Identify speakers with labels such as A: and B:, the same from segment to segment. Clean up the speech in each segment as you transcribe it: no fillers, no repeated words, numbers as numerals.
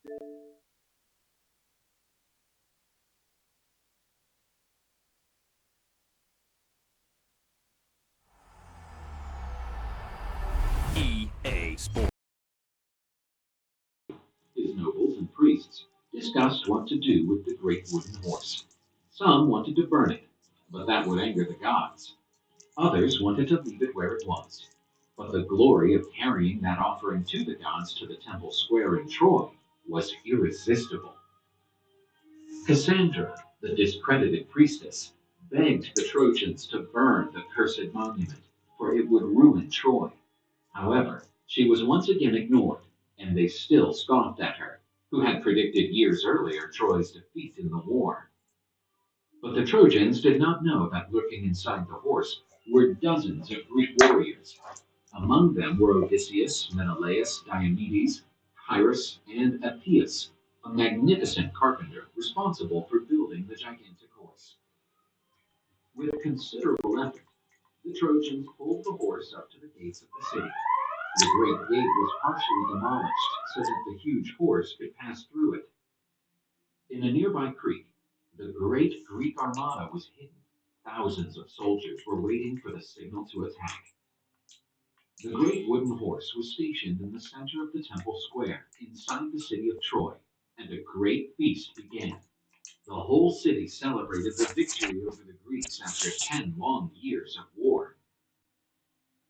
A: EA Sports.
B: His nobles and priests discussed what to do with the great wooden horse. Some wanted to burn it, but that would anger the gods. Others wanted to leave it where it was. But the glory of carrying that offering to the gods to the temple square in Troy was irresistible. Cassandra, the discredited priestess, begged the Trojans to burn the cursed monument, for it would ruin Troy. However, she was once again ignored, and they still scoffed at her, who had predicted years earlier Troy's defeat in the war. But the Trojans did not know that lurking inside the horse were dozens of Greek warriors. Among them were Odysseus, Menelaus, Diomedes, Pyrrhus, and Epeius, a magnificent carpenter responsible for building the gigantic horse. With considerable effort, the Trojans pulled the horse up to the gates of the city. The great gate was partially demolished so that the huge horse could pass through it. In a nearby creek, the great Greek armada was hidden. Thousands of soldiers were waiting for the signal to attack. The great wooden horse was stationed in the center of the temple square inside the city of Troy, and a great feast began. The whole city celebrated the victory over the Greeks after 10 long years of war.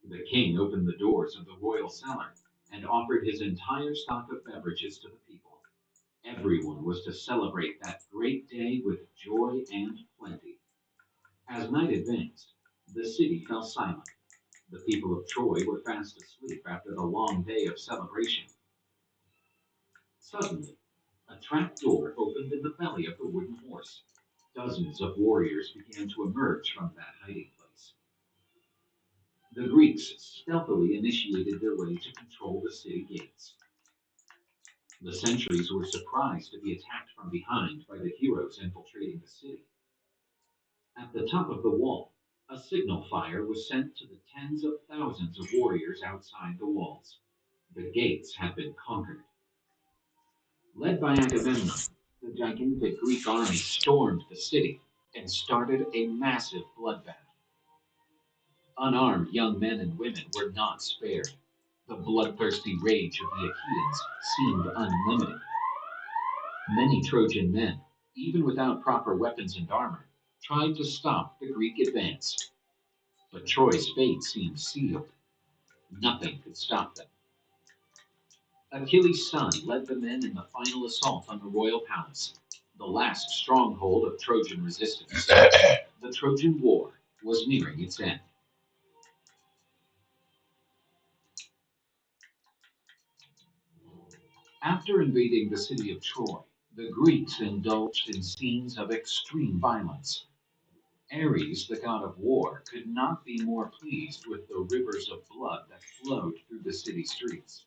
B: The king opened the doors of the royal cellar and offered his entire stock of beverages to the people. Everyone was to celebrate that great day with joy and plenty. As night advanced, the city fell silent. The people of Troy were fast asleep after the long day of celebration. Suddenly, a trap door opened in the belly of the wooden horse. Dozens of warriors began to emerge from that hiding place. The Greeks stealthily initiated their way to control the city gates. The sentries were surprised to be attacked from behind by the heroes infiltrating the city. At the top of the wall, a signal fire was sent to the tens of thousands of warriors outside the walls. The gates had been conquered. Led by Agamemnon, the gigantic Greek army stormed the city and started a massive bloodbath. Unarmed young men and women were not spared. The bloodthirsty rage of the Achaeans seemed unlimited. Many Trojan men, even without proper weapons and armor, tried to stop the Greek advance. But Troy's fate seemed sealed. Nothing could stop them. Achilles' son led the men in the final assault on the royal palace, the last stronghold of Trojan resistance. The Trojan War was nearing its end. After invading the city of Troy, the Greeks indulged in scenes of extreme violence. Ares, the god of war, could not be more pleased with the rivers of blood that flowed through the city streets.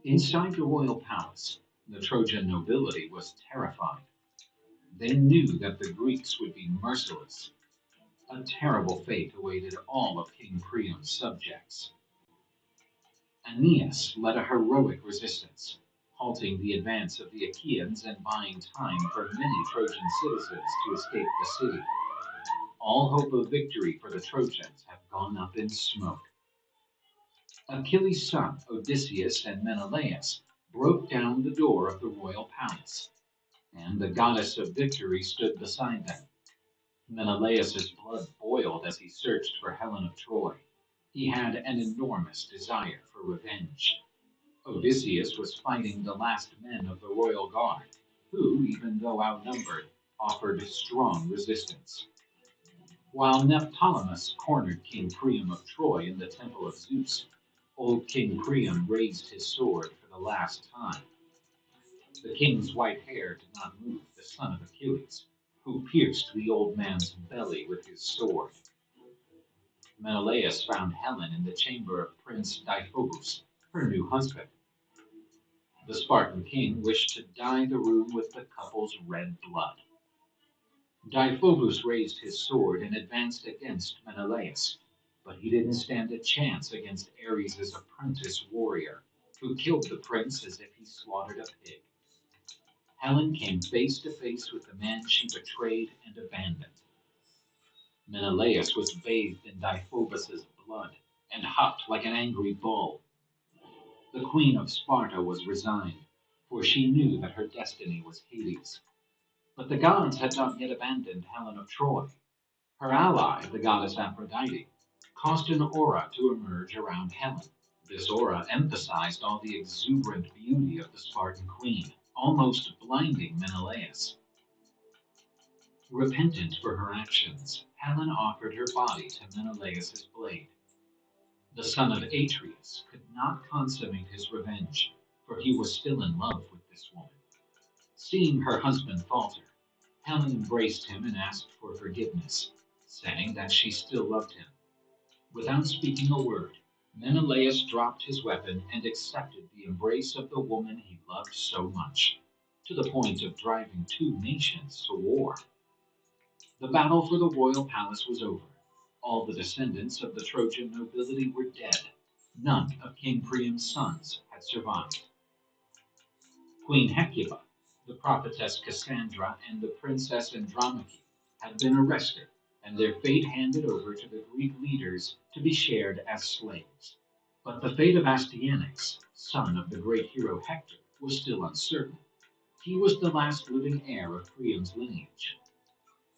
B: Inside the royal palace, the Trojan nobility was terrified. They knew that the Greeks would be merciless. A terrible fate awaited all of King Priam's subjects. Aeneas led a heroic resistance, halting the advance of the Achaeans and buying time for many Trojan citizens to escape the city. All hope of victory for the Trojans had gone up in smoke. Achilles' son, Odysseus and Menelaus, broke down the door of the royal palace, and the goddess of victory stood beside them. Menelaus's blood boiled as he searched for Helen of Troy. He had an enormous desire for revenge. Odysseus was fighting the last men of the royal guard, who, even though outnumbered, offered strong resistance. While Neoptolemus cornered King Priam of Troy in the temple of Zeus, old King Priam raised his sword for the last time. The king's white hair did not move the son of Achilles, who pierced the old man's belly with his sword. Menelaus found Helen in the chamber of Prince Deiphobus, her new husband. The Spartan king wished to dye the room with the couple's red blood. Deiphobus raised his sword and advanced against Menelaus, but he didn't stand a chance against Ares's apprentice warrior, who killed the prince as if he slaughtered a pig. Helen came face to face with the man she betrayed and abandoned. Menelaus was bathed in Deiphobus's blood and hopped like an angry bull. The queen of Sparta was resigned, for she knew that her destiny was Hades. But the gods had not yet abandoned Helen of Troy. Her ally, the goddess Aphrodite, caused an aura to emerge around Helen. This aura emphasized all the exuberant beauty of the Spartan queen, almost blinding Menelaus. Repentant for her actions, Helen offered her body to Menelaus's blade. The son of Atreus could not consummate his revenge, for he was still in love with this woman. Seeing her husband falter, Helen embraced him and asked for forgiveness, saying that she still loved him. Without speaking a word, Menelaus dropped his weapon and accepted the embrace of the woman he loved so much, to the point of driving two nations to war. The battle for the royal palace was over. All the descendants of the Trojan nobility were dead. None of King Priam's sons had survived. Queen Hecuba, the prophetess Cassandra, and the princess Andromache had been arrested and their fate handed over to the Greek leaders to be shared as slaves. But the fate of Astyanax, son of the great hero Hector, was still uncertain. He was the last living heir of Priam's lineage.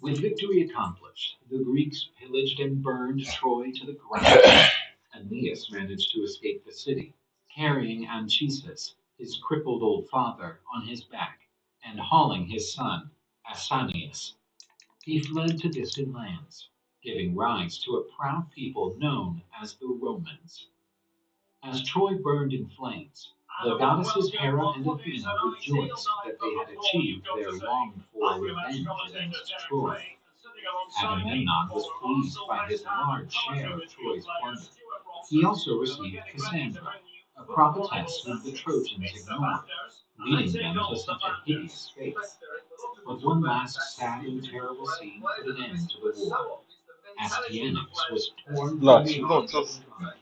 B: With victory accomplished, the Greeks pillaged and burned Troy to the ground. Aeneas managed to escape the city, carrying Anchises, his crippled old father, on his back, and hauling his son, Asanius. He fled to distant lands, giving rise to a proud people known as the Romans. As Troy burned in flames, the goddesses Hera and Athena rejoiced that they had achieved their longed for revenge against Troy. Agamemnon was pleased by his large share of Troy's plunder. He also received Cassandra, a prophetess whom the Trojans ignored, leading them to such a hideous fate. But one last sad and terrible scene put an end to the war. Astyanax was torn from the arms of Andromache,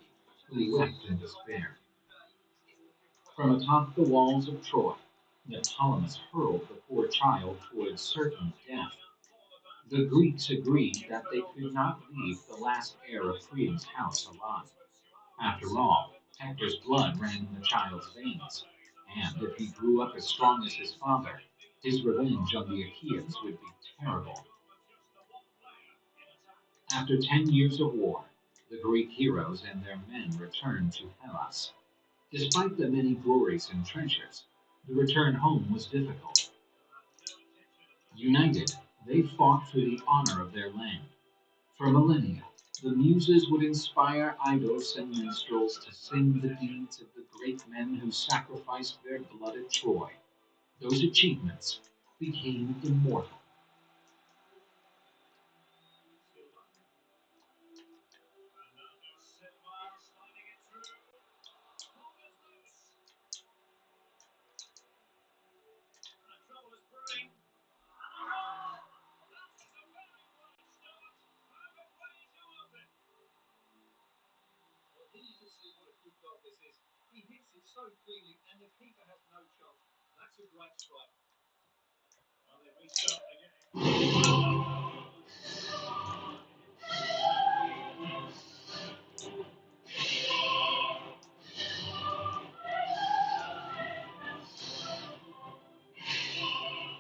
B: who wept in despair. From atop the walls of Troy, Neoptolemus hurled the poor child towards certain death. The Greeks agreed that they could not leave the last heir of Priam's house alive. After all, Hector's blood ran in the child's veins, and if he grew up as strong as his father, his revenge on the Achaeans would be terrible. After 10 years of war, the Greek heroes and their men returned to Hellas. Despite the many glories and treasures, the return home was difficult. United, they fought for the honor of their land. For millennia, the Muses would inspire idols and minstrels to sing the deeds of the great men who sacrificed their blood at Troy. Those achievements became immortal.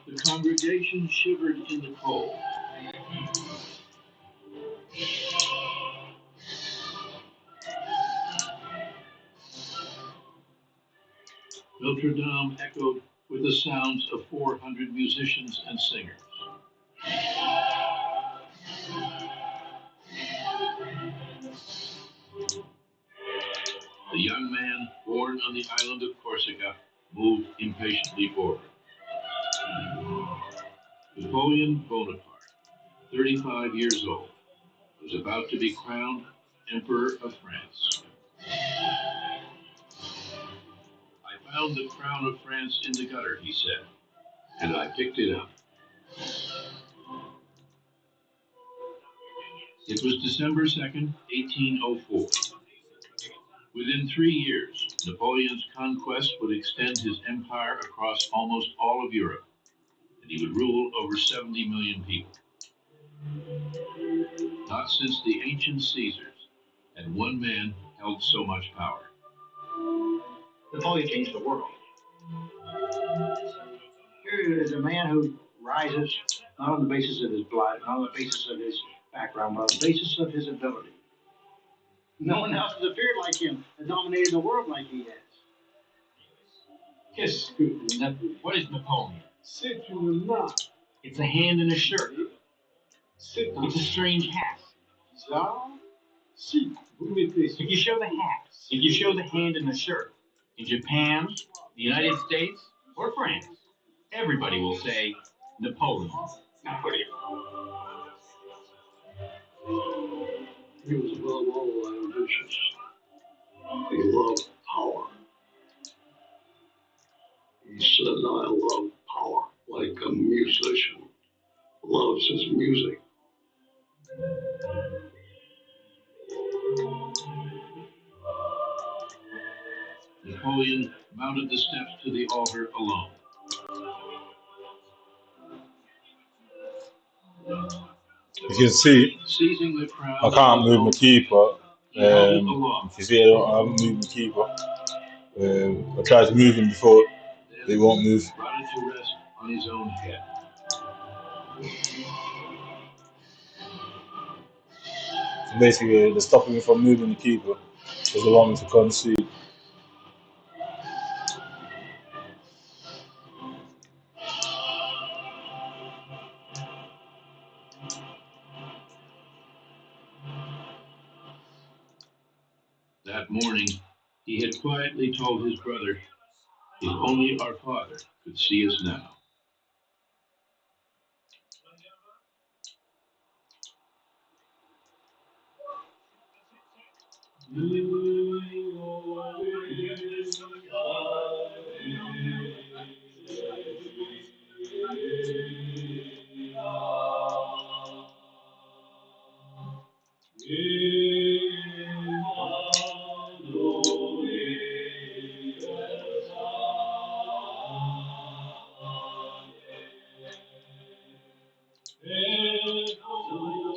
B: The congregation shivered in the cold. Notre Dame echoed with the sounds of 400 musicians and singers. The young man, born on the island of Corsica, moved impatiently forward. Napoleon Bonaparte, 35 years old, was about to be crowned Emperor of France. I found the crown of France in the gutter, he said, and I picked it up. It was December 2nd, 1804. Within 3 years, Napoleon's conquest would extend his empire across almost all of Europe, and he would rule over 70 million people. Not since the ancient Caesars had one man held so much power. Napoleon changed the world. Here is a man who rises not on the basis of his blood, not on the basis of his background, but on the basis of his ability. No one else has appeared like him, has dominated the world like he has. Yes, what is Napoleon? C'est une main. It's a hand in a shirt. It's a strange hat. Si, if you show the hat, if you show the hand in the shirt, in Japan, the United States, or France, everybody will say Napoleon. Napoleon. He was above all ambitious. He loved power. He said, I love power, like a musician loves his music. Napoleon mounted the steps to the altar alone.
A: You can see
B: Seizing the crowd,
A: I can't move my keeper. You can see I haven't moved my keeper. I tried to move him before, they won't move.
B: Brought it to rest on his own head.
A: So basically, they're stopping me from moving the keeper because they want me to concede.
B: That morning, he had quietly told his brother, if only our father could see us now.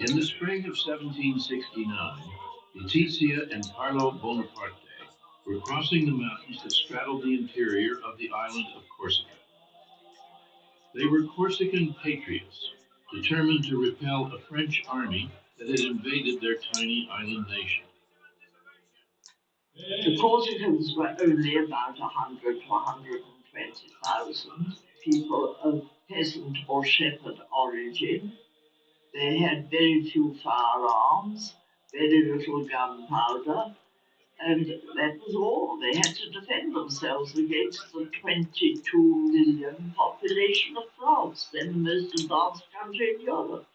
B: In the spring of 1769, Letizia and Carlo Bonaparte were crossing the mountains that straddled the interior of the island of Corsica. They were Corsican patriots, determined to repel a French army that had invaded their tiny island nation.
C: The Corsicans were only about 100 to 120,000 people of peasant or shepherd origin. They had very few firearms, very little gunpowder, and that was all. They had to defend themselves against the 22 million population of France, then the most advanced country in Europe.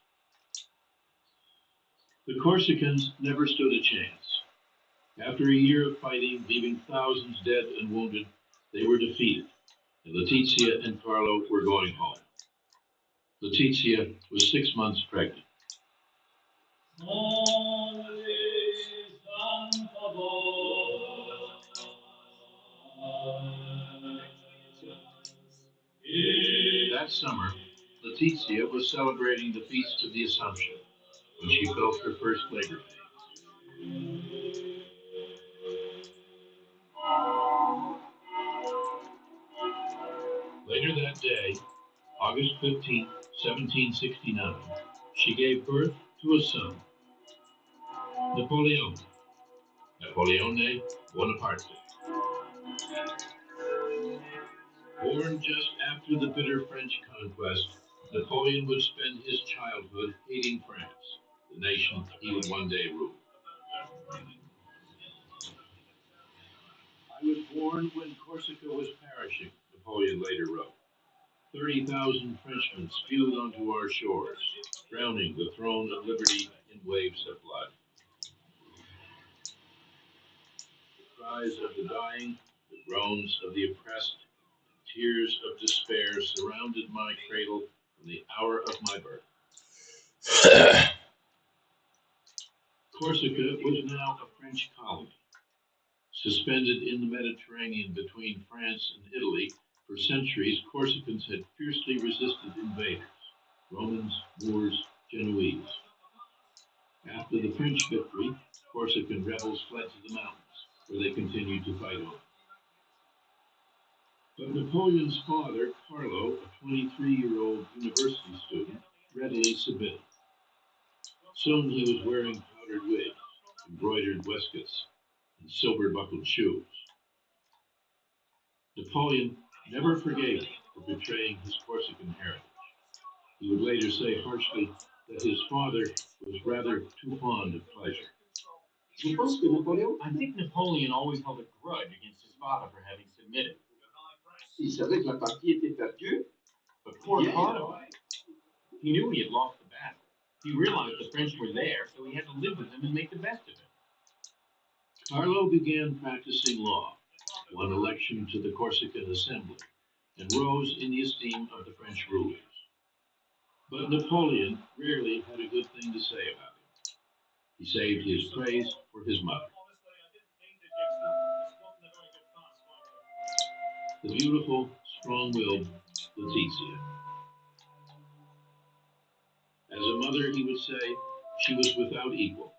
B: The Corsicans never stood a chance. After a year of fighting, leaving thousands dead and wounded, they were defeated, and Letizia and Carlo were going home. Letizia was 6 months pregnant. That summer, Letizia was celebrating the Feast of the Assumption when she felt her first labor pains. Later that day, August 15, 1769, she gave birth to a son, Napoleone Bonaparte. Born just after the bitter French conquest, Napoleon would spend his childhood hating France, the nation he would one day rule. I was born when Corsica was perishing, Napoleon later wrote. 30,000 Frenchmen spewed onto our shores, drowning the throne of liberty in waves of blood. The cries of the dying, the groans of the oppressed, tears of despair surrounded my cradle from the hour of my birth. Corsica was now a French colony. Suspended in the Mediterranean between France and Italy, for centuries Corsicans had fiercely resisted invaders, Romans, Moors, Genoese. After the French victory, Corsican rebels fled to the mountains, where they continued to fight on. But Napoleon's father, Carlo, a 23-year-old university student, readily submitted. Soon he was wearing powdered wigs, embroidered waistcoats, and silver-buckled shoes. Napoleon never forgave him for betraying his Corsican heritage. He would later say harshly that his father was rather too fond of pleasure.
D: I think Napoleon always held a grudge against his father for having submitted.
E: Il savait que la partie était perdue.
D: But poor Carlo, he knew he had lost the battle. He realized the French were there, so he had to live with them and make the best of it.
B: Carlo began practicing law, won election to the Corsican Assembly, and rose in the esteem of the French rulers. But Napoleon rarely had a good thing to say about him. He saved his praise for his mother. The beautiful, strong-willed Letizia. As a mother, he would say, she was without equal.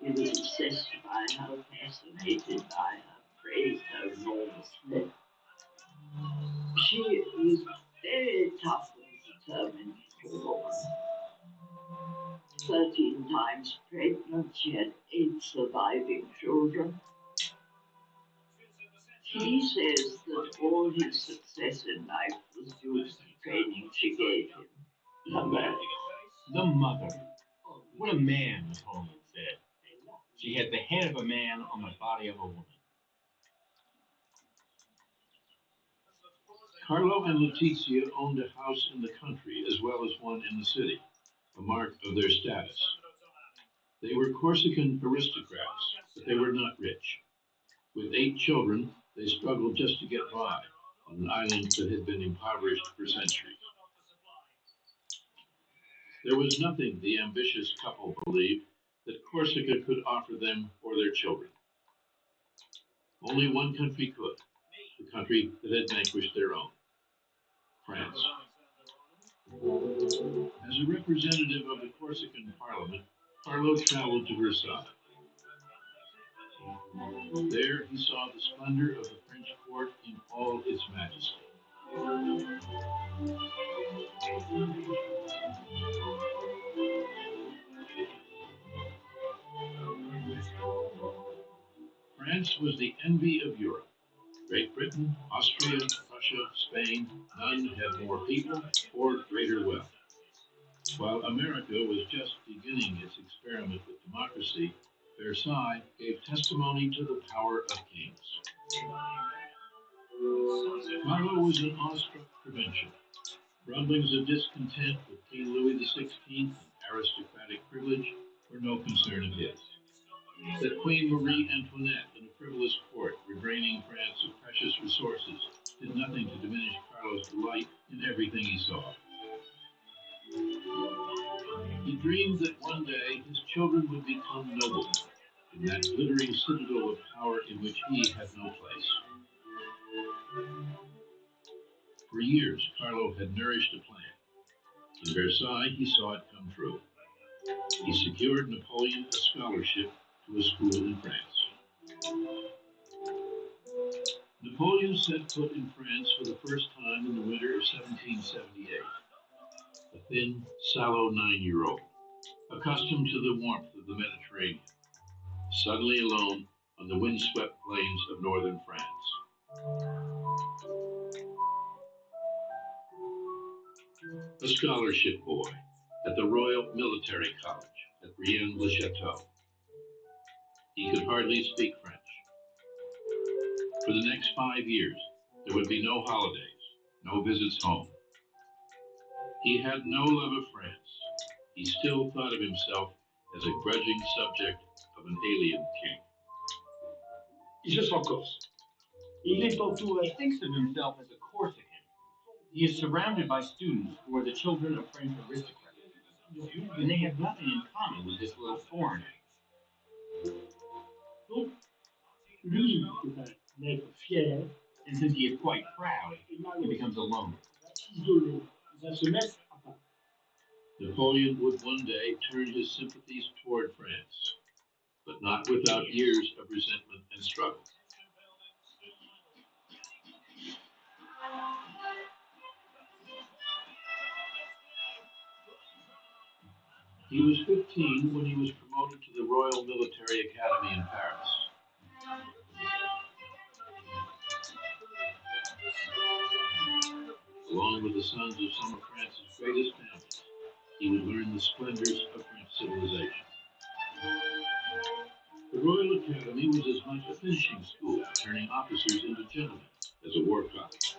C: He was obsessed by her, fascinated by her, praised her enormously. She was very tough and determined little woman. 13 times pregnant, she had 8 surviving children. He says that all his success in life was due to the training she gave him.
D: The mother. What a man, Napoleon said. She had the head of a man on the body of a woman.
B: Carlo and Letizia owned a house in the country as well as one in the city, a mark of their status. They were Corsican aristocrats, but they were not rich. With 8 children, they struggled just to get by on an island that had been impoverished for centuries. There was nothing, the ambitious couple believed, that Corsica could offer them or their children. Only one country could, the country that had vanquished their own, France. As a representative of the Corsican parliament, Carlo traveled to Versailles. There he saw the splendor of the French court in all its majesty. France was the envy of Europe. Great Britain, Austria, Russia, Spain, none had more people or greater wealth. While America was just beginning its experiment with democracy, Versailles gave testimony to the power of kings. Carlo was an awestruck provincial. Rumblings of discontent with King Louis XVI and aristocratic privilege were no concern of his. That Queen Marie Antoinette and a frivolous court were draining France of precious resources did nothing to diminish Carlo's delight in everything he saw. He dreamed that one day his children would become noblemen in that glittering citadel of power in which he had no place. For years, Carlo had nourished a plan. In Versailles, he saw it come true. He secured Napoleon a scholarship to a school in France. Napoleon set foot in France for the first time in the winter of 1778. A thin, sallow 9-year-old, accustomed to the warmth of the Mediterranean, suddenly alone on the windswept plains of northern France. A scholarship boy at the Royal Military College at Brienne-le-Château. He could hardly speak French. For the next 5 years, there would be no holidays, no visits home. He had no love of France. He still thought of himself as a grudging subject of an alien king.
E: Il se sent corse. Il est entouré.
D: He thinks of himself as a Corsican. He is surrounded by students who are the children of French aristocrats, and they have nothing in common with this little foreigner.
B: Donc, lui, c'est un être fier,
D: And since he is quite proud, he becomes a loner.
B: isolé. Il va se mettre à part.
F: Napoleon would one day turn his sympathies toward France, but not without years of resentment and struggle. He was 15 when he was promoted to the Royal Military Academy in Paris. Along with the sons of some of France's greatest families, he would learn the splendors of French civilization. The Royal Academy was as much a finishing school, turning officers into gentlemen, as a war college.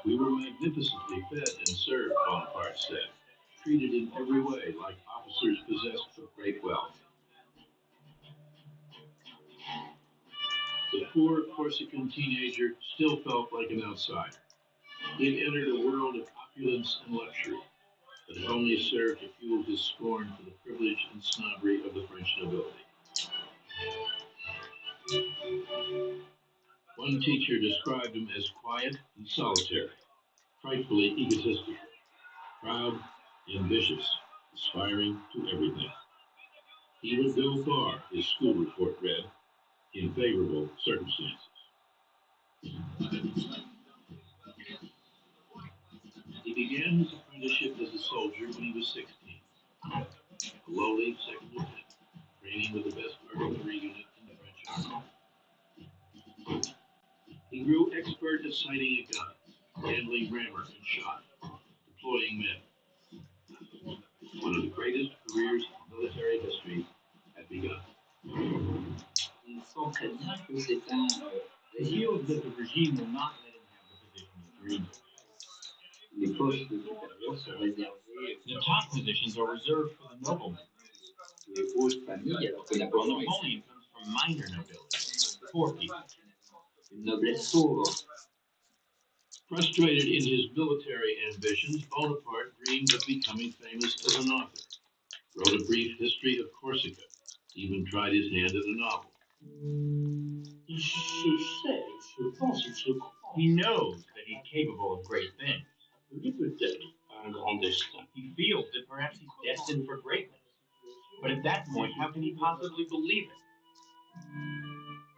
F: We were magnificently fed and served, Bonaparte said, treated in every way like officers possessed of great wealth. The poor Corsican teenager still felt like an outsider. He had entered a world of opulence and luxury, but it only served to fuel his scorn for the privilege and snobbery of the French nobility. One teacher described him as quiet and solitary, frightfully egotistical, proud, ambitious, aspiring to everything. He would go far, his school report read, in favorable circumstances. He began his apprenticeship as a soldier when he was 16, a lowly second lieutenant, training with the best artillery unit in the French army. He grew expert at sighting a gun, handling rammer and shot, deploying men. One of the greatest careers in military history had begun.
B: On sent très bien que c'est un
D: He feels that the regime will not let him have the position he dreams of.
B: les postes supérieurs sont réservés
D: The top positions are reserved for the noblemen.
B: aux hautes familles, alors que
D: Well,
B: Napoléon est
D: Napoleon comes from minor nobility, poor people.
B: une noblesse pauvre.
F: Frustrated in his military ambitions, Bonaparte dreamed of becoming famous as an author, wrote a brief history of Corsica, even tried his hand at a novel.
B: Il se sait, il se pense, il se croit.
D: He knows that he's capable of great things.
B: Appelé peut-être à un grand destin.
D: He feels that perhaps he's destined for greatness. But at that point, how can he possibly believe it?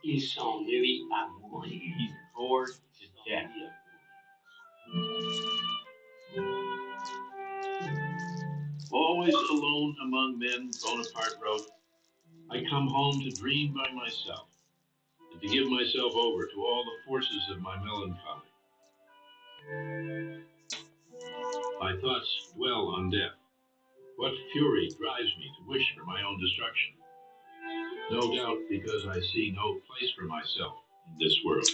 B: Il s'ennuie à mourir.
D: He's bored to death.
F: Always alone among men, Bonaparte wrote, I come home to dream by myself, and to give myself over to all the forces of my melancholy. My thoughts dwell on death. What fury drives me to wish for my own destruction? No doubt because I see no place for myself in this world.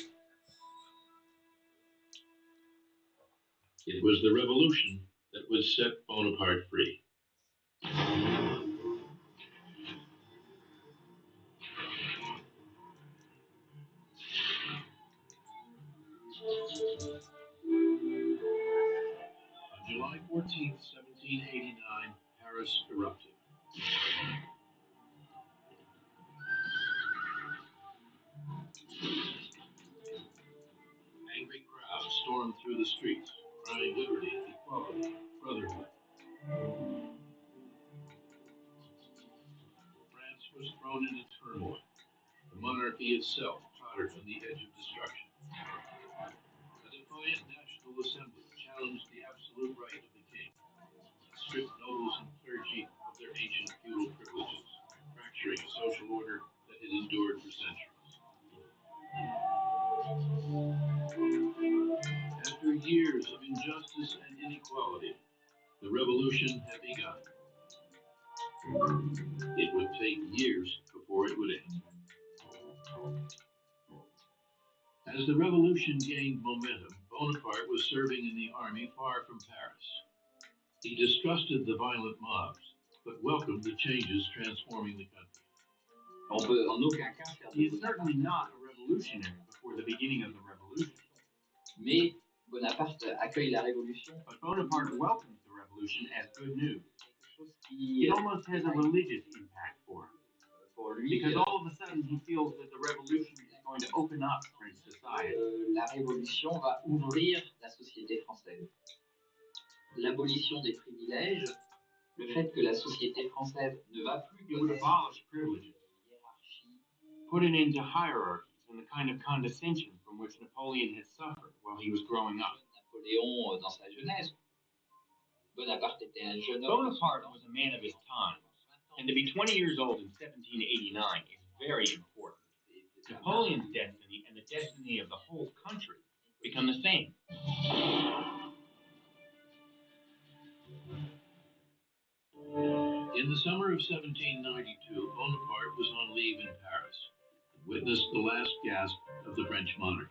F: It was the revolution that would set Bonaparte free. On July 14th, 1789, Paris erupted. Angry crowds stormed through the streets, crying liberty, equality, brotherhood. France was thrown into turmoil. The monarchy itself tottered on the edge of destruction. A defiant National Assembly challenged the absolute right of the king, stripped nobles and clergy of their ancient feudal privileges, fracturing a social order that had endured for centuries. After years of injustice and inequality, the revolution had begun. It would take years before it would end. As the revolution gained momentum, Bonaparte was serving in the army far from Paris. He distrusted the violent mobs, but welcomed the changes transforming the country.
B: On peut en aucun cas faire
D: He is certainly not a revolutionary before the beginning of the revolution.
B: Mais Bonaparte accueille la révolution.
D: But Bonaparte welcomes the revolution as good news.
B: Qui,
D: It almost has a religious impact for him.
B: pour lui,
D: Because all of a sudden he feels that the revolution is going to open up French society.
B: la révolution va ouvrir la société française. L'abolition des privilèges, le fait que la société française ne va plus
D: It would
B: connaître
D: abolish privileges,
B: hiérarchie,
D: put an end to hierarchies and the kind of condescension from which Napoleon had suffered while he was growing up.
B: Napoléon dans sa jeunesse. Bonaparte était un jeune homme.
D: Bonaparte was a man of his time, and to be 20 years old in 1789 is very important. Napoleon's destiny and the destiny of the whole country become the same.
F: In the summer of 1792, Bonaparte was on leave in Paris and witnessed the last gasp of the French monarchy.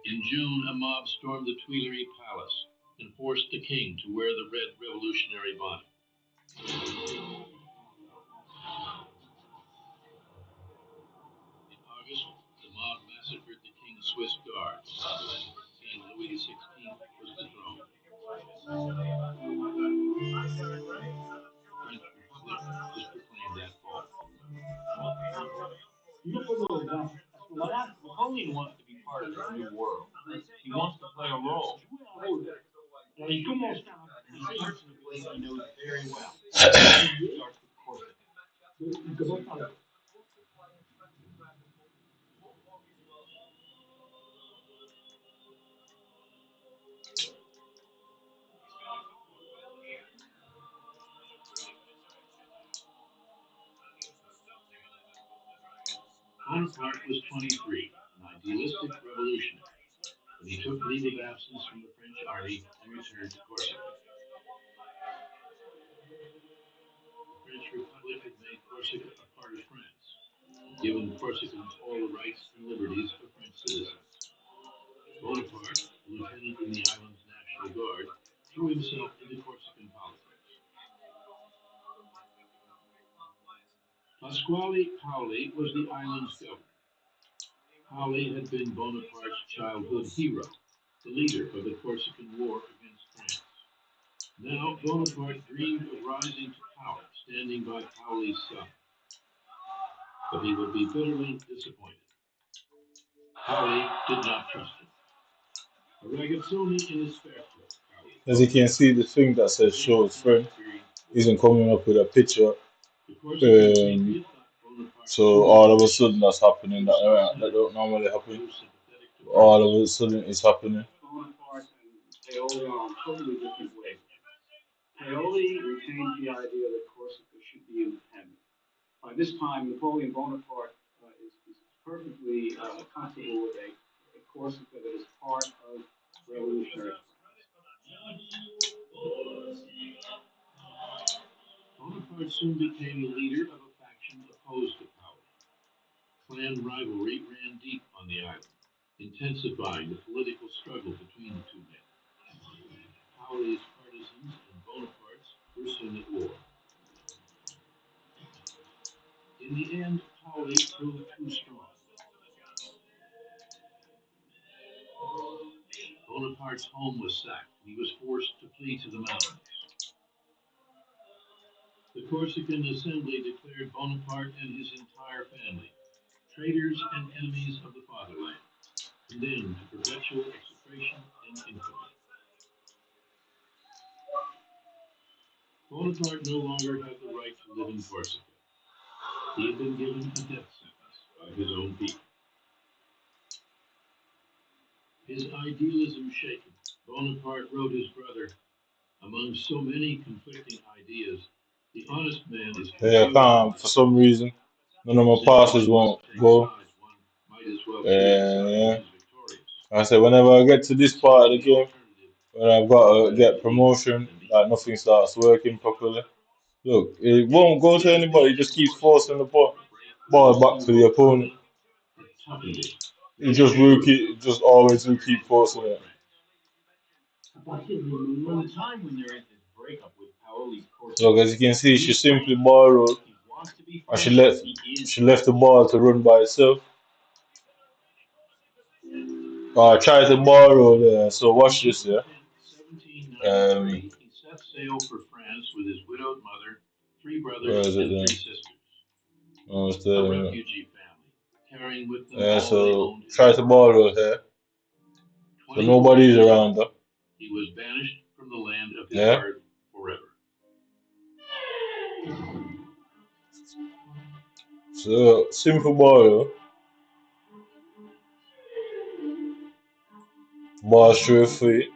F: In June, a mob stormed the Tuileries Palace and forced the king to wear the red revolutionary bonnet. In August, the mob massacred the king's Swiss guards. King Louis XVI was dethroned. French Republic was proclaimed that fall.
D: Napoleon wants to be part of this new world. He wants to play a role. And he starts in a place he knows very well. He starts with Corsica.
F: Bonaparte was 23, an idealistic revolutionary, when he took leave of absence from the French army and returned to Corsica. The French Republic had made Corsica a part of France, and given Corsicans all the rights and liberties of French citizens. Bonaparte, a lieutenant in the island's National Guard, threw himself into Corsican politics. Pasquale Paoli was the island's governor. Paoli had been Bonaparte's childhood hero, the leader of the Corsican War against France. Now Bonaparte dreamed of rising to power, standing by Paoli's side. But he would be bitterly disappointed. Paoli did not trust him. A ragazzone in his spare clothes,
A: As you can see, the thing that says show his friend isn't coming up with a picture. So all of a sudden that's happening that don't normally happen. All of a sudden it's happening.
G: Bonaparte and Paoli are on totally different ways. Paoli retains the idea that Corsica should be independent. By this time, Napoleon Bonaparte is perfectly comfortable with a Corsica that is part of revolutionary France.
F: Bonaparte soon became the leader of a faction opposed to Paoli. Clan rivalry ran deep on the island, intensifying the political struggle between the two men. Paoli's partisans and Bonaparte's were soon at war. In the end, Paoli proved too strong. Bonaparte's home was sacked, and he was forced to flee to the mountains. The Corsican Assembly declared Bonaparte and his entire family traitors and enemies of the fatherland, condemned to perpetual execration and infamy. Bonaparte no longer had the right to live in Corsica. He had been given a death sentence by his own people. His idealism shaken, Bonaparte wrote his brother, among so many conflicting ideas, the honest man is
A: For some reason, none of my passes won't go. Yeah. I said whenever I get to this part of the game, when I've got to get promotion, like nothing starts working properly. Look, it won't go to anybody. It just keeps forcing the ball back to the opponent. It just will keep, it just always will keep forcing it.
D: From the time when there is this breakup with Paoli's
A: Look, as you can see, she simply borrowed, and she left the ball to run by itself. Try to borrow there. So watch this, yeah.
F: 1793, he set sail for France with his widowed mother, three brothers, and three sisters. A refugee family, carrying with them all they
A: So
F: owned.
A: try to borrow here. So nobody's around though.
F: He was banished from the land of his birth forever.
A: So simple borrow. Bar straight free.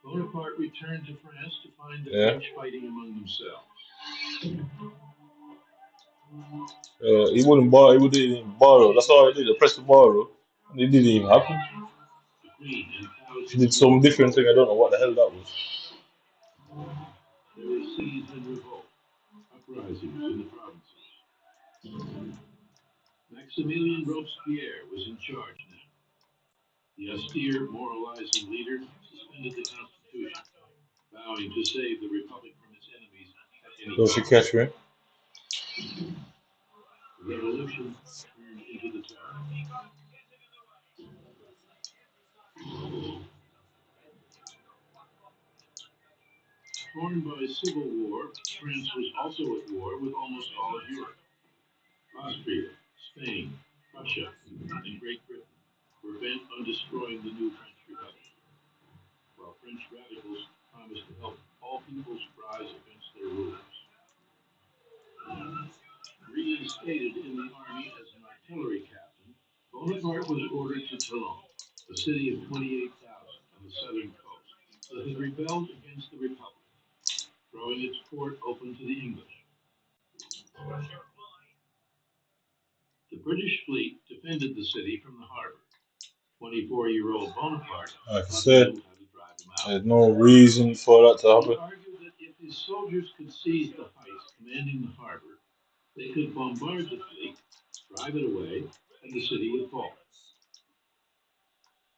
F: Bonaparte returned to France to find the French fighting among themselves.
A: He wouldn't borrow. He wouldn't even borrow. That's all he did. Press the borrow, and it didn't even happen.
F: The Queen and thousands
A: She did some different thing. I don't know what the hell that was.
F: There were seized and revolt, uprisings in the provinces. Maximilien Robespierre was in charge now. The austere, moralizing leader suspended the Constitution, vowing to save the Republic from its enemies at any
A: Don't she
F: cost.
A: catch me?
F: The revolution turned into the terror. Torn by civil war, France was also at war with almost all of Europe. Austria, Spain, Prussia, and Great Britain were bent on destroying the new French Republic, while French radicals promised to help all peoples rise against their rulers. Reinstated in the army as an artillery captain, Bonaparte was ordered to Toulon, a city of 28,000 on the southern coast that had rebelled against the Republic, throwing its port open to the English. The British fleet defended the city from the harbor. 24-year-old Bonaparte
A: Like I
F: thought he
A: said,
F: knew how to drive them out.
A: there's no reason for that to
F: He
A: happen.
F: argued that if his soldiers could seize the heights commanding the harbor, they could bombard the fleet, drive it away, and the city would fall.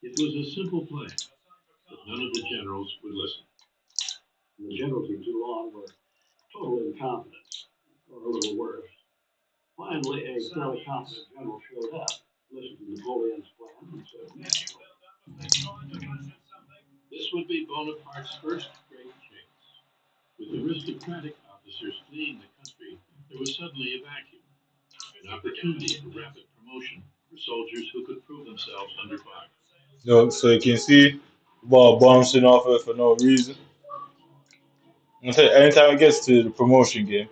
F: It was a simple plan, but none of the generals would listen.
G: And the generals in Toulon were total incompetence, or a little worse. Finally, a fairly competent general showed up, listened to Napoleon's plan, and said, naturally.
F: This would be Bonaparte's first great chase. With aristocratic officers fleeing the country, there was suddenly a vacuum, an opportunity for rapid promotion for soldiers who could prove themselves under fire.
A: So you can see the ball bouncing off it for no reason. I say anytime it gets to the promotion game,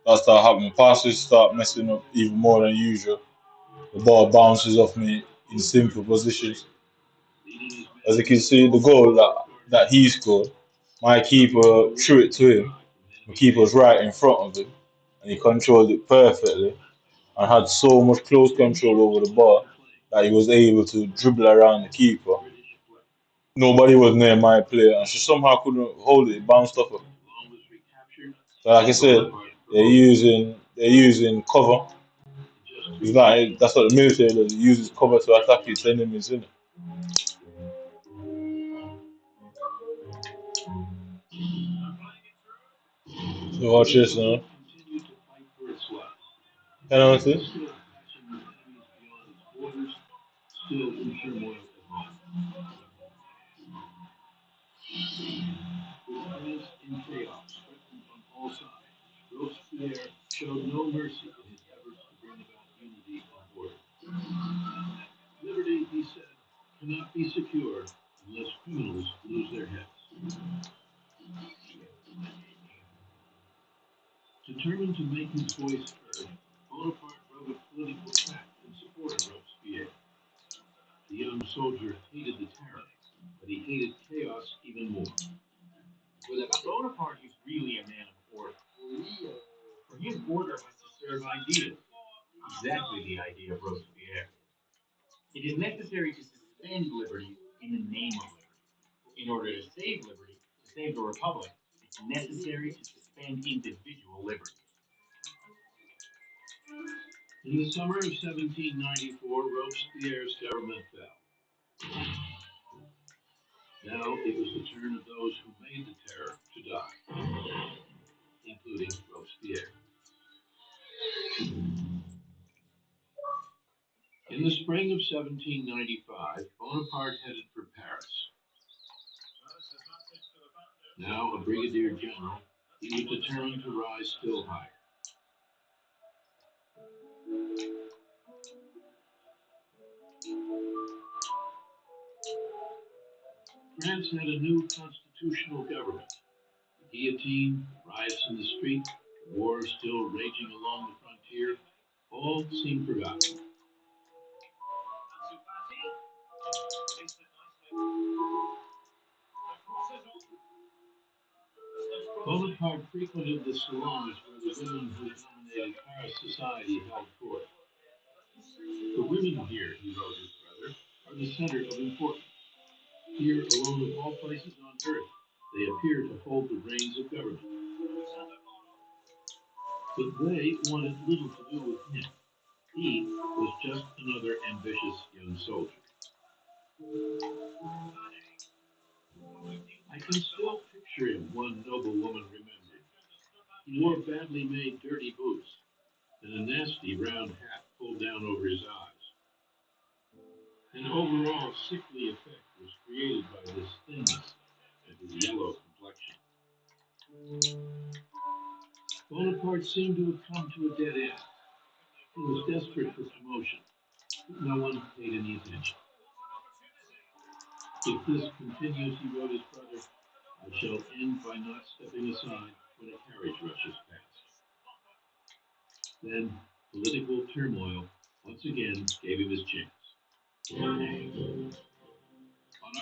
A: that start happening. Passes start messing up even more than usual. The ball bounces off me in simple positions. As you can see, the goal that he scored, my keeper threw it to him. The keeper was right in front of him, and he controlled it perfectly and had so much close control over the ball that he was able to dribble around the keeper. Nobody was near my player, and she somehow couldn't hold it. It bounced off her. So, like I said, they're using cover. It's not that's what the military does. It uses cover to attack its enemies, isn't it? So watch this now. Penalty.
F: Still in turmoil at home. With France in chaos, threatened on all sides, Robespierre showed no mercy in his efforts to bring about unity and order. Liberty, he said, cannot be secure unless criminals lose their heads. Determined to make his voice heard, Bonaparte wrote a political tract in support of Robespierre. The young soldier hated the terror, but he hated chaos even more.
D: Bonaparte is really a man of order. For him, order has to serve ideas. Exactly the idea of Robespierre. It is necessary to suspend liberties in the name of liberty. In order to save liberty, to save the republic, it's necessary to suspend individual liberties.
F: In the summer of 1794, Robespierre's government fell. Now it was the turn of those who made the terror to die, including Robespierre. In the spring of 1795, Bonaparte headed for Paris. Now a brigadier general, he was determined to rise still higher. France had a new constitutional government. The guillotine, riots in the street, the war still raging along the frontier, all seemed forgotten. Bonaparte frequented the salons where the women who dominated Paris society held court. The women here, he wrote his brother, are the center of importance. Here, alone of all places on earth, they appear to hold the reins of government. But they wanted little to do with him. He was just another ambitious young soldier. I can still picture him, one noble woman remembered. He wore badly made dirty boots and a nasty round hat pulled down over his eyes. An overall sickly effect was created by this thinness and his yellow complexion. Bonaparte seemed to have come to a dead end. He was desperate for promotion, but no one paid any attention. If this continues, he wrote his brother, I shall end by not stepping aside when a carriage rushes past. Then political turmoil once again gave him his chance. On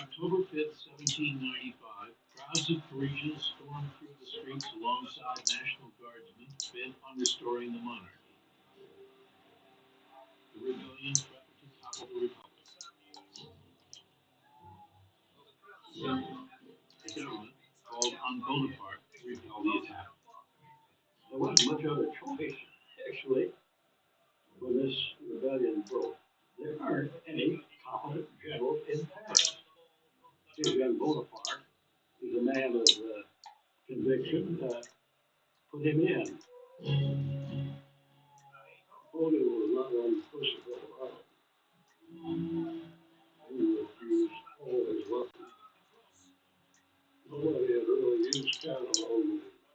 F: October 5th, 1795, crowds of Parisians stormed through the streets alongside National Guardsmen bent on restoring the monarchy. The rebellion threatened to topple the Republic. The government called on Bonaparte to repel the attack.
E: There wasn't much other choice, actually, when this rebellion broke. There aren't any competent generals in Paris. Here's young Bonaparte. He's a man of conviction. Put him in. Napoleon was not one person to go around. He would use all his weapons. Nobody had really used cannon on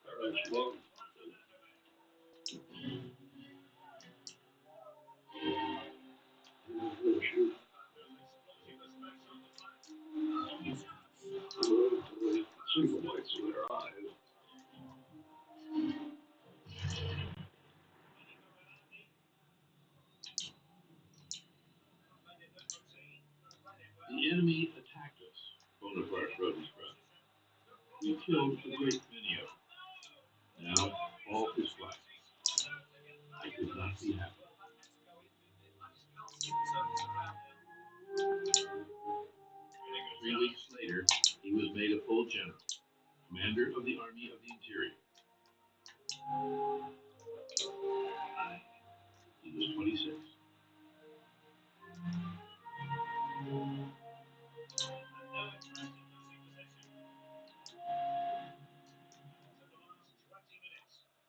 E: Paris long. He was going to shoot until they could see the whites of their eyes.
F: The enemy attacked us, Bonaparte wrote his brother. We killed a great many of them. Now all is black. I could not be happy. 3 weeks later, he was made a full general, commander of the Army of the Interior. He was 26.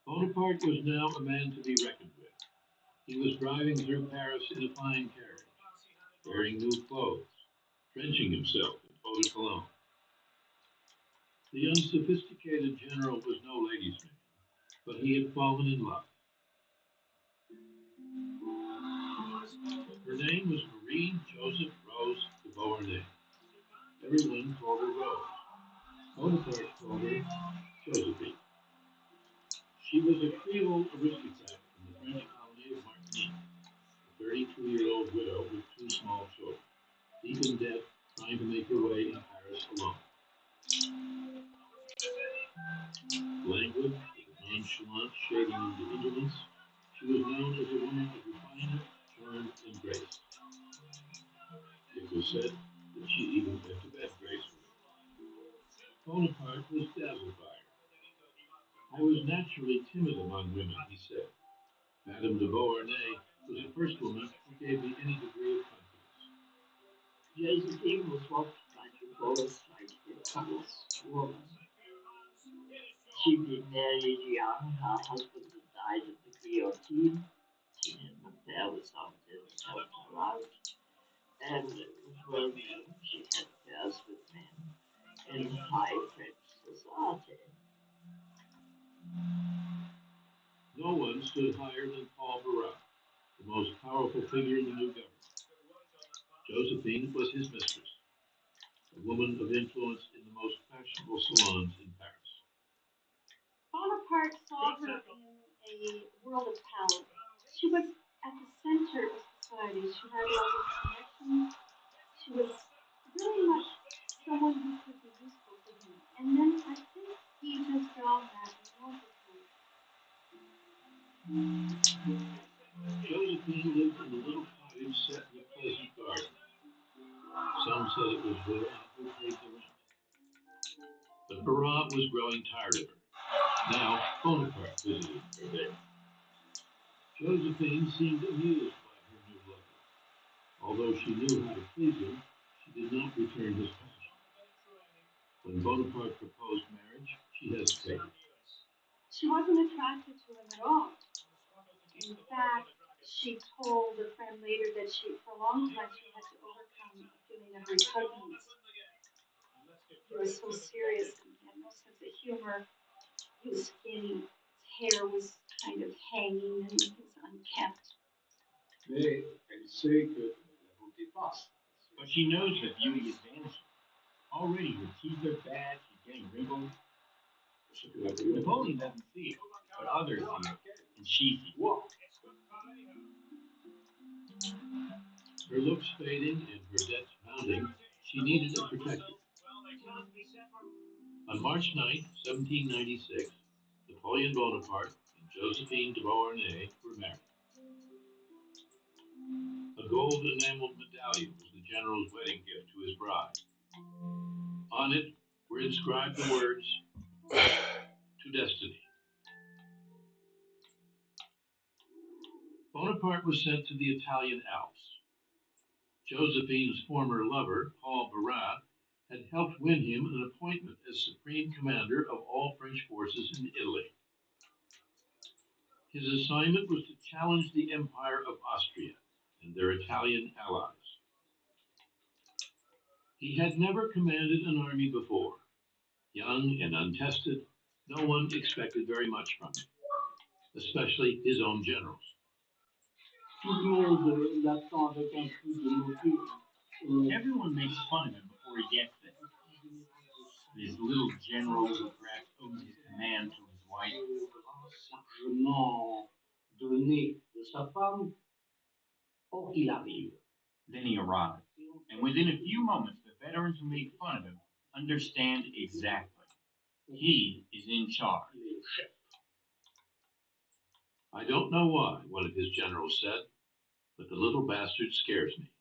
F: Bonaparte was now a man to be reckoned with. He was driving through Paris in a fine carriage, wearing new clothes, drenching himself in eau de cologne. The unsophisticated general was no ladies' man, but he had fallen in love. Her name was Marie Joseph Rose de Beauharnais. Everyone called her Rose. Bonaparte called her Josephine. She was a Creole aristocrat from the French colony of Martinique, a 32-year-old widow with 2 small children, deep in debt, trying to make her way in Paris alone. Languid, with a nonchalant shading into indolence, she was known as a woman of refinement, charm, and grace. It was said that she even went to bed gracefully. Bonaparte was dazzled by her. I was naturally timid among women, he said. Madame de Beauharnais was the first woman who gave me any degree of confidence.
C: Josephine was what might be called a slightly false woman. She'd been married young, her husband had died of the guillotine. She had no There was often helped her out, and it was well known she had affairs with men in high French society.
F: No one stood higher than Paul Marat, the most powerful figure in the new government. Josephine was his mistress, a woman of influence in the most fashionable salons in Paris.
B: Bonaparte saw her in a world of power. She was at the center of society. She had all these connections. She was very much someone who could be useful to him. And then I think he just found that enormously.
F: Josephine lived in a little cottage set in a pleasant garden. Some said it was Marat who paid the rent. But Marat was growing tired of her. Now Bonaparte visited her there. Josephine seemed amused by her new lover. Although she knew how to please him, she did not return his passion. When Bonaparte proposed marriage, she hesitated.
B: She wasn't attracted to him at all. In fact, she told a friend later that for a long time, she had to overcome a feeling of repugnance. He was so serious and he had no sense of humor. He was skinny. His hair was kind of hanging and he was unkempt.
E: Mais elle sait que la beauté passe.
D: But she knows that beauty is vanishing. Already her teeth are bad, she's getting wrinkled. Napoleon doesn't see it, but others see it, and she sees it.
F: Her looks fading and her debts mounting, she needed a protector. On March 9, 1796, Napoleon Bonaparte and Josephine de Beauharnais were married. A gold enameled medallion was the general's wedding gift to his bride. On it were inscribed the words, "To Destiny." Bonaparte was sent to the Italian Alps. Josephine's former lover, Paul Marat, had helped win him an appointment as supreme commander of all French forces in Italy. His assignment was to challenge the Empire of Austria and their Italian allies. He had never commanded an army before. Young and untested, no one expected very much from him, especially his own generals.
D: Everyone makes fun of him before he gets there. This little general who perhaps owes his command to his wife. Then he arrives, and within a few moments, the veterans who make fun of him understand exactly. He is in charge.
F: I don't know why, one of his generals said, but the little bastard scares me.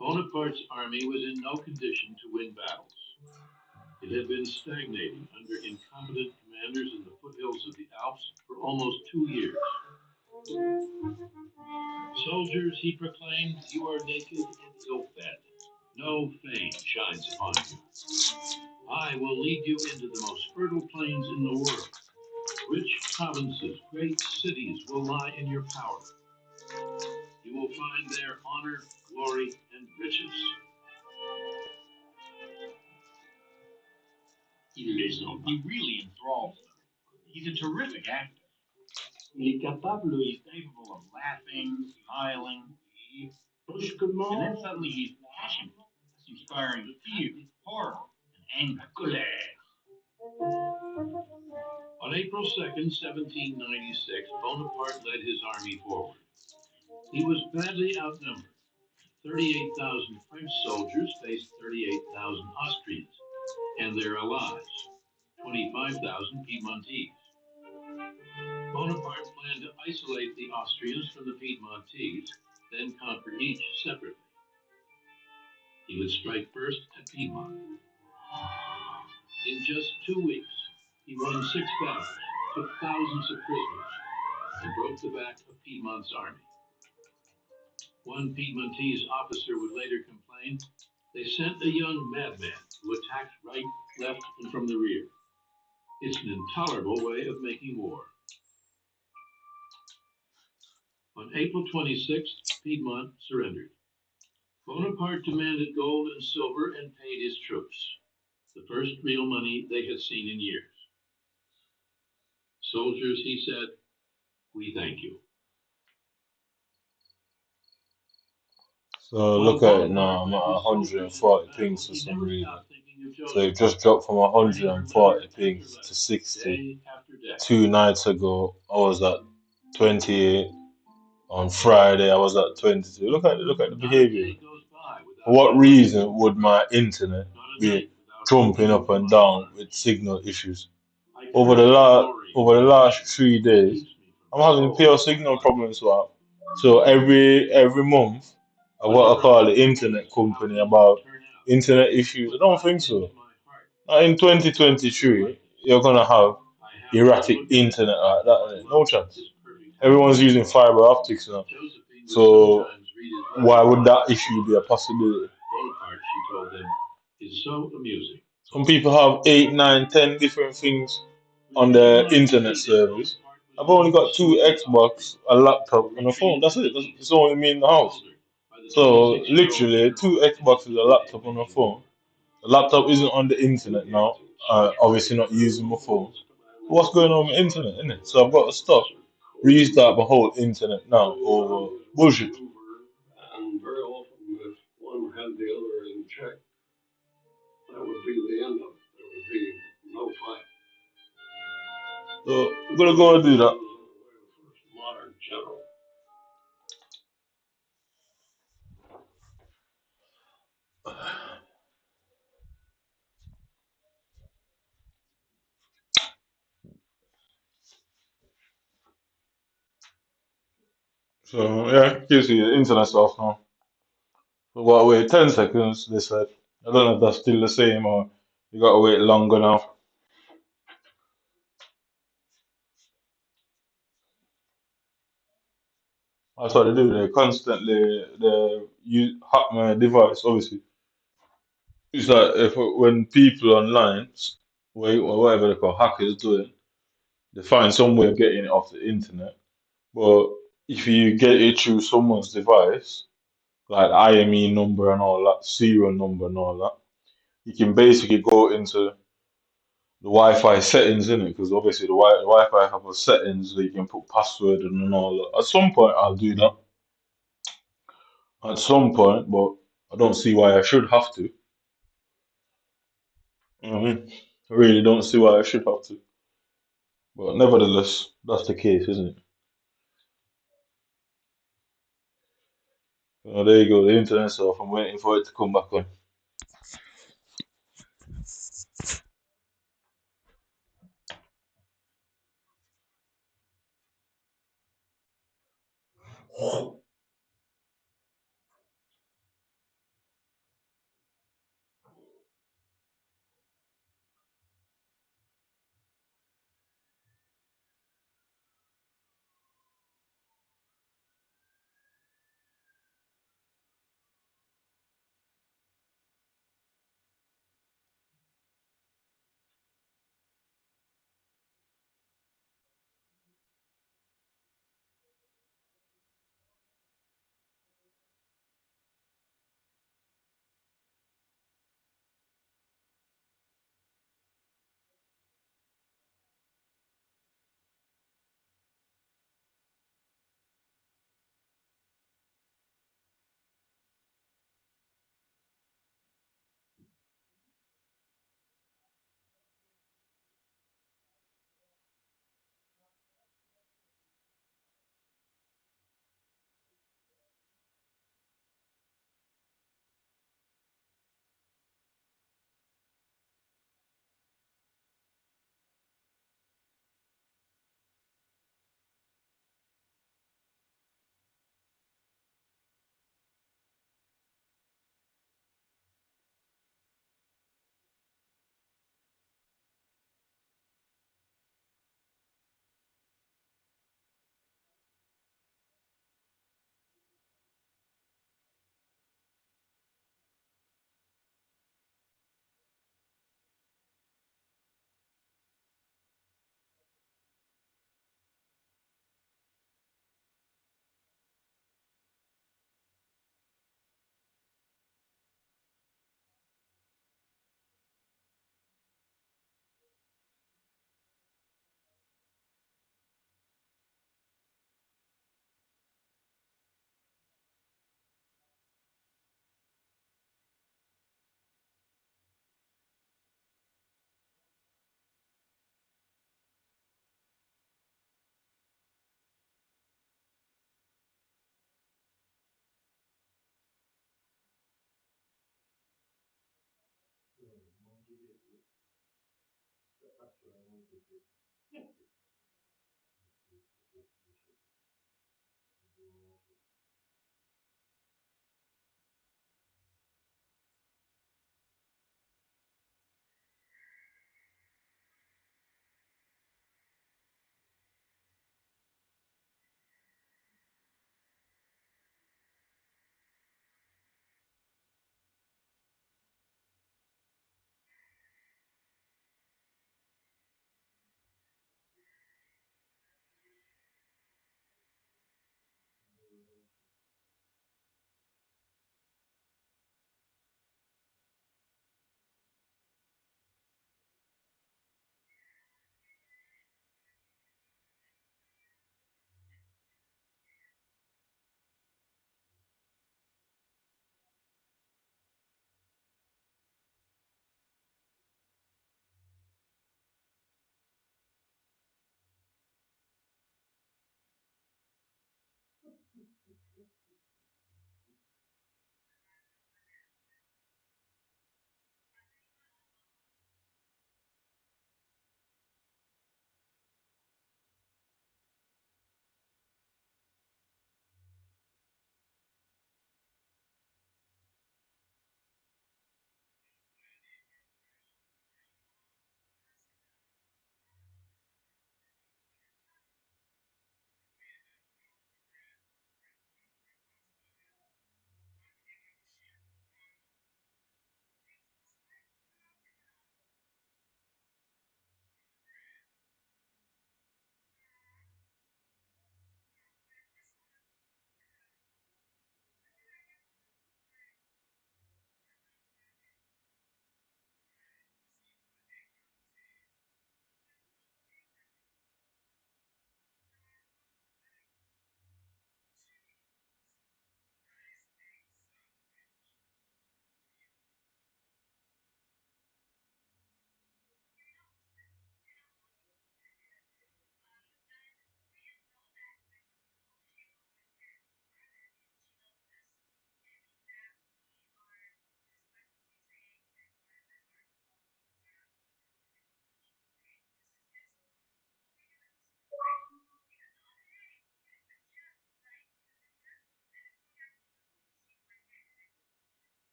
F: Bonaparte's army was in no condition to win battles. It had been stagnating under incompetent commanders in the foothills of the Alps for almost 2 years. Soldiers, he proclaimed, you are naked and ill-fed. No fame shines upon you. I will lead you into the most fertile plains in the world. Rich provinces, great cities will lie in your power. You will find there honor, glory, and riches.
D: He really enthralls them. He's a terrific actor. He's capable of laughing, smiling, and then suddenly he's passionate, inspiring fear, horror, and anger.
F: On April 2nd, 1796, Bonaparte led his army forward. He was badly outnumbered. 38,000 French soldiers faced 38,000 Austrians and their allies, 25,000 Piedmontese. Bonaparte planned to isolate the Austrians from the Piedmontese, then conquer each separately. He would strike first at Piedmont. In just 2 weeks, he won 6 battles, took thousands of prisoners, and broke the back of Piedmont's army. One Piedmontese officer would later complain, they sent a young madman who attacked right, left, and from the rear. It's an intolerable way of making war. On April 26th, Piedmont surrendered. Bonaparte demanded gold and silver and paid his troops, the first real money they had seen in years. Soldiers, he said, we thank you.
A: So look at it now, I'm at 140 pings for some reason. So it just dropped from 140 pings to 60. 2 nights ago, I was at 28. On Friday, I was at 22. Look at the behavior. For what reason would my internet be jumping up and down with signal issues? Over the last 3 days, I'm having pure signal problems. So every month, I got to call the internet company about internet issues. I don't think so. Now in 2023, you're gonna have erratic internet like that. Innit? No chance. Everyone's using fiber optics now. So why would that issue be a possibility? Some people have 8, 9, 10 different things on their internet service. I've only got two Xbox, a laptop, and a phone. That's it. That's only me in the house. So literally, two Xboxes, a laptop, and a phone. The laptop isn't on the internet now. Obviously, not using my phone. What's going on with the internet, innit? So I've got to stop, restart my whole internet now over bullshit.
E: And very often, if one had the other in check, that would be the end of it. There would be no fight.
A: So we're gonna go and do that.
E: Modern general.
A: So yeah, you see the internet stuff now. So we gotta wait 10 seconds, they said. I don't know if that's still the same or you gotta wait longer now. That's what they do. They hack my device. Obviously, it's like if when people online, or whatever they call hackers doing, they find some way of getting it off the internet. But if you get it through someone's device, like the IME number and all that, serial number and all that, you can basically go into the Wi-Fi settings in it because obviously the Wi-Fi have a settings that you can put password in and all that. At some point, I'll do that. At some point, but I don't see why I should have to. You know what I mean? I really don't see why I should have to. But nevertheless, that's the case, isn't it? There you go, the internet stuff. I'm waiting for it to come back on.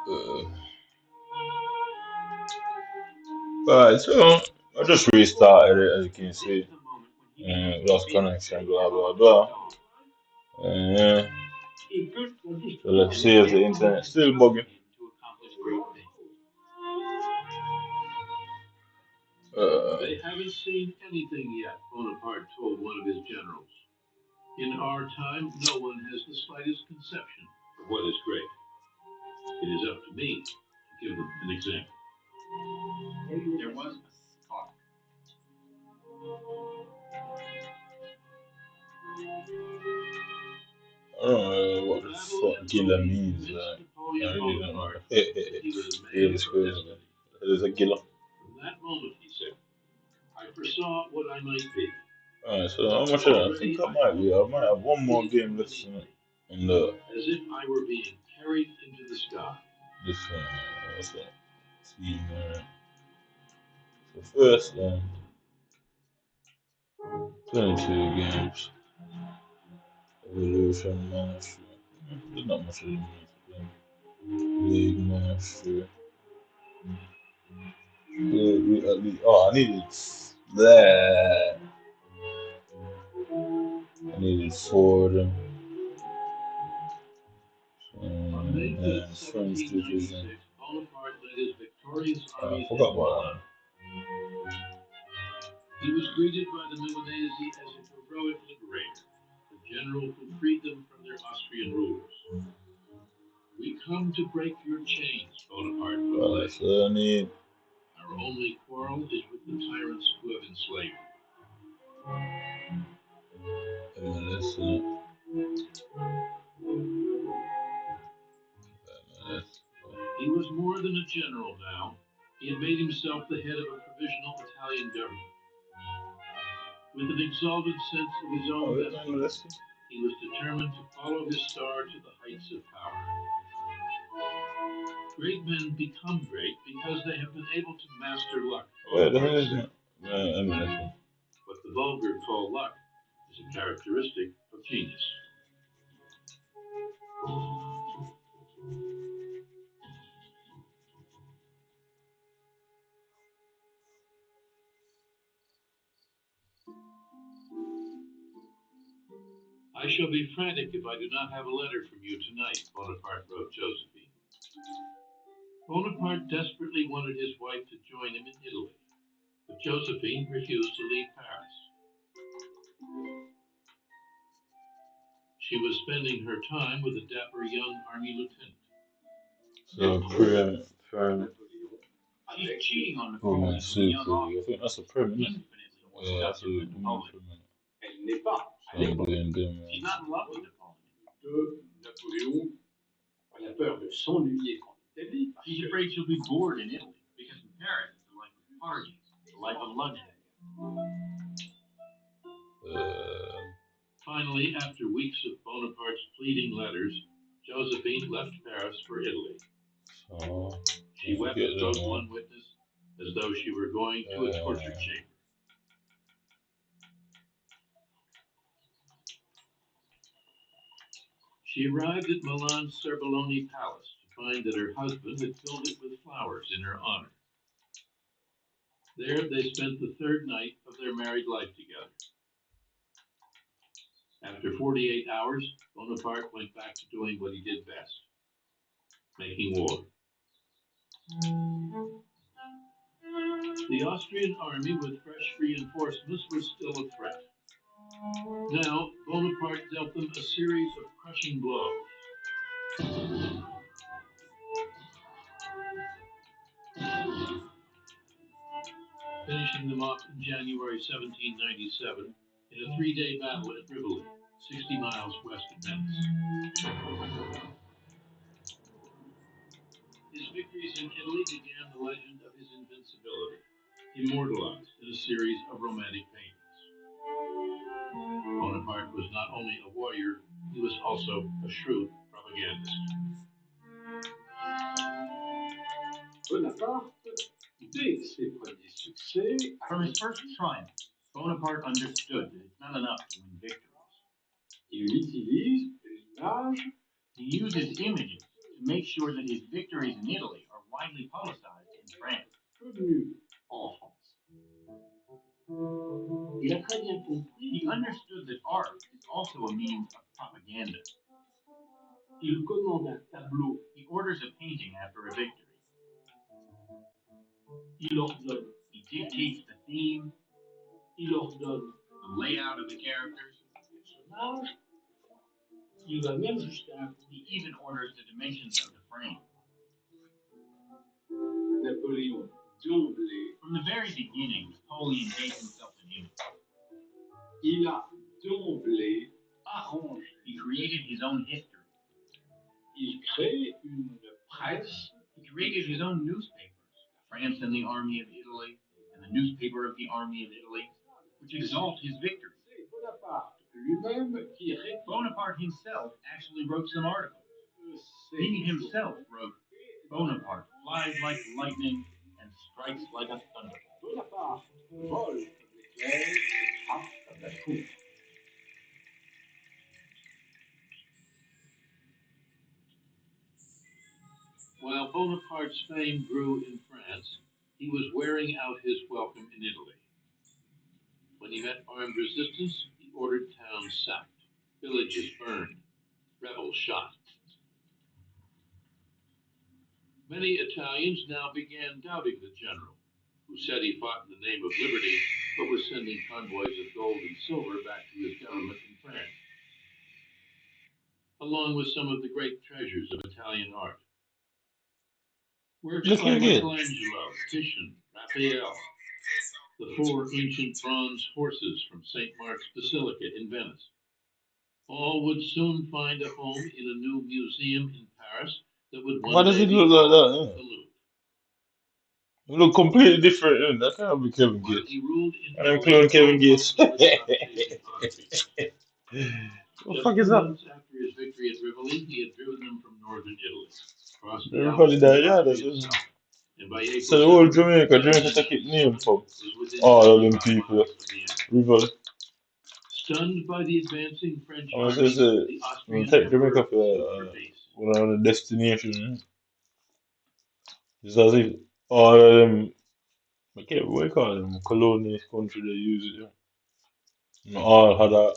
A: Uh, Alright, so I just restarted it as you can see. Lost connection, blah blah blah. Uh, So let's see if the internet still bugging.
F: To accomplish great things. They haven't seen anything yet, Bonaparte told one of his generals. In our time, no one has the slightest conception of what is great. It is up to me to give them an example.
B: There was a spark.
A: I don't know what the fuck Gilla means. I really don't know. Yeah, it's crazy. There's a Gilla.
F: From that moment, he said, I foresaw what I might be.
A: Alright, so how much of that? I think I might be. I might have one more game left in the
F: As if I were being carried into the sky.
A: this what's that? Team, so first 22 games. Evolution Mastery. There's not much of them for them. League Mastery. Oh, I needed that. I needed four of them.
F: On May 5th,
A: French division.
F: 1796, Bonaparte led his victorious
A: I
F: armies
A: forgot
F: into
A: about
F: Milan. He was greeted by the Milanese as a heroic liberator, the general who freed them from their Austrian rulers. We come to break your chains, Bonaparte proclaimed.
A: So I need.
F: Our only quarrel is with the tyrants who have enslaved
A: MLS.
F: He was more than a general now. He had made himself the head of a provisional Italian government. With an exalted sense of his own destiny, he was determined to follow his star to the heights of power. Great men become great because they have been able to master luck.
A: Where the hell is it? MLS.
F: What the vulgar call luck is a characteristic of genius. I shall be frantic if I do not have a letter from you tonight, Bonaparte wrote Josephine. Bonaparte desperately wanted his wife to join him in Italy, but Josephine refused to leave Paris. She was spending her time with a dapper young army lieutenant.
A: So,
B: She's cheating on
A: oh
B: Napoleon
A: man,
B: with a young
A: super. I
B: officer.
A: think that's a prim, isn't it?
B: Infinitely more
A: Yeah, that's a
B: seductive than Napoleon.
E: Elle n'est pas à
A: So I'm
E: l'époque
A: doing them.
B: She's not in love with Napoleon.
E: de Napoléon. Elle a peur de s'ennuyer en Italie.
B: She's afraid she'll be bored in Italy because in Paris it's a life of parties, it's a life of luxury.
F: Finally, after weeks of Bonaparte's pleading letters, Josephine left Paris for Italy.
A: So,
F: She wept wrote one witness as though she were going to a torture chamber. She arrived at Milan's Cervelloni Palace to find that her husband had filled it with flowers in her honor. There they spent the third night of their married life together. After 48 hours, Bonaparte went back to doing what he did best, making war. The Austrian army with fresh reinforcements was still a threat. Now, Bonaparte dealt them a series of crushing blows. Finishing them off in January 1797 in a 3-day battle at Rivoli, 60 miles west of Venice. His victories in Italy began the legend of his invincibility, immortalized in a series of romantic paintings. Bonaparte was not only a warrior, he was also a shrewd propagandist.
E: Bonaparte, dès ses premiers succès,
B: From his first triumph, Bonaparte understood that it's not enough to win victories.
E: il utilise l'image.
B: He uses images to make sure that his victories in Italy are widely publicized in France.
E: Connu en France. Il a très bien compris.
B: He understood that art is also a means of propaganda.
E: Il commande un tableau.
B: He orders a painting after a victory.
E: Il ordonne.
B: He dictates the theme,
E: Il ordonne
B: the layout of the characters.
E: le personnage. Il va même jusqu'à
B: He even orders the dimensions of the frame.
E: Napoléon d'emblée.
B: From the very beginning, Napoleon gave himself an image.
E: Il a d'emblée arrangé.
B: He created his own history.
E: Il crée une presse.
B: He created his own newspapers, France and the Army of Italy, and the newspaper of the Army of Italy, which exalt his victory.
E: Bonaparte lui-même qui
B: Bonaparte himself actually wrote some articles. He himself wrote, Bonaparte flies like lightning and strikes like a thunderbolt.
E: Bonaparte vole comme l'éclair et frappe comme la foudre.
F: While Bonaparte's fame grew in France, he was wearing out his welcome in Italy. When he met armed resistance, he ordered towns sacked, villages burned, rebels shot. Many Italians now began doubting the general, who said he fought in the name of liberty, but was sending convoys of gold and silver back to his government in France, along with some of the great treasures of Italian art. Works
A: Look
F: by
A: again.
F: Michelangelo, Titian, Raphael, the 4 ancient bronze horses from St. Mark's Basilica in Venice. All would soon find a home in a new museum in Paris that would
A: Why
F: one
A: does
F: day
A: it
F: be
A: look like
F: called
A: that?
F: the Louvre.
A: It look completely different. That can't be Kevin
F: While
A: Gates.
F: he ruled in
A: And I'm
F: Italy,
A: clone Kevin Gates.
F: Bonaparte never stopped chasing Austrians.
A: What the
F: Just
A: fuck is
F: 2
A: that?
F: months after his victory at Rivoli, he had driven them from northern Italy, crossed the Alps
A: Everybody
F: into
A: died. Yeah, that's
F: Austrian
A: it.
F: south, and by
A: So
F: April
A: the whole
F: 7th,
A: Jamaica take its name
F: 1797,
A: from
F: was within
A: all of them
F: 75
A: people.
F: miles of Vienna.
A: River.
F: Stunned by the advancing French
A: I was
F: army,
A: just say,
F: the
A: we'll
F: Austrian
A: take Jamaica
F: emperor sued
A: for
F: for peace.
A: one of the destination. It's as if all of them, I can't what you call them, colonial country they use it. All had a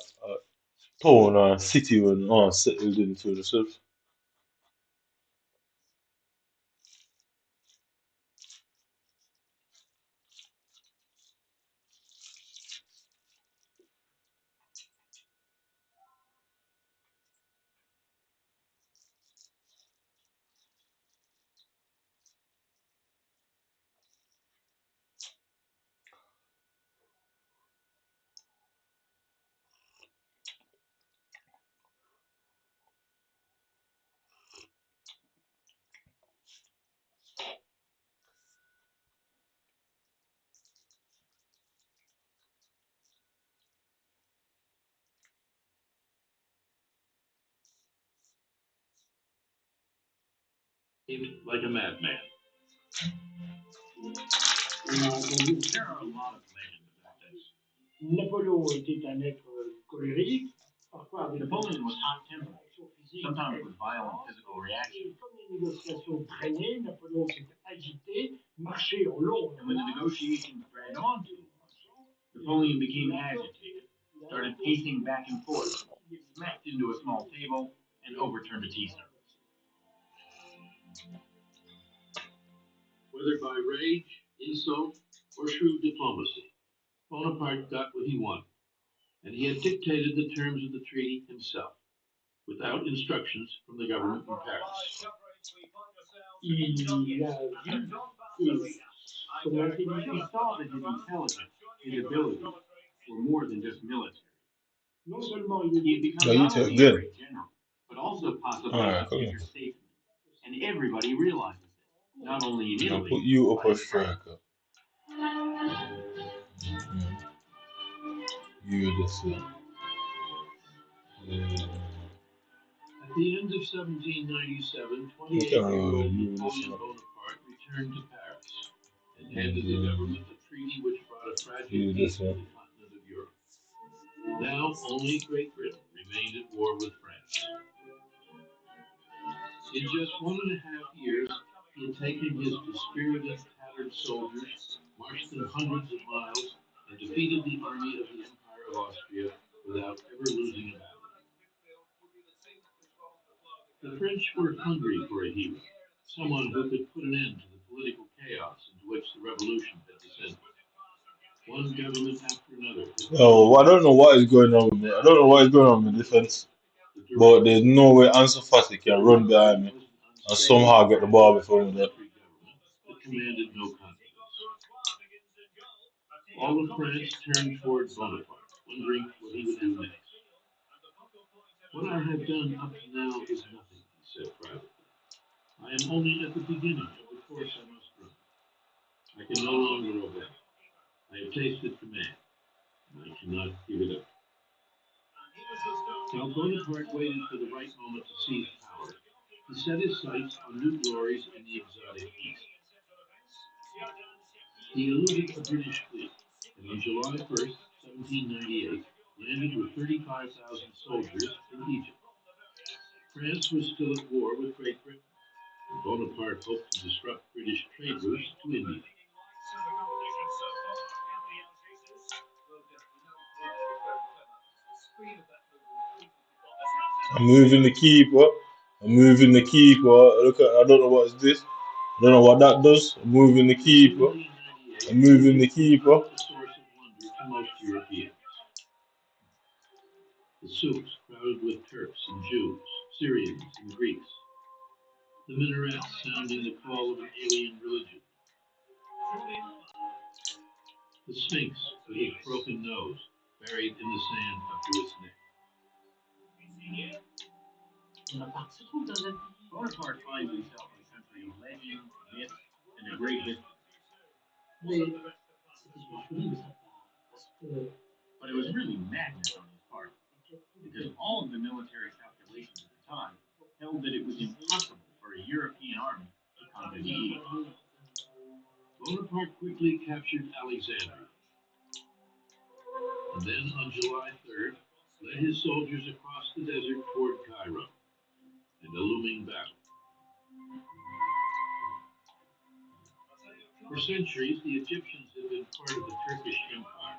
A: town or city when all settled into themselves.
F: Like a madman.
B: There are a lot of legends about this.
E: Napoléon était un être colérique, parfois avec
B: Napoleon was hot-tempered,
E: réactions physiques.
B: sometimes with violent physical reactions.
E: Et comme les négociations traînaient, Napoléon s'est agité, marché en long.
B: And when the negotiations dragged on too long, Napoleon became agitated, started pacing back and forth, smacked into a small table, and overturned a tea service.
F: Whether by rage, insult, or shrewd diplomacy, Bonaparte got what he wanted, and he had dictated the terms of the treaty himself, without instructions from the government in Paris.
E: Il a vu que son
B: He saw that his intelligence, his abilities, were more than just military.
E: non seulement
B: He had become
A: Oh, you
B: not
A: tell
B: only a
A: good.
B: great general, but also possibly
A: Alright,
B: a
A: cool.
B: future statesman. And everybody realizes it, not only in
A: I'll
B: Italy,
A: put you up
B: but
A: a
B: in France.
A: striker. You just
F: At the end of 1797,
A: you can
F: 28-year-old
A: you
F: Napoleon
A: listen.
F: Bonaparte returned to Paris and handed the government a treaty which brought a fragile
A: You
F: peace
A: listen.
F: to the continent of Europe. Now only Great Britain remained at war with France. In just 1.5 years, he had taken his dispirited, tattered soldiers, marched them hundreds of miles, and defeated the army of the Empire of Austria without ever losing a battle. The French were hungry for a hero, someone who could put an end to the political chaos into which the revolution had descended. One government after another.
A: Oh, I don't know what is going on with me. I don't know what is going on with the defense. But there's no way Ansu Fati can run behind me and somehow get the ball before me there.
F: That commanded no confidence. All of France turned toward Bonaparte, wondering what he would do next. What I have done up to now is nothing, he said privately. I am only at the beginning of the course I must run. I can no longer obey. I have tasted command, and I cannot give it up. While Bonaparte waited for the right moment to seize power, he set his sights on new glories in the exotic East. He eluded a British fleet, and on July 1st, 1798, landed with 35,000 soldiers in Egypt. France was still at war with Great Britain, and Bonaparte hoped to disrupt British trade routes to India.
A: I'm moving the keeper. I'm moving the keeper. Look at, I don't know what is this. I don't know what that does. I'm moving the keeper. I'm moving the keeper.
F: A source of wonder to most Europeans. The souks crowded with Turks and Jews, Syrians and Greeks. The minarets sounding the call of an alien religion. The Sphinx with its broken nose buried in the sand up to its neck.
G: Bonaparte finds himself in a country of legend, myth, and a great history. But it was really madness on his part, because all of the military calculations at the time held that it was impossible for a European army to conquer the East.
F: Bonaparte quickly captured Alexandria, and then on July 3rd, led his soldiers across the desert toward Cairo, and a looming battle. For centuries, the Egyptians had been part of the Turkish Empire,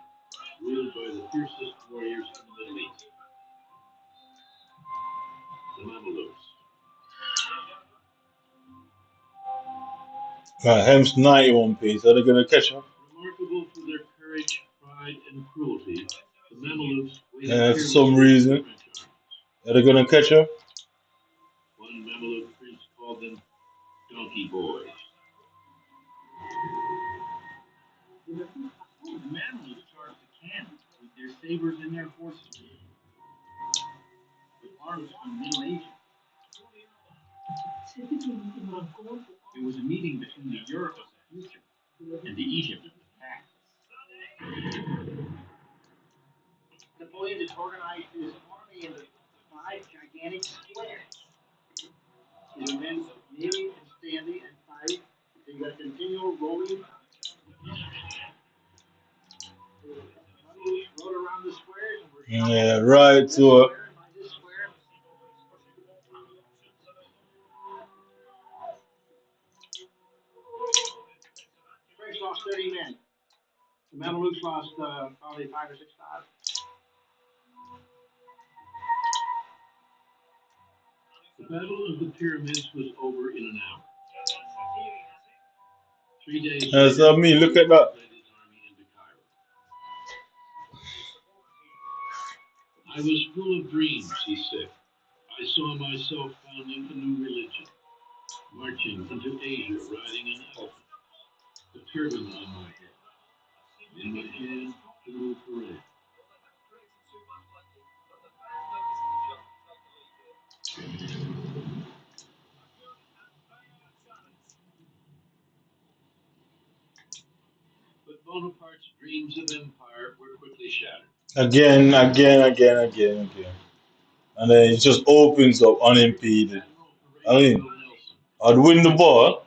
F: ruled by the fiercest warriors in the Middle East, the Mamelukes.
A: Hem's 91 pace. Are they going to catch him?
F: Remarkable for their courage, pride, and cruelty, the Mamelukes waited
A: For some reason. Are they going to catch him?
F: One Mameluke prince called them donkey boys.
G: The Mamelukes charged the cant with their sabers and their horses, with arms from Middle Asia. It was a meeting between the Europe of the future and the Egypt of the past. Napoleon had organized his army into 5 gigantic squares. His men kneeling and standing and fighting. So you got a continual rolling. Rode around the squares and were shouting.
A: Yeah, right. So,
G: French lost 30 men. The Mamelukes lost probably 5 or 6,000.
F: The Battle of the Pyramids was over in an hour. 3 days
A: that's
F: later,
A: me. Look at that.
F: led his army into Cairo. I was full of dreams, he said. I saw myself founding a new religion, marching into Asia riding an elephant, a turban on my head, and in my hand the new Quran. But Bonaparte's dreams of empire were quickly shattered.
A: Again. And then it just opens up unimpeded. I mean, I'd win the ball,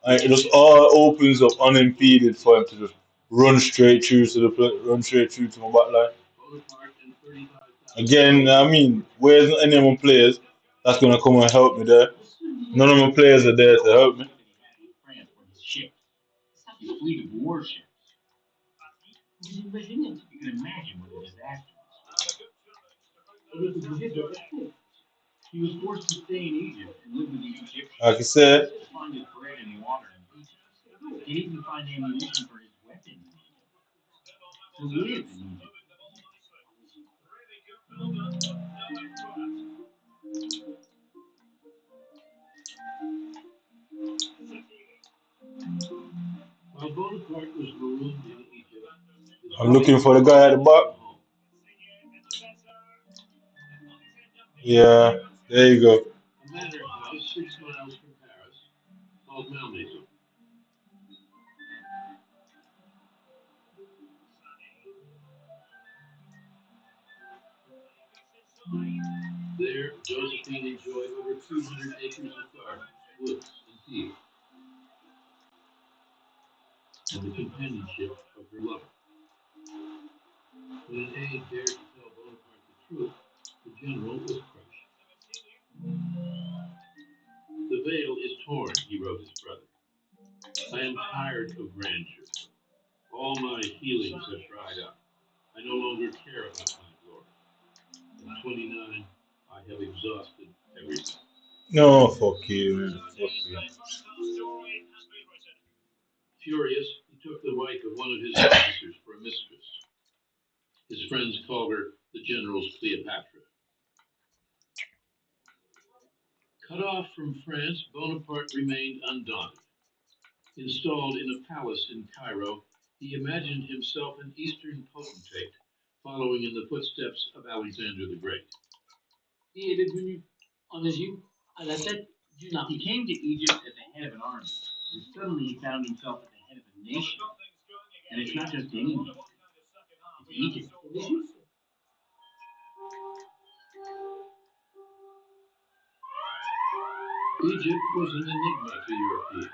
A: and it just all opens up unimpeded for him to just run straight through to my back line. Again, I mean, where's any of my players that's gonna come and help me there? None of my players are there to help me.
G: His fleet of warships. You can imagine what a disaster this was.
E: He was forced to stay in Egypt and live with the Egyptians
A: Like I said,
E: to find his bread and water in Egypt, and even find ammunition for his weapons in Egypt, to live in Egypt.
F: While Bonaparte was marooned in Egypt, his
A: I'm
F: wife
A: looking for the
F: returned
A: guy at the back.
F: home.
A: Yeah, there you go.
F: A manor house 6 miles from Paris called Malmaison. There, Josephine enjoyed over 200 acres of garden, woods, and fields, and the companionship of her lover. When an aide dared to tell Bonaparte the truth, the general was crushed. The veil is torn, he wrote his brother. I am tired of grandeur. All my feelings have dried up. I no longer care about my glory. At 29, I have exhausted everything.
A: No, fuck you, man. Fuck you.
F: Furious, he took the wife of one of his officers for a mistress. His friends called her the general's Cleopatra. Cut off from France, Bonaparte remained undaunted. Installed in a palace in Cairo, he imagined himself an Eastern potentate, following in the footsteps of Alexander the Great.
E: He était venu en Egypte à la tête d'une armée. He came to Egypt at the head of an army, and suddenly he found himself at the head of a nation. And it's not just any nation, it's Egypt.
F: Egypt was an enigma to Europeans.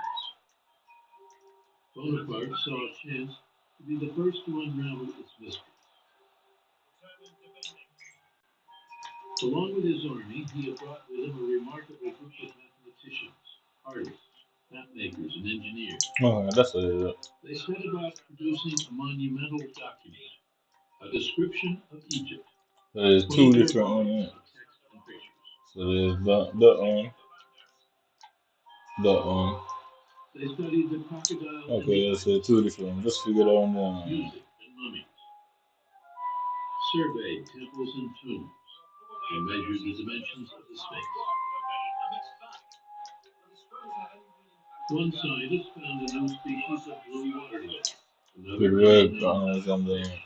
F: Bonaparte saw a chance to be the first to unravel its mysteries. Along with his army, he had brought with him a remarkable group of mathematicians, artists, mapmakers, and engineers.
A: Oh, that's what it is.
F: They set about producing a monumental document, a description of Egypt,
A: So there's two
F: 24
A: different ones,
F: volumes
A: yeah.
F: of text and pictures.
A: So there's that one, that one.
F: They studied the crocodile and
A: Okay,
F: the
A: that's
F: ibis,
A: two different ones. Just figure that one down.
F: music and mummies, surveyed temples and tombs, and measured the dimensions of the Sphinx. One scientist found a new species of blue water lily, another
A: Good
F: an
A: work,
F: unknown
A: guys. I'm
F: fish.
A: there.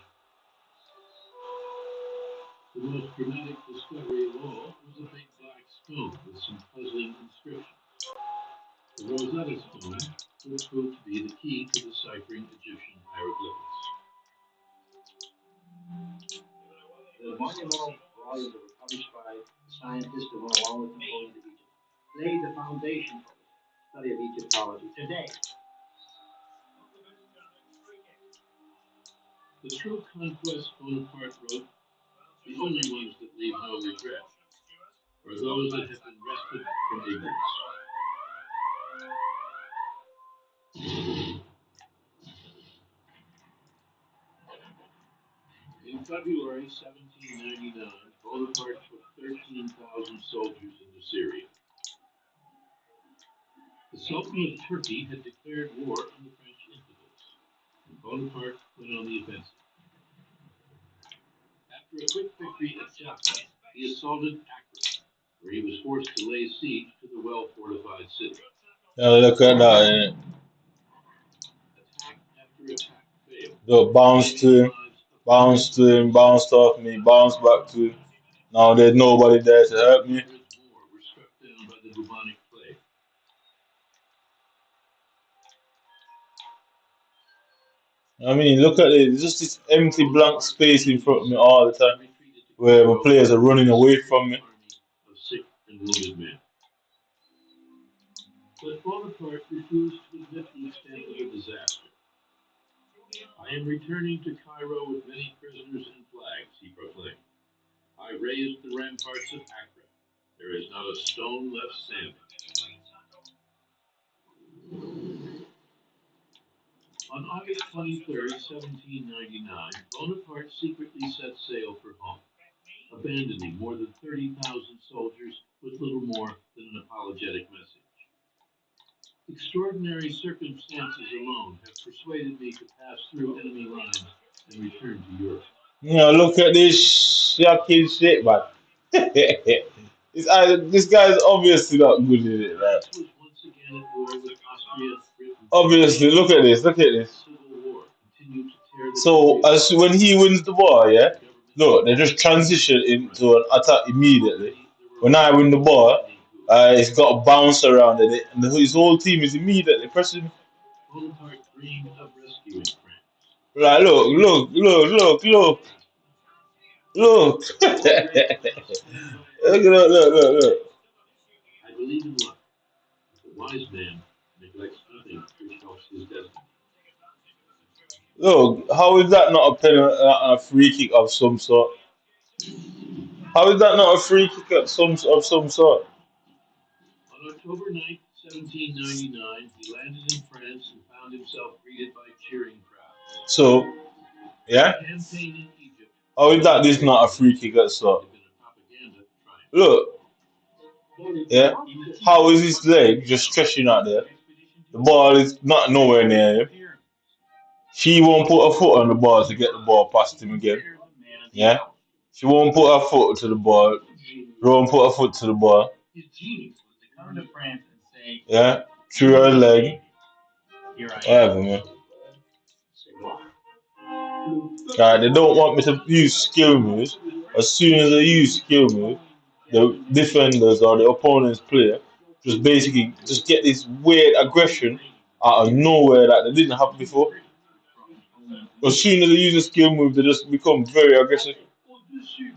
F: The most dramatic discovery of all was a big black stone with some puzzling inscriptions. The Rosetta Stone would prove to be the key to deciphering Egyptian hieroglyphics.
G: The monumental volumes that were published by the scientists that went along with Napoleon to Egypt laid the foundation for the study of Egyptology today.
F: The true conquest Bonaparte wrote, the only ones that leave no regret, are those that have been wrested from ignorance. In February 1799, Bonaparte took 13,000 soldiers into Syria. The Sultan of Turkey had declared war on the French infidels, and Bonaparte went on the offensive. After a quick victory at Jaffa, he assaulted Acre, where he was forced to lay siege to the well-fortified city.
A: Now look at that.
F: Attack after attack failed,
A: Look, bounce
F: claiming
A: to
F: the
A: him,
F: lives of
A: bounce
F: thousands.
A: to him, bounced off me, bounce back to him. Now there's nobody there to help me.
F: Hundreds more were struck down by the bubonic plague.
A: I mean, look at it. It's just this empty blank
F: Bonaparte
A: space in front of me all the time,
F: retreated to
A: where my
F: Cairo
A: players are
F: with
A: running
F: a
A: away
F: small
A: from me.
F: army of sick and wounded men. But Bonaparte refused to admit the extent of the disaster. I am returning to Cairo with many prisoners and flags, he proclaimed. I raised the ramparts of Accra. There is not a stone left standing. On August 23, 1799, Bonaparte secretly set sail for home. abandoning more than 30,000 soldiers with little more than an apologetic message. Extraordinary circumstances alone have persuaded me to pass through enemy lines and return to Europe.
A: Look at this shocking shit, man. This guy's obviously not good at it, man.
F: France was once again at war with Austria, Britain.
A: Obviously, look at this, look at this.
F: Civil war continued to tear the
A: So
F: country
A: as when he wins the ball, yeah, look, they just transition into an attack immediately. When I win the ball, it's got a bounce around it, and his whole team is immediately pressing.
F: Bonaparte dreamed of rescuing France.
A: Like, look. Look. Look, look.
F: I believe in luck. The wise man neglects nothing which helps his destiny.
A: Look, how is that not a free kick of some sort? How is that not a free kick of some sort?
F: On October 9th, 1799, he landed in France and found himself greeted by cheering crowds.
A: So, yeah?
F: The campaign in Egypt
A: How is that this not a free kick of sort?
F: had been a propaganda triumph.
A: Look, yeah? How is his leg just stretching out there? The ball is not nowhere near him. She won't put her foot on the ball to get the ball past him again. Yeah? She won't put her foot to the ball. Won't put her foot to the ball.
D: His genius was to come to France and say,
A: Yeah? Through her leg.
D: "Here I am."
A: Whatever, man. Right, they don't want me to use skill moves. As soon as I use skill move, the defenders or the opponent's player just basically just get this weird aggression out of nowhere that they didn't have before. As soon as they use a skill move, they just become very aggressive.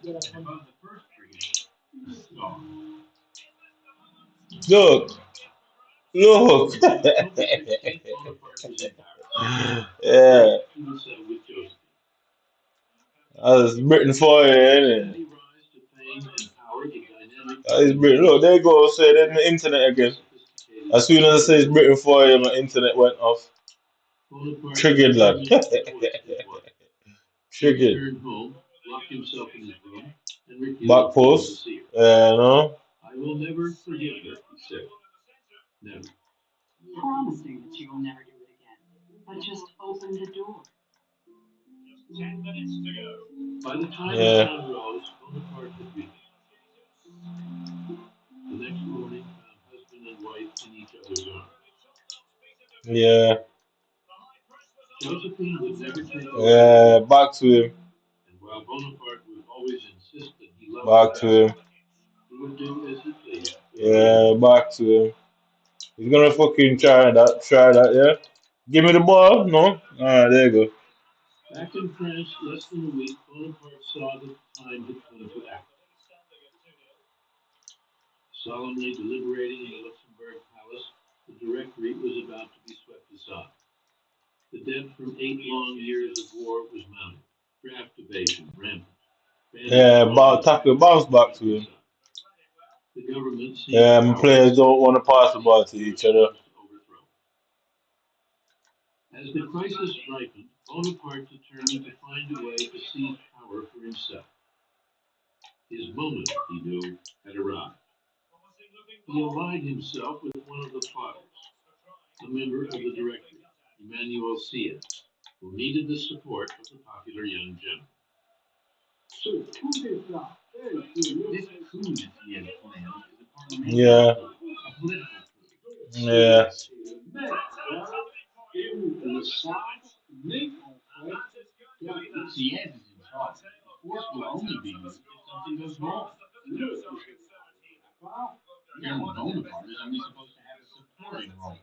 D: And above the first brigade, the star.
A: Look, look.
F: October 15th, Bonaparte was in Paris.
A: Yeah,
F: He would settle with Josephine.
A: that's Britain for you,
F: As
A: innit?
F: he rise to fame and power, the dynamic
A: That is Britain. Look, there you go, say that in the internet again.
F: sophisticated
A: As soon as I say it's Britain for you, my internet went off.
F: Bonaparte
A: Triggered, lad.
F: determined to avoid his wife. He
A: Triggered.
F: returned home, locked himself in his room, and refused
A: Back
F: even to
A: post.
F: see her.
A: No.
F: I will never forgive her, he said. Never.
B: Promising that you will never do it again, but just open the door.
D: 10 minutes to go.
F: By the time the
A: Yeah.
F: sun rose, Bonaparte had reached. The next morning found husband and wife in each other's arms.
A: Yeah.
F: Josephine would never take over.
A: Yeah. Back to him.
F: And while Bonaparte would always insist that he loved
A: Back
F: her,
A: to him.
F: he would do as he pleased.
A: Yeah. Back to him. He's gonna fucking try that. Try that. Yeah. Give me the ball. No. Alright. There you go.
F: Back in France, less than a week, Bonaparte saw that the time had come to act. Solemnly deliberating in the Luxembourg Palace, the Directory was about to be swept aside. The debt from 8 long years of war was mounting. Draft evasion rampant.
A: Yeah. Tackle. Bounce back to him.
F: The government seemed
A: Yeah. My players don't want to pass the ball to each other.
F: As the crisis ripened, Bonaparte determined to find a way to seize power for himself. His moment, he knew, had arrived. He allied himself with one of the plotters, a member of the Directory, Emmanuel Sieyes, who needed the support of the popular young general.
D: This coup that he has planned is a parliamentary
A: Yeah.
D: coup, a political coup.
A: Yeah.
D: Sieyes is in charge. The force will only be used if something goes wrong. General Bonaparte is only supposed to have a supporting role.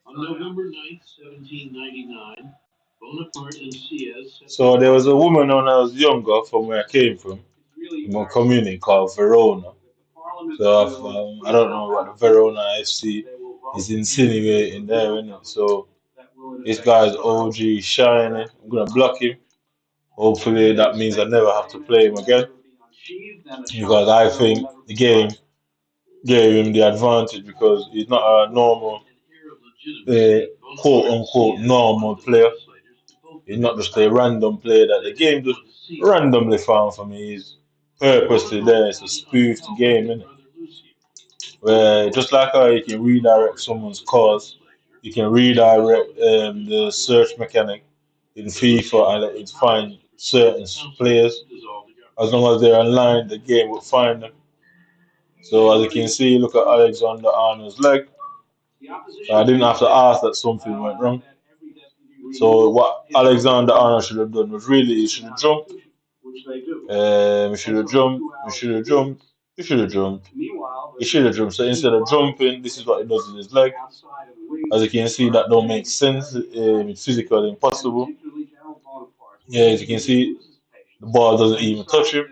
F: On November 9th, 1799, Bonaparte and Sieyes set
A: So there was a woman when I was younger from where I came from, in my community called Verona. So I don't know what the Verona FC is insinuating there, innit? So this guy's OG shining. I'm gonna block him. Hopefully that means I never have to play him again. Because I think the game gave him the advantage because he's not a normal quote unquote normal player. He's not just a random player that the game just randomly found for me. He's purposely there. It's a spoofed game, innit? Where just like how you can redirect someone's cause, you can redirect the search mechanic in FIFA and let it find certain players. As long as they're online, the game will find them. So as you can see, look at Alexander Arnold's leg. So I didn't have to ask that something went wrong. So what Alexander Arnold should have done was really he should have jumped. He should have jumped. He should have jumped. He should have jumped. He should have jumped. So instead of jumping, this is what he does with his leg. As you can see, that don't make sense. It's physically impossible. Yeah, as you can see, the ball doesn't even touch him.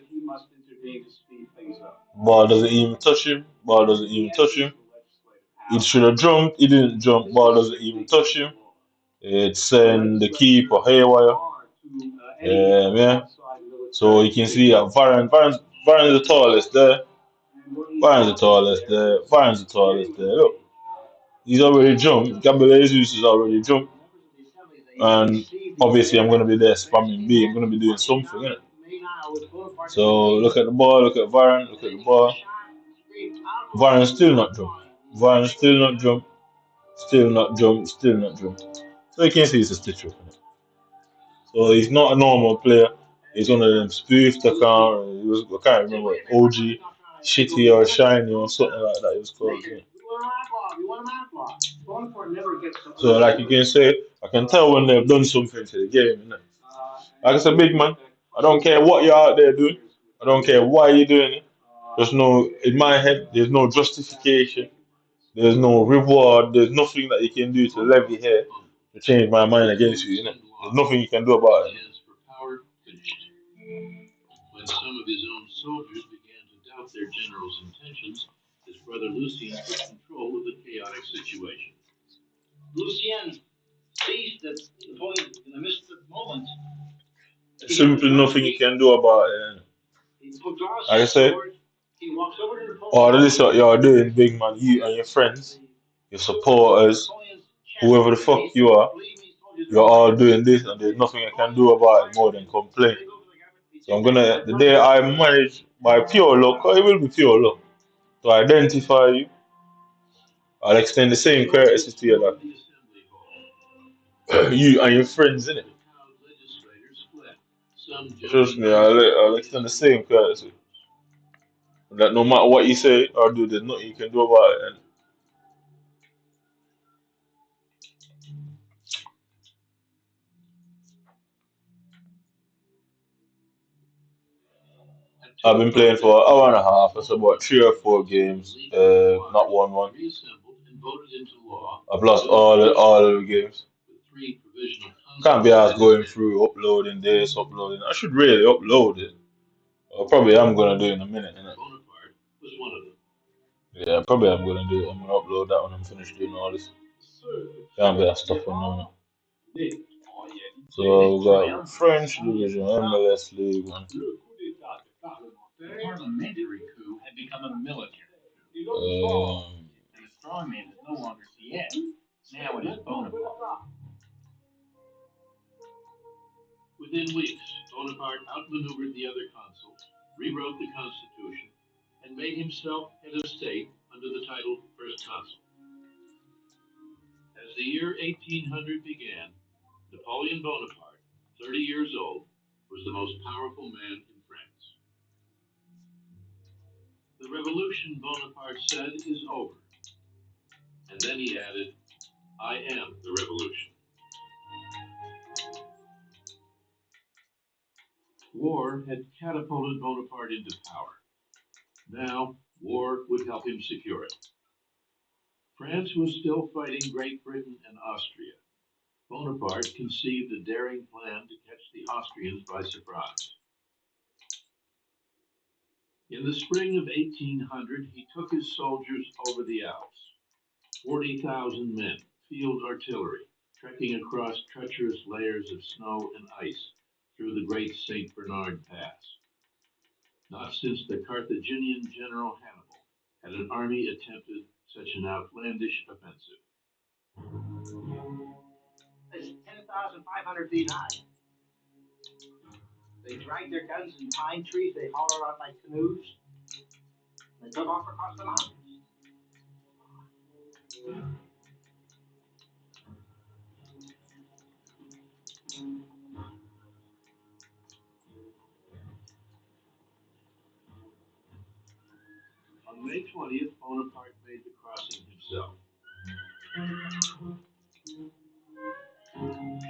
A: Ball doesn't even touch him. Ball doesn't even touch him. He should have jumped. He didn't jump. Ball doesn't even touch him. It's send the keeper haywire. Yeah. So you can see that Varane is the tallest there. Varane's the tallest there. Varane's the tallest there. Look, he's already jumped. Gabriel Jesus has already jumped. And obviously, I'm going to be there spamming B. I'm going to be doing something, innit? So look at the ball. Look at Varane. Look at the ball. Varane still not jump. Varane still not jump. Still not jump. Still not jump. So you can see it's a stitch up. So he's not a normal player. He's one of them spoofed account. I can't remember OG, Shitty or Shiny or something like that. It was called. Yeah. So like you can say, I can tell when they've done something to the game. Innit? Like I said, big man. I don't care what you're out there doing. I don't care why you're doing it. There's no, in my head, there's no justification. There's no reward. There's nothing that you can do to levy here to change my mind against you. Innit? There's nothing you can do about it.
F: When some of his own soldiers began to doubt their general's intentions, his brother Lucien took control of the chaotic situation.
G: Lucien sees that Napoleon in the midst of the moment.
A: Simply nothing you can do about it. Like I said, all of this what you're doing, big man, you and your friends, your supporters, whoever the fuck you are, you're all doing this and there's nothing I can do about it more than complain. So I'm gonna, the day I manage by pure luck, or it will be pure luck, to identify you, I'll extend the same courtesy to you that you and your friends, innit? Trust me, I'll extend the same courtesy. That no matter what you say or do, there's nothing you can do about it. And I've been playing for an hour and a half. That's about 3 or 4 games. Not won one. I've lost all the games. Can't be asked going through uploading this, uploading. I should really upload it. Or probably I'm gonna do it in a minute. Innit? Yeah, probably I'm gonna do it. I'm gonna upload that when I'm finished doing all this. Can't be asked stuff on now. So we got French division, MLS League One.
B: The parliamentary coup had become a military coup, and the strongman is no longer CS. Now it is Bonaparte.
F: Within weeks, Bonaparte outmaneuvered the other consuls, rewrote the constitution, and made himself head of state under the title First Consul. As the year 1800 began, Napoleon Bonaparte, 30 years old, was the most powerful man in France. The revolution, Bonaparte said, is over. And then he added, I am the revolution. War had catapulted Bonaparte into power. Now, war would help him secure it. France was still fighting Great Britain and Austria. Bonaparte conceived a daring plan to catch the Austrians by surprise. In the spring of 1800, he took his soldiers over the Alps. 40,000 men, field artillery, trekking across treacherous layers of snow and ice through the great St. Bernard Pass. Not since the Carthaginian general Hannibal had an army attempted such an outlandish offensive.
B: 4,500 feet high. They dragged their guns in pine trees. They hauled out like canoes. They took off across the mountains.
F: On May 20th, Bonaparte made the crossing himself.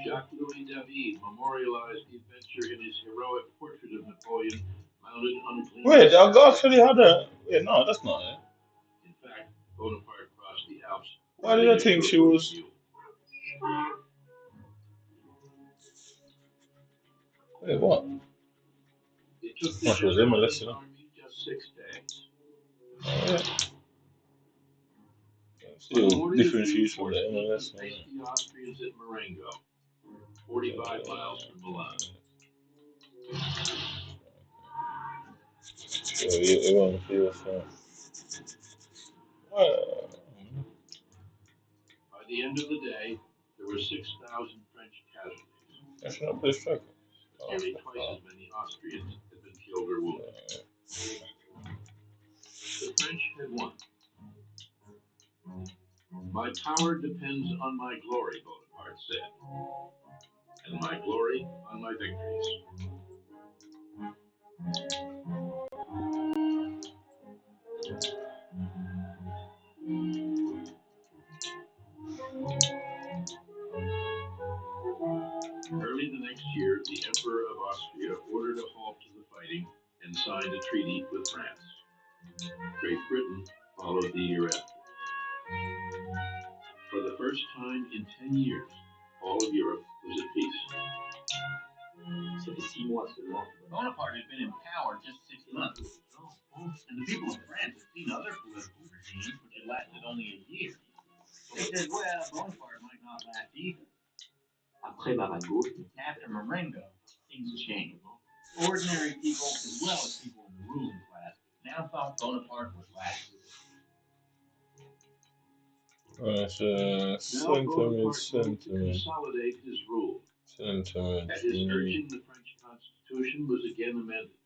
F: Jacques-Louis David memorialized the adventure in his heroic portrait of Napoleon mounted on a gleaming
A: Wait, I
F: star.
A: actually had a. Wait, no, that's not it.
F: In fact, Bonaparte crossed the Alps
A: Why did
F: riding
A: I
F: a
A: think she
F: chauffeured
A: was?
F: mule.
A: Wait, what?
F: It took the
A: Oh, she was
F: general and
A: MLS,
F: his
A: you know.
F: army just 6 days.
A: Oh, yeah.
F: On the
A: Still
F: morning of
A: different
F: June
A: shoes from the
F: 14th, he
A: MLS.
F: faced the Austrians at Marengo, 45 miles from Milan.
A: So it won't feel so. Well,
F: By the end of the day, there were 6,000 French casualties.
A: I should not play striker.
F: Nearly twice as many Austrians had been killed or wounded. The French had won. My power depends on my glory, Bonaparte said, and my glory on my victories. Early the next year, the Emperor of Austria ordered a halt to the fighting and signed a treaty with France. Great Britain followed the year after. For the first time in 10 years, all of Europe was at peace.
B: Bonaparte had been in power just 6 months. And the people of France had seen other political regimes which had lasted only a year. So they said, well, Bonaparte might not last either. After Marengo, things changed. Ordinary people, as well as people in the ruling class, now thought Bonaparte would last.
F: Now Bonaparte moved to consolidate his rule.
A: Sentiment.
F: At his urging, the French Constitution was again amended,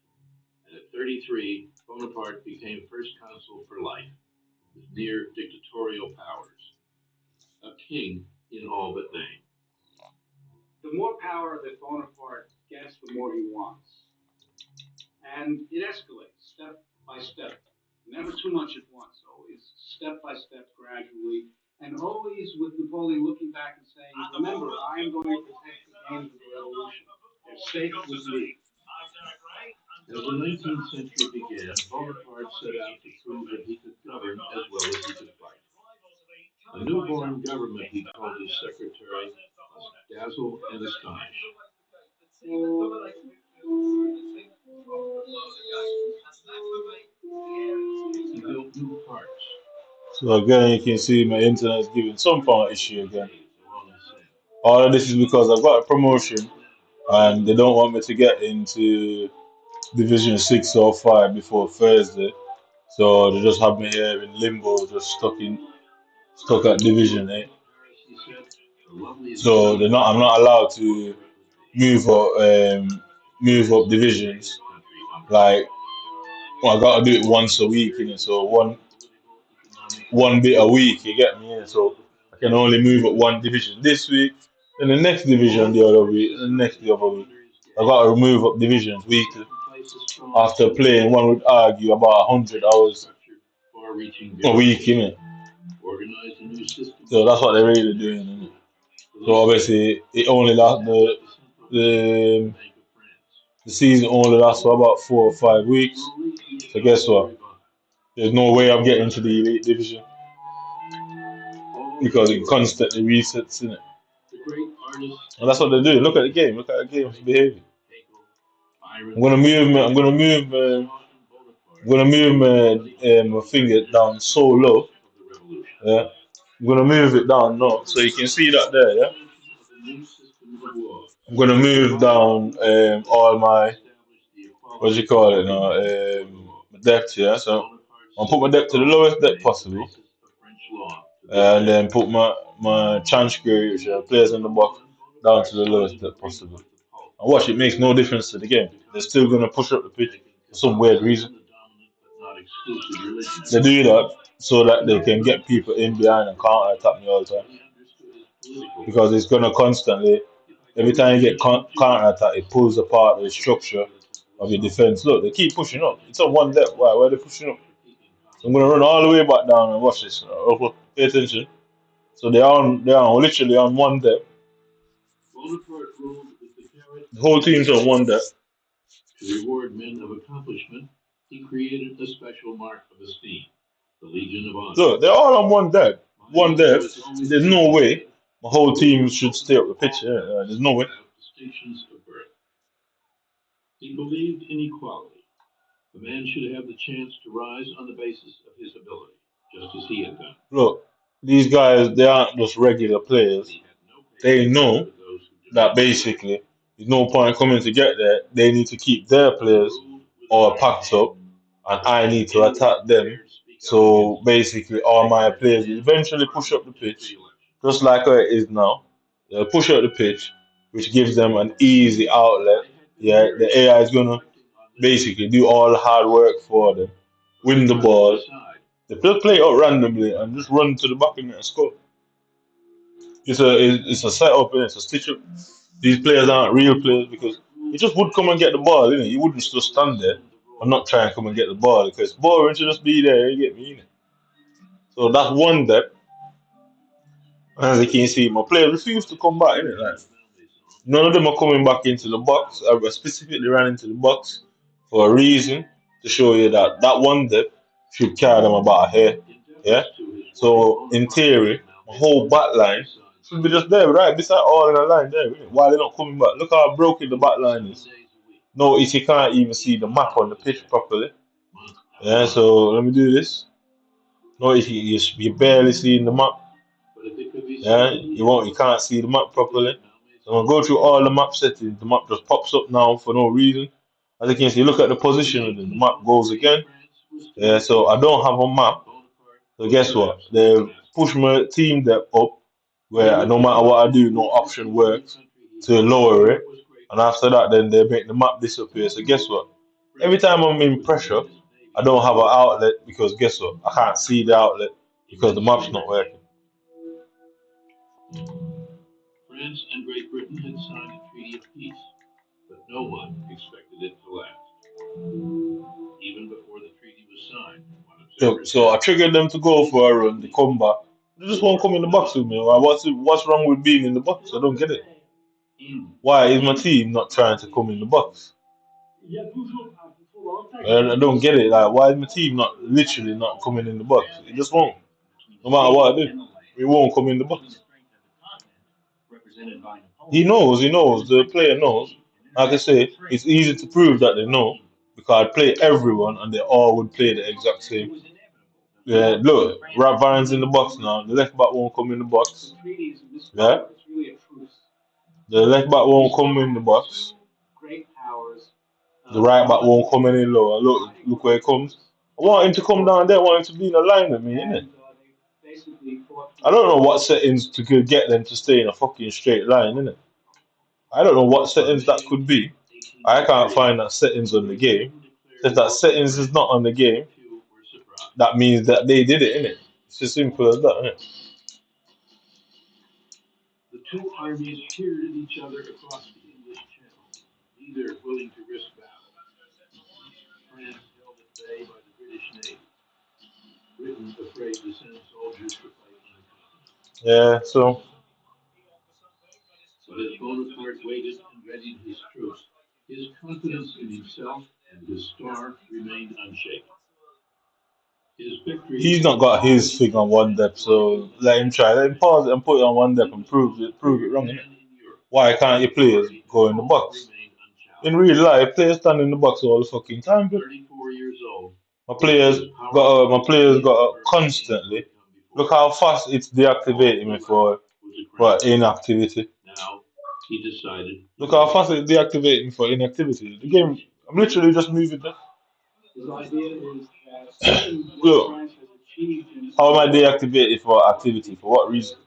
F: and at 33, Bonaparte became first consul for life, with near dictatorial powers. A king in all but name.
G: The more power that Bonaparte gets, the more he wants. And it escalates step by step. Never too much at once, always step by step, gradually, and always with Napoleon looking back and saying, remember, I am going to protect the gains of the revolution. They're safe with me.
F: As the 19th century began, Bonaparte set out to prove that he could govern as well as he could fight. A newborn government, he told his secretary, must dazzle and astonish. He built new parks.
A: So again, you can see my internet is giving some kind of issue again. All of this is because I've got a promotion and they don't want me to get into Division 6 or 5 before Thursday. So they just have me here in limbo, just stuck at Division 8. So I'm not allowed to move up divisions. Like, well, I gotta do it once a week, innit? So one bit a week, you get me? Innit? So I can only move up one division this week, then the next division the other week, and the next the other week. I gotta move up divisions weekly. After playing, one would argue about 100 hours a week, innit? So that's what they're really doing, innit? So obviously, it only lasts the the season only lasts for about 4 or 5 weeks. So guess what? There's no way I'm getting to the elite division because it constantly resets in it. And that's what they're doing. Look at the game. Look at the game's behavior. I'm gonna move. I'm gonna move. I'm gonna move my finger down so low. Yeah. I'm gonna move it down now, so you can see that there. Yeah. I'm gonna move down all my what do you call it now? My depth. Yeah. So I'll put my depth to the lowest depth possible, and then put my chance creator players on the box down to the lowest depth possible. And watch, it makes no difference to the game. They're still going to push up the pitch for some weird reason. They do that so that they can get people in behind and counter attack me all the time. Because it's going to constantly, every time you get counter attack, it pulls apart the structure of your defense. Look, they keep pushing up. It's on one depth. Why? Why are they pushing up? So I'm going to run all the way back down and watch this. Pay attention. So they are literally on one depth. The whole team's on one depth.
F: To reward men of accomplishment, he created a special mark of esteem, the Legion of Honor.
A: Look, they're all on one depth. One depth. There's no way my whole team should stay up the pitch. There's no way.
F: Distinctions of birth. He believed in equality. The man should have the chance to rise on the basis of his ability, just as he had done.
A: Look, these guys, they aren't just regular players. They know that basically there's no point coming to get there. They need to keep their players all packed up, and I need to attack them. So basically, all my players will eventually push up the pitch, just like how it is now. They'll push up the pitch, which gives them an easy outlet. Yeah, the AI is gonna basically do all the hard work for them, win the ball. They just play it out randomly and just run to the back of it and score. It's a setup and it's a stitch up. These players aren't real players because you just would come and get the ball, innit? You wouldn't just stand there and not try and come and get the ball because it's boring to just be there, you get me, innit? So that's one depth. As you can see, my players refuse to come back, innit? Like, none of them are coming back into the box. I specifically ran into the box for a reason to show you that that one depth should carry them about a hair. Yeah? So, in theory, my whole back line should be just there, right beside all in the line there. Innit? Why they're not coming back? Look how broken the back line is. Notice you can't even see the map on the pitch properly. Yeah, so let me do this. Notice you barely seeing the map. Yeah, you can't see the map properly. So I'm gonna go through all the map settings. The map just pops up now for no reason. As you can see, look at the position of it. The map goes again. Yeah, so I don't have a map. So guess what? They push my team depth up where no matter what I do, no option works to lower it. And after that, then they make the map disappear. So guess what? Every time I'm in pressure, I don't have an outlet because guess what? I can't see the outlet because the map's not working.
F: France and Great Britain had signed a treaty of peace, but no one expected it to last. Even before the treaty was signed,
A: so I triggered them to go for a run. They come back. They just won't come in the box with me. What's wrong with being in the box? I don't get it. Why is my team not trying to come in the box? I don't get it. Like, why is my team not literally not coming in the box? It just won't. No matter what I do, it won't come in the box. He knows. The player knows. Like I say, it's easy to prove that they know because I'd play everyone and they all would play the exact same. Yeah, look, Rob Varne's in the box now. The left back won't come in the box. Yeah, the left back won't come in the box. The right back won't come any lower. Look where it comes. I want him to come down there. I want him to be in a line with me, innit? I don't know what settings to get them to stay in a fucking straight line, innit? I don't know what settings that could be. I can't find that settings on the game. If that settings is not on the game, that means that they did it, innit? It's as simple as that, innit?
F: The two armies peered at each other across the English Channel, neither willing to risk battle. France held at bay by the British Navy. Britain afraid to send soldiers to fight on the continent.
A: Yeah, so.
F: But as Bonaparte waited and readied his troops, his confidence in himself and his star remained unshaken.
A: He's not got his thing on one depth, so let him try. Let him pause it and put it on one depth and prove it wrong, innit? Why can't your players go in the box? In real life, players stand in the box all the fucking time, but
F: 34 years old.
A: My players got constantly. Look how fast it's deactivating me for inactivity.
F: Now he decided.
A: Look how fast it's deactivating me for inactivity. The game, I'm literally just moving there.
G: His idea is that
A: Look, how am I deactivated for activity? For what reason?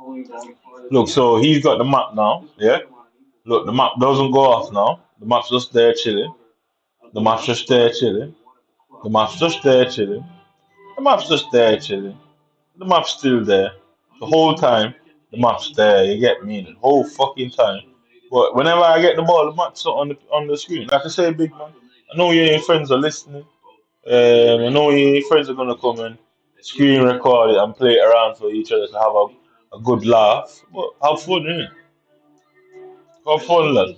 G: Napoleon Bonaparte.
A: Look, so he's got the map now. Yeah. Look, the map doesn't go off now. The map's just there chilling. The map's just there chilling. The map's just there chilling. The map's just there chilling. The map's still there. The whole time, the map's there. You get me? The whole fucking time. But whenever I get the ball, the map's not on the screen. Like I say, big man, I know you and your friends are listening. I know you and your friends are gonna come and screen record it and play it around for each other to have a good laugh. But have fun, innit? Have fun, lad.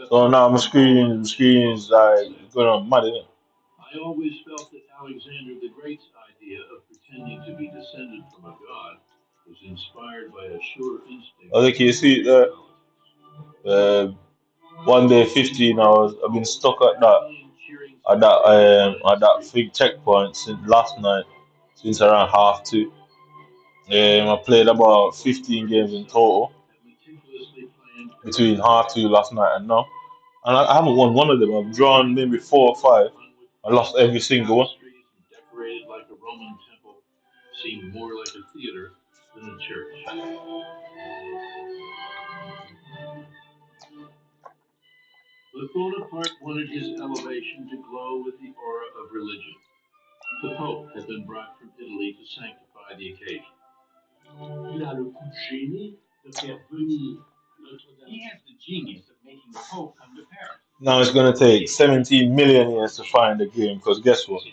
A: So now my screen is like going on mad, innit?
F: I always felt that Alexander the Great's idea of pretending to be descended from a god was inspired by a sure instinct.
A: I think you see it there. One day 15 hours. I've been stuck at that big checkpoint since last night, since around half two. I played about 15 games in total between half two last night and now, and I haven't won one of them. I've drawn maybe 4 or 5. I lost every single one.
F: Decorated like a Roman temple, seemed more like a theater than a church. But Bonaparte wanted his elevation to glow with the aura of religion. The Pope had been brought from Italy to sanctify the occasion.
E: Il a le coup de génie de faire venir Notre-Dame. He has the genius of making the Pope come to Paris.
A: Now it's going to take 17 million years to find the game because guess what?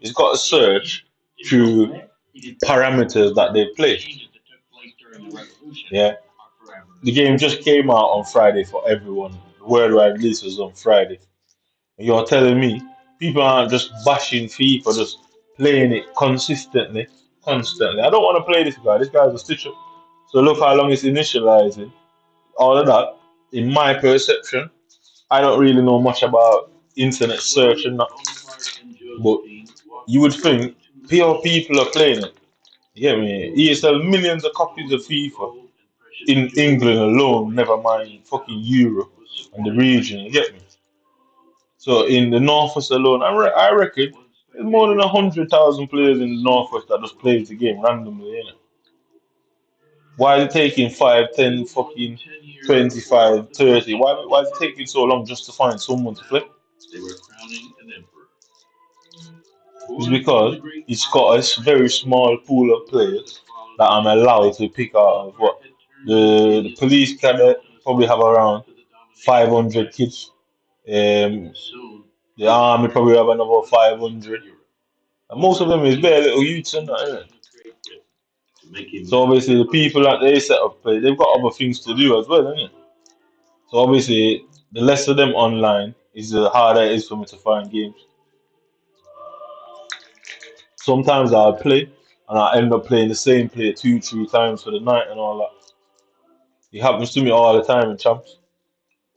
A: It's got to search through parameters that they play. Yeah. The game just came out on Friday for everyone. The worldwide release was on Friday. And you're telling me people aren't just bashing FIFA, just playing it consistently, constantly. I don't want to play this guy. This guy's a stitch up. So look how long it's initializing. All of that, in my perception, I don't really know much about internet search and that, but you would think pure people are playing it. You get me? He sell millions of copies of FIFA in England alone, never mind fucking Europe and the region. You get me? So in the Northwest alone, I reckon there's more than 100,000 players in the Northwest that just plays the game randomly. Innit? Why is it taking 5, 10, fucking 25, 30? Why is it taking so long just to find someone to play?
F: They were crowning an emperor.
A: It's because it's got a very small pool of players that I'm allowed to pick out of. What the police cadet probably have around 500 kids. The army probably have another 500. And most of them is bare little youths and that, innit? So obviously the people that they set up play, they've got other things to do as well, innit? So obviously the less of them online is the harder it is for me to find games. Sometimes I'll play and I end up playing the same player 2, 3 times for the night and all that. It happens to me all the time in champs.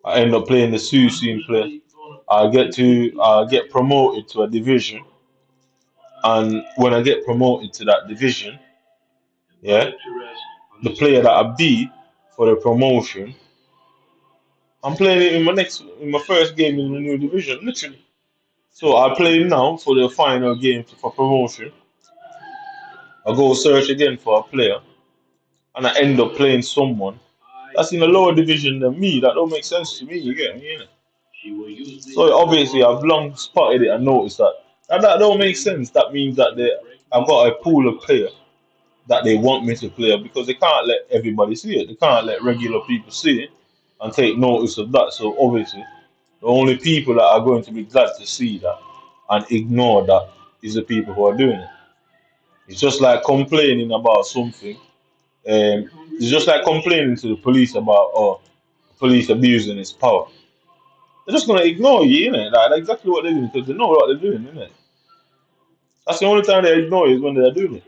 A: I end up playing the same player. I'll get promoted to a division, and when I get promoted to that division, yeah, the player that I beat for the promotion, I'm playing it in my first game in the new division, literally. So I play now for the final game for promotion. I go search again for a player, and I end up playing someone that's in a lower division than me. That don't make sense to me. You get me, innit? So obviously I've long spotted it and noticed that. And that don't make sense. That means that I've got a pool of players that they want me to play because they can't let everybody see it. They can't let regular people see it and take notice of that. So obviously the only people that are going to be glad to see that and ignore that is the people who are doing it. It's just like complaining about something. It's just like complaining to the police about police abusing its power. They're just gonna ignore you, innit? Like, that's exactly what they're doing because they know what they're doing, innit? That's the only time they ignore you is when they're doing it.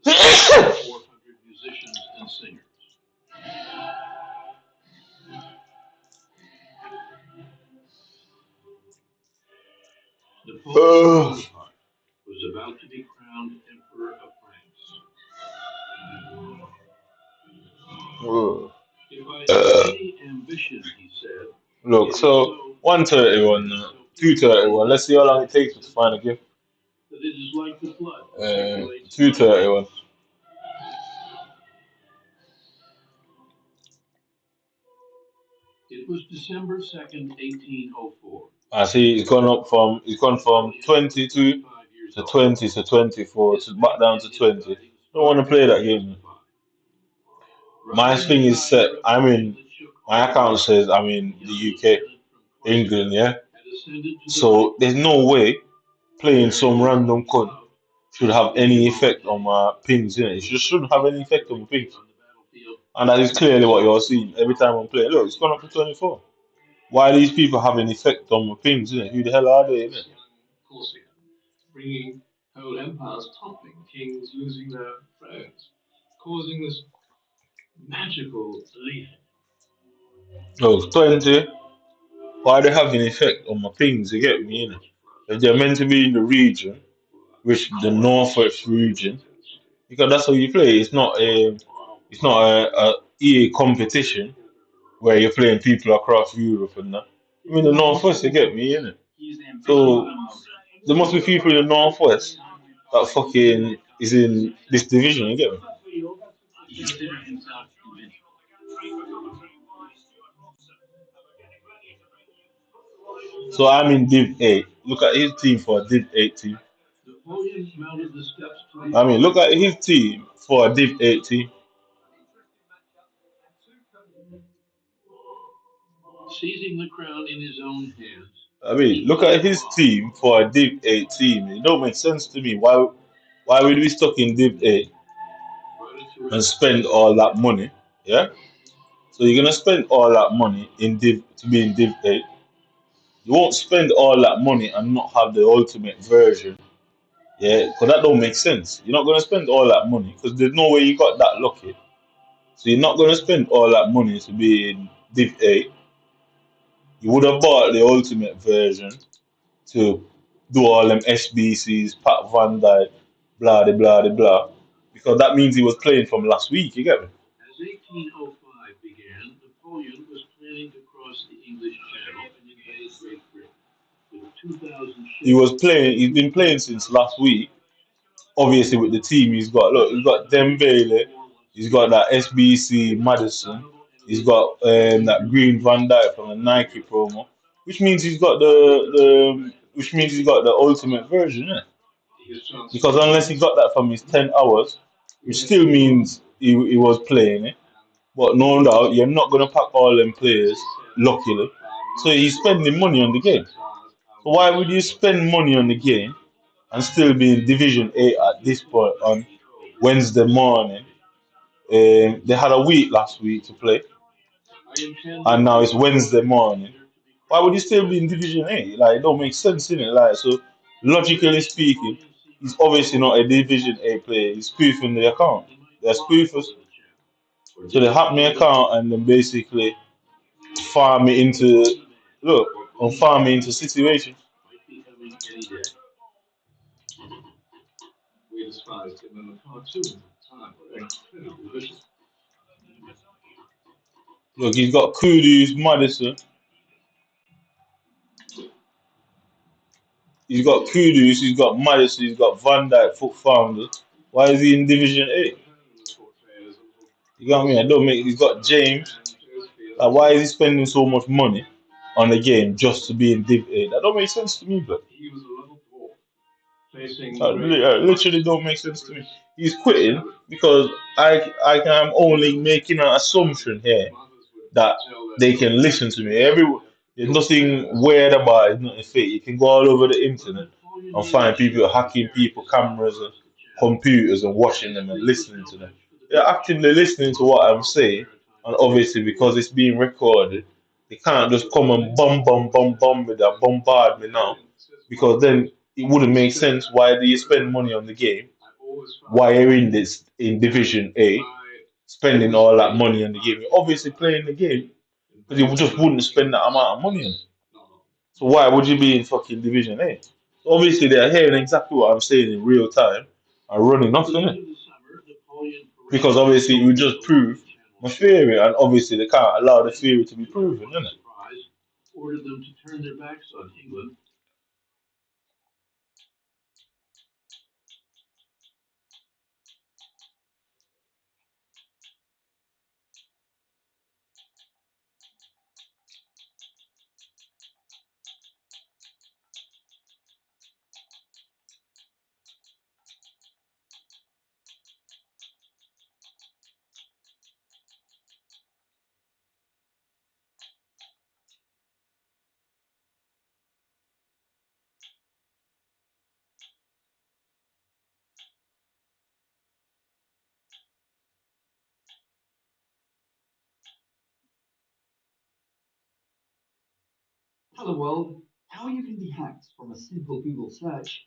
F: 400 musicians and singers. Napoleon Bonaparte was about to be crowned Emperor of France. If I had any ambition, he said.
A: Look, so 131, 231. Let's see how long it takes to find a game.
F: That it is like the blood.
A: 231.
F: It was December 2nd, 1804.
A: I see it's gone from 22 to 20 to 24 to back down to 20. Don't want to play that game. My thing is set. I'm in. My account says I'm in the UK, England, yeah. So there's no way playing some random code should have any effect on my pings. Yeah, it just shouldn't have any effect on my pings. And that is clearly what you're seeing every time I'm playing. Look, it's gone up to 24. Why are these people having effect on my pings? Innit? Who the hell are they? Innit?
F: Bringing whole empires toppling, kings losing their thrones, causing this magical belief.
A: No, 20. Why are they having effect on my pings? You get me, innit? If they're meant to be in the region, which the northwest region, because that's how you play. It's not a EA competition where you're playing people across Europe and that. I mean the northwest, you get me, innit? So there must be people in the northwest that fucking is in this division, you get me?
F: He considered himself invincible.
A: So I'm in Div 8. Look at his team for a Div 8 team.
F: Napoleon mounted the steps to the
A: I mean, look at his team for a Div 8 team.
F: seizing the crown in his own hands.
A: I mean, look at his team for a Div 8 team. It don't make sense to me. Why would we stuck in Div 8 and spend all that money? Yeah? So you're gonna spend all that money in Div to be in Div 8. You won't spend all that money and not have the ultimate version. Yeah, because that don't make sense. You're not gonna spend all that money because there's no way you got that lucky. So you're not gonna spend all that money to be in Div 8. You would have bought the ultimate version to do all them SBCs, Pat Van Dyke, blah de blah de blah. Because that means he was playing from last week, you get me?
F: As 1805 began, Napoleon was planning to cross the English Channel and invade Great Britain with 2,000
A: He
F: ships.
A: was playing he's been playing since last week. Obviously with the team he's got he's got Dembele, he's got that SBC Madison, he's got that Green Van Dyke from the Nike promo. Which means he's got the which means he's got the ultimate version, innit? Because unless he got that from his 10 hours, which still means he was playing it. But no doubt, you're not going to pack all them players, luckily. So he's spending money on the game. So why would you spend money on the game and still be in Division 8 at this point on Wednesday morning? They had a week last week to play, and now it's Wednesday morning. Why would you still be in Division 8? Like, it don't make sense, innit? Like, so logically speaking, he's obviously not a Division 8 player. He's spoofing the account. They're spoofers. So they hack my account and then basically farm me into, look, and farm me into situations.
F: Might be coming any day. We despised him in the cartoons at the time, but incredibly vicious.
A: Look, he's got Kudus, Madison. He's got Kudus, he's got Madison, he's got Van Dyke, foot founder. Why is he in Division 8? You got me? I don't make. He's got James. Like, why is he spending so much money on the game just to be in Div 8? That don't make sense to me, but
F: He was a little dwarf, facing
A: literally don't make sense to me. He's quitting because I'm only making an assumption here that they can listen to me. There's nothing weird about it, nothing fake. You can go all over the internet and find people hacking people cameras and computers and watching them and listening to them. They're actively listening to what I'm saying, and obviously because it's being recorded, they can't just come and bomb me that bombard me now, because then it wouldn't make sense. Why do you spend money on the game? Why you're in this in Division A, spending all that money on the game? You're obviously playing the game because you just wouldn't spend that amount of money on it. So why would you be in fucking Division A? So obviously they're hearing exactly what I'm saying in real time and running off on it. Because obviously it would just prove my theory, and obviously they can't allow the theory to be proven, innit?
F: ordered them to turn their backs on England.
B: Hello world, how you can be hacked from a simple Google search.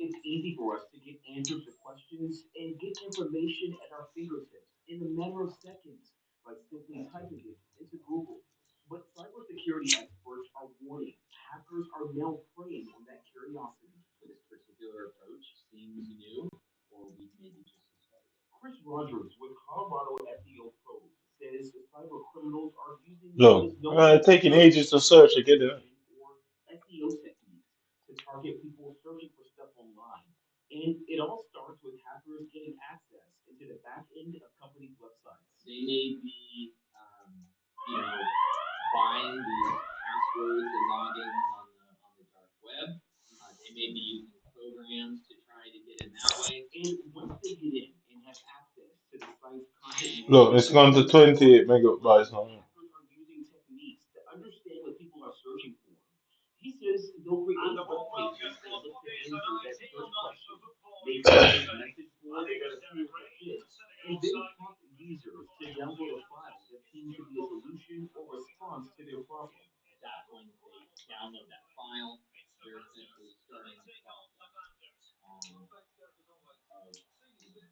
B: It's easy for us to get answers to questions and get information at our fingertips in a matter of seconds by simply typing it into Google. But cybersecurity experts are warning hackers are now preying on that curiosity. This particular approach seems new, or we maybe just started. Chris Rogers with Colorado SEO Pros says cyber criminals are using what
A: Look,
B: is known as
A: taking
B: search
A: ages to search again.
B: or SEO techniques to target people searching for stuff online. And it all starts with hackers getting access into the back end of companies' websites. They may be, you know, buying these passwords and logins on the dark web. They may be using programs to try to get in that way. And once they get in and have access to the site's content
A: Look, it's gone to
B: management,
A: 28 megabytes now.
B: hackers are using techniques to understand what people are searching for. He says they'll create web pages that look to answer that search question, make a fake message board that appears legit, and then prompt users to download a file that seems to be a solution or response to their problem. At that point, if they download that file, they're essentially starting the process of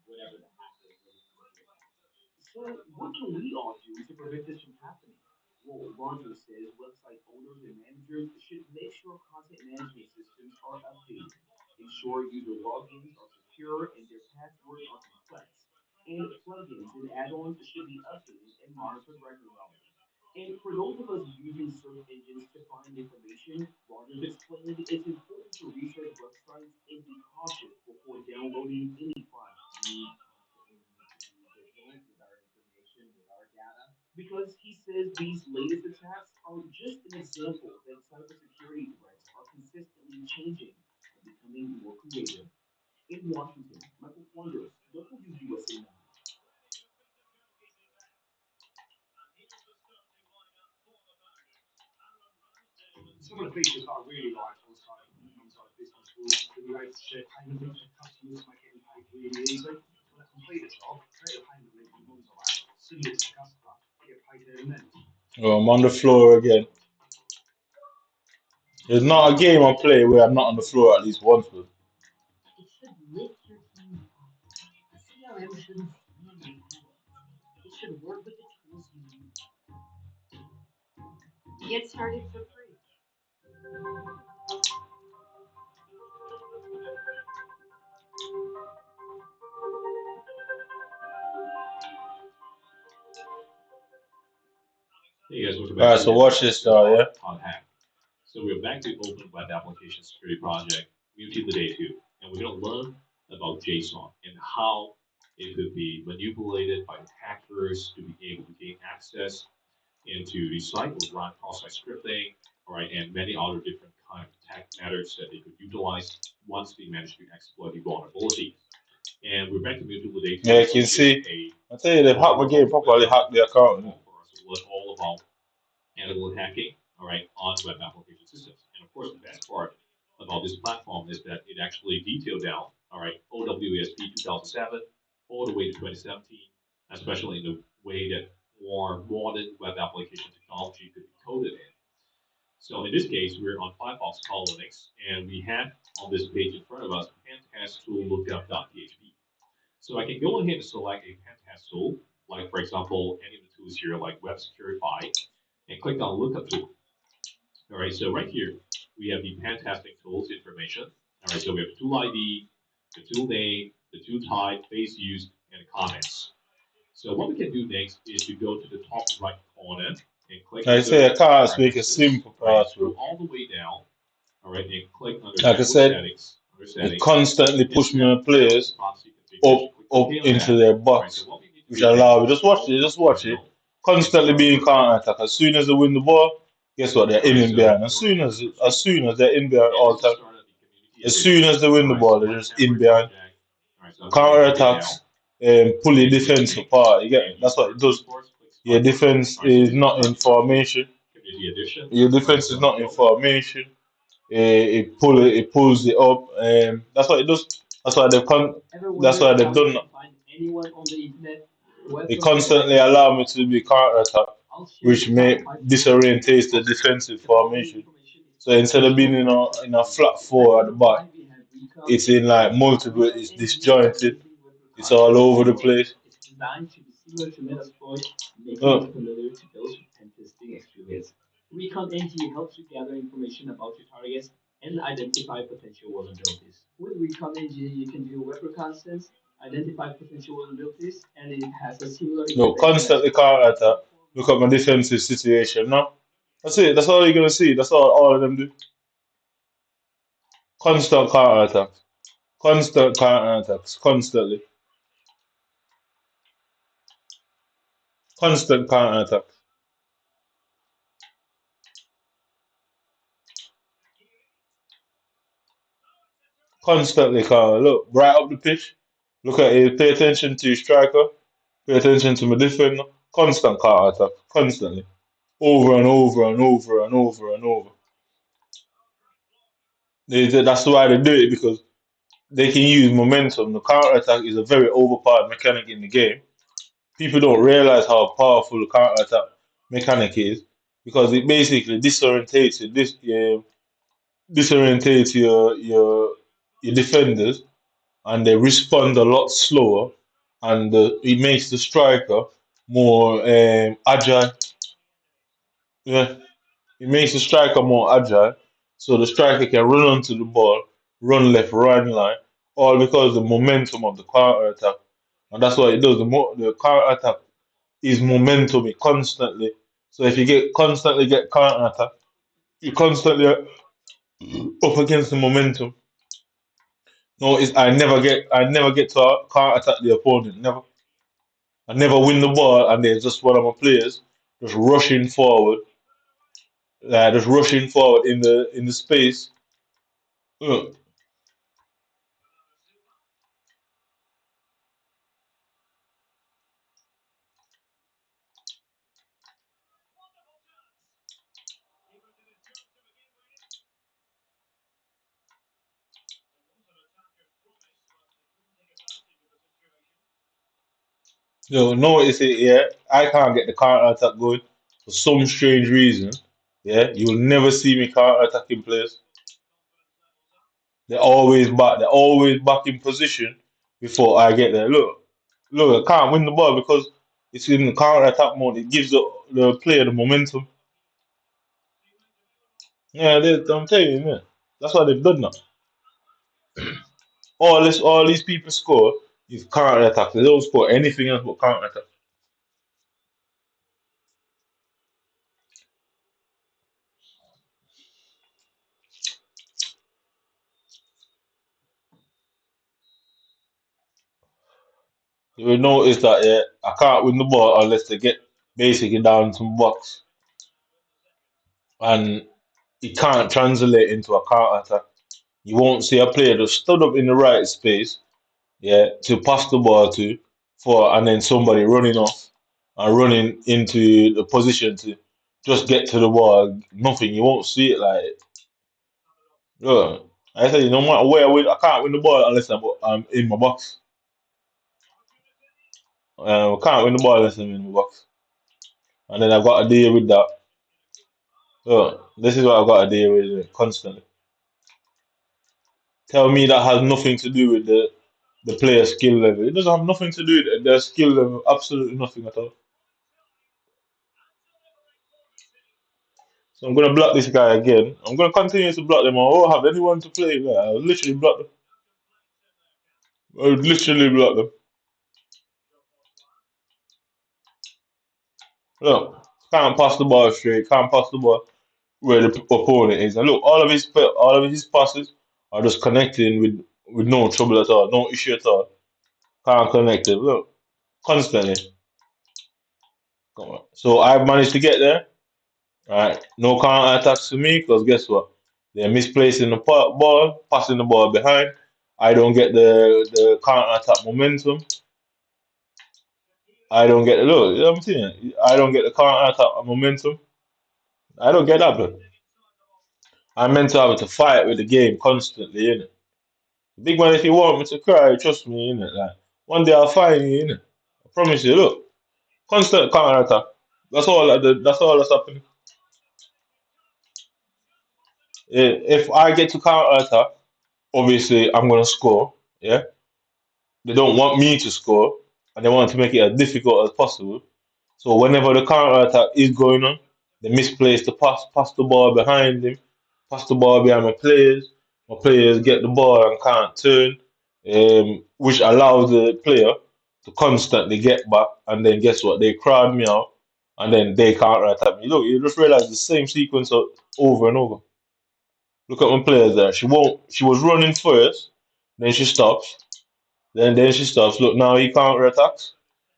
B: whatever the hacker is really want to do. So, what can we all do to prevent this from happening? Well, Rogers says website owners and managers should make sure content management systems are updated, ensure user logins are secure and their passwords are complex, and plugins and add-ons should be updated and monitored regularly. And for those of us using search engines to find information, Rogers explained it's important to research websites and be cautious before downloading any file. We constantly need to be vigilant with our information, with our data, because he says these latest attacks are just an example that cybersecurity threats are consistently changing and becoming more creative. In Washington, Michael Wonders, WUSA 9.
G: Some of the features that I really liked on site business was that we were able to share payment links with customers to make getting paid really easy. When I complete a job, create a payment link with Monzo app, send it to the customer, they get paid there and then.
A: Oh, I'm on the floor again. There's not a game I play where I'm not on the floor at least once. Bro.
B: It should lift your team's profile. A CRM shouldn't stand on pallets. It should work with the tools you need. Get started for free.
F: Hey guys, welcome back
A: Alright,
F: to
A: so watch this now, yeah?
F: on hack. So we're back to Open Web Application Security Project, Muted Day 2, and we're going to learn about JSON and how it could be manipulated by hackers to be able to gain access into the site with run cross-site scripting, all right, and many other different kind of attack methods that they could utilize once they manage to exploit the vulnerability. And we're back to Mutual Day 2.
A: Yeah, you can see. I tell you, they've hacked my game properly, hacked the account.
F: For us to learn all about analytical hacking, all right, on web application systems. And of course, the best part about this platform is that it actually detailed down, all right, OWASP 2007 all the way to 2017, especially in the way that more modern web application technology could be coded in. So in this case, we're on Firefox call Linux, and we have on this page in front of us pentest tool lookup.php. So I can go ahead and select a pentest tool, like for example, any of the tools here, like Web Securify, and click on lookup tool. All right, so right here, we have the pen testing tools information. All right, so we have the tool ID, the tool name, the tool type, base used, and the comments. So what we can do next is to go to the top right corner and click
A: I say I can't make a simple
F: right,
A: password.
F: all the way down, all right, and click under
A: Like I said,
F: settings.
A: They constantly push my players up into their box, which allow just watch it. Constantly being counter attack. As soon as they win the ball, guess what? They're in behind. As soon as they're in behind all time. As soon as they win the ball, they're just in behind. Counter attacks pull your defense apart. You get me? That's what it does. Your defense is not in formation. Your defense is not in formation. It pulls it up. That's what it does. That's why that's why they've done that. They constantly allow me to be counter attack, which may disorientates the defensive formation. So instead of being in a flat four at the back, it's in like multiple. It's disjointed. It's all over the place. Oh. No, constantly counter attack. Look at my defensive situation. No, that's it. That's all you're gonna see. That's all of them do. Constant counter attacks. Constant counter attacks. Constantly. Constant counter attacks. Constantly counter. Look, right up the pitch. Look at it. Pay attention to your striker. Pay attention to my defender. Constant counter attack. Constantly. Over and over and over and over and over. That's why they do it because they can use momentum. The counter attack is a very overpowered mechanic in the game. People don't realize how powerful the counter attack mechanic is because it basically disorientates you. Disorientates your defenders, and they respond a lot slower, and it makes the striker more agile. Yeah, it makes the striker more agile, so the striker can run onto the ball, run left, run right, all because of the momentum of the counter attack, and that's what it does. The counter attack is momentum, it constantly. So if you get counter attack, you constantly are up against the momentum. No, I never get to counter attack the opponent. Never. I never win the ball, and there's just one of my players just rushing forward, just rushing forward in the space. Uh, no, it's it. Yeah, I can't get the counter attack going for some strange reason. Yeah, you'll never see me counter attacking players. They're always back in position before I get there. Look, I can't win the ball because it's in the counter attack mode. It gives the player the momentum. Yeah, I'm telling you, man. That's why they've done that. All these people score is counter attack. They don't score anything else but counter attack. You will notice that yeah, I can't win the ball unless they get basically down to box, and it can't translate into a counter attack. You won't see a player just stood up in the right space, yeah, to pass the ball to and then somebody running off and running into the position to just get to the ball. Nothing. You won't see it like yeah. I say no matter where I can't win the ball unless I'm in my box. I can't win the ball unless I'm in my box, and then I've got to deal with that. This is what I've got to deal with constantly. Tell me that has nothing to do with the player skill level. It doesn't have nothing to do with their skill level. Absolutely nothing at all. So I'm gonna block this guy again. I'm gonna continue to block them. I won't have anyone to play there. I'll literally block them. I'll literally block them. Look, can't pass the ball straight. Can't pass the ball where the opponent is. And look, all of his passes are just connecting with no trouble at all, no issue at all. Can't connect it. Look, constantly. Come on. So I managed to get there. Right. No counter attacks to me because guess what? They're misplacing the ball, passing the ball behind. I don't get the counter attack momentum. I don't get look, you know what I'm saying? I don't get the counter attack momentum. I don't get that, bro. I'm meant to have to fight with the game constantly, innit? Big man, if you want me to cry, trust me, innit? Like one day I'll find you, innit? I promise you, look. Constant counter attack. That's all that's happening. If I get to counter attack, obviously I'm gonna score. Yeah. They don't want me to score and they want to make it as difficult as possible. So whenever the counter attack is going on, they misplace the pass the ball behind him, pass the ball behind my players. My players get the ball and can't turn, which allows the player to constantly get back. And then guess what? They crowd me out, and then they counter attack me. Look, you just realize the same sequence over and over. Look at my players there. She won't. She was running first, then she stops. Then she stops. Look, now he counter attacks.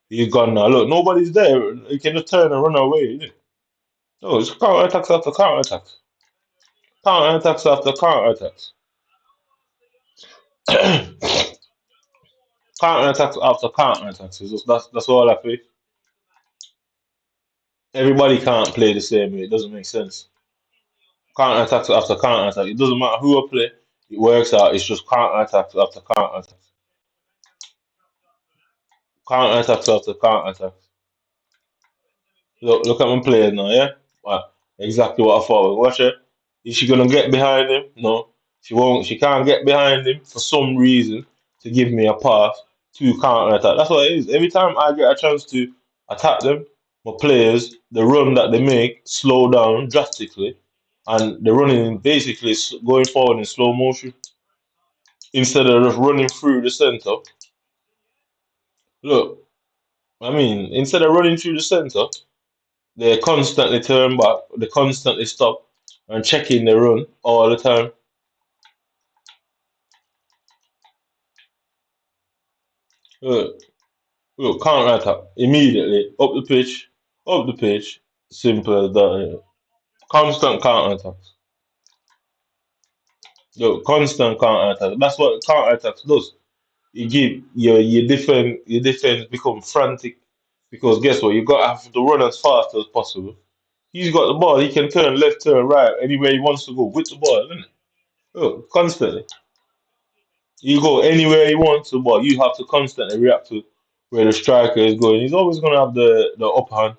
A: He's gone now. Look, nobody's there. He can just turn and run away. Innit? No, it's counter attacks after counter attacks. Counter attacks after counter attacks. Counter attacks after counter attacks. That's all I play. Everybody can't play the same way. It doesn't make sense. Counter attacks after counter attacks. It doesn't matter who I play. It works out. It's just counter attacks after counter attacks. Counter attacks after counter attacks. Look at my players now, yeah? Wow, exactly what I thought. Watch her. Is she gonna get behind him? No, she won't. She can't get behind him for some reason to give me a pass to counter attack. That's what it is. Every time I get a chance to attack them, my players, the run that they make slow down drastically, and they're running basically going forward in slow motion instead of just running through the center. Look, I mean, instead of running through the center. They constantly turn back, they constantly stop and checking the run all the time. Look, look, counter attack immediately up the pitch. Simple as that. Yeah. Constant counter attacks. Look, constant counter attacks. That's what counter attacks does. You give your defense become frantic because guess what? You got to have to run as fast as possible. He's got the ball. He can turn left, turn right, anywhere he wants to go with the ball, isn't it? Look, constantly. You go anywhere you want to, but you have to constantly react to where the striker is going. He's always gonna have the upper hand,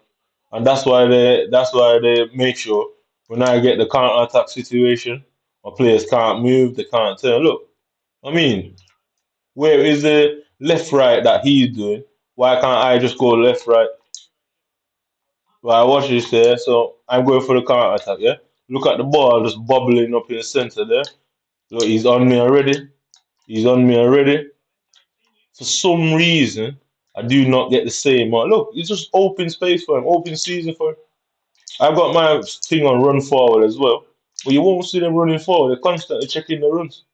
A: and that's why they make sure when I get the counter attack situation, my players can't move, they can't turn. Look, I mean, where is the left right that he's doing? Why can't I just go left right? Well, I watch this there, so I'm going for the counter attack. Yeah, look at the ball just bubbling up in the center there. Look, he's on me already. He's on me already. For some reason, I do not get the same. Look, it's just open space for him, open season for him. I've got my thing on run forward as well, but you won't see them running forward. They're constantly checking the runs.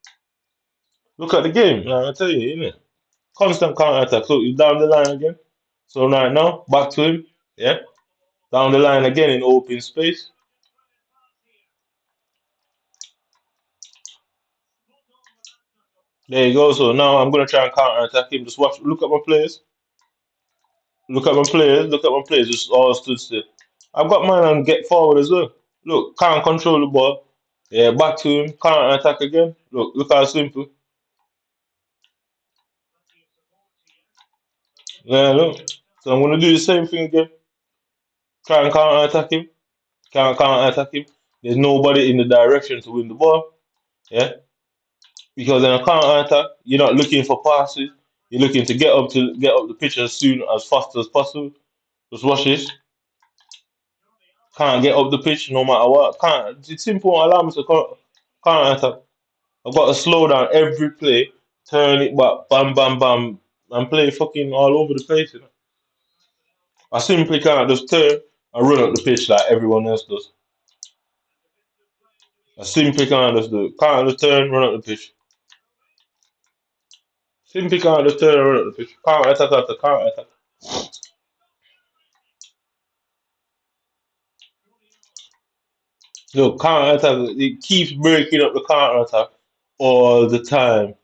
A: Look at the game. Now, I tell you, innit? Constant counter attack. So he's down the line again. So right now, back to him. Yeah, down the line again in open space. There you go. So now I'm gonna try and counter attack him. Just watch. Look at my players. Look at my players. Look at my players. Just all stood still. I've got mine on get forward as well. Look, can't control the ball. Yeah, back to him. Can't attack again. Look how simple. Yeah, look. So I'm gonna do the same thing again. Try and counter attack him. Can't counter attack him. There's nobody in the direction to win the ball. Yeah, because in a counter attack, you're not looking for passes. You're looking to get up the pitch as soon as fast as possible. Just watch this. Can't get up the pitch no matter what. Can't. It's simple. Allow me to counter attack. I've got to slow down every play, turn it back, bam, bam, bam, and play fucking all over the place. You know? I simply can't just turn and run up the pitch like everyone else does. I simply can't just do it. Can't just turn, run up the pitch. Simply can't just turn around the pitch. Counter attack after counter attack. Look, counter attack. It keeps breaking up the counter attack all the time.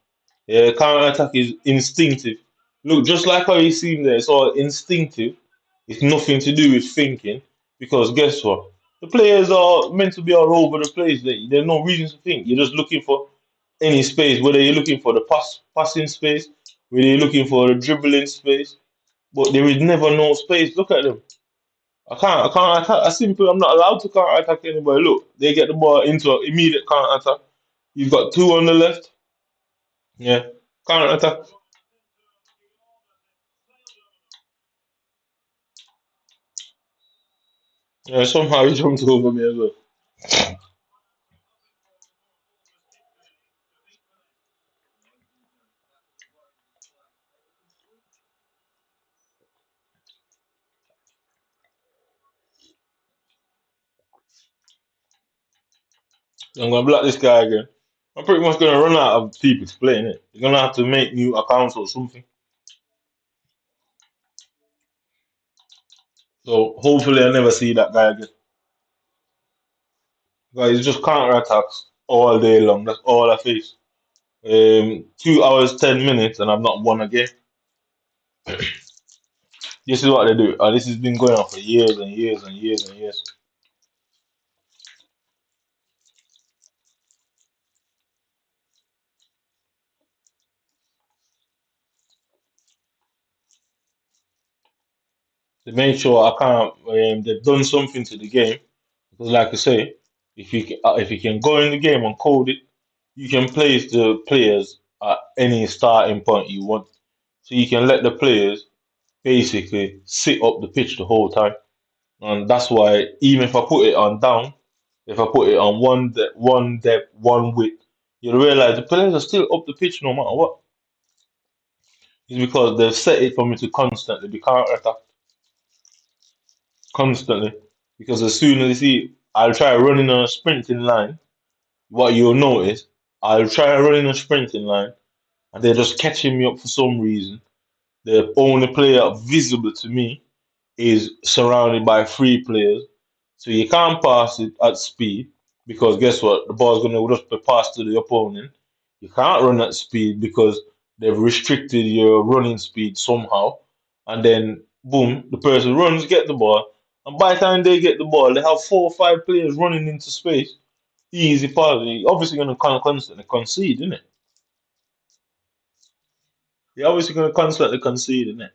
A: Yeah, counter attack is instinctive. Look, just like how you see there, it's all instinctive. It's nothing to do with thinking. Because guess what? The players are meant to be all over the place. There's no reason to think. You're just looking for any space, whether you're looking for the passing space, whether you're looking for the dribbling space. But there is never no space. Look at them. I can't attack. I simply, I'm not allowed to counter attack anybody. Look, they get the ball into an immediate counter attack. You've got two on the left. Yeah, counter attack. Yeah, somehow he jumped over me as well. I'm gonna block this guy again. I'm pretty much gonna run out of people to play in it. You're gonna have to make new accounts or something. So hopefully I never see that guy again. Guys, it's just counter attacks all day long. That's all I face. 2 hours, 10 minutes, and I've not won a game. This is what they do. This has been going on for years and years and years and years. To make sure I can't, they've done something to the game. Because, like I say, if you can go in the game and code it, you can place the players at any starting point you want. So you can let the players basically sit up the pitch the whole time. And that's why even if I put it on down, if I put it on one depth, one width, you'll realize the players are still up the pitch no matter what. It's because they've set it for me to constantly be counter attacked. Constantly. Because as soon as you see, I'll try running on a sprinting line. What you'll notice, I'll try running a sprinting line, and they're just catching me up for some reason. The only player visible to me is surrounded by three players. So you can't pass it at speed because guess what? The ball's going to just be passed to the opponent. You can't run at speed because they've restricted your running speed somehow. And then, boom, the person runs, get the ball. And by the time they get the ball, they have 4 or 5 players running into space. Easy pass. You're obviously going to constantly concede, isn't it? You're obviously going to constantly concede, isn't it?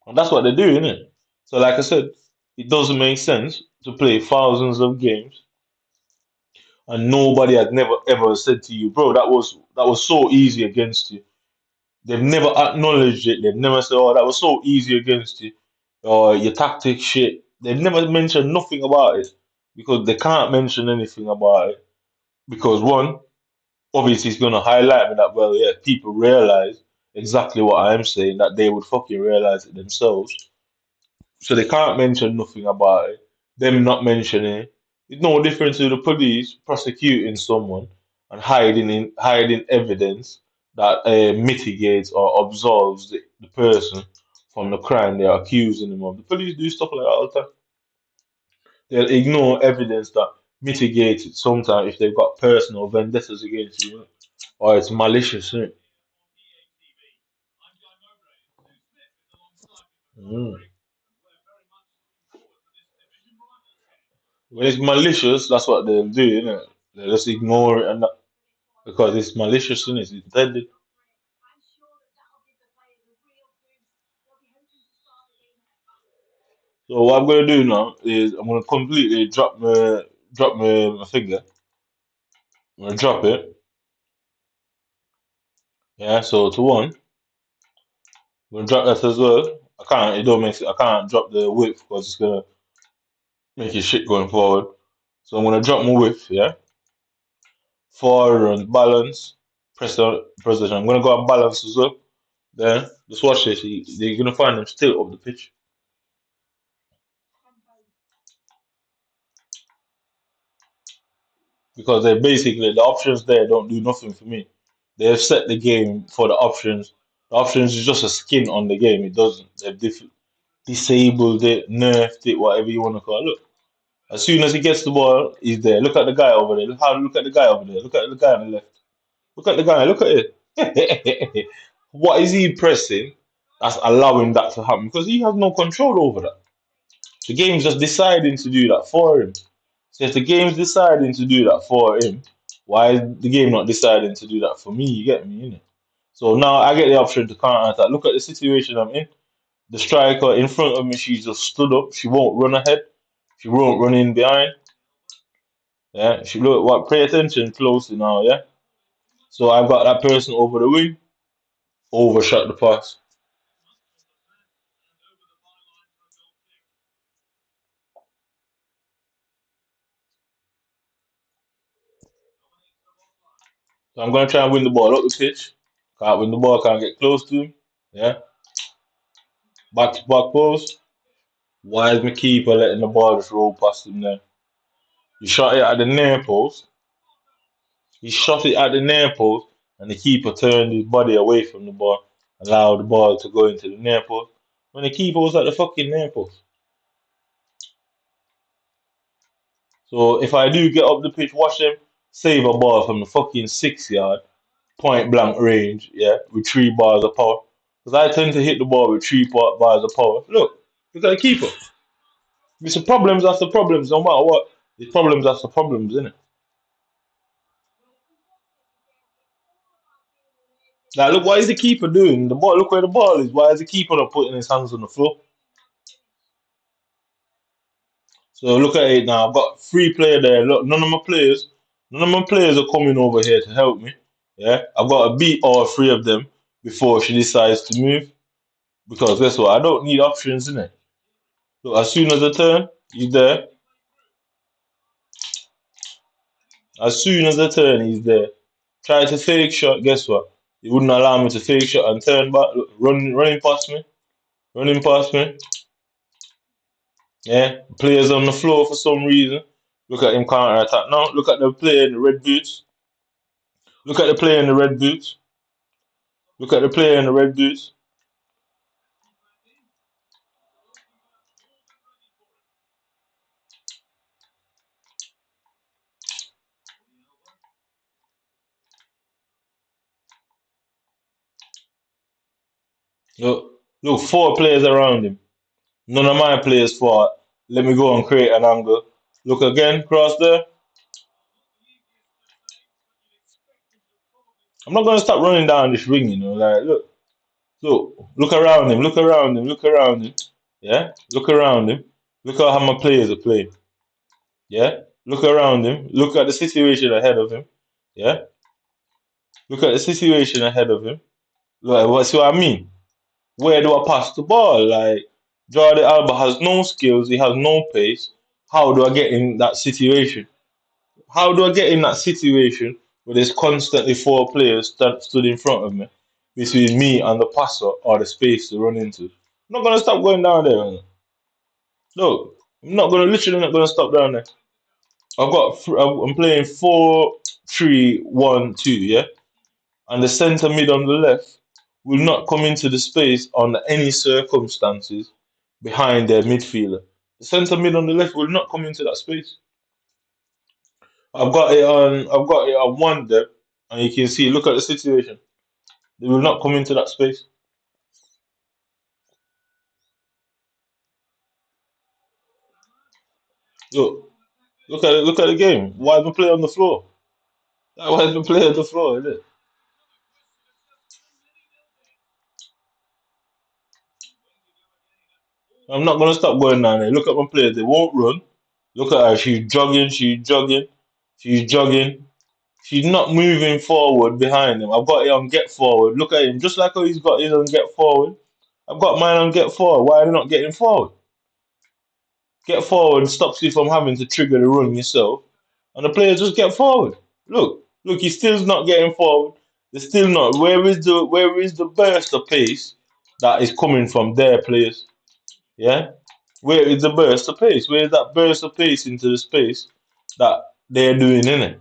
A: And that's what they do, isn't it? So, like I said, it doesn't make sense to play thousands of games and nobody had never ever said to you, bro, that was so easy against you. They've never acknowledged it. They've never said, oh, that was so easy against you, or your tactic shit. They've never mentioned nothing about it because they can't mention anything about it because one, obviously, it's gonna highlight me that well, yeah, people realize exactly what I'm saying that they would fucking realize it themselves. So they can't mention nothing about it. Them not mentioning it. It's no different to the police prosecuting someone and hiding evidence that mitigates or absolves the person from the crime they're accusing them of. The police do stuff like that all the time. They'll ignore evidence that mitigates it sometimes if they've got personal vendettas against you, or it's malicious. Innit? Mm. When it's malicious, that's what they'll do, innit? They'll just ignore it and that, because it's malicious and it's intended. So what I'm gonna do now is I'm gonna completely drop my finger. I'm gonna drop it. Yeah, so to one, I'm gonna drop that as well. I can't. It don't make it. I can't drop the width because it's gonna make it shit going forward. So I'm gonna drop my width. Yeah, forward and balance. Press it. I'm gonna go and balance as well. Then just watch this. You're gonna find them still up the pitch because they basically the options there don't do nothing for me. They've set the game for the options. The options is just a skin on the game. It doesn't. They've disabled it, nerfed it, whatever you want to call it. Look, as soon as he gets the ball, he's there. Look at the guy over there. Look at the guy over there. Look at the guy on the left. Look at the guy. Look at it. What is he pressing that's allowing that to happen? Because he has no control over that. The game's just deciding to do that for him. So if the game's deciding to do that for him, why is the game not deciding to do that for me? You get me, innit? So now I get the option to counter attack. Look at the situation I'm in. The striker in front of me, she just stood up. She won't run ahead. She won't run in behind. Yeah, she look what pay attention closely now, yeah. So I've got that person over the wing, overshot the pass. So I'm gonna try and win the ball up the pitch. Can't win the ball, can't get close to him. Yeah. Back to back post. Why is my keeper letting the ball just roll past him there? He shot it at the near post. He shot it at the near post, and the keeper turned his body away from the ball, allowed the ball to go into the near post. When the keeper was at the fucking near post. So if I do get up the pitch, watch them save a ball from the fucking 6 yard, point blank range, yeah, with 3 bars of power. Because I tend to hit the ball with 3 bars of power. Look at the keeper. It's the problems after problems, no matter what. It's problems after problems, isn't it? Like, look, what is the keeper doing? The ball, look where the ball is. Why is the keeper not putting his hands on the floor? So look at it now. I've got 3 players there. Look, none of my players are coming over here to help me. Yeah, I've got to beat all 3 of them before she decides to move. Because guess what? I don't need options in it. So as soon as I turn, he's there. As soon as I turn, he's there. Try to fake shot. Guess what? He wouldn't allow me to fake shot and turn back. Look, running past me. Running past me. Yeah, players on the floor for some reason. Look at him counter attack. Now look at the player in the red boots. Look at the player in the red boots. Look at the player in the red boots. Look, 4 players around him. None of my players fought. Let me go and create an angle. Look again, cross there. I'm not gonna stop running down this ring, Like, look around him, look around him, look around him. Yeah, look around him. Look at how my players are playing. Yeah, look around him. Look at the situation ahead of him. Yeah, look at the situation ahead of him. Like, see what I mean? Where do I pass the ball? Like, Jordi Alba has no skills, he has no pace. How do I get in that situation? How do I get in that situation where there's constantly 4 players stood in front of me between me and the passer or the space to run into? I'm not gonna stop going down there, man. No, I'm not gonna literally not gonna stop down there. I'm playing 4-3-1-2, yeah, and the centre mid on the left will not come into the space under any circumstances behind their midfielder. The centre mid on the left will not come into that space. I've got it on 1 depth, and you can see. Look at the situation. They will not come into that space. Look, look at the game. Why even play on the floor? Why even play on the floor? Isn't it? I'm not gonna stop going down there. Look at my players. They won't run. Look at her. She's jogging. She's jogging. She's jogging. She's not moving forward behind him. I've got it on get forward. Look at him. Just like how he's got his on get forward. I've got mine on get forward. Why are they not getting forward? Get forward stops you from having to trigger the run yourself. And the players just get forward. Look, he's still not getting forward. They're still not. Where is the burst of pace that is coming from their players? Yeah? Where is the burst of pace? Where is that burst of pace into the space that they're doing in it?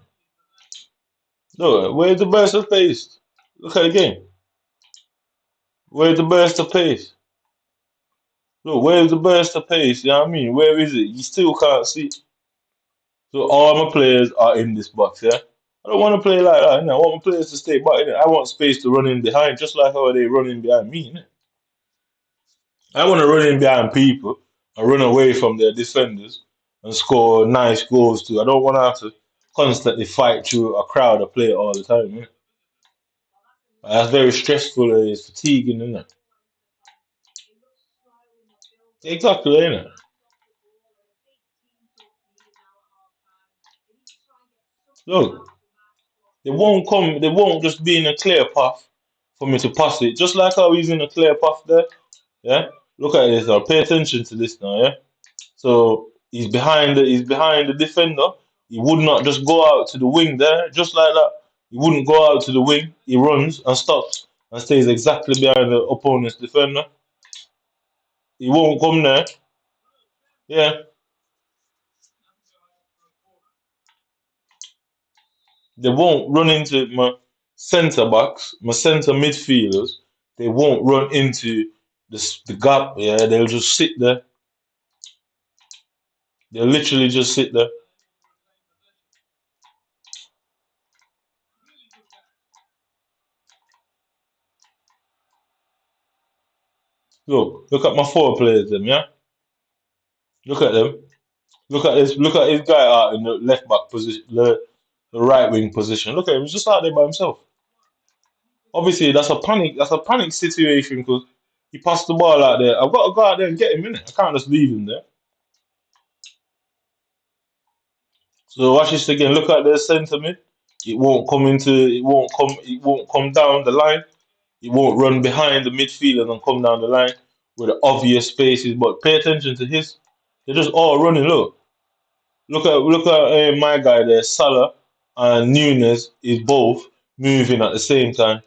A: No, where's the burst of pace? Look at the game. Where's the burst of pace? Look, where's the burst of pace? You know what I mean? Where is it? You still can't see. So all my players are in this box, yeah? I don't want to play like that, innit? I want my players to stay back, innit? I want space to run in behind, just like how they running behind me, innit? I want to run in behind people and run away from their defenders and score nice goals too. I don't want to have to constantly fight through a crowd of play all the time, innit? That's very stressful and it's fatiguing, innit? Exactly, innit? Look, they won't just be in a clear path for me to pass it. Just like how he's in a clear path there. Yeah? Look at this now. Pay attention to this now, yeah? So he's behind the defender. He would not just go out to the wing there, just like that. He wouldn't go out to the wing. He runs and stops and stays exactly behind the opponent's defender. He won't come there. Yeah. They won't run into my centre backs, my centre midfielders. They won't run into the gap. Yeah, they'll just sit there. They'll literally just sit there. Look at my four players, them. Yeah, look at them. Look at this. Look at his guy out in the left back position, the right wing position. Look at him. He's just out there by himself. Obviously, that's a panic. That's a panic situation because he passed the ball out there. I've got to go out there and get him in it. I can't just leave him there. So watch this again. Look at the centre mid. It won't come into. It won't come. It won't come down the line. It won't run behind the midfield and come down the line with the obvious spaces. But pay attention to his. They're just all running. Look at my guy there. Salah and Nunes is both moving at the same time.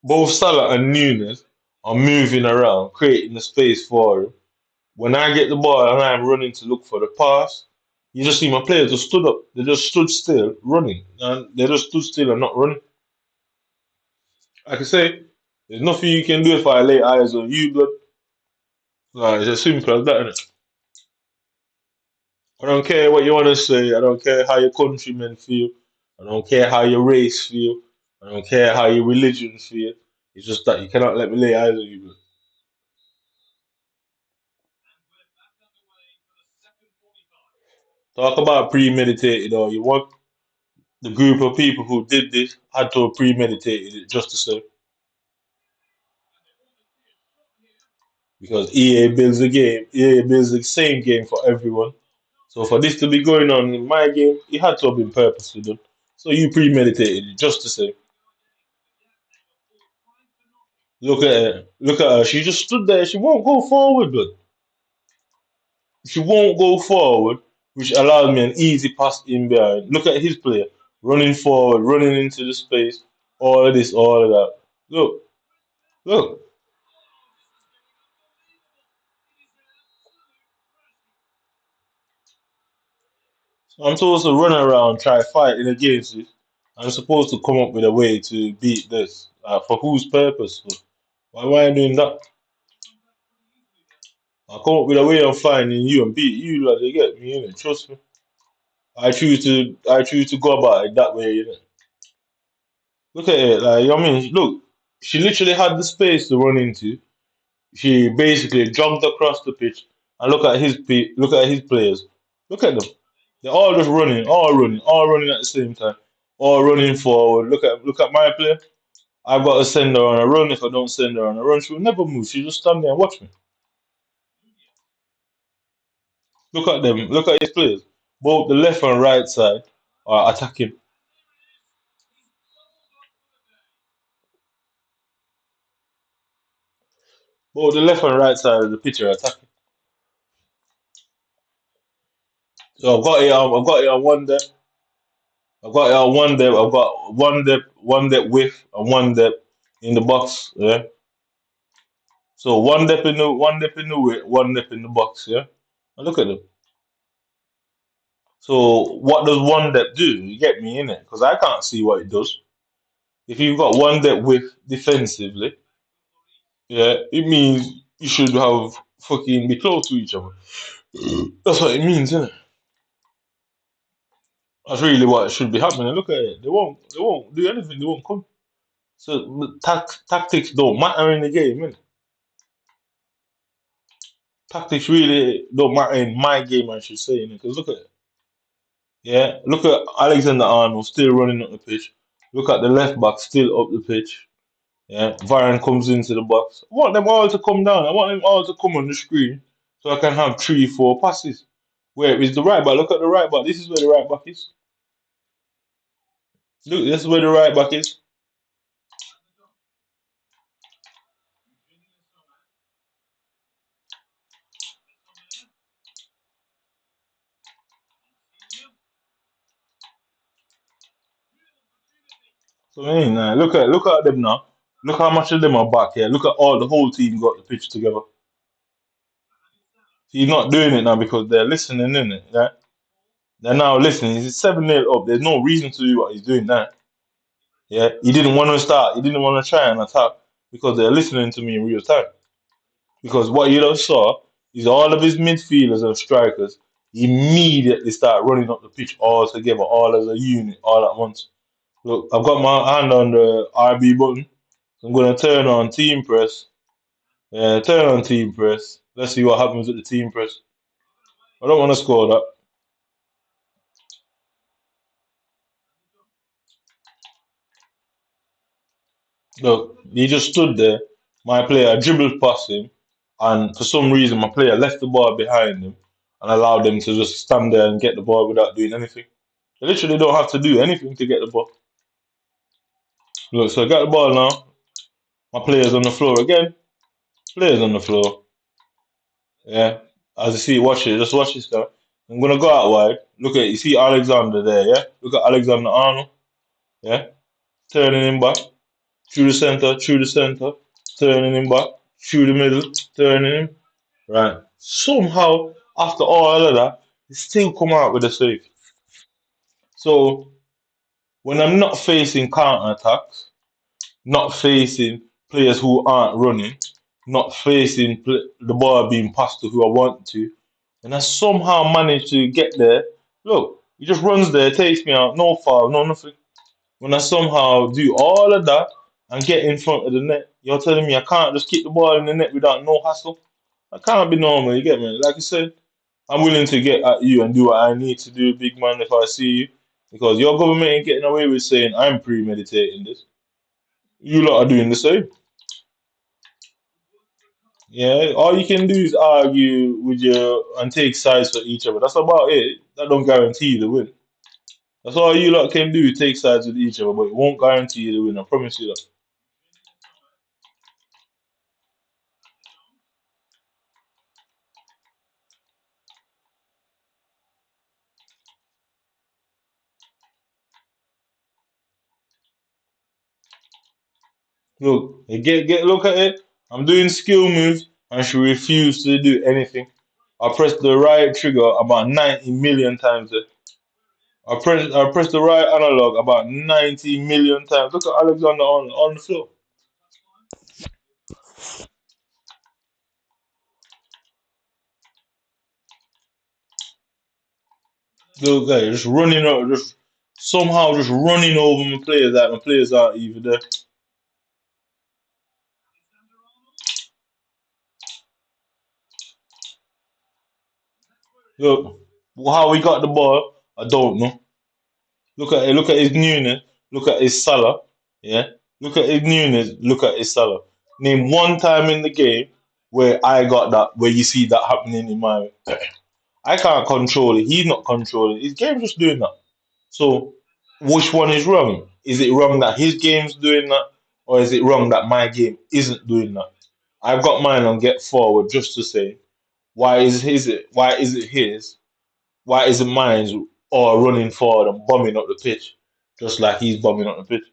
A: Both Salah and Nunes are moving around, creating the space for him. When I get the ball and I'm running to look for the pass, you just see my players just stood up. They just stood still, running, and they just stood still and not running. Like I say, there's nothing you can do if I lay eyes on you, blood. Like, it's as simple as that, innit? I don't care what you want to say. I don't care how your countrymen feel. I don't care how your race feel. I don't care how your religion feel. It's just that you cannot let me lay eyes on you, blood. Talk about premeditated, or you want the group of people who did this had to have premeditated it just to say because EA builds a game, EA builds the same game for everyone. So for this to be going on in my game, it had to have been purposely done. So you premeditated it just to say, look at her. She just stood there. She won't go forward, but she won't go forward, which allows me an easy pass in behind. Look at his player running forward, running into the space. All of this, all of that. Look, look. I'm supposed to run around, try fighting against it. I'm supposed to come up with a way to beat this. For whose purpose? Why am I doing that? I come up with a way of finding you and beat you, like they get me, innit? Trust me. I choose to go about it that way, innit? Look at it, like I mean, look, she literally had the space to run into. She basically jogged across the pitch and look at his players. Look at them. They're all just running, all running at the same time, all running forward. Look at my player. I've got to send her on a run. If I don't send her on a run, she will never move. She just stand there and watch me. Look at them. Look at his players. Both the left and right side are attacking. Both the left and right side of the pitch are attacking. So I've got it on one depth. I've got it on one depth. I've got one depth width, and one depth in the box. Yeah. So one depth in the width, one depth in the box. Yeah. And look at them. So what does one depth do? You get me in it because I can't see what it does. If you've got one depth width defensively, yeah, it means you should have fucking be close to each other. That's what it means, isn't it? That's really what should be happening. Look at it. They won't do anything. They won't come. So tactics don't matter in the game, innit? Tactics really don't matter in my game, I should say, innit? Because look at it. Yeah, look at Alexander Arnold still running up the pitch. Look at the left back still up the pitch. Yeah, Varane comes into the box. I want them all to come down. I want them all to come on the screen so I can have 3, 4 passes. Where is the right back? Look at the right back. This is where the right back is. Look, this is where the right back is. So I mean, look at them now. Look how much of them are back here. Look at all the whole team got the pitch together. He's not doing it now because they're listening in it. Yeah, they're now listening. He's 7-0 up. There's no reason to do what he's doing now. Yeah, he didn't want to start. He didn't want to try and attack because they're listening to me in real time. Because what you just saw is all of his midfielders and strikers immediately start running up the pitch all together, all as a unit, all at once. Look, I've got my hand on the RB button. I'm going to turn on team press. Yeah, turn on team press. Let's see what happens with the team press. I don't want to score that. Look, he just stood there. My player dribbled past him, and for some reason, my player left the ball behind him and allowed them to just stand there and get the ball without doing anything. They literally don't have to do anything to get the ball. Look, so I got the ball now. My player's on the floor again. Players on the floor. Yeah. As you see, watch it. Just watch this now. I'm gonna go out wide. Look at you see Alexander there, yeah? Look at Alexander Arnold. Yeah? Turning him back. Through the center, turning him back, through the middle, turning him. Right. Somehow, after all of that, he still come out with a save. So when I'm not facing counter attacks, not facing players who aren't running, not facing the ball being passed to who I want to, and I somehow manage to get there. Look, he just runs there, takes me out, no foul, no nothing. When I somehow do all of that and get in front of the net, you're telling me I can't just kick the ball in the net without no hassle? I can't be normal, you get me? Like I said, I'm willing to get at you and do what I need to do, big man, if I see you. Because your government ain't getting away with saying I'm premeditating this. You lot are doing the same. Yeah, all you can do is argue with your and take sides for each other. That's about it. That don't guarantee you the win. That's all you lot can do, take sides with each other, but it won't guarantee you the win. I promise you that. Look, get look at it. I'm doing skill moves and she refused to do anything. I pressed the right trigger about 90 million times. I pressed the right analog about 90 million times. Look at Alexander on the floor. Little guy just running over, just somehow just running over my players that my players aren't even there. Look, how we got the ball, I don't know. Look at his newness. Look at his Salah. Yeah. Look at his newness. Look at his Salah. Name one time in the game where I got that, where you see that happening in my. I can't control it. He's not controlling it. His game's just doing that. So, which one is wrong? Is it wrong that his game's doing that, or is it wrong that my game isn't doing that? I've got mine on get forward just to say why is it his? Why isn't mine all running forward and bombing up the pitch, just like he's bombing up the pitch?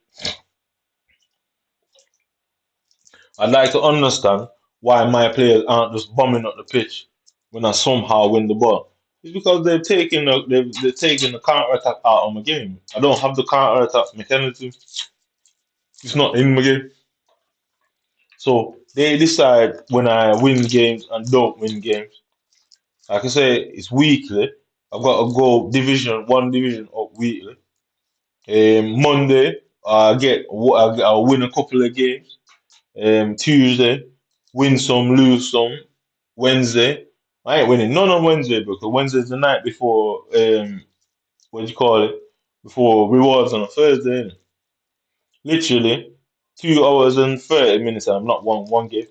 A: I'd like to understand why my players aren't just bombing up the pitch when I somehow win the ball. It's because they've taken the counter attack out of my game. I don't have the counter attack mechanism. It's not in my game. So they decide when I win games and don't win games. Like I say, it's weekly. I've got to go one division up weekly. Monday, I'll win a couple of games. Tuesday, win some, lose some. Wednesday, I ain't winning none on Wednesday because Wednesday's the night before what do you call it? Before rewards on a Thursday. Innit? Literally 2 hours and 30 minutes. I'm not one game.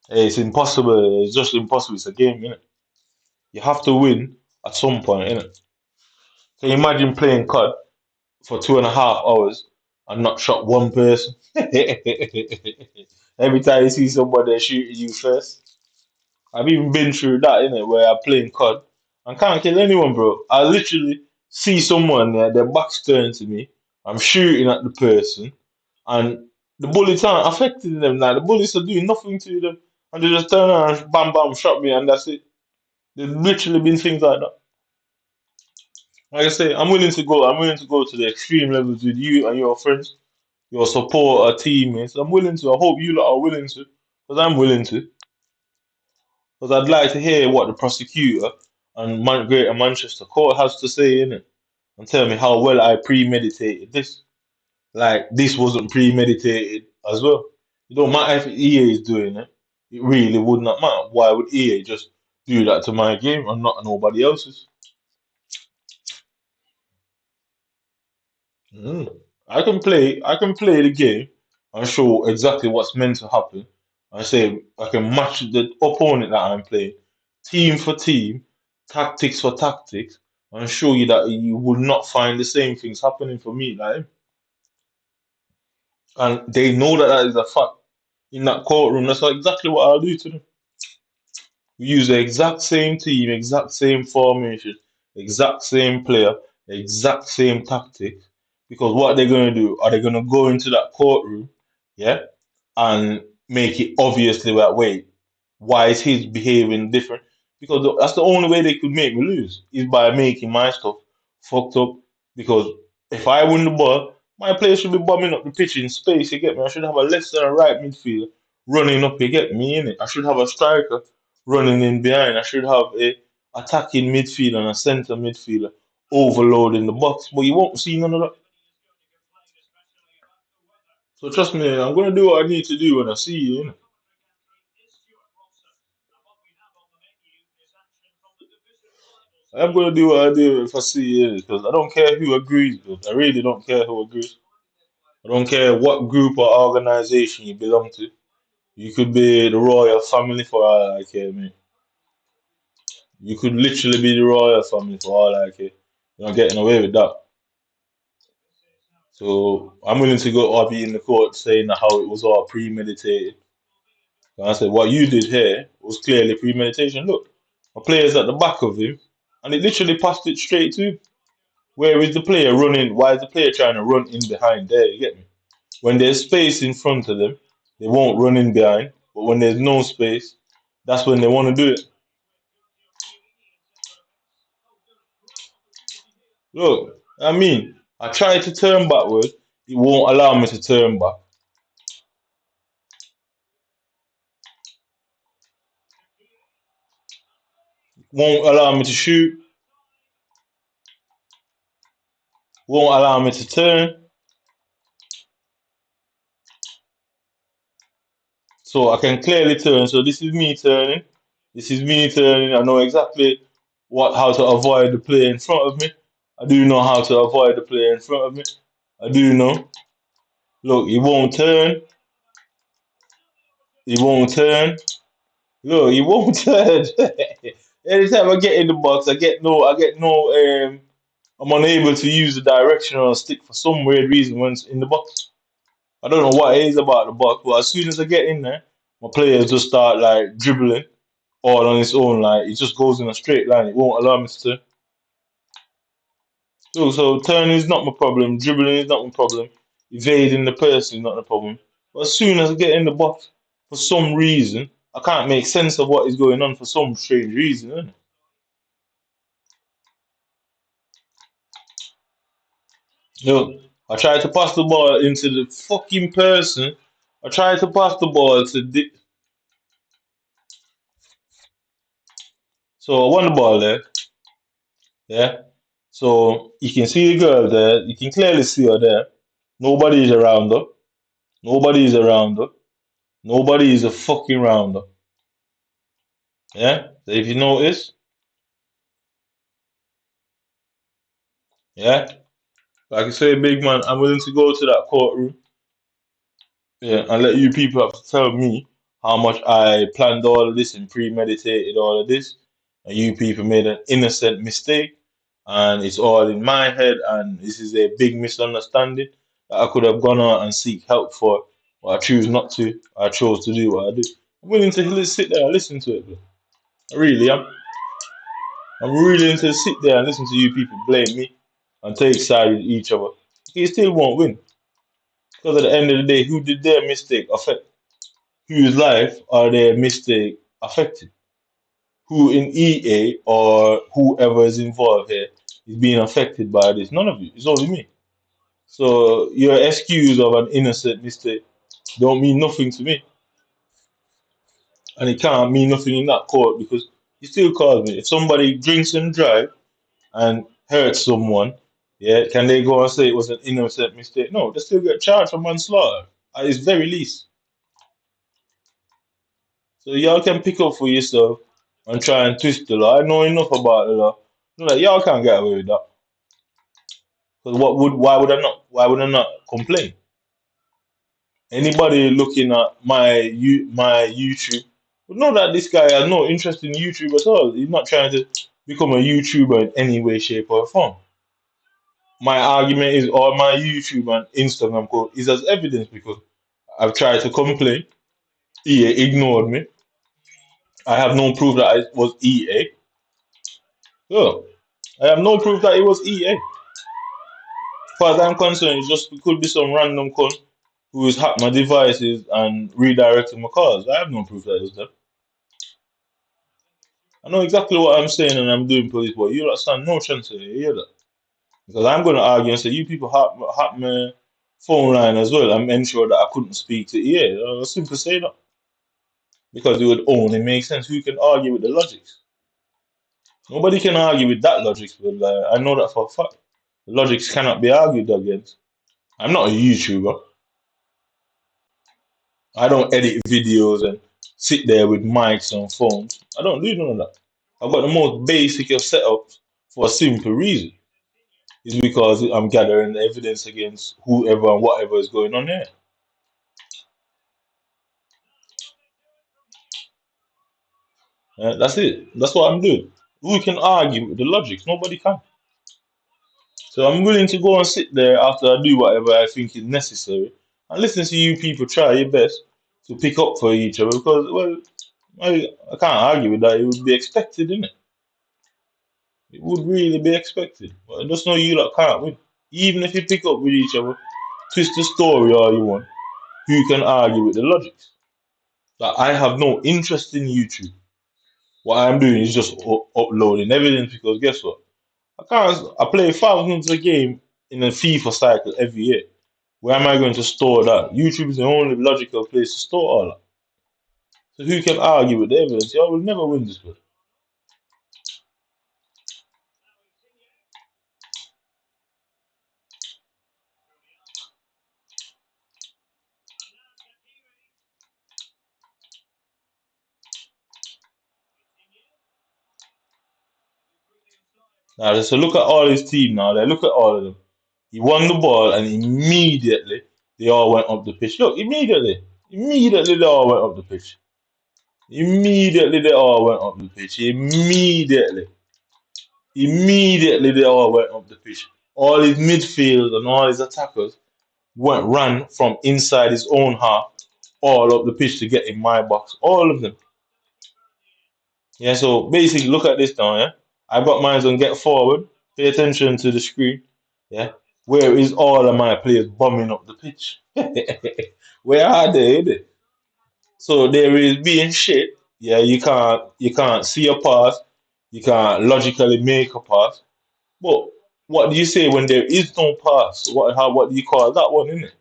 A: It's impossible. It's just impossible. It's a game, innit? You have to win at some point, innit? Can you imagine playing COD for 2.5 hours and not shot one person? Every time you see somebody shooting you first. I've even been through that, innit, where I'm playing COD and can't kill anyone, bro. I literally see someone there, their back's turned to me. I'm shooting at the person, and the bullets aren't affecting them now. The bullets are doing nothing to them, and they just turn around and bam, bam, shot me, and that's it. There's literally been things like that. Like I say, I'm willing to go. I'm willing to go to the extreme levels with you and your friends, your supporter, teammates. I'm willing to. I hope you lot are willing to, because I'm willing to. Because I'd like to hear what the prosecutor and Greater Manchester Court has to say in it, and tell me how well I premeditated this. Like this wasn't premeditated as well. It don't matter if EA is doing it. It really would not matter. Why would EA just do that to my game and not nobody else's? Mm. I can play the game and show exactly what's meant to happen. I say I can match the opponent that I'm playing, team for team, tactics for tactics, and show you that you will not find the same things happening for me like him. And they know that that is a fact in that courtroom. That's exactly what I'll do to them. We use the exact same team, exact same formation, exact same player, exact same tactic. Because what they're going to do, are they going to go into that courtroom, yeah, and make it obviously that way? Why is his behaving different? Because that's the only way they could make me lose is by making my stuff fucked up. Because if I win the ball, my player should be bombing up the pitch in space. You get me? I should have a left and a right midfielder running up. You get me in it? I should have a striker running in behind. I should have a attacking midfielder and a centre midfielder overloading the box. But you won't see none of that. So trust me, I'm gonna do what I need to do when I see you. Innit? I'm gonna do what I do if I see you because I don't care who agrees. With. I really don't care who agrees. I don't care what group or organization you belong to. You could be the royal family for all I care, mate. You could literally be the royal family for all I care. You're not getting away with that. So I'm willing to go or be in the court saying how it was all premeditated. And I said what you did here was clearly premeditation. Look, a player's at the back of him, and it literally passed it straight to him. Where is the player running? Why is the player trying to run in behind there? You get me? When there's space in front of them, they won't run in behind. But when there's no space, that's when they want to do it. Look, I try to turn backward. It won't allow me to turn back. Won't allow me to shoot. Won't allow me to turn. So I can clearly turn. So this is me turning. This is me turning. I know exactly how to avoid the player in front of me. I do know how to avoid the player in front of me. I do know. Look, he won't turn. He won't turn. Look, he won't turn. Anytime I get in the box, I get no. I'm unable to use the directional stick for some weird reason when it's in the box. I don't know what it is about the box, but as soon as I get in there, my players just start like dribbling all on its own. Like it just goes in a straight line. It won't allow me to turn. So turning is not my problem. Dribbling is not my problem. Evading the person is not the problem. But as soon as I get in the box, for some reason, I can't make sense of what is going on for some strange reason. Innit? Look, I tried to pass the ball into the fucking person. I tried to pass the ball to the. So I won the ball there. Yeah. So you can see the girl there. You can clearly see her there. Nobody is around her. Nobody is around her. Nobody is a fucking around her. Yeah. So if you notice, yeah. Like I say, big man, I'm willing to go to that courtroom. Yeah, and let you people have to tell me how much I planned all of this and premeditated all of this, and you people made an innocent mistake, and it's all in my head, and this is a big misunderstanding that I could have gone out and seek help for, but I choose not to. I chose to do what I do. I'm willing to sit there and listen to it, bro. I really am. I'm really willing to sit there and listen to you people blame me and take sides with each other. You still won't win because at the end of the day, who did their mistake affect? Whose life are their mistake affected? Who in EA or whoever is involved here is being affected by this? None of you. It's only me. So your excuse of an innocent mistake don't mean nothing to me, and it can't mean nothing in that court because you still call me. If somebody drinks and drive and hurts someone, yeah, can they go and say it was an innocent mistake? No, they still get charged for manslaughter at its very least. So y'all can pick up for yourself and try and twist the law. I know enough about the law. No, like, y'all can't get away with that. Because why would I not? Why would I not complain? Anybody looking at my YouTube would know that this guy has no interest in YouTube at all. He's not trying to become a YouTuber in any way, shape, or form. My argument is all my YouTube and Instagram code is as evidence because I've tried to complain. EA ignored me. I have no proof that it was EA. So I have no proof that it was EA. As far as I'm concerned, it could be some random cunt who has hacked my devices and redirected my calls. I have no proof that it was them. I know exactly what I'm saying and I'm doing, police, but you lot stand no chance of it. You hear that? Because I'm going to argue and say you people hacked my phone line as well and ensure that I couldn't speak to EA. I'll simply say that because it would only make sense. Who can argue with the logics? Nobody can argue with that logic, but I know that for a fact. The logics cannot be argued against. I'm not a YouTuber. I don't edit videos and sit there with mics and phones. I don't do none of that. I've got the most basic of setups for a simple reason. It's because I'm gathering evidence against whoever and whatever is going on there. That's it. That's what I'm doing. Who can argue with the logic? Nobody can. So I'm willing to go and sit there after I do whatever I think is necessary and listen to you people try your best to pick up for each other because, well, I can't argue with that. It would be expected, innit? It would really be expected. But I just know you lot can't win. Even if you pick up with each other, twist the story all you want, who can argue with the logics? Like, I have no interest in YouTube. What I'm doing is just uploading evidence because guess what? I play thousands of games in a FIFA cycle every year. Where am I going to store that? YouTube is the only logical place to store all that. So who can argue with the evidence? Y'all will never win this one. Now let's look at all his team now. Look at all of them. He won the ball and immediately they all went up the pitch. Look, immediately. Immediately they all went up the pitch. Immediately they all went up the pitch. Immediately. Immediately they all went up the pitch. All his midfield and all his attackers ran from inside his own half all up the pitch to get in my box. All of them. Yeah, so basically look at this now, yeah. I got mine on get forward. Pay attention to the screen. Yeah. Where is all of my players bombing up the pitch? Where are they? Innit? So there is being shit. Yeah, you can't see a pass, you can't logically make a pass. But what do you say when there is no pass? What do you call that one, innit?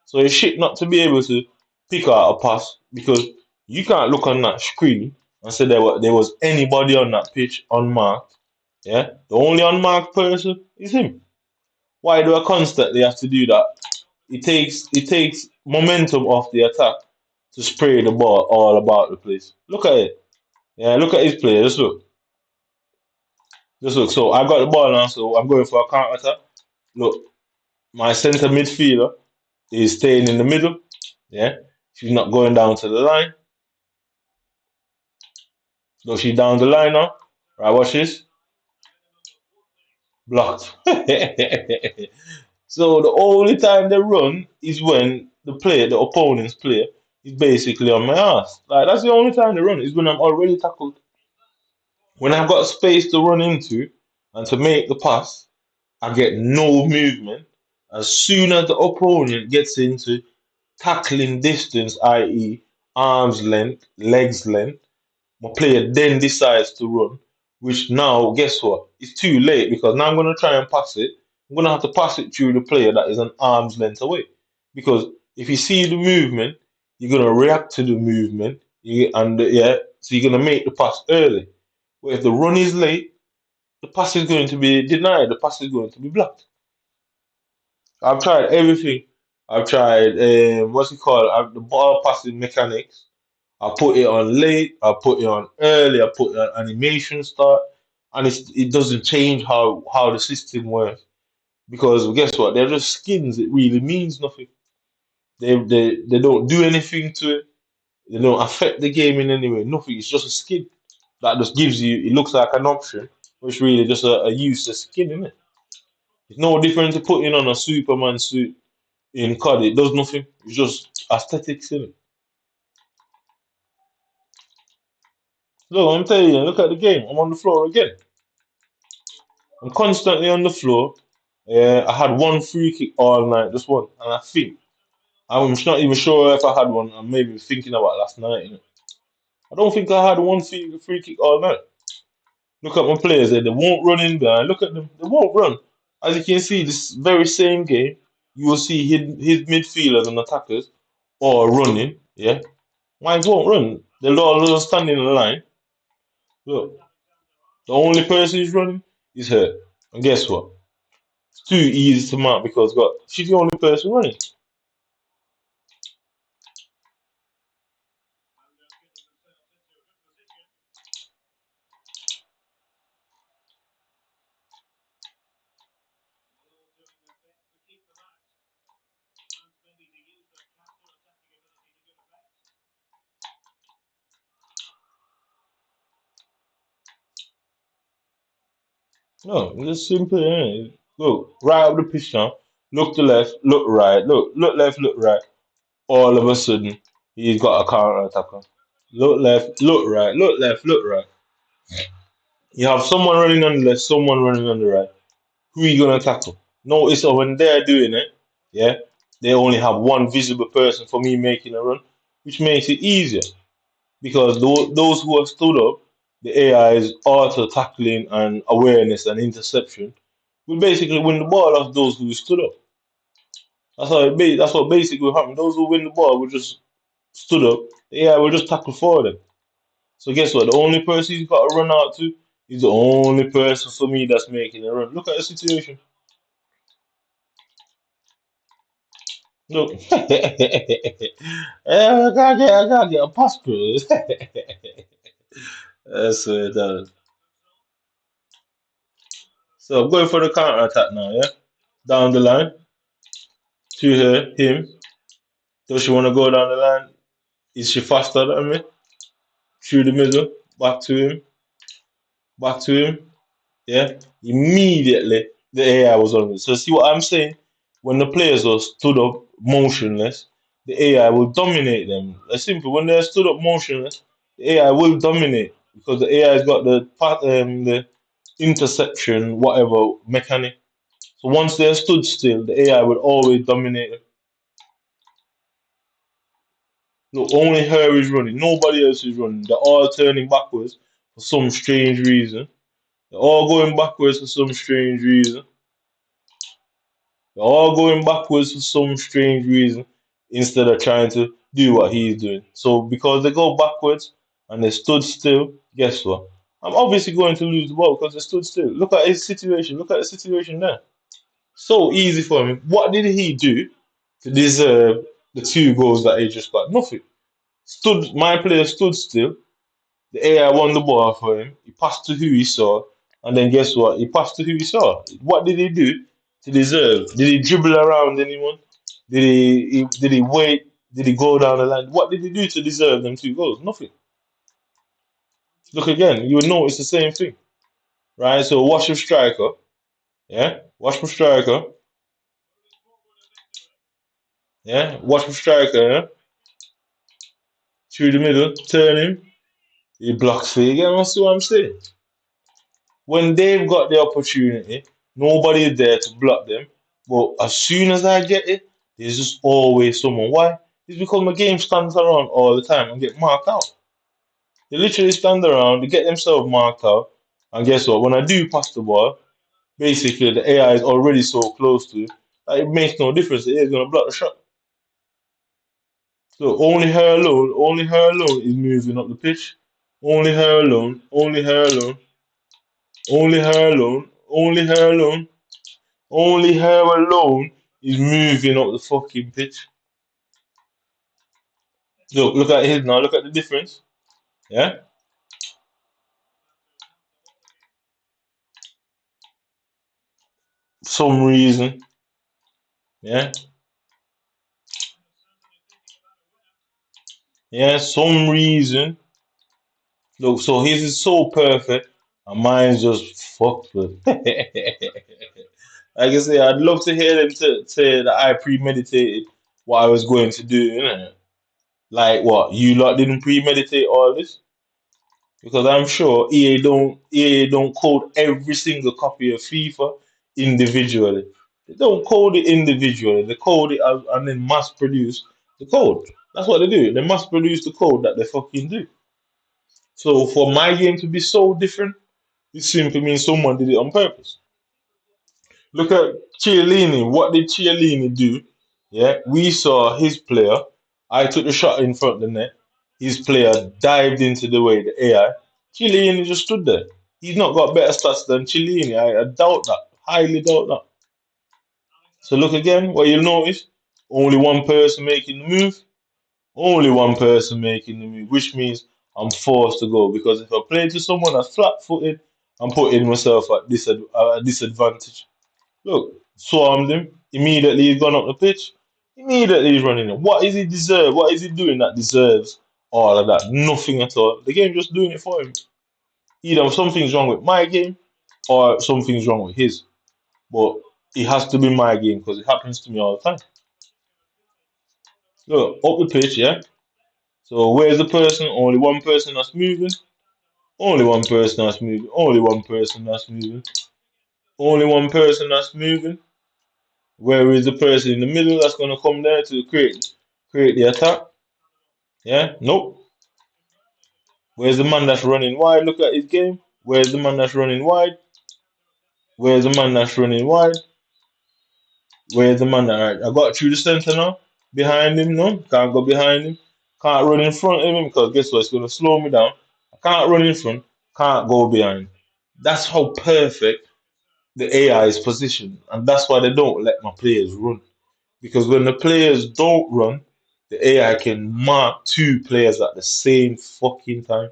A: So it's shit not to be able to pick out a pass because you can't look on that screen and say there was anybody on that pitch unmarked. Yeah, the only unmarked person is him. Why do I constantly have to do that? It takes momentum off the attack to spray the ball all about the place. Look at it. Yeah, look at his play. Just look. Just look. So I got the ball now, so I'm going for a counter attack. Look, my centre midfielder is staying in the middle. Yeah, she's not going down to the line. So she's down the line now. Right, watch this. Blocked. So the only time they run is when the opponent's player, is basically on my ass. Like that's the only time they run is when I'm already tackled. When I've got space to run into and to make the pass, I get no movement. As soon as the opponent gets into tackling distance, i.e., arms length, legs length, my player then decides to run, which now, guess what? It's too late because now I'm going to try and pass it. I'm going to have to pass it through the player that is an arm's length away. Because if you see the movement, you're going to react to the movement, yeah, so you're going to make the pass early. But if the run is late, the pass is going to be denied, the pass is going to be blocked. I've tried everything. I've tried, what's it called? The ball passing mechanics. I put it on late, I put it on early, I put it on animation start, and it doesn't change how the system works. Because guess what? They're just skins. It really means nothing. They don't do anything to it. They don't affect the game in any way. Nothing. It's just a skin that just gives you. It looks like an option, but it's really just a useless skin, isn't it? It's no different to putting on a Superman suit in COD. It does nothing. It's just aesthetics, in it. Look, I'm telling you. Look at the game. I'm on the floor again. I'm constantly on the floor. I had one free kick all night, just one, and I think I'm not even sure if I had one. I'm maybe thinking about last night. I don't think I had one free kick all night. Look at my players there; they won't run in there. Look at them; they won't run. As you can see, this very same game, you will see his midfielders and attackers all running. Yeah, mine won't run. They'll all just stand in the line. Look, the only person who's running is her. And guess what? It's too easy to mark because God, she's the only person running. No, it's just simple. Look, right up the pitch now. Look to left, look right, look left, look right. All of a sudden, he's got a counter attacker. Look left, look right, look left, look right. You have someone running on the left, someone running on the right. Who are you gonna tackle? Notice that when they're doing it, yeah, they only have one visible person for me making a run, which makes it easier. Because those who have stood up, the AI's auto tackling and awareness and interception will basically win the ball off those who stood up. That's what basically will happen. Those who win the ball will just stood up. The AI will just tackle for them. So guess what? The only person he's got to run out to is the only person for me that's making a run. Look at the situation. Look. I gotta get a passport. That's what it does. So I'm going for the counter attack now, yeah? Down the line to him. Does she want to go down the line? Is she faster than me? Through the middle, back to him, yeah? Immediately, the AI was on me. So see what I'm saying? When the players are stood up motionless, the AI will dominate them. It's simple. When they're stood up motionless, the AI will dominate because the AI has got the interception, whatever mechanic. So once they're stood still, the AI will always dominate them. Look, only her is running. Nobody else is running. They're all turning backwards for some strange reason. They're all going backwards for some strange reason. They're all going backwards for some strange reason instead of trying to do what he's doing. So because they go backwards and they stood still, guess what? I'm obviously going to lose the ball because they stood still. Look at his situation. Look at the situation there. So easy for him. What did he do to deserve the two goals that he just got? Nothing. My player stood still. The AI won the ball for him. He passed to who he saw, and then guess what? He passed to who he saw. What did he do to deserve? Did he dribble around anyone? Did he wait? Did he go down the line? What did he do to deserve them two goals? Nothing. Look again. You would notice the same thing, right? So watch the striker. Yeah, watch the striker. Yeah, watch the striker. Yeah? Through the middle, turn him. He blocks it. You get what I'm saying? When they've got the opportunity, nobody is there to block them. But as soon as I get it, there's just always someone. Why? It's because my game stands around all the time and get marked out. They literally stand around, they get themselves marked out, and guess what? When I do pass the ball, basically the AI is already so close to it that it makes no difference. It is gonna block the shot. So only her alone is moving up the pitch. Only her alone, only her alone, only her alone, only her alone. Only her alone is moving up the fucking pitch. Look at his now. Look at the difference. Yeah. Some reason. Yeah. Yeah. Some reason. Look. So his is so perfect, and mine's just fucked with. Like I say, I'd love to hear them say that I premeditated what I was going to do. You know? Like what? You lot didn't premeditate all this? Because I'm sure EA don't code every single copy of FIFA individually. They don't code it individually. They code it and then mass produce the code. That's what they do. They mass produce the code that they fucking do. So for my game to be so different, it simply means someone did it on purpose. Look at Chiellini. What did Chiellini do? Yeah, we saw his player. I took the shot in front of the net. His player dived into the way the AI. Chiellini just stood there. He's not got better stats than Chiellini. I doubt that. Highly doubt that. So look again. What you'll notice: only one person making the move. Only one person making the move, which means I'm forced to go because if I play to someone that's flat-footed, I'm putting myself at a disadvantage. Look, swarmed him. Immediately he's gone up the pitch. Immediately he's running in. What is he deserve? What is he doing that deserves all of that? Nothing at all. The game just doing it for him. Either something's wrong with my game or something's wrong with his. But it has to be my game because it happens to me all the time. Look, up the pitch, yeah? So where's the person? Only one person that's moving. Only one person that's moving. Only one person that's moving. Only one person that's moving. Where is the person in the middle that's gonna come there to create the attack? Yeah, nope. Where's the man that's running wide? Look at his game. Where's the man that's running wide? Where's the man that's running wide? Where's the man that right? I got through the center now. Behind him, no, can't go behind him. Can't run in front of him because guess what? It's gonna slow me down. I can't run in front. Can't go behind. That's how perfect the AI is positioned, and that's why they don't let my players run. Because when the players don't run, the AI can mark two players at the same fucking time.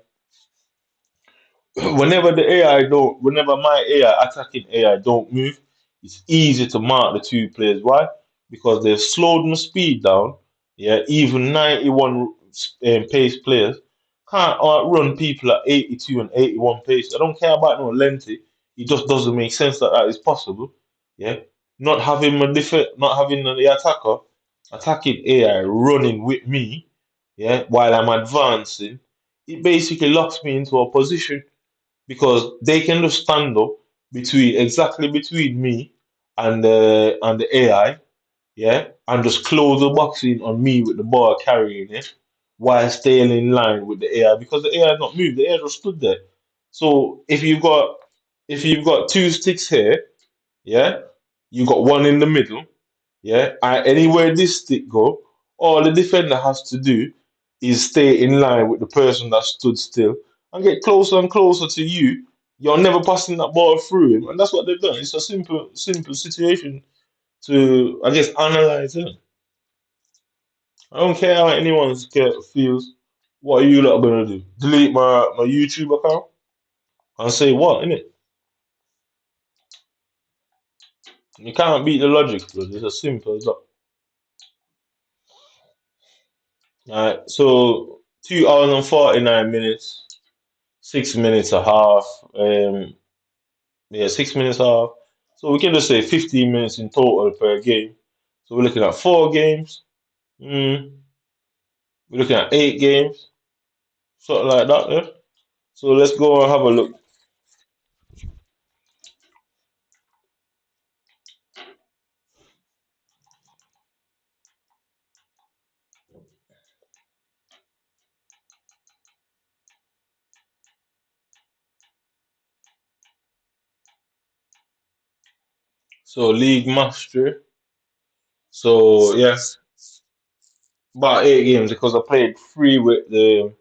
A: Whenever my AI attacking AI don't move, it's easy to mark the two players. Why? Because they've slowed my speed down. Yeah, even 91 pace players can't outrun people at 82 and 81 pace. I don't care about no lengthy. It just doesn't make sense that that is possible. Yeah, not having the attacker attacking AI running with me. Yeah, while I'm advancing, it basically locks me into a position because they can just stand up between me and the AI, yeah, and just close the box in on me with the ball carrying it while staying in line with the AI because the AI not moved, the AI just stood there. So if you've got two sticks here, yeah, you got one in the middle, Yeah, and anywhere this stick go, all the defender has to do is stay in line with the person that stood still and get closer and closer to you. You're never passing that ball through him, and that's what they've done. It's a simple situation to, I guess, analyze it. I don't care how anyone feels. What are you lot gonna do? Delete my YouTube account and say what, innit? You can't beat the logic, bro. It's as simple as that. Alright, so 2 hours and 49 minutes, 6 minutes a half. Yeah, 6 minutes a half. So we can just say 15 minutes in total per game. So we're looking at 4 games. Mm, we're looking at 8 games, something like that. Yeah? So let's go and have a look. So league mastery. So yes, about 8 games because I played three with the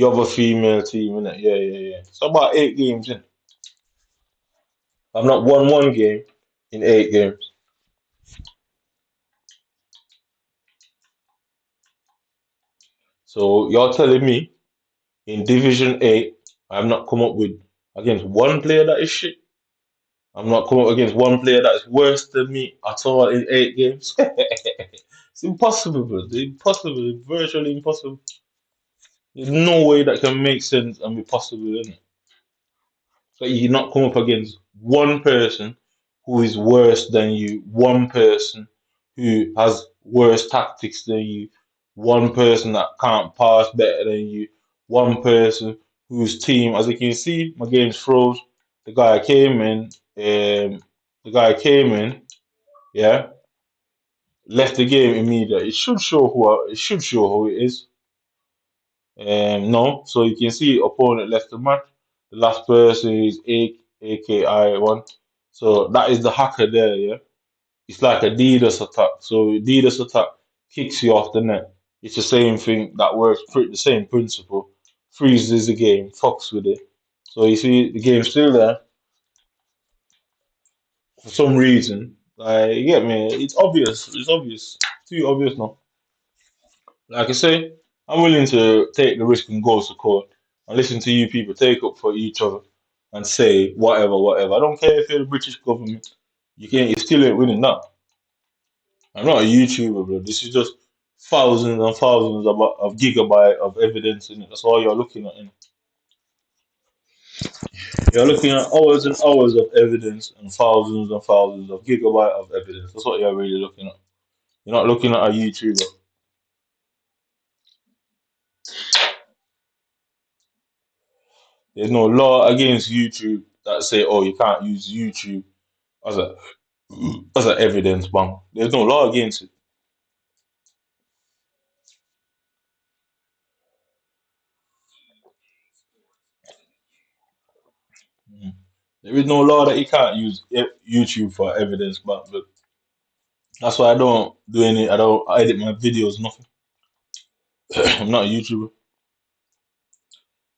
A: other female team, innit? Yeah, yeah, yeah. So about 8 games in. I've not won one game in 8 games. So you're telling me in Division 8, I've not come up with against one player that is shit. I'm not come up against one player that is worse than me at all in 8 games. It's impossible, bro. It's impossible. It's virtually impossible. There's no way that can make sense and be possible, innit? So you not come up against one person who is worse than you, one person who has worse tactics than you, one person that can't pass better than you, one person whose team, as you can see, my game's froze. The guy came in, the guy came in, yeah, left the game immediately. It should show who it is. No, so you can see opponent left the match. The last person is AKI1. So that is the hacker there, yeah. It's like a DDoS attack. So DDoS attack kicks you off the net. It's the same thing that works, the same principle. Freezes the game, fucks with it. So you see the game's still there for some reason. Like, you get me? It's obvious. It's obvious. Too obvious now. Like I say, I'm willing to take the risk and go to court and listen to you people take up for each other and say whatever, whatever. I don't care if you're the British government. You still ain't winning that. I'm not a YouTuber, bro. This is just thousands and thousands of gigabyte of evidence in it. That's all you're looking at. Innit? You're looking at hours and hours of evidence and thousands of gigabyte of evidence. That's what you're really looking at. You're not looking at a YouTuber. There's no law against YouTube that say, oh, you can't use YouTube as a as an evidence bang. There's no law against it. Mm. There is no law that you can't use YouTube for evidence, but that's why I don't do any. I don't edit my videos. Nothing. I'm not a YouTuber.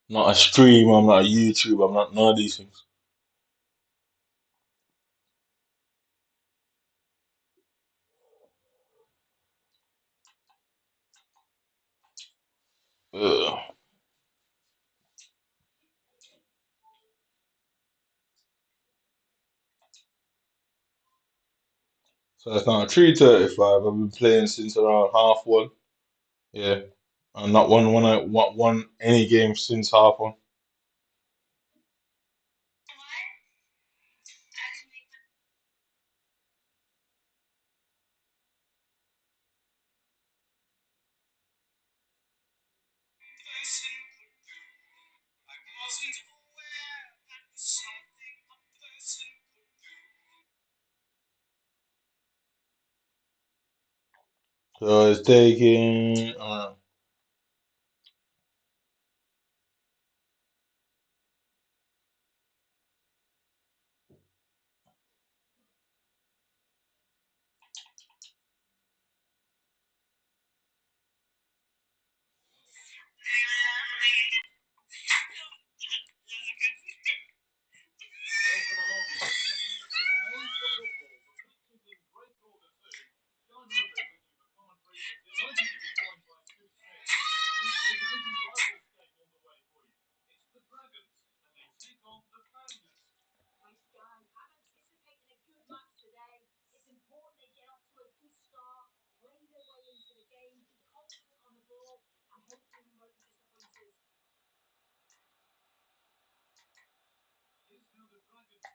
A: I'm not a streamer. I'm not a YouTuber. I'm not none of these things. Ugh. So it's now 3:35. I've been playing since around half one. Yeah, and not won any game since half one. So it's taking.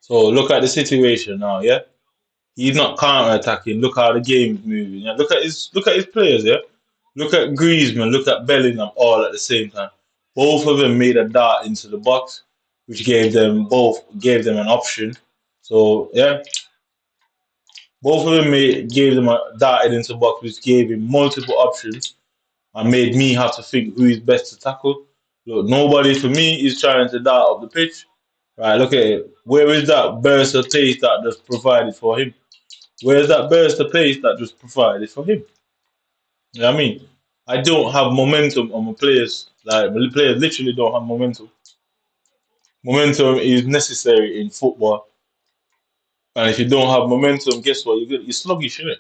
A: So look at the situation now, yeah? He's not counter attacking. Look how the game's moving. Yeah? Look at his players, yeah? Look at Griezmann, look at Bellingham all at the same time. Both of them made a dart into the box, which gave them an option. So yeah, both of them gave them a darted into the box, which gave him multiple options and made me have to think who is best to tackle. Look, nobody for me is trying to dart up the pitch. Right, look at it. Where is that burst of pace that just provided for him? Where is that burst of pace that just provided for him? You know what I mean? I don't have momentum on my players. Like my players literally don't have momentum. Momentum is necessary in football, and if you don't have momentum, guess what? You're sluggish, innit?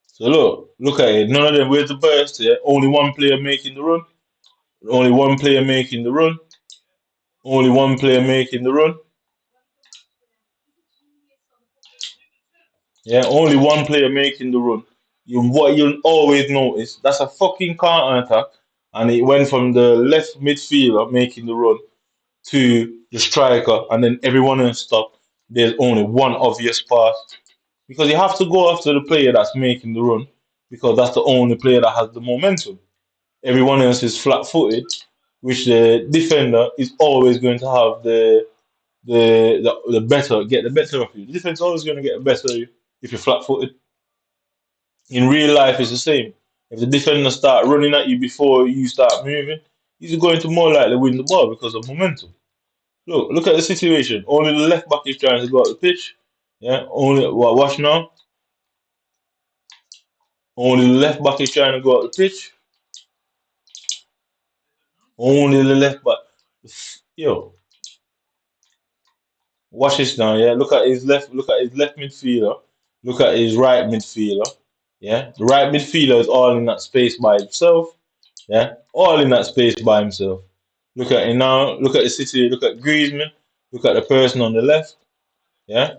A: So look at it. None of them. Where's the burst? Yeah, only one player making the run. Only one player making the run. Only one player making the run. Yeah, only one player making the run. What you'll always notice, that's a fucking counter attack, and it went from the left midfielder making the run to the striker, and then everyone else stop. There's only one obvious pass because you have to go after the player that's making the run because that's the only player that has the momentum. Everyone else is flat-footed, which the defender is always going to have the better of you. The defense is always going to get the better of you if you're flat-footed. In real life, it's the same. If the defender start running at you before you start moving, he's going to more likely win the ball because of momentum. Look at the situation. Only the left back is trying to go out the pitch. Yeah, only watch now. Only the left back is trying to go out the pitch. Only the left back. Yo, watch this now. Yeah, look at his left. Look at his left midfielder. Look at his right midfielder. Yeah, the right midfielder is all in that space by himself. Yeah, all in that space by himself. Look at it now. Look at the city. Look at Griezmann. Look at the person on the left. Yeah,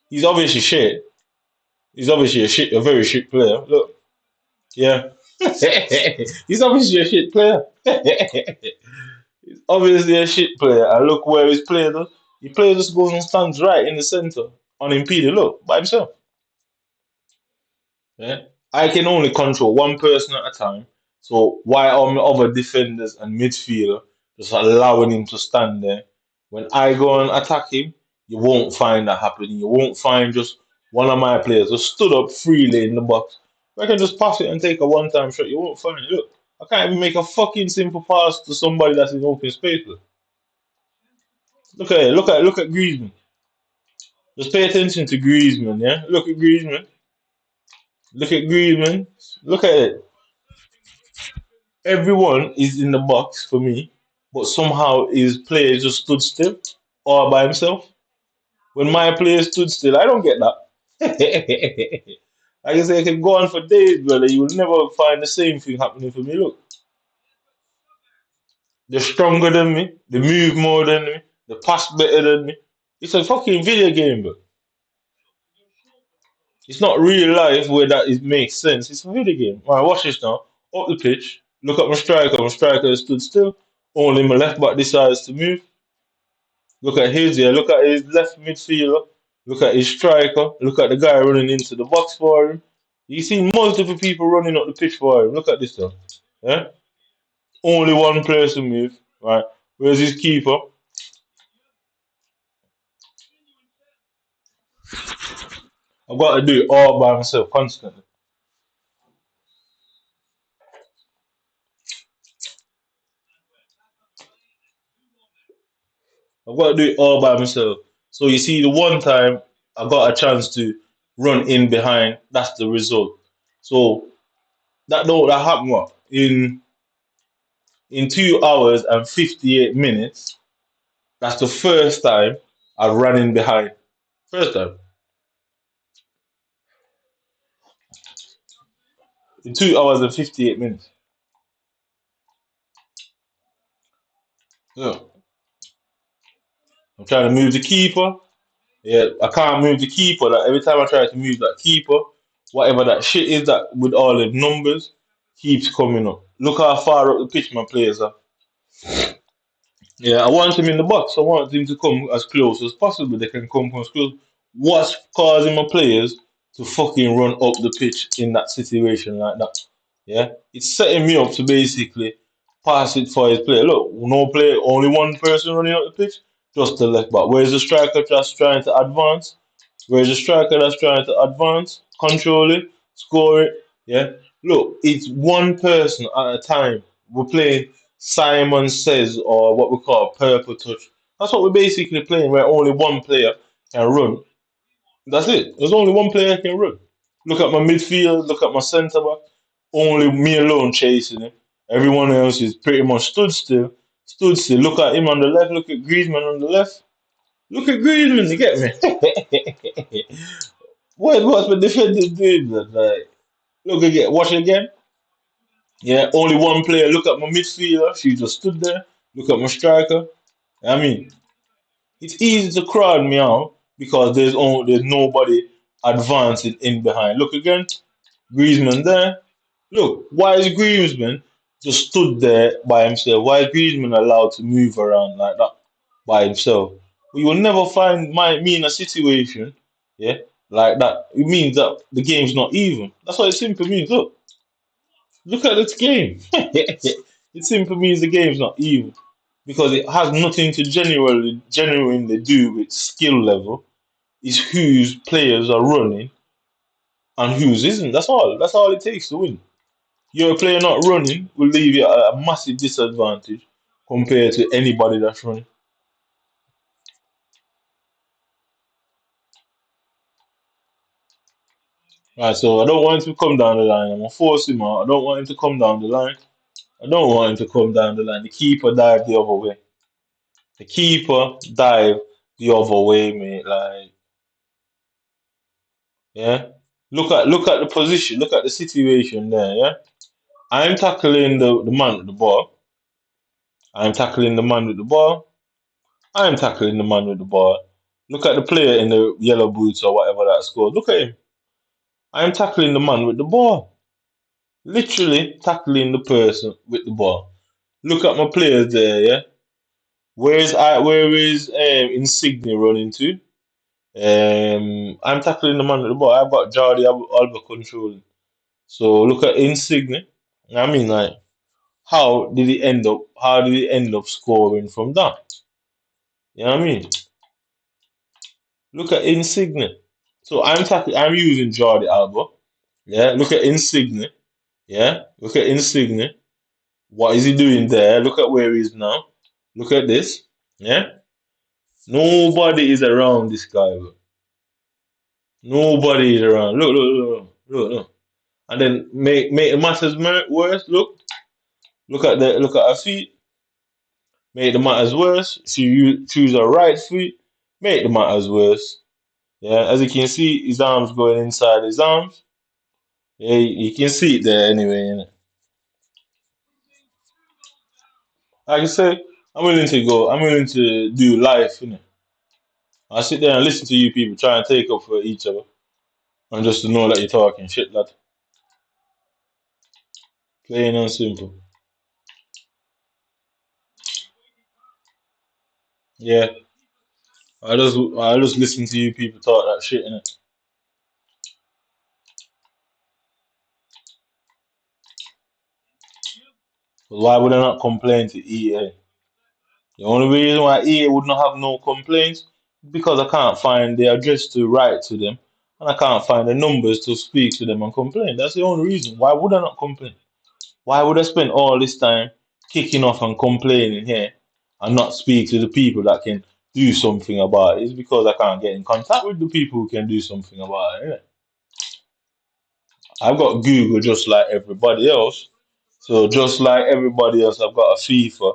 A: he's obviously shit. He's obviously a very shit player. Look. Yeah. He's obviously a shit player. He's obviously a shit player. And look where he's playing. He plays just goes and stands right in the center, unimpeded. Look, by himself. Yeah. I can only control one person at a time. So why are my other defenders and midfielder just allowing him to stand there? When I go and attack him, you won't find that happening. You won't find just one of my players just stood up freely in the box. I can just pass it and take a one-time shot. You won't find it. Look, I can't even make a fucking simple pass to somebody that's in open space. Look at it. Look at Griezmann. Just pay attention to Griezmann, yeah? Look at Griezmann. Look at Griezmann. Look at it. Everyone is in the box for me, but somehow his player just stood still all by himself. When my player stood still, I don't get that. Like I say, I can go on for days, brother. You will never find the same thing happening for me. Look, they're stronger than me, they move more than me, they pass better than me. It's a fucking video game, bro. It's not real life where that it makes sense. It's a video game. All right, watch this now. Up the pitch. Look at my striker. My striker stood still. Only my left back decides to move. Look at his, yeah. Look at his left midfielder. Look at his striker. Look at the guy running into the box for him. You see multiple people running up the pitch for him. Look at this though. Yeah? Only one person move. Right. Where's his keeper? I've got to do it all by myself constantly. I've got to do it all by myself. So you see, the one time I got a chance to run in behind, that's the result. So that happened what? In 2 hours and 58 minutes, that's the first time I ran in behind. First time. In 2 hours and 58 minutes. Yeah. I'm trying to move the keeper. Yeah, I can't move the keeper. Like every time I try to move that keeper, whatever that shit is that with all the numbers keeps coming up. Look how far up the pitch my players are. Yeah, I want him in the box. I want him to come as close as possible. They can come as close. What's causing my players to fucking run up the pitch in that situation like that? Yeah, it's setting me up to basically pass it for his player. Look, no player, only one person running up the pitch, just the left back. Where's the striker just trying to advance? Where's the striker that's trying to advance, control it, score it? Yeah. Look, it's one person at a time. We're playing Simon Says or what we call purple touch. That's what we're basically playing, where only one player can run. That's it. There's only one player who can run. Look at my midfield, look at my centre back. Only me alone chasing him. Everyone else is pretty much stood still. Stood still. Look at him on the left, look at Griezmann on the left. Look at Griezmann, you get me? What's my defender doing? Like, look again, watch again. Yeah, only one player. Look at my midfielder. She just stood there. Look at my striker. I mean, it's easy to crowd me out because there's nobody advancing in behind. Look again, Griezmann there. Look, why is Griezmann just stood there by himself? Why is Griezmann allowed to move around like that by himself? We will never find me in a situation, yeah, like that. It means that the game's not even. That's what it simply means. Look at this game. It simply means the game's not even because it has nothing to genuinely do with skill level. It's whose players are running and whose isn't. That's all. That's all it takes to win. Your player not running will leave you at a massive disadvantage compared to anybody that's running. Right, so I don't want him to come down the line. I'm gonna force him out. I don't want him to come down the line. I don't want him to come down the line. The keeper dive the other way. The keeper dive the other way, mate. Like, yeah. Look at the position. Look at the situation there. Yeah. I'm tackling the man with the ball. I'm tackling the man with the ball. I'm tackling the man with the ball. Look at the player in the yellow boots or whatever that scored. Look at him. I'm tackling the man with the ball. Literally tackling the person with the ball. Look at my players there, yeah. Where is Insigne running to? I'm tackling the man with the ball. I've got Alba controlling. So look at Insigne. I mean, like, How did he end up scoring from that? You know what I mean? Look at Insigne. So I'm using Jordi Alba. Yeah, look at Insigne. Yeah, look at Insigne. What is he doing there? Look at where he is now. Look at this. Yeah, nobody is around this guy, bro. Nobody is around. Look. And then make the matters worse. Look at her feet. Make the matters worse. Choose her right feet. Make the matters worse. Yeah, as you can see, his arms going inside his arms. Yeah, you can see it there anyway. Innit? Like I say, I'm willing to go. I'm willing to do life. I sit there and listen to you people try and take up for each other, and just to know that you're talking shit, lad. Plain and simple. Yeah, I just listen to you people talk that shit, innit? But why would I not complain to EA? The only reason why EA would not have no complaints is because I can't find the address to write to them, and I can't find the numbers to speak to them and complain. That's the only reason. Why would I not complain? Why would I spend all this time kicking off and complaining here and not speak to the people that can do something about it? It's because I can't get in contact with the people who can do something about it. Innit? I've got Google just like everybody else. So just like everybody else, I've got a FIFA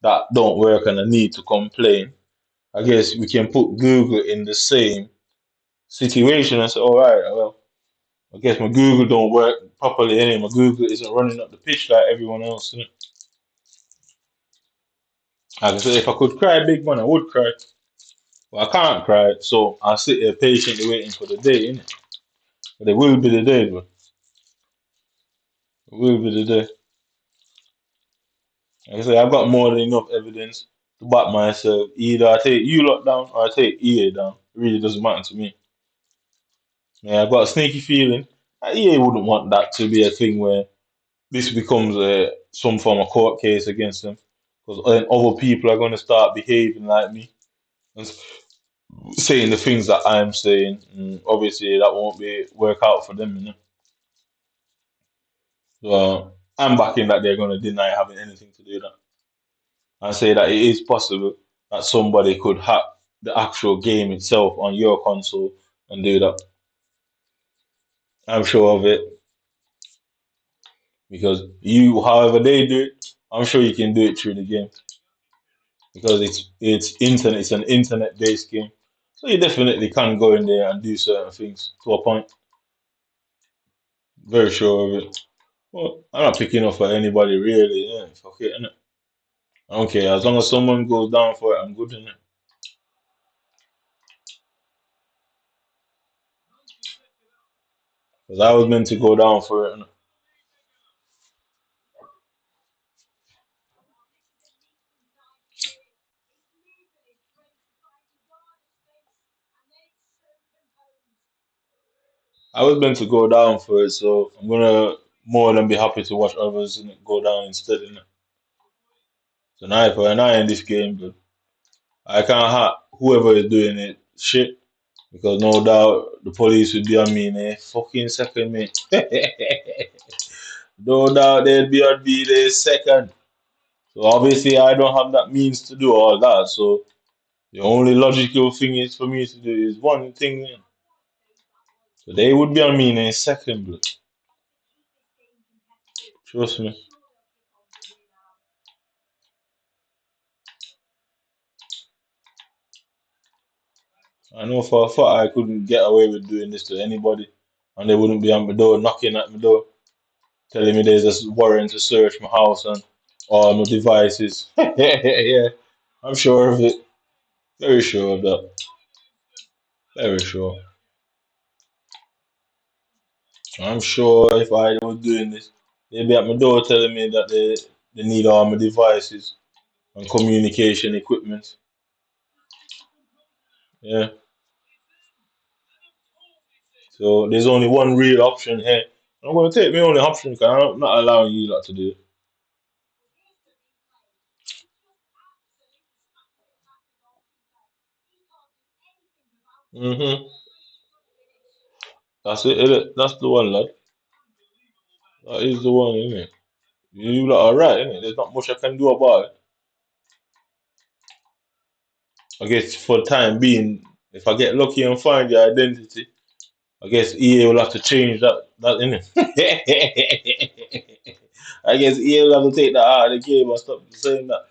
A: that don't work and I need to complain. I guess we can put Google in the same situation and say, all right, well, I guess my Google don't work properly anyway. My Google isn't running up the pitch like everyone else. Innit? Like I said, if I could cry big man, I would cry. But I can't cry, so I'll sit here patiently waiting for the day, innit? But it will be the day, bro. It will be the day. Like I say, I've got more than enough evidence. to back myself. Either I take you lot down or I take EA down. It really doesn't matter to me. Yeah, I've got a sneaky feeling that EA wouldn't want that to be a thing where this becomes some form of court case against them. Because then other people are going to start behaving like me and saying the things that I'm saying. And obviously, that won't be work out for them. So I'm backing that they're going to deny having anything to do with that and say that it is possible that somebody could hack the actual game itself on your console and do that. I'm sure of it because you, however they do it, I'm sure you can do it through the game because it's an internet based game. So you definitely can go in there and do certain things to a point. Very sure of it. Well, I'm not picking up for anybody really. Yeah, fuck it, innit? I don't care. As long as someone goes down for it, I'm good in it. Because I was meant to go down for it. Innit? I was meant to go down for it, so I'm gonna more than be happy to watch others and go down instead. Innit? So now for an eye in this game, but I can't hack whoever is doing it shit because no doubt the police would be on me in a fucking second, mate. No doubt they'd be on me in a second. So obviously I don't have that means to do all that. So the only logical thing is for me to do is one thing. Yeah. So they would be on me in a second, bro. Trust me. I know for a fact I couldn't get away with doing this to anybody, and they wouldn't be on my door knocking at my door, telling me there's a warrant to search my house and all my devices. Yeah, I'm sure of it. Very sure of that. Very sure. I'm sure if I was doing this, they'd be at my door telling me that they need all my devices and communication equipment. Yeah. So there's only one real option here. I'm gonna take my only option because I'm not allowing you lot to do it. Hmm. That's it, innit? That's the one, lad. That is the one, innit? You lot are right, innit? There's not much I can do about it. I guess for the time being, if I get lucky and find your identity, I guess EA will have to change that innit? I guess EA will have to take that out of the game and stop saying that.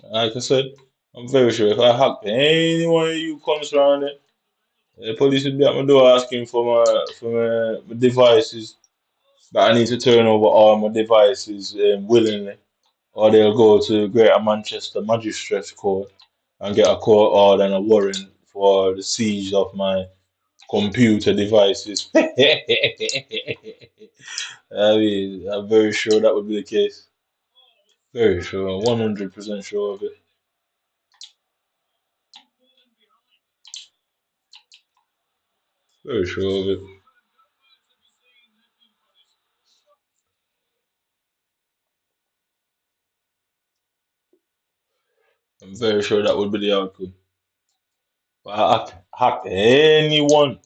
A: Like I said, I'm very sure if I hack any one of you comes around it, the police will be at my door asking for my devices. That I need to turn over all my devices willingly, or they'll go to Greater Manchester Magistrates Court and get a court order and a warrant for the siege of my computer devices. I mean, I'm very sure that would be the case. Very sure, 100% sure of it. Very sure of it. I'm very sure that would be the outcome. But I hack anyone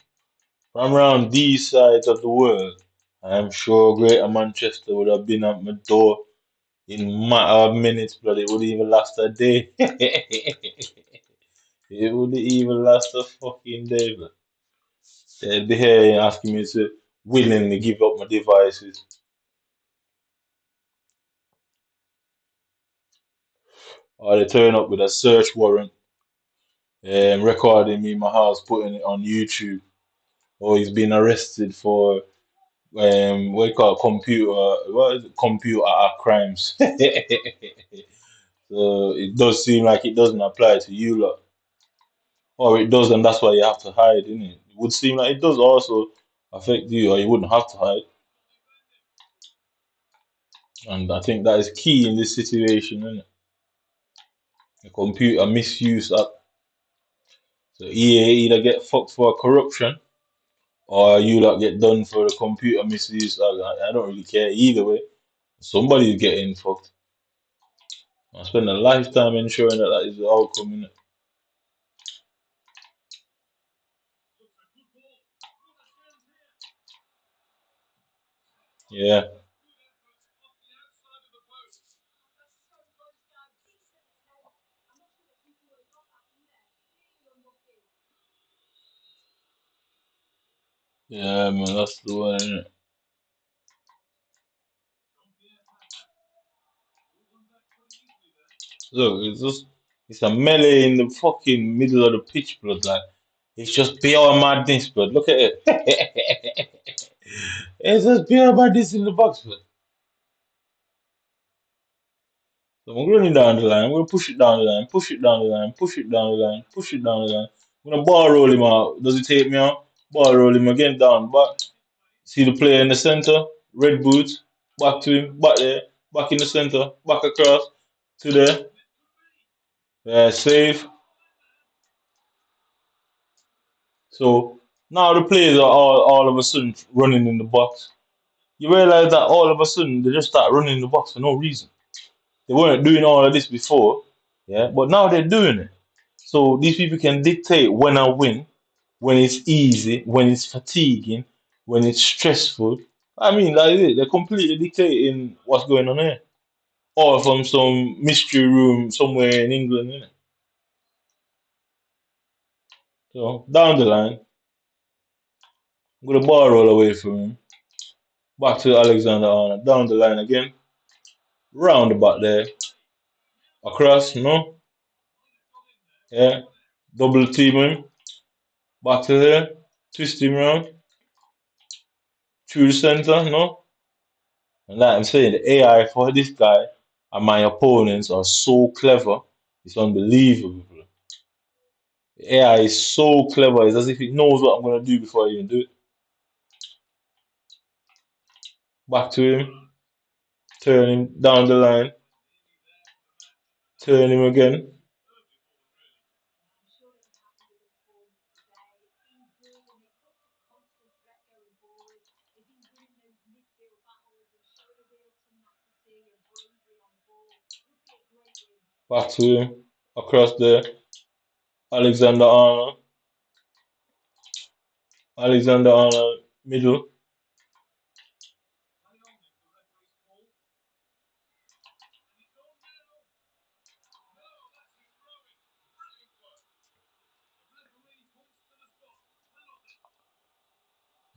A: from around these sides of the world. I'm sure Greater Manchester would have been at my door in matter of minutes, but it wouldn't even last a day. It wouldn't even last a fucking day, but they'd be here asking me to willingly give up my devices. Or they turn up with a search warrant, recording me in my house, putting it on YouTube. Or he's been arrested for what you call it, computer act crimes. So it does seem like it doesn't apply to you lot. Or it does, and that's why you have to hide, innit? would seem like it does also affect you, or you wouldn't have to hide. And I think that is key in this situation, isn't it? The computer misuse act. So EA either get fucked for corruption or you lot get done for the computer misuse. I don't really care either way. Somebody's getting fucked. I spend a lifetime ensuring that that is the outcome, innit? Yeah, yeah, man, that's the one, innit? Look, it's a melee in the fucking middle of the pitch, blood. Like, it's just pure madness, blood. Look at it. It's just pure madness in the box, blood. So I'm running down the line. I'm gonna push it down the line, push it down the line, push it down the line, push it down the line. I'm gonna ball roll him out. Does he take me out? Ball roll him again down. Back. See the player in the center. Red boots. Back to him. Back there. Back in the center. Back across to there. Save. So now the players are all of a sudden running in the box. You realize that all of a sudden they just start running in the box for no reason. They weren't doing all of this before, yeah, but now they're doing it. So these people can dictate when I win, when it's easy, when it's fatiguing, when it's stressful. I mean, that is it. They're completely dictating what's going on here. Or from some mystery room somewhere in England, innit? So down the line, I'm gonna ball roll away from him. Back to Alexander Arnold. Down the line again. Round about there. Across, no? Yeah. Double team him. Back to there. Twist him round. Through the center, no? And like I'm saying, the AI for this guy and my opponents are so clever. It's unbelievable, bro. The AI is so clever. It's as if it knows what I'm gonna do before I even do it. Back to him. Turn him down the line. Turn him again. Back to him. Across there. Alexander Arnold. Alexander Arnold. Middle.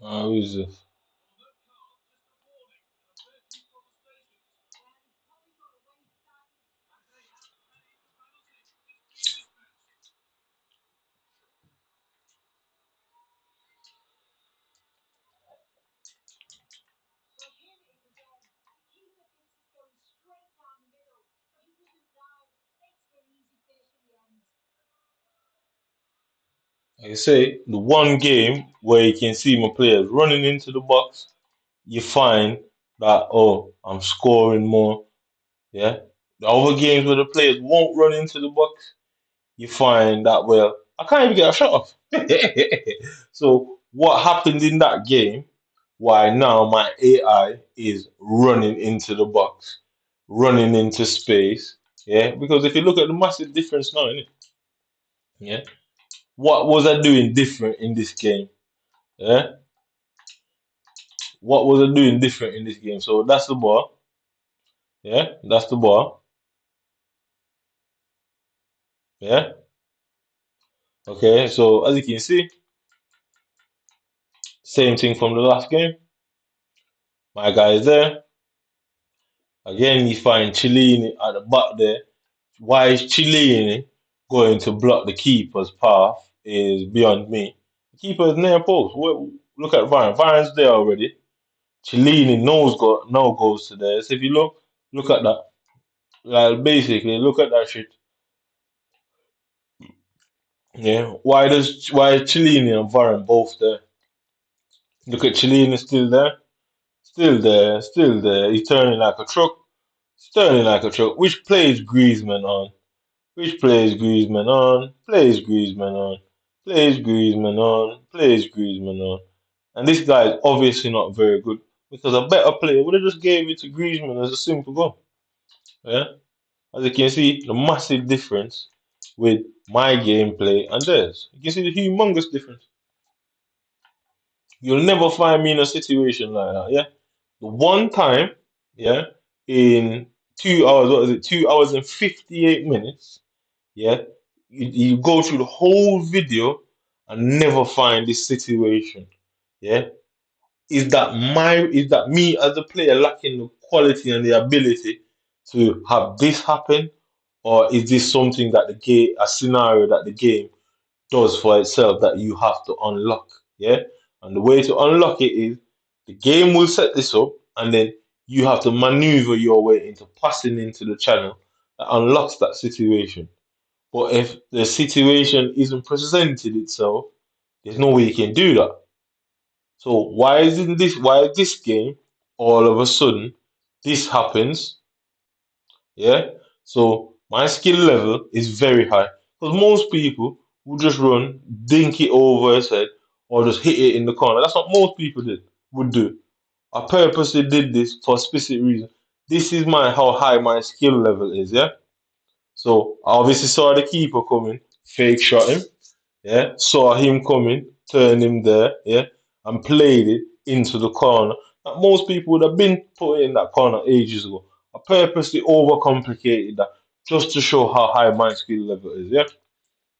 A: Who is this? Like I say, the one game where you can see my players running into the box, you find that, oh, I'm scoring more. Yeah. The other games where the players won't run into the box, you find that, well, I can't even get a shot off. So what happened in that game? Why now my AI is running into the box, running into space. Yeah, because if you look at the massive difference now, innit? Yeah. What was I doing different in this game? Yeah. What was I doing different in this game? So that's the ball. Yeah, that's the ball. Yeah. Okay. So as you can see, same thing from the last game. My guy is there. Again, you find Chiellini at the back there. Why is Chiellini going to block the keeper's path is beyond me. The keeper is near post. Look at Varane. Varane's there already. Chiellini knows got no goes to there. So if you look at that. Like basically, look at that shit. Yeah. Why Chiellini and Varane both there? Look at Chiellini still there, still there, still there. He's turning like a truck, he's turning like a truck. Which plays Griezmann on? Which plays Griezmann on? Plays Griezmann on. Plays Griezmann on. Plays Griezmann on. And this guy is obviously not very good because a better player would have just gave it to Griezmann as a simple goal. Yeah. As you can see, the massive difference with my gameplay and theirs. You can see the humongous difference. You'll never find me in a situation like that. Yeah. The one time, yeah, in 2 hours, what is it? 2 hours and 58 minutes, yeah, you go through the whole video and never find this situation. Yeah. Is that me as a player lacking the quality and the ability to have this happen? Or is this something that the game, a scenario that the game does for itself that you have to unlock? Yeah. And the way to unlock it is the game will set this up and then you have to maneuver your way into passing into the channel that unlocks that situation. But if the situation isn't presented itself, there's no way you can do that. So why is this game all of a sudden this happens? Yeah. So my skill level is very high. Because most people would just run, dink it over his head, or just hit it in the corner. That's what most people would do. I purposely did this for a specific reason. This is my how high my skill level is, yeah? So I obviously saw the keeper coming, fake shot him, yeah, saw him coming, turned him there, yeah, and played it into the corner. That most people would have been put in that corner ages ago. I purposely overcomplicated that just to show how high my skill level is, yeah,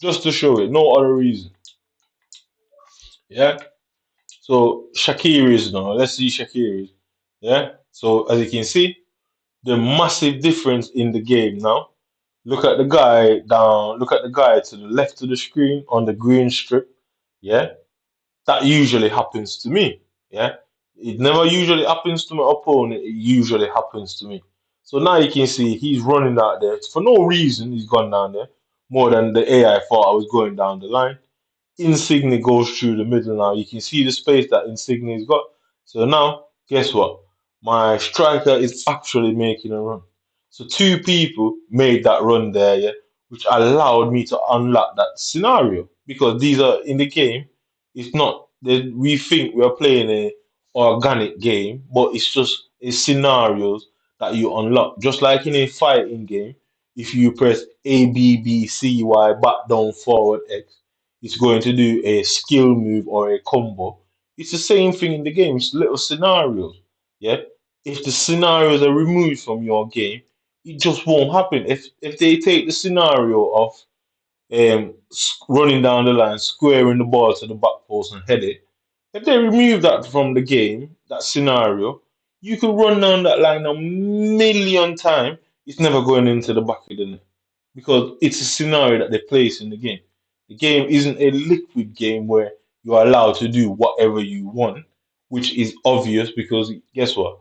A: just to show it, no other reason, yeah. So Shakiri's now, let's see Shakiri's, yeah. So as you can see, the massive difference in the game now. Look at the guy down. Look at the guy to the left of the screen on the green strip. Yeah, that usually happens to me. Yeah, it never usually happens to my opponent. It usually happens to me. So now you can see he's running out there for no reason. He's gone down there more than the AI thought I was going down the line. Insigne goes through the middle now. You can see the space that Insigne's got. So now, guess what? My striker is actually making a run. So two people made that run there, yeah, which allowed me to unlock that scenario. Because these are in the game, it's not that we think we are playing a organic game, but it's just a scenarios that you unlock. Just like in a fighting game, if you press A B B C Y back down forward X it's going to do a skill move or a combo. It's the same thing in the game. It's little scenarios. Yeah. If the scenarios are removed from your game, it just won't happen. If they take the scenario of running down the line, squaring the ball to the back post and head it, if they remove that from the game, that scenario, you could run down that line a million times. It's never going into the back of the net because it's a scenario that they place in the game. The game isn't a liquid game where you're allowed to do whatever you want, which is obvious because guess what?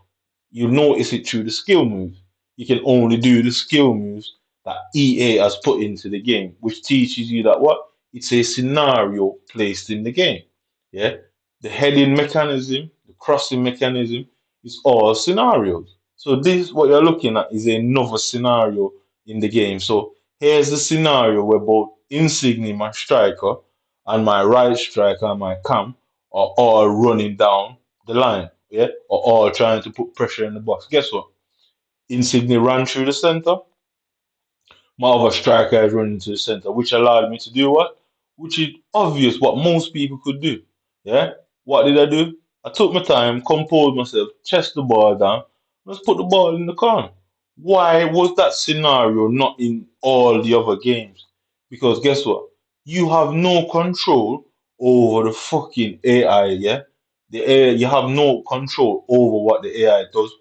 A: You notice it through the skill moves. You can only do the skill moves that EA has put into the game, which teaches you that what? It's a scenario placed in the game. Yeah? The heading mechanism, the crossing mechanism is all scenarios. So this what you're looking at is another scenario in the game. So here's the scenario where both Insigne, my striker, and my right striker and my cam are all running down the line, yeah, or all trying to put pressure in the box. Guess what? Insigne ran through the center, my other striker is running to the center, which allowed me to do what? Which is obvious what most people could do. Yeah? What did I do? I took my time, composed myself, chest the ball down, let's put the ball in the corner. Why was that scenario not in all the other games? Because guess what? You have no control over the fucking AI, yeah? The AI, you have no control over what the AI does.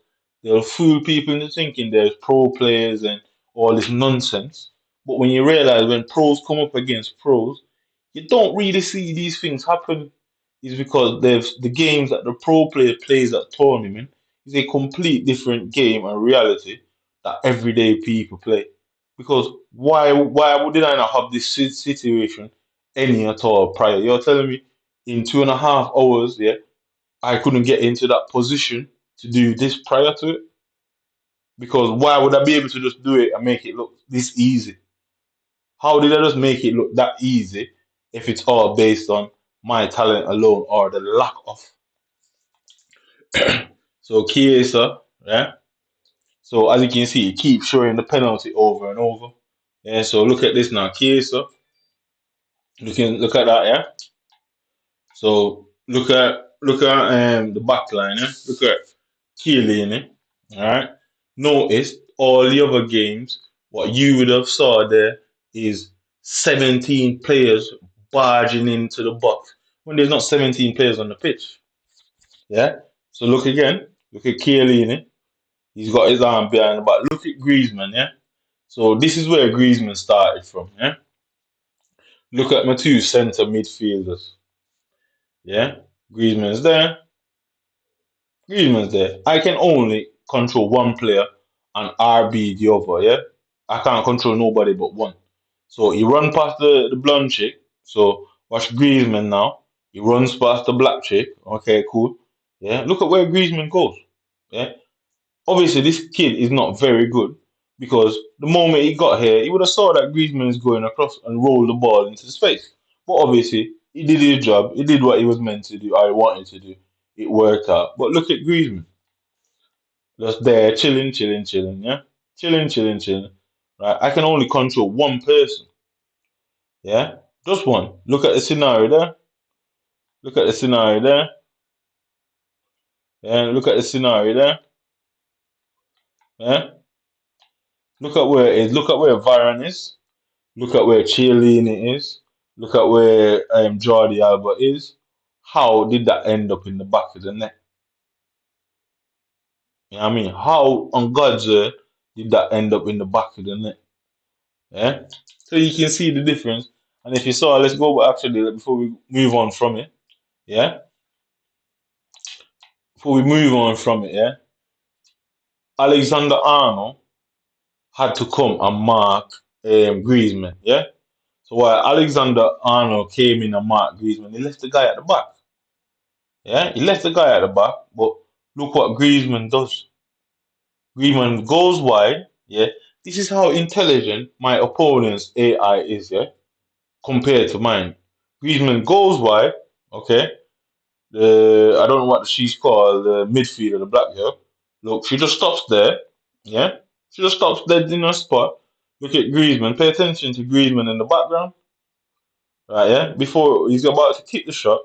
A: They'll fool people into thinking there's pro players and all this nonsense. But when you realize when pros come up against pros, you don't really see these things happen. Is because there's the games that the pro player plays at tournament is a complete different game and reality that everyday people play. Because why did I not have this situation any at all prior. You're telling me in 2.5 hours, yeah, I couldn't get into that position to do this prior to it? Because why would I be able to just do it and make it look this easy? How did I just make it look that easy if it's all based on my talent alone or the lack of? So Chiesa, yeah. So as you can see, it keeps showing the penalty over and over. Yeah. So look at this now, Chiesa. Look at that, yeah. So look at the back line, yeah. Look at Chiellini. Alright. Notice all the other games, what you would have saw there is 17 players barging into the box when there's not 17 players on the pitch. Yeah. So look again. Look at Chiellini. He's got his arm behind the back. Look at Griezmann, yeah. So this is where Griezmann started from, yeah. Look at my two centre midfielders, yeah. Griezmann's there. Griezmann's there. I can only control one player and RB the other, yeah? I can't control nobody but one. So he run past the blonde chick. So watch Griezmann now. He runs past the black chick. Okay, cool. Yeah. Look at where Griezmann goes. Yeah. Obviously this kid is not very good because the moment he got here, he would have saw that Griezmann is going across and roll the ball into his face. But obviously he did his job. He did what he was meant to do. Or he wanted to do. It worked out. But look at Griezmann. Just there, chilling, chilling, chilling, yeah? Chilling, chilling, chilling. Right? I can only control one person, yeah? Just one. Look at the scenario there. Look at the scenario there. Yeah, look at the scenario there. Yeah? Look at where it is. Look at where Varane is. Look at where Chiellini is. Look at where Jordi Alba is. How did that end up in the back of the net? You know what I mean? How on God's earth did that end up in the back of the net? Yeah. So you can see the difference. And if you saw, let's go back actually before we move on from it. Yeah. Before we move on from it, yeah. Alexander Arnold had to come and mark Griezmann. Yeah. So while Alexander Arnold came in and marked Griezmann, he left the guy at the back. Yeah. He left the guy at the back, but look what Griezmann does. Griezmann goes wide. Yeah. This is how intelligent my opponent's AI is. Yeah. Compared to mine. Griezmann goes wide. Okay. I don't know what she's called, the midfielder, the black girl. Look, she just stops there. Yeah, she just stops dead in her spot. Look at Griezmann. Pay attention to Griezmann in the background. Right, yeah. Before he's about to kick the shot,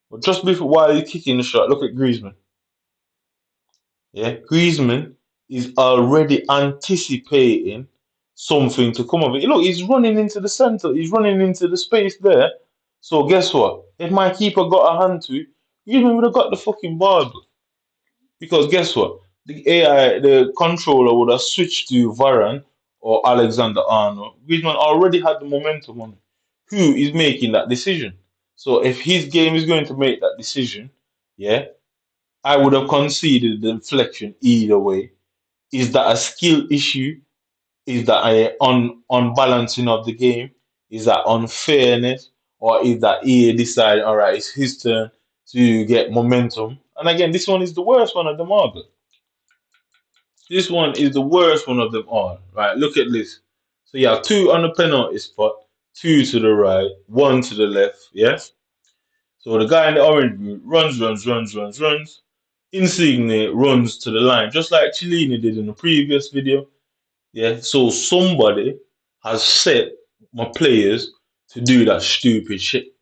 A: but just before while he's kicking the shot, look at Griezmann. Yeah, Griezmann is already anticipating something to come of it. Look, he's running into the center. He's running into the space there. So guess what? If my keeper got a hand to it, Griezmann would have got the fucking ball. Because guess what? The AI, the controller would have switched to Varane or Alexander Arnold. Griezmann already had the momentum on it. Who is making that decision? So if his game is going to make that decision, yeah, I would have conceded the deflection either way. Is that a skill issue? Is that a unbalancing of the game? Is that unfairness? Or is that he decide, all right, it's his turn to get momentum? And again, this one is the worst one of them all. This one is the worst one of them all. Right, look at this. So you have two on the penalty spot, two to the right, one to the left. Yeah. So the guy in the orange boot runs. Insigne runs to the line, just like Cellini did in the previous video. Yeah. So somebody has set my players to do that stupid shit.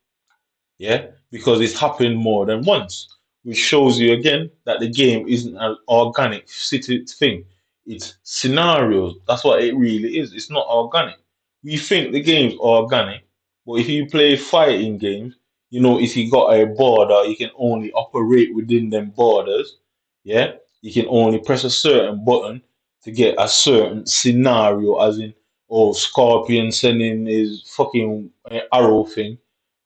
A: Yeah, because it's happened more than once, which shows you again that the game isn't an organic city thing. It's scenarios. That's what it really is. It's not organic. We think the game's organic, but if you play fighting games, you know if you got a border, you can only operate within them borders. Yeah, you can only press a certain button to get a certain scenario, as in, oh, Scorpion sending his fucking arrow thing,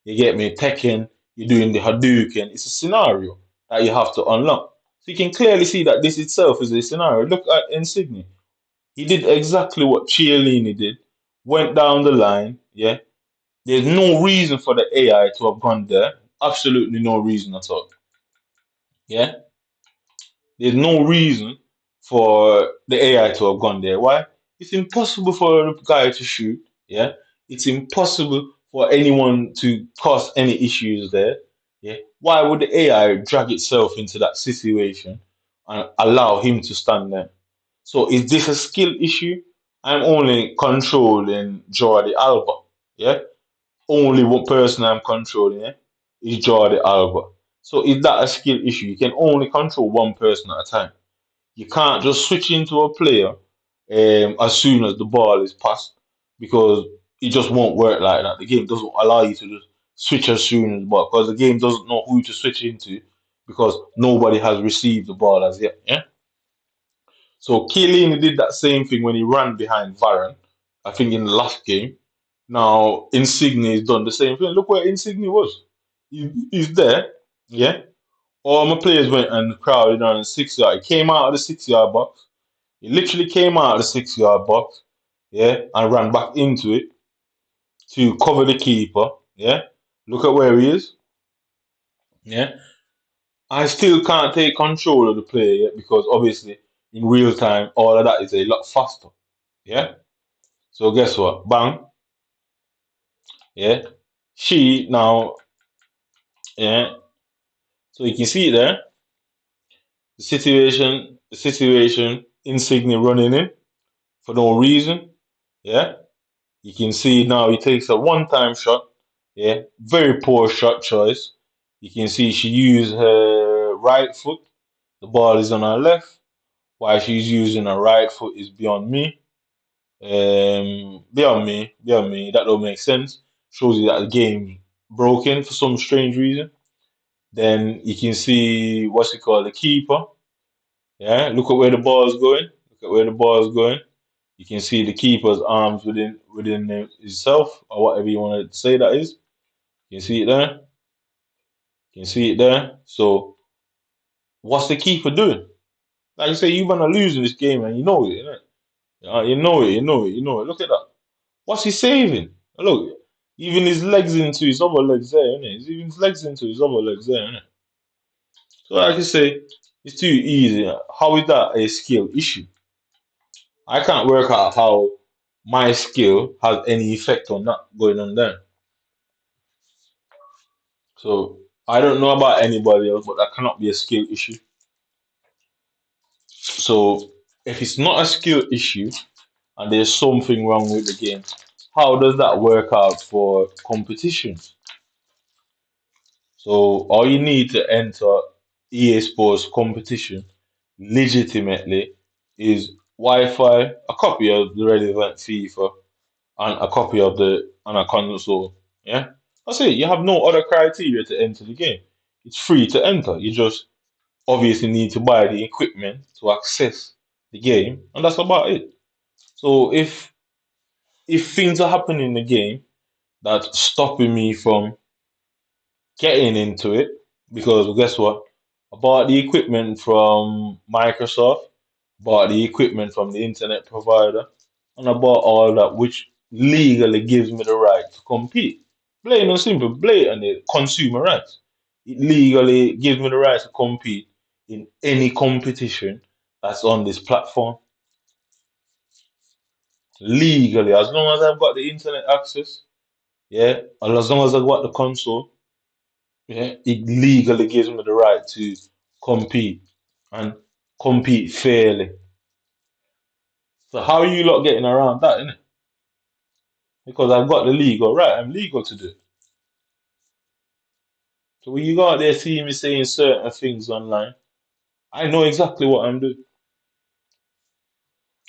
A: you get me? Tekken, you're doing the Hadouken. It's a scenario that you have to unlock. So you can clearly see that this itself is a scenario. Look at Insigne. He did exactly what Chiellini did. Went down the line, yeah. There's no reason for the AI to have gone there. Absolutely no reason at all. Yeah, there's no reason for the AI to have gone there. Why? It's impossible for the guy to shoot. Yeah, it's impossible for anyone to cause any issues there. Yeah, why would the AI drag itself into that situation and allow him to stand there? So is this a skill issue? I'm only controlling Jordi Alba. Yeah, only one person I'm controlling, is Jordi Alba. So is that a skill issue? You can only control one person at a time. You can't just switch into a player as soon as the ball is passed because it just won't work like that. The game doesn't allow you to just switch as soon as the ball because the game doesn't know who to switch into because nobody has received the ball as yet. Yeah. So Chiellini did that same thing when he ran behind Varane. I think in the last game. Now Insigne has done the same thing. Look where Insigne was. He's there. Yeah. All my players went and crowded on the 6 yard. He came out of the 6 yard box. He literally came out of the 6 yard box. Yeah. And ran back into it to cover the keeper. Yeah. Look at where he is. Yeah. I still can't take control of the play yet because obviously in real time all of that is a lot faster. Yeah. So guess what? Bang. Yeah. She now. Yeah. So you can see there the situation, Insigne running in for no reason. Yeah. You can see now he takes a one-time shot. Yeah. Very poor shot choice. You can see she used her right foot. The ball is on her left. Why she's using her right foot is beyond me. Beyond me. That don't make sense. Shows you that the game broken for some strange reason. Then you can see what's it called, the keeper. Yeah, look at where the ball is going. Look at where the ball is going. You can see the keeper's arms within himself, or whatever you want to say that is. You can see it there. You can see it there. So what's the keeper doing? Like you say, you're gonna lose in this game, and you know it, innit? You know it. You know it. You know it. Look at that. What's he saving? Look, even his legs into his other legs there, innit? He's even his legs into his other legs there, innit? So like I say, it's too easy. How is that a skill issue? I can't work out how my skill has any effect on that going on there. So I don't know about anybody else, but that cannot be a skill issue. So if it's not a skill issue and there's something wrong with the game, how does that work out for competitions? So all you need to enter EA Sports competition legitimately is Wi-Fi, a copy of the relevant FIFA, and a copy of the on a console. Yeah, that's it. You have no other criteria to enter the game. It's free to enter. You just obviously need to buy the equipment to access the game, and that's about it. So if things are happening in the game that's stopping me from getting into it, because guess what? I bought the equipment from Microsoft, bought the equipment from the internet provider, and I bought all that, which legally gives me the right to compete. Plain and simple, blatantly, consumer rights. It legally gives me the right to compete in any competition that's on this platform. Legally, as long as I've got the internet access, yeah, and as long as I've got the console, yeah, it legally gives me the right to compete and compete fairly. So how are you lot getting around that, innit? Because I've got the legal right. I'm legal to do it. So when you go out there seeing me saying certain things online, I know exactly what I'm doing.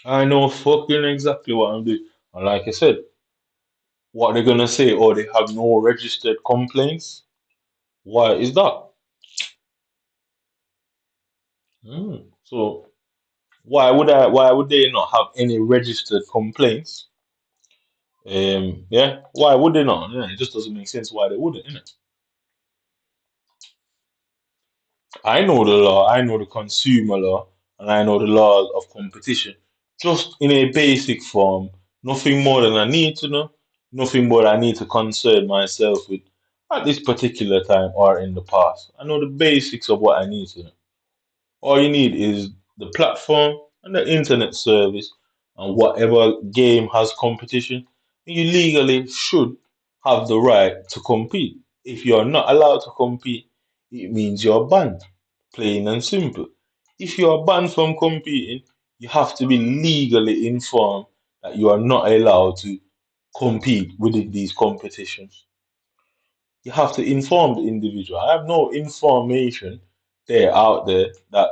A: I know fucking exactly what I'm doing. And like I said, what they're gonna say, oh, they have no registered complaints. Why is that? So why would they not have any registered complaints? Yeah, why would they not? Yeah, it just doesn't make sense why they wouldn't, innit? I know the law, I know the consumer law, and I know the laws of competition. Just in a basic form, nothing more than I need to know, nothing more I need to concern myself with at this particular time or in the past. I know the basics of what I need to know. All you need is the platform and the internet service and whatever game has competition. You legally should have the right to compete. If you're not allowed to compete, it means you're banned. Plain and simple. If you are banned from competing, you have to be legally informed that you are not allowed to compete within these competitions. You have to inform the individual. I have no information there out there that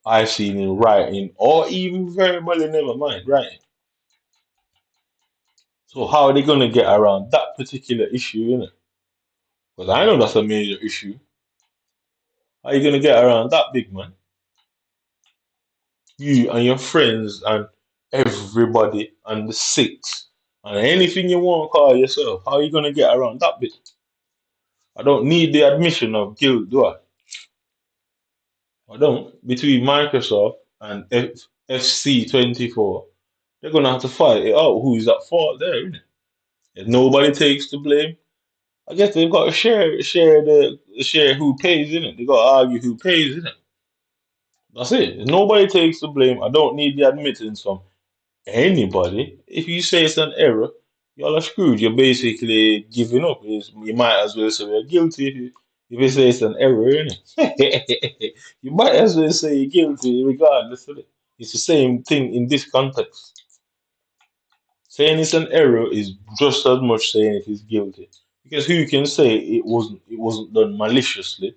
A: I've seen in writing or even verbally, never mind writing. So how are they gonna get around that particular issue, innit? Because I know that's a major issue. How are you gonna get around that, big man? You and your friends and everybody and the six and anything you want to call yourself. How are you gonna get around that bit? I don't need the admission of guilt, do I? I don't. Between Microsoft and FC24, they're gonna have to fight it out. Who's at fault there, isn't it? If nobody takes the blame, I guess they've got to share who pays, in it. They got to argue who pays, in it. That's it. If nobody takes the blame, I don't need the admittance from anybody. If you say it's an error, y'all are screwed. You're basically giving up. You might as well say you're guilty if you say it's an error, innit? You might as well say you're guilty regardless of it. It's the same thing in this context. Saying it's an error is just as much saying it is guilty. Because who can say it wasn't done maliciously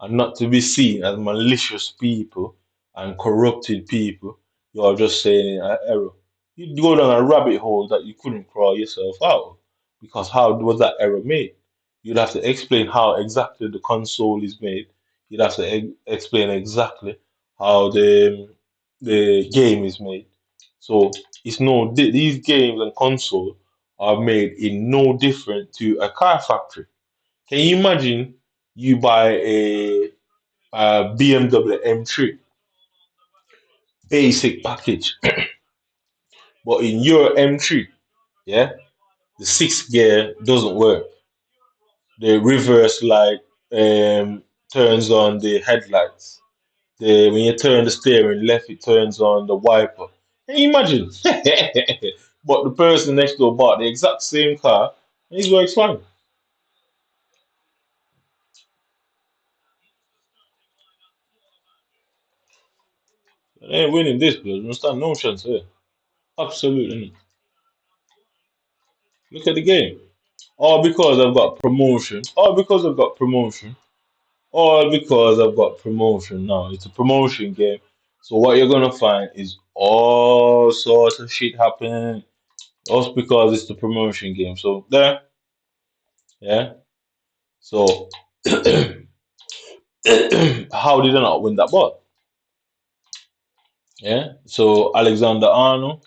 A: and not to be seen as malicious people and corrupted people, you're just saying an error. You'd go down a rabbit hole that you couldn't crawl yourself out of. Because how was that error made? You'd have to explain how exactly the console is made. You'd have to explain exactly how the game is made. So it's no these games and console are made in no different to a car factory. Can you imagine you buy a BMW M3 basic package, but in your M3, yeah, the sixth gear doesn't work. The reverse light turns on the headlights. When you turn the steering left, it turns on the wiper. Can you imagine? But the person next door bought the exact same car and it works fine. They ain't winning this, bro. You understand? No chance here. Absolutely not. Look at the game. All because I've got promotion. All because I've got promotion. All because I've got promotion now. It's a promotion game. So what you're gonna find is all sorts of shit happening. Just because it's the promotion game. So there, yeah. So how did I not win that ball? Yeah. So Alexander Arnold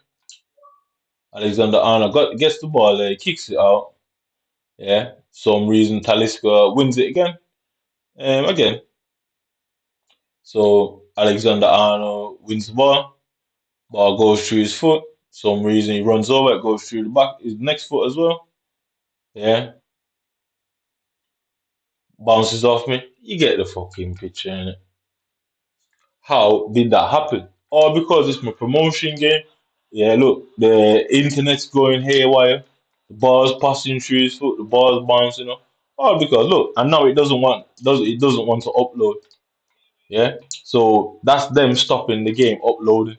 A: gets the ball there, kicks it out. Yeah. Some reason Talisca wins it again. Again. So Alexander Arnold wins the ball. Ball goes through his foot. Some reason he runs over it, goes through the back, his next foot as well. Yeah. Bounces off me. You get the fucking picture, innit? How did that happen? All because it's my promotion game. Yeah, look, the internet's going haywire. The ball's passing through his foot. The ball's bouncing up. All because look, and now it doesn't want to upload. Yeah, so that's them stopping the game uploading.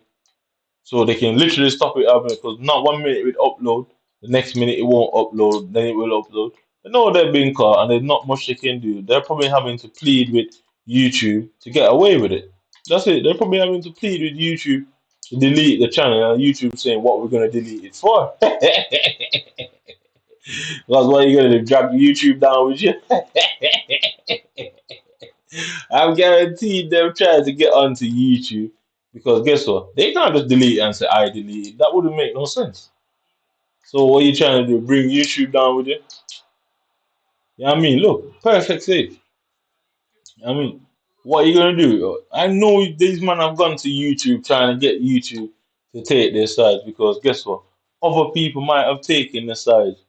A: So they can literally stop it happening because not 1 minute it will upload, the next minute it won't upload, then it will upload. They know they're being caught and there's not much they can do. They're probably having to plead with YouTube to get away with it. That's it. They're probably having to plead with YouTube to delete the channel and YouTube saying what we're gonna delete it for. That's why you're gonna drag YouTube down with you. I'm guaranteed they're trying to get onto YouTube because guess what? They can't just delete it and say I deleted. That wouldn't make no sense. So what are you trying to do? Bring YouTube down with you? Yeah, I mean, look, perfect save. I mean, what are you gonna do? I know these men have gone to YouTube trying to get YouTube to take their sides because guess what? Other people might have taken their sides,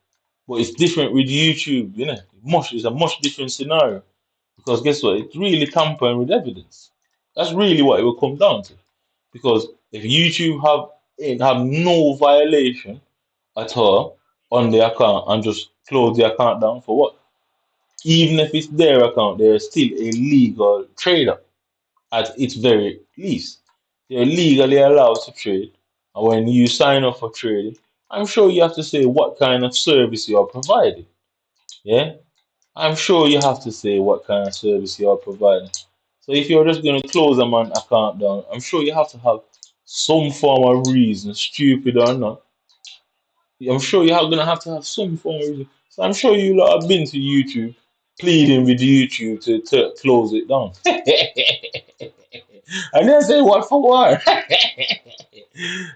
A: But it's different with YouTube, you know. It's a much different scenario because guess what? It's really tampering with evidence. That's really what it will come down to. Because if YouTube have no violation at all on the account and just close the account down for what? Even if it's their account, they're still a legal trader at its very least. They're legally allowed to trade. And when you sign up for trading, I'm sure you have to say what kind of service you're providing. Yeah? I'm sure you have to say what kind of service you're providing. So if you're just going to close a man account down, I'm sure you have to have some form of reason, stupid or not. I'm sure you're going to have some form of reason. So I'm sure you lot have been to YouTube, pleading with YouTube to close it down. And then say, what for what?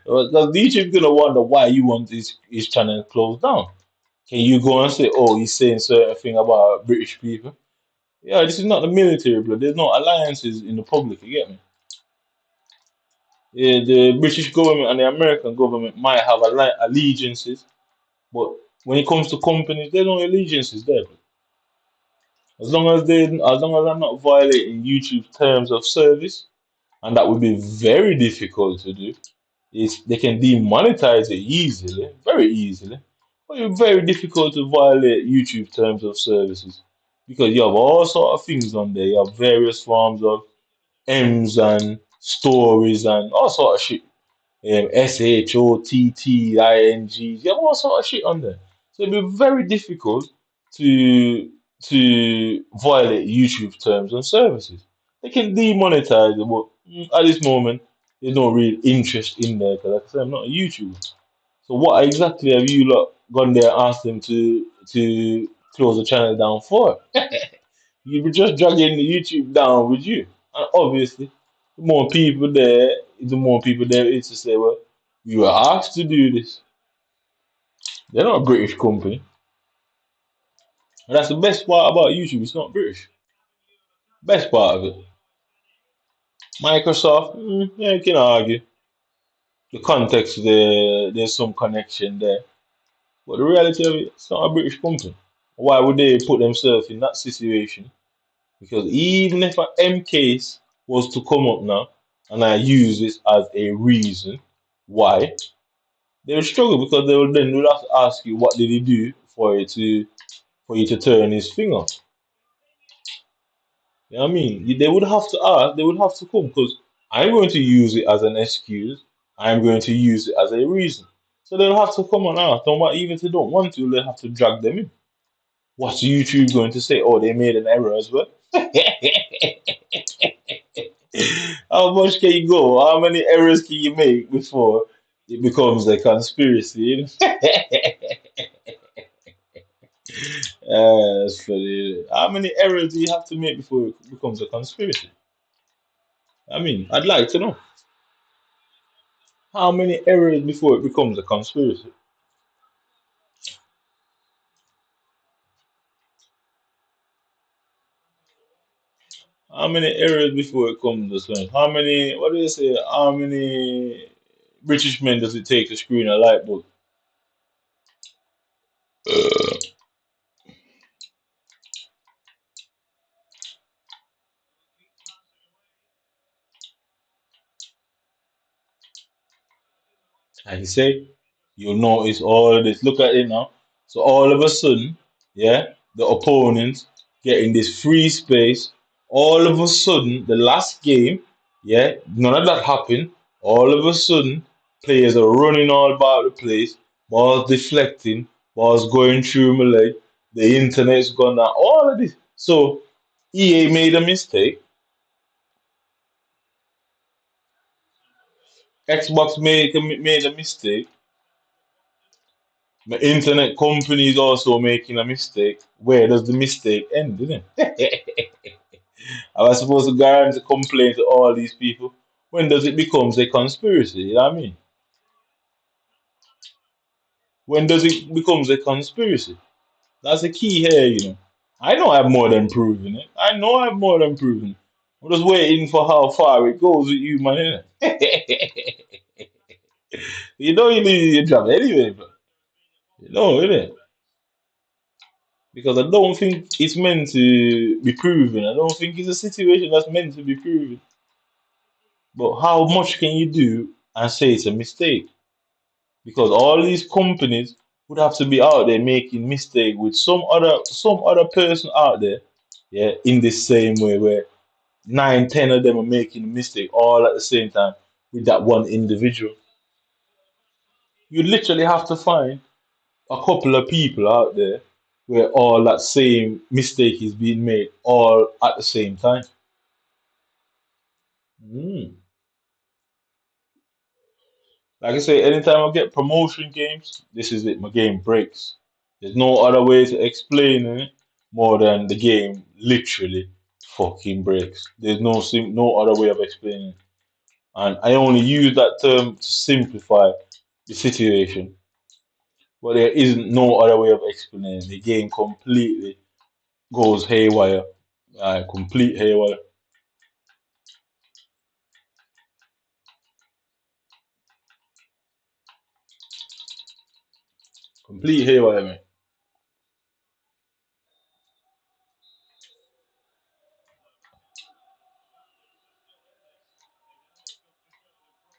A: Because YouTube going to wonder why you want his channel closed down. Can you go and say, oh, he's saying certain thing about British people? Yeah, this is not the military, bro. There's no alliances in the public, you get me? Yeah, the British government and the American government might have allegiances, but when it comes to companies, there's no allegiances there, bro. As long as I'm not violating YouTube's terms of service, and that would be very difficult to do, is they can demonetize it easily, very easily. But it's very difficult to violate YouTube terms of services because you have all sort of things on there. You have various forms of M's and stories and all sort of shit. SHOTTINGs. You have all sort of shit on there. So it'd be very difficult to violate YouTube terms and services. They can demonetize it, but at this moment, there's no real interest in there because, like I said, I'm not a YouTuber. So what exactly have you lot gone there and asked them to close the channel down for? You were just dragging the YouTube down with you. And obviously, the more people there is to say, well, you were asked to do this. They're not a British company. And that's the best part about YouTube. It's not British. Best part of it. Microsoft, yeah, you can argue. The context there, there's some connection there. But the reality of it, it's not a British company. Why would they put themselves in that situation? Because even if an M case was to come up now, and I use this as a reason why, they would struggle because they would have to ask you what did he do for you to turn his finger. You know what I mean? They would have to ask, they would have to come because I'm going to use it as an excuse. I'm going to use it as a reason. So they'll have to come and ask. And what even if they don't want to, they'll have to drag them in. What's YouTube going to say? Oh, they made an error as well. How much can you go? How many errors can you make before it becomes a conspiracy? That's funny. How many errors do you have to make before it becomes a conspiracy? I mean, I'd like to know how many errors before it becomes a conspiracy. How many errors before it comes to something? How many? What do you say? How many British men does it take to screen a light bulb? Like you say, you'll notice all of this. Look at it now. So all of a sudden, yeah, the opponents getting this free space. All of a sudden, the last game, yeah, none of that happened. All of a sudden, players are running all about the place, balls deflecting, balls going through my leg, the internet's gone down, all of this. So EA made a mistake, Xbox made a mistake, the internet company is also making a mistake. Where does the mistake end, isn't it? I was supposed to go and complain to all these people. When does it becomes a conspiracy? You know what I mean? When does it becomes a conspiracy? That's the key here, you know. I know I've more than proven it. I know I've more than proven it. I'm just waiting for how far it goes with you, man. Innit? You know you need your job anyway, but you know, innit? because I don't think it's meant to be proven. I don't think it's a situation that's meant to be proven. But how much can you do and say it's a mistake? Because all these companies would have to be out there making mistake with some other person out there, yeah, in the same way where nine, ten of them are making a mistake all at the same time with that one individual. You literally have to find a couple of people out there where all that same mistake is being made all at the same time. Mm. Like I say, anytime I get promotion games, this is it. My game breaks. There's no other way to explain it more than the game literally fucking breaks. There's no other way of explaining it. And I only use that term to simplify the situation. But there isn't no other way of explaining it. The game completely goes haywire. Complete haywire. Complete haywire, man.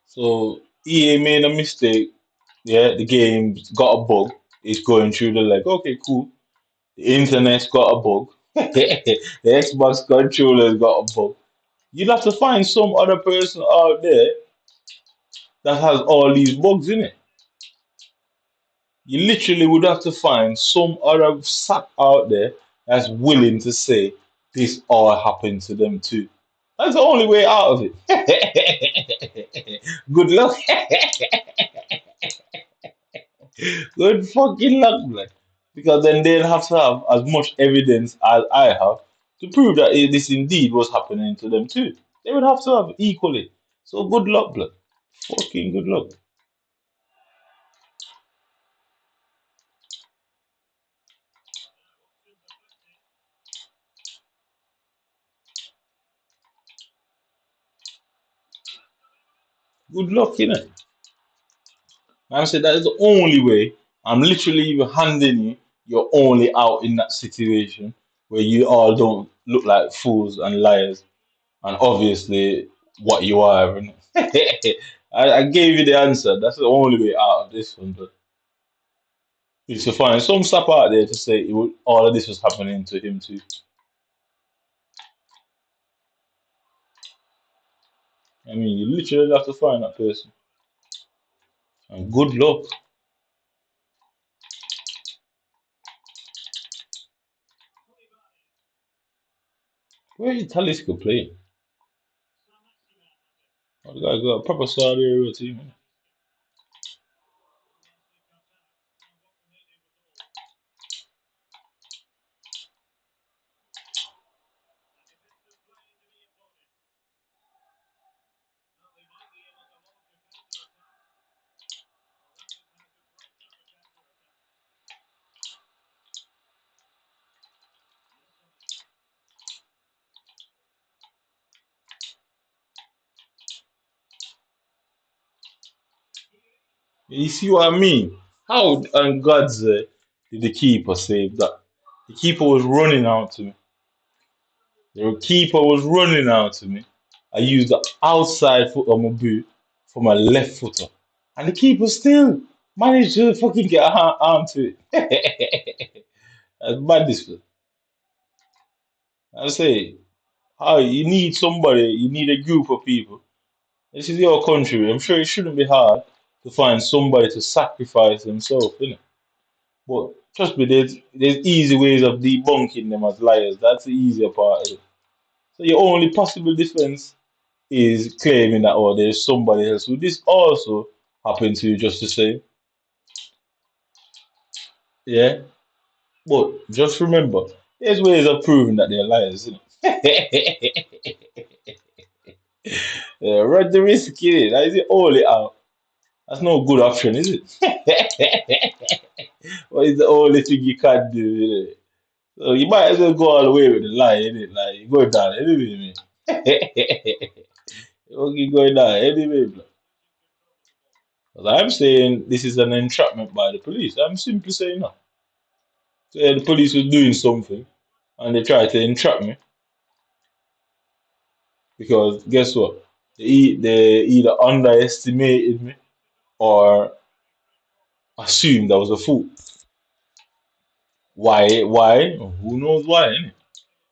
A: So EA made a mistake. Yeah, the game's got a bug. It's going through the like, okay, cool. The internet's got a bug. The Xbox controller's got a bug. You'd have to find some other person out there that has all these bugs in it. You literally would have to find some other sap out there that's willing to say this all happened to them too. That's the only way out of it. Good luck. Good fucking luck, man. Because then they'll have to have as much evidence as I have to prove that this indeed was happening to them too. They would have to have equally. So good luck, blood. Fucking good luck. Good luck, innit? I said that is the only way. I'm literally even handing you. You're only out in that situation where you all don't look like fools and liars, and obviously what you are. Innit? I gave you the answer. That's the only way out of this one. But is to find some sap out there to say all of this was happening to him too. I mean, you literally have to find that person. And good luck. Where is Talisca playing? Oh, the guy got a proper Saudi Arabia team. Man. You see what I mean? How on God's did the keeper save that? The keeper was running out to me. The keeper was running out to me. I used the outside foot of my boot for my left footer. And the keeper still managed to fucking get a arm to it. That's bad this. I say, how you need somebody, you need a group of people. This is your country. I'm sure it shouldn't be hard to find somebody to sacrifice himself, innit? But trust me, there's easy ways of debunking them as liars. That's the easier part of it. So your only possible defense is claiming that oh there's somebody else who this also happened to just the same. Yeah. But just remember, there's ways of proving that they're liars, isn't it? Yeah, run the risk, kid. That is the only out. That's no good option, is it? What is the only thing you can do, innit? So you might as well go all the way with the lie, innit? Like you go down anyway, man. You going down anyway, bro. 'Cause I'm saying this is an entrapment by the police. I'm simply saying that. Say the police was doing something and they tried to entrap me because guess what? They either underestimated me or assumed I was a fool. Why? Why? Who knows why? Innit?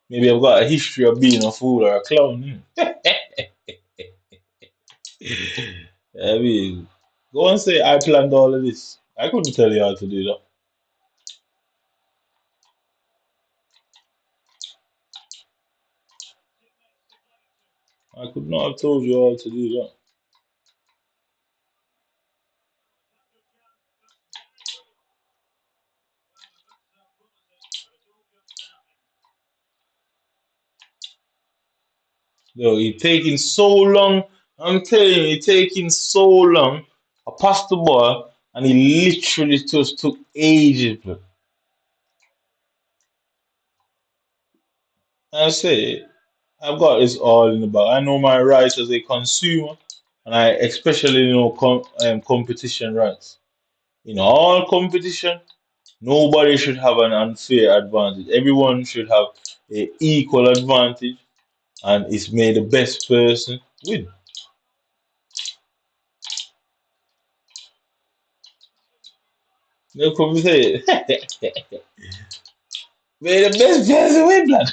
A: Maybe I've got a history of being a fool or a clown. I mean, go and say I planned all of this. I couldn't tell you how to do that. I could not have told you how to do that. Yo, it taking so long. I'm telling you, it taking so long. I passed the ball and he literally just took ages, bro. I say, I've got this all in the bag. I know my rights as a consumer, and I especially know competition rights. In all competition, nobody should have an unfair advantage. Everyone should have a equal advantage, and it's made the best person win. They come say, may the best person win, blood.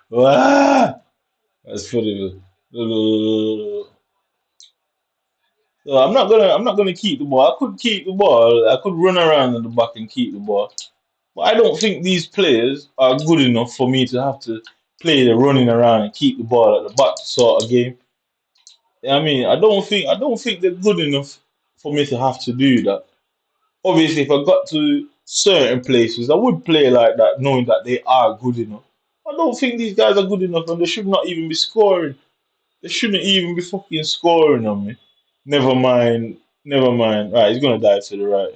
A: Wow, that's funny, man. So I'm not gonna keep the ball. I could keep the ball. I could run around in the back and keep the ball. But I don't think these players are good enough for me to have to play the running around and keep the ball at the back sort of game. I mean, I don't think they're good enough for me to have to do that. Obviously, if I got to certain places, I would play like that, knowing that they are good enough. I don't think these guys are good enough, and they should not even be scoring. They shouldn't even be fucking scoring on me. Never mind, never mind. Right, he's gonna dive to the right.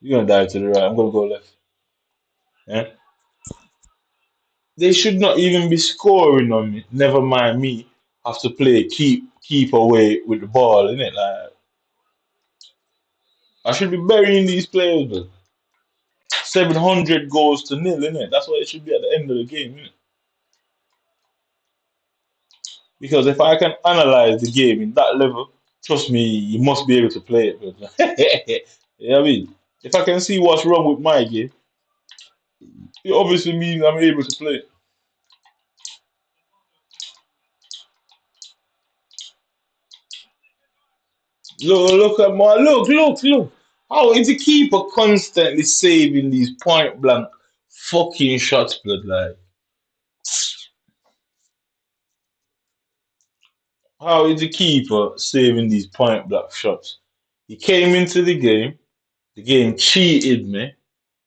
A: He's gonna dive to the right. I'm gonna go left. Yeah, they should not even be scoring on me. Never mind me have to play keep away with the ball, innit? Like I should be burying these players, but 700 goals to nil, innit? That's what it should be at the end of the game, innit? Because if I can analyze the game in that level, trust me, you must be able to play it, but you know what I mean? If I can see what's wrong with my game, it obviously means I'm able to play it. Look at my look. How is the keeper constantly saving these point blank fucking shots, blood? Like, how is the keeper saving these point blank shots? He came into the game cheated me,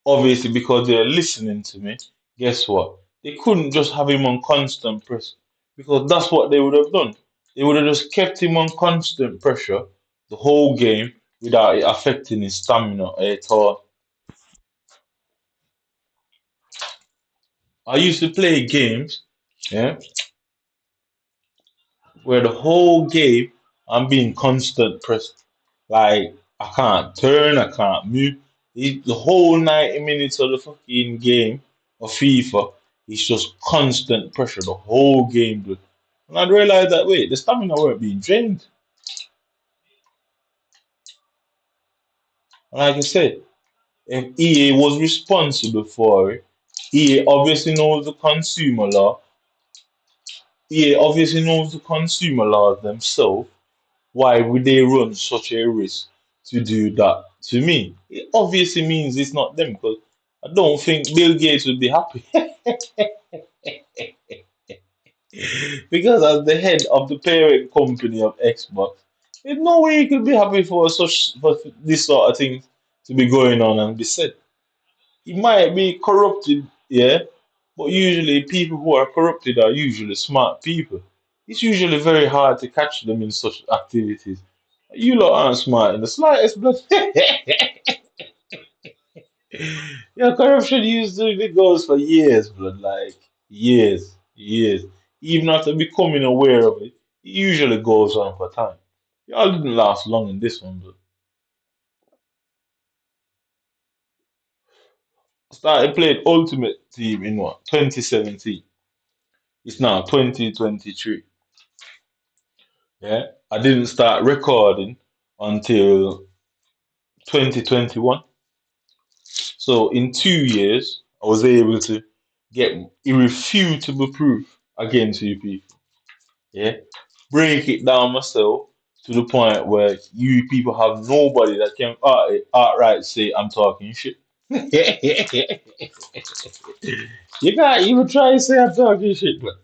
A: obviously because they're listening to me. Guess what? They couldn't just have him on constant press because that's what they would have done. They would have just kept him on constant pressure the whole game without it affecting his stamina at all. I used to play games, yeah, where the whole game I'm being constant pressed. Like I can't turn, I can't move. The whole 90 minutes of the fucking game of FIFA is just constant pressure the whole game, dude. And I'd realize that wait, the stamina weren't being drained. Like I said, if EA was responsible for it, EA obviously knows the consumer law. EA obviously knows the consumer laws themselves. Why would they run such a risk to do that to me? It obviously means it's not them because I don't think Bill Gates would be happy because as the head of the parent company of Xbox, there's no way he could be happy for this sort of thing to be going on and be said. He might be corrupted, yeah, but usually people who are corrupted are usually smart people. It's usually very hard to catch them in such activities. You lot aren't smart in the slightest, blood. Yeah, corruption usually goes for years, blood, like years. Even after becoming aware of it, it usually goes on for time. Y'all didn't last long in this one, blood. Started playing Ultimate Team in what 2017. It's now 2023. Yeah, I didn't start recording until 2021. So in 2 years, I was able to get irrefutable proof against you people. Yeah, break it down myself to the point where you people have nobody that can outright say I'm talking shit. You can't even try to say I'm talking shit, man.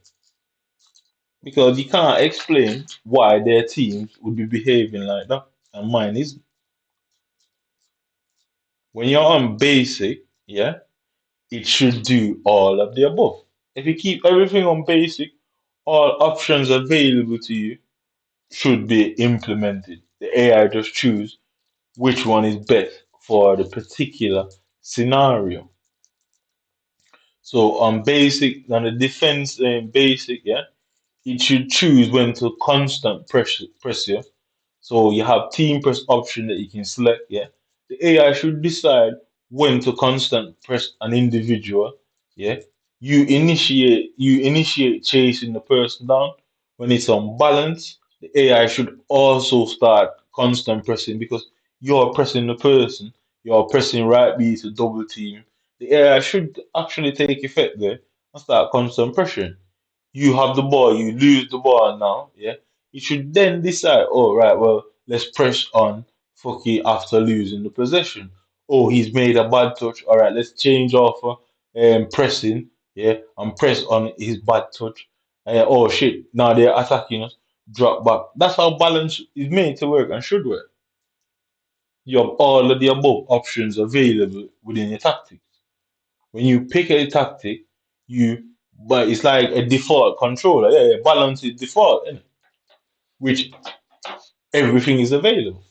A: Because you can't explain why their teams would be behaving like that. And mine is when you're on basic, yeah, it should do all of the above. If you keep everything on basic, all options available to you should be implemented. The AI just choose which one is best for the particular scenario. So on basic, on the defense basic, yeah, it should choose when to constant pressure. So you have team press option that you can select, yeah. The AI should decide when to constant press an individual, yeah. You initiate chasing the person down. When it's on balance, the AI should also start constant pressing because you're pressing the person, you're pressing right B to double team. The AI should actually take effect there and start constant pressuring. You have the ball, you lose the ball now, yeah. You should then decide, oh right, well, let's press on Fucky after losing the possession. Oh, he's made a bad touch. All right, let's change off pressing, yeah, and press on his bad touch. Oh shit, now they're attacking us. Drop back. That's how balance is made to work and should work. You have all of the above options available within your tactics. When you pick a tactic, but it's like a default controller. Yeah, yeah, balance is default, innit? Which everything is available.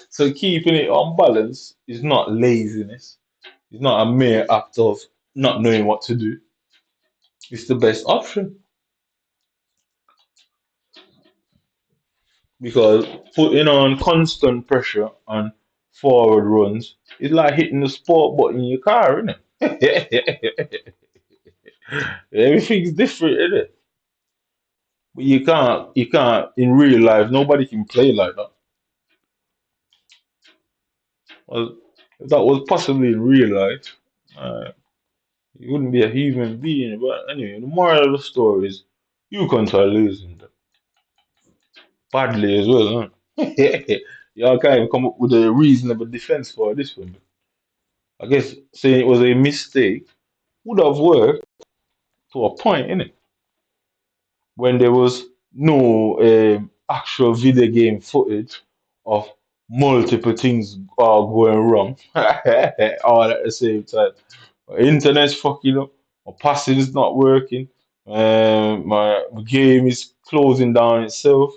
A: So keeping it on balance is not laziness. It's not a mere act of not knowing what to do. It's the best option because putting on constant pressure on forward runs is like hitting the sport button in your car, isn't it? Everything's different, isn't it? But you can't in real life. Nobody can play like that. Well, if that was possible in real life, you wouldn't be a human being. But anyway, the moral of the story is you can't try losing them badly as well, huh? Y'all can't even come up with a reasonable defense for this one. I guess saying it was a mistake would have worked to a point, innit? When there was no actual video game footage of multiple things all going wrong all at the same time. My internet's fucking up, my passing's not working, my game is closing down itself,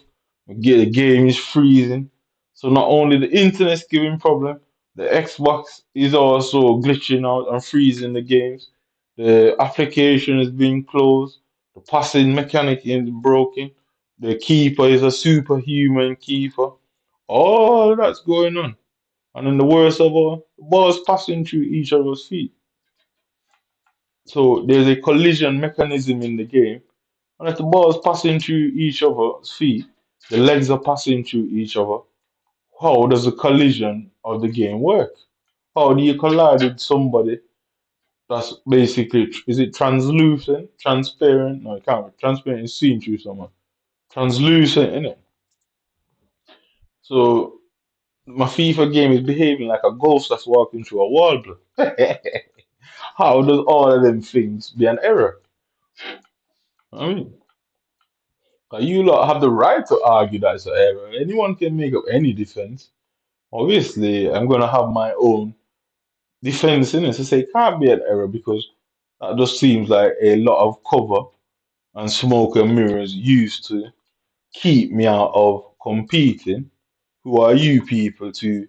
A: the game is freezing. So not only the internet's giving problem, the Xbox is also glitching out and freezing the games. The application is being closed. The passing mechanic is broken. The keeper is a superhuman keeper. All that's going on. And then the worst of all, the ball's passing through each other's feet. So there's a collision mechanism in the game. And if the ball is passing through each other's feet, the legs are passing through each other. How does the collision of the game work? How do you collide with somebody that's basically, is it translucent, transparent? No, it can't be. Transparent is seen through someone. Translucent, innit? So my FIFA game is behaving like a ghost that's walking through a wall, bro. How does all of them things be an error? I mean, you lot have the right to argue that it's an error. Anyone can make up any defense. Obviously, I'm gonna have my own defense in it to say it can't be an error because that just seems like a lot of cover and smoke and mirrors used to keep me out of competing. Who are you people to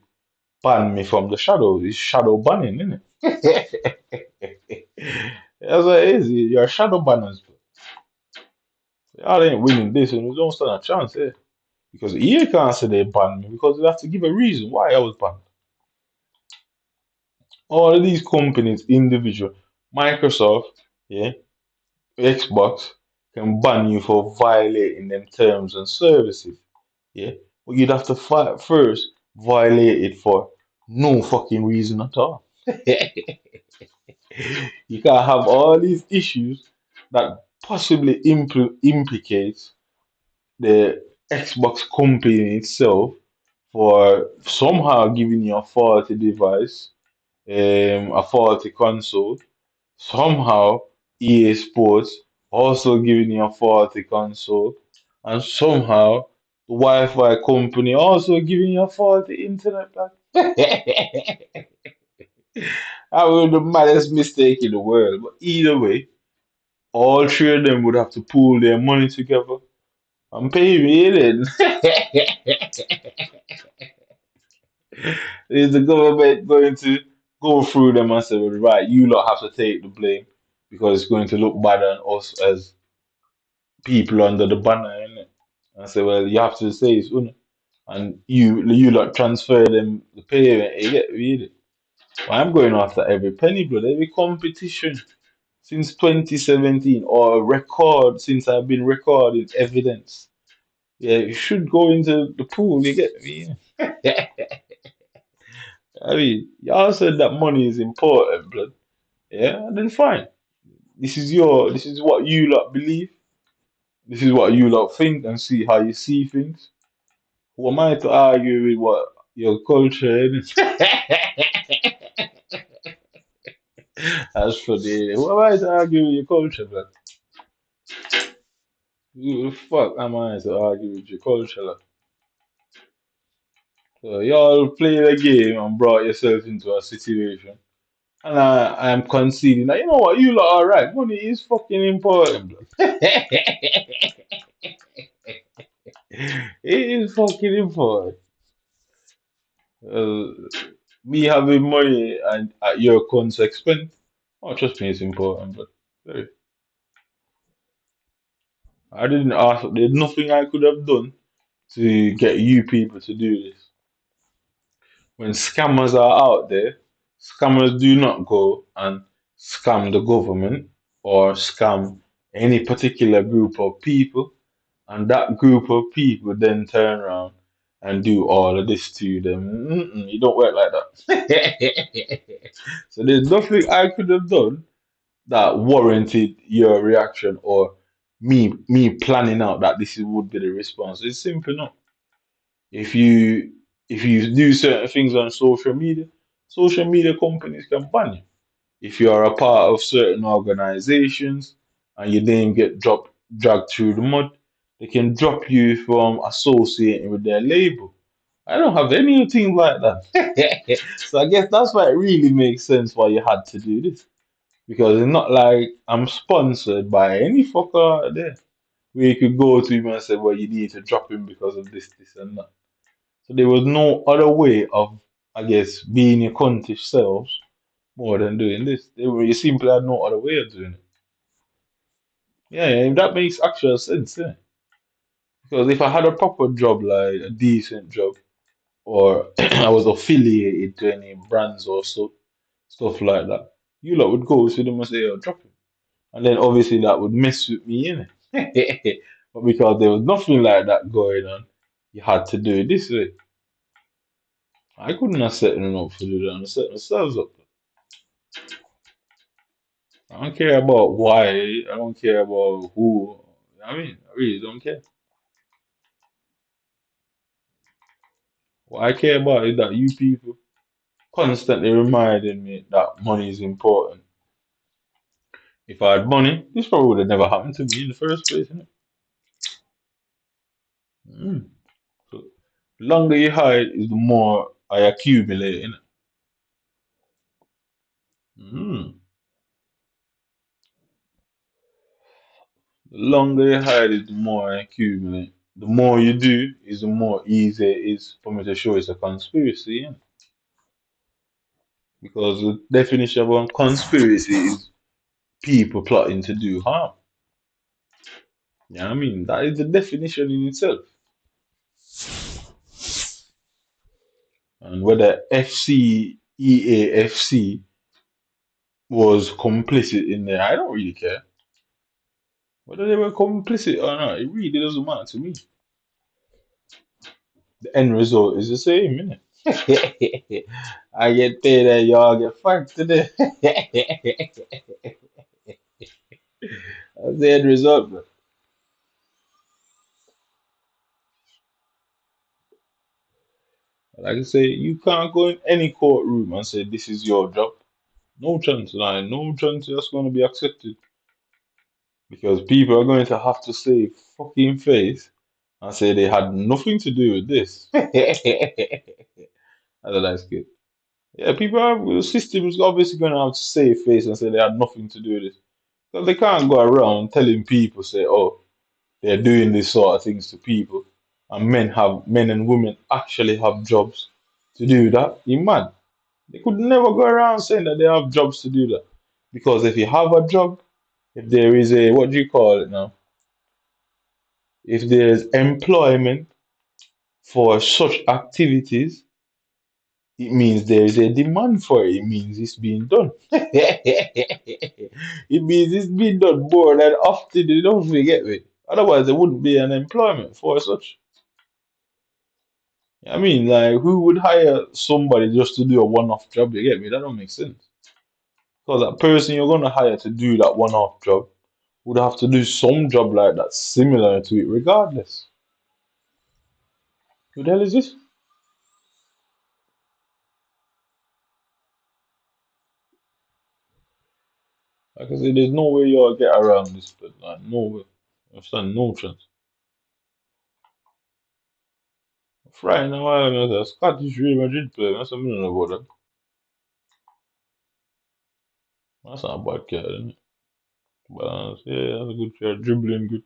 A: ban me from the shadows? It's shadow banning, isn't it? That's what it is. You're shadow banners. But y'all ain't winning this and you don't stand a chance here. Because EA can't say they banned me because they have to give a reason why I was banned. All of these companies, individual, Microsoft, yeah, Xbox can ban you for violating them terms and services. Yeah, but you'd have to fight first, violate it for no fucking reason at all. You can't have all these issues that possibly implicates the Xbox company itself for somehow giving you a faulty device, a faulty console, somehow EA Sports also giving you a faulty console, and somehow the Wi-Fi company also giving you a faulty internet plan. That would be the maddest mistake in the world. But either way, all three of them would have to pool their money together and pay me then. Is the government going to go through them and say, well, right, you lot have to take the blame because it's going to look bad on us as people under the banner, innit? And say, well, you have to say it's un and you lot transfer them the payment, you get really. Well, I'm going after every penny, blood, every competition since 2017 or record since I've been recording evidence. Yeah, you should go into the pool, you get me? I mean, y'all said that money is important, blood. Yeah, then fine. This is what you lot believe. This is what you lot think and see how you see things. Who am I to argue with what your culture is? As for the who am I to argue with your culture, man? Who the fuck am I to argue with your culture, like? So y'all play the game and brought yourself into a situation. And I am conceding that you know what, you lot are right. Money is fucking important, bro. It is fucking important. Uh, Me having money and at your cunt's expense. Oh, trust me, it's important, but hey, I didn't ask. There's nothing I could have done to get you people to do this. When scammers are out there, scammers do not go and scam the government or scam any particular group of people, and that group of people then turn around and do all of this to them. You don't work like that. So there's nothing I could have done that warranted your reaction or me planning out that would be the response. It's simple enough. If you do certain things on social media companies can ban you. If you are a part of certain organizations and your name get dragged through the mud, they can drop you from associating with their label. I don't have anything like that. So I guess that's why it really makes sense why you had to do this. Because it's not like I'm sponsored by any fucker out there. Where you could go to him and say, well, you need to drop him because of this, and that. So there was no other way of, I guess, being your cuntish selves more than doing this. You simply had no other way of doing it. Yeah, yeah, that makes actual sense, yeah. Because if I had a proper job, like a decent job, or I was affiliated to any brands or stuff like that, you lot would go to them and say, oh, drop him. And then obviously that would mess with me, innit? But because there was nothing like that going on, you had to do it this way. I couldn't have set them up for do that and set themselves up. I don't care about why, I don't care about who. I mean, I really don't care. What I care about is that you people constantly reminding me that money is important. If I had money, this probably would have never happened to me in the first place, innit? Mm. So, the longer you hide is the more I accumulate, innit? Mm. The longer you hide is the more I accumulate. The more you do is the more easy it is for me to show it's a conspiracy, innit? Because the definition of a conspiracy is people plotting to do harm. You know what I mean? That is the definition in itself. And whether FC EAFC was complicit in there. I don't really care whether they were complicit or not. It really doesn't matter to me. The end result is the same, innit? I get paid and y'all get fucked today. That's the end result, bro. Like I say, you can't go in any courtroom and say this is your job. No chance, like no chance that's going to be accepted because people are going to have to say fucking face and say they had nothing to do with this. That's a nice kid. Yeah, people are the system is obviously going to have to save face and say they had nothing to do with this because they can't go around telling people say, oh, they're doing these sort of things to people, and men and women actually have jobs to do that. You mad? They could never go around saying that they have jobs to do that because if you have a job, if there is a what do you call it now? If there's employment for such activities, it means there is a demand for it. It means it's being done. It means it's being done more than often enough, you get me? Otherwise, there wouldn't be an employment for such. I mean, like, who would hire somebody just to do a one-off job? You get me? That don't make sense. Because that person you're gonna hire to do that one-off job would have to do some job like that similar to it, regardless. Who the hell is this? Like I said, there's no way y'all get around this, but like, no way. I stand no chance. Friday now, I know that Scottish Real Madrid player. That's something I don't know about that. That's not a bad cat, isn't it? Balance, yeah, that's a good cat. Dribbling good,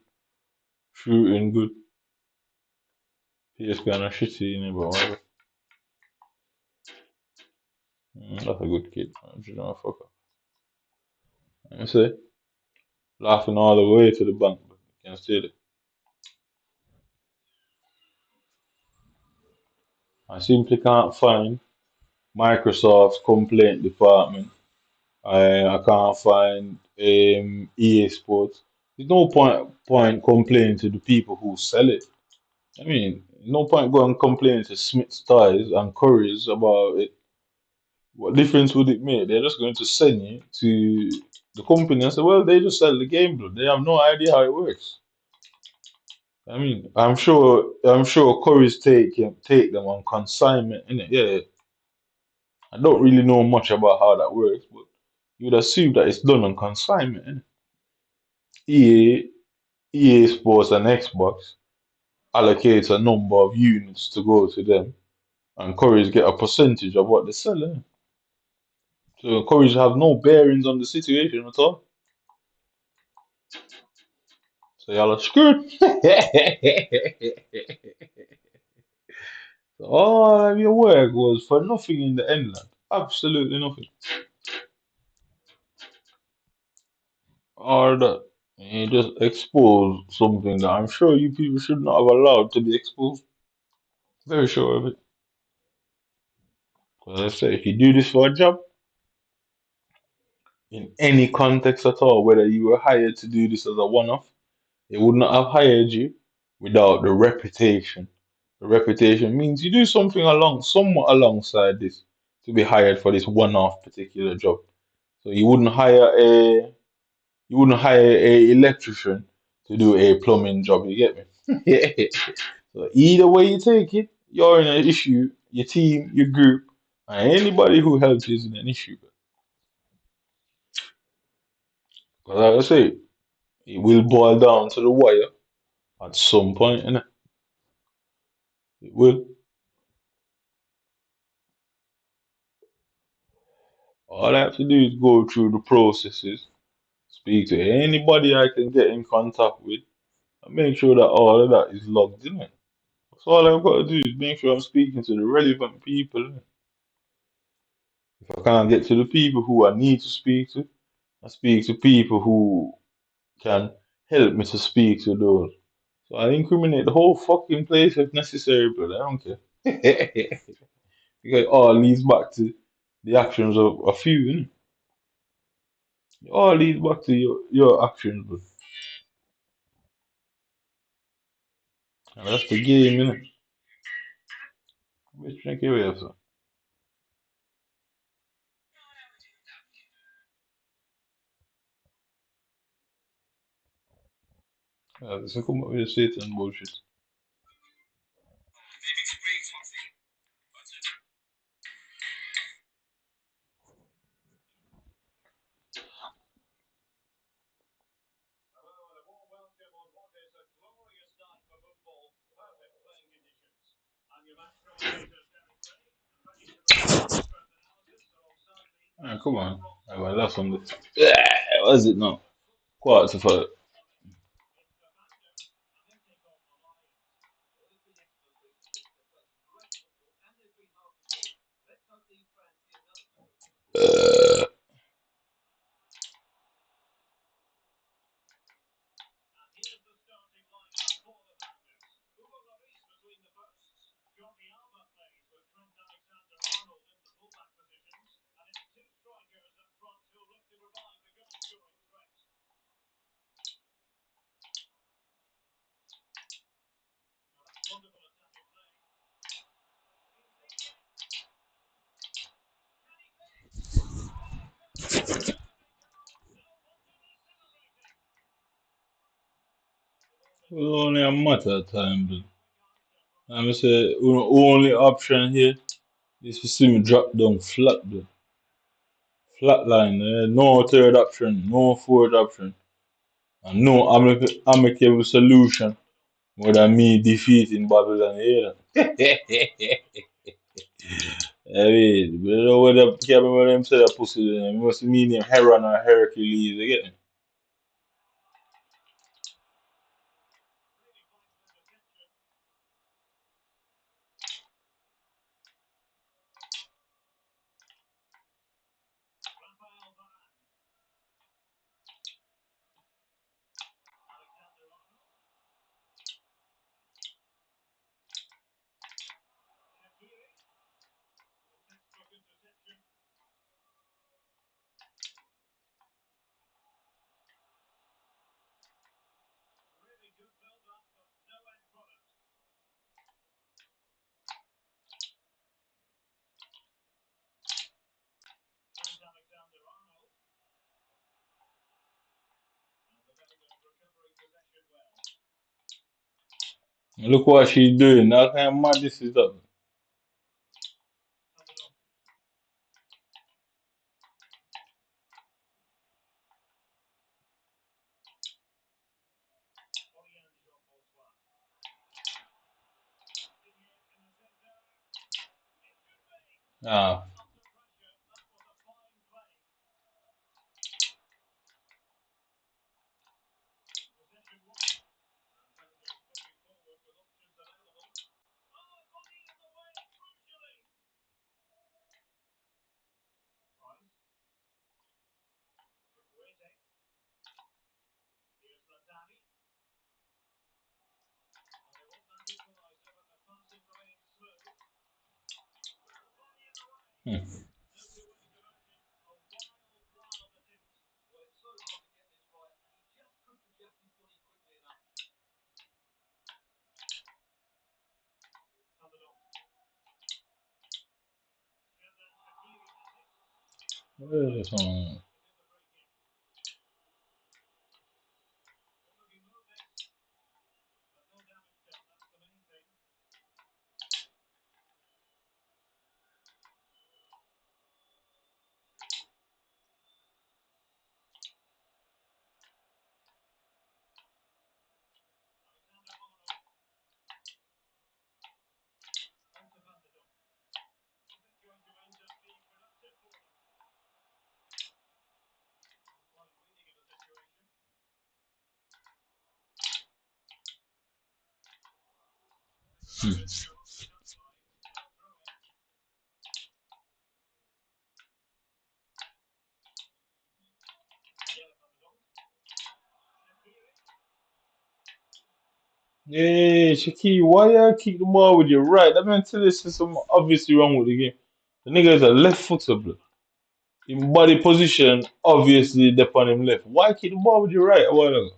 A: shooting good. He's kind of shitty in it, but whatever. That's a good kid. You know, fuck up. I say, laughing all the way to the bank, but can't steal it. I simply can't find Microsoft's complaint department. I can't find EA Sports. There's no point complaining to the people who sell it. I mean, no point going complaining to Smith's Toys and Curry's about it. What difference would it make? They're just going to send you to the company and say, well, they just sell the game, but they have no idea how it works. I mean, I'm sure Curry's take them on consignment, innit? Yeah, I don't really know much about how that works, but you'd assume that it's done on consignment, innit? EA Sports and Xbox allocates a number of units to go to them, and Curry's get a percentage of what they sell, innit? So Curry's have no bearings on the situation at all. So y'all are screwed. So all of your work was for nothing in the end, lad. Absolutely nothing. Or that you just expose something that I'm sure you people should not have allowed to be exposed. Very sure of it. Because I say, if you do this for a job, in any context at all, whether you were hired to do this as a one-off, they would not have hired you without the reputation. The reputation means you do something somewhat alongside this to be hired for this one-off particular job. So you wouldn't hire a electrician to do a plumbing job. You get me? So either way you take it, you're in an issue. Your team, your group, and anybody who helps you is in an issue. But like I say, it will boil down to the wire at some point, and it will. All I have to do is go through the processes, speak to anybody I can get in contact with, and make sure that all of that is logged in. That's all I've got to do is make sure I'm speaking to the relevant people. If I can't get to the people who I need to speak to, I speak to people who can help me to speak to those. So I incriminate the whole fucking place if necessary, but I don't care. Because it all leads back to the actions of a few, innit? All leads back to your actions, bro. And that's the game, innit? Which drink you have, so. So come up with your Satan bullshit. Ah, come on. I got lost on this. What is it now? Quarter to five. Well, only a matter of time, but I'm say only option here is to see me drop down flat, though. Flat line. No third option, no fourth option, and no amicable solution more than me defeating Babylon here. I mean, you know what the can't remember them say that pussy, it must mean him Heron or Hercules, you get me? Look what she's doing. That kind of madness is that. Ah. Hmm. Where is this one? Hmm. Hey, Shaki, why you keep the ball with your right? That meant to this is some obviously wrong with the game. The nigga is a left footer, blood. In body position, obviously, dep on him left. Why keep the ball with your right a while ago?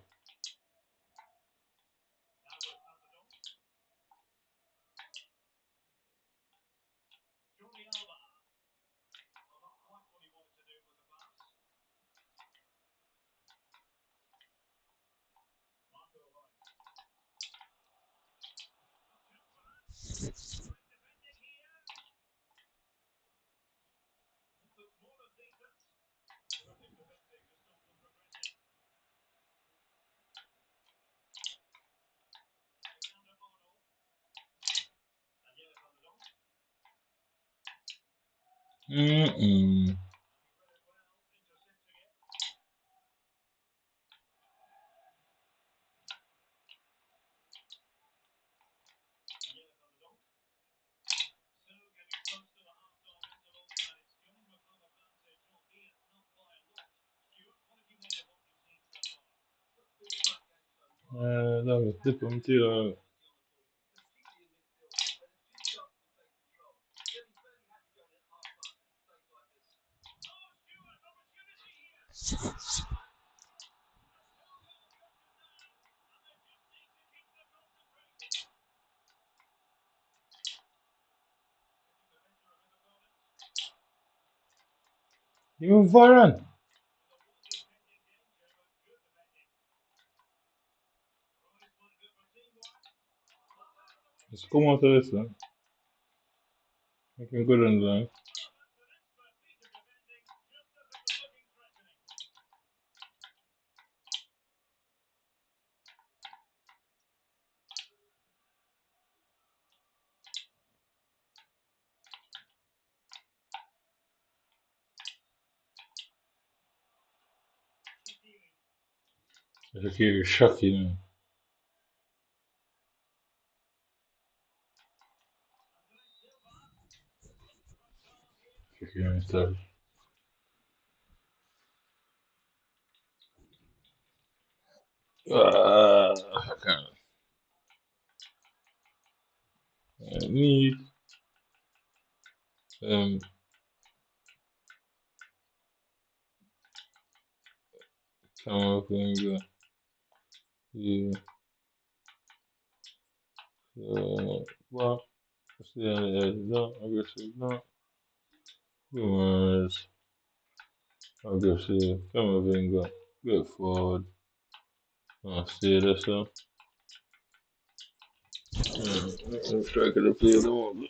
A: Mm-mm. That was tip him too. Even Varane. Let's come out of this one. Making good on the line. It's okay, shocking. Shocking stuff. I can't. I need um camera finger. Yeah. Well, see how it is. No, I guess it's not. Good. I guess it's camera finger. Good forward. I see this up. I'm striking the field. I want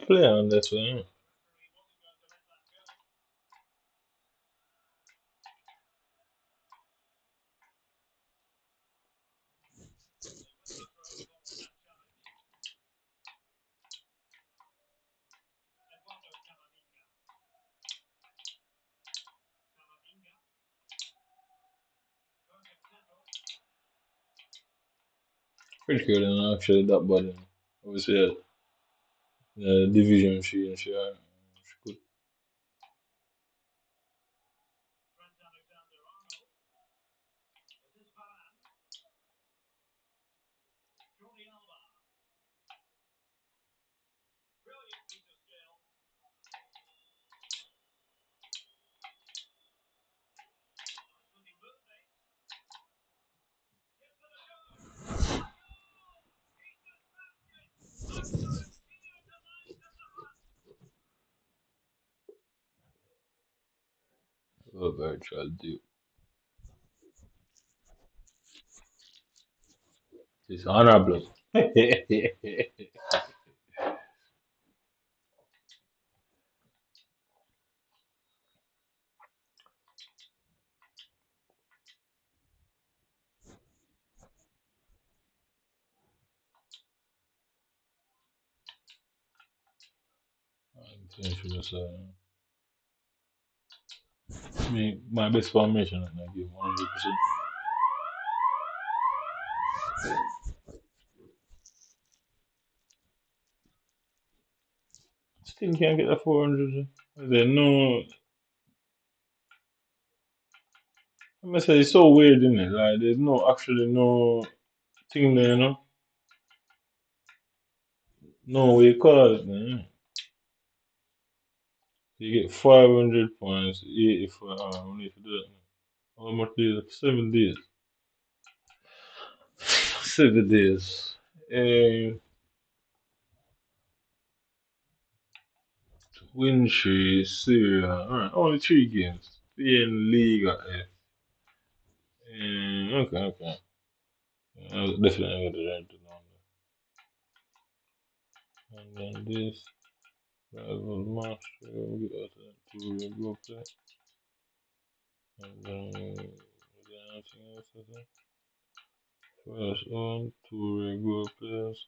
A: play on this one. Pretty good, and actually that bad. Obviously, division she could. A virtual do. It's honorable. Change for this. Me, my best formation, I give 100%. Still can't get the 400. There's no. I must say it's so weird, isn't it? Like there's no actually no thing there, you know. No way you call it, man. You get 500 points, 80 for only if you do that. How much days? 7 days. 7 days. Um, win three, Syria. Alright, only 3 games. Spain, Liga F. Okay, okay. I'll definitely get the rent down there. And then this. Rival Master. We got that two group there. And then, anything else, I think? First on, two regular players.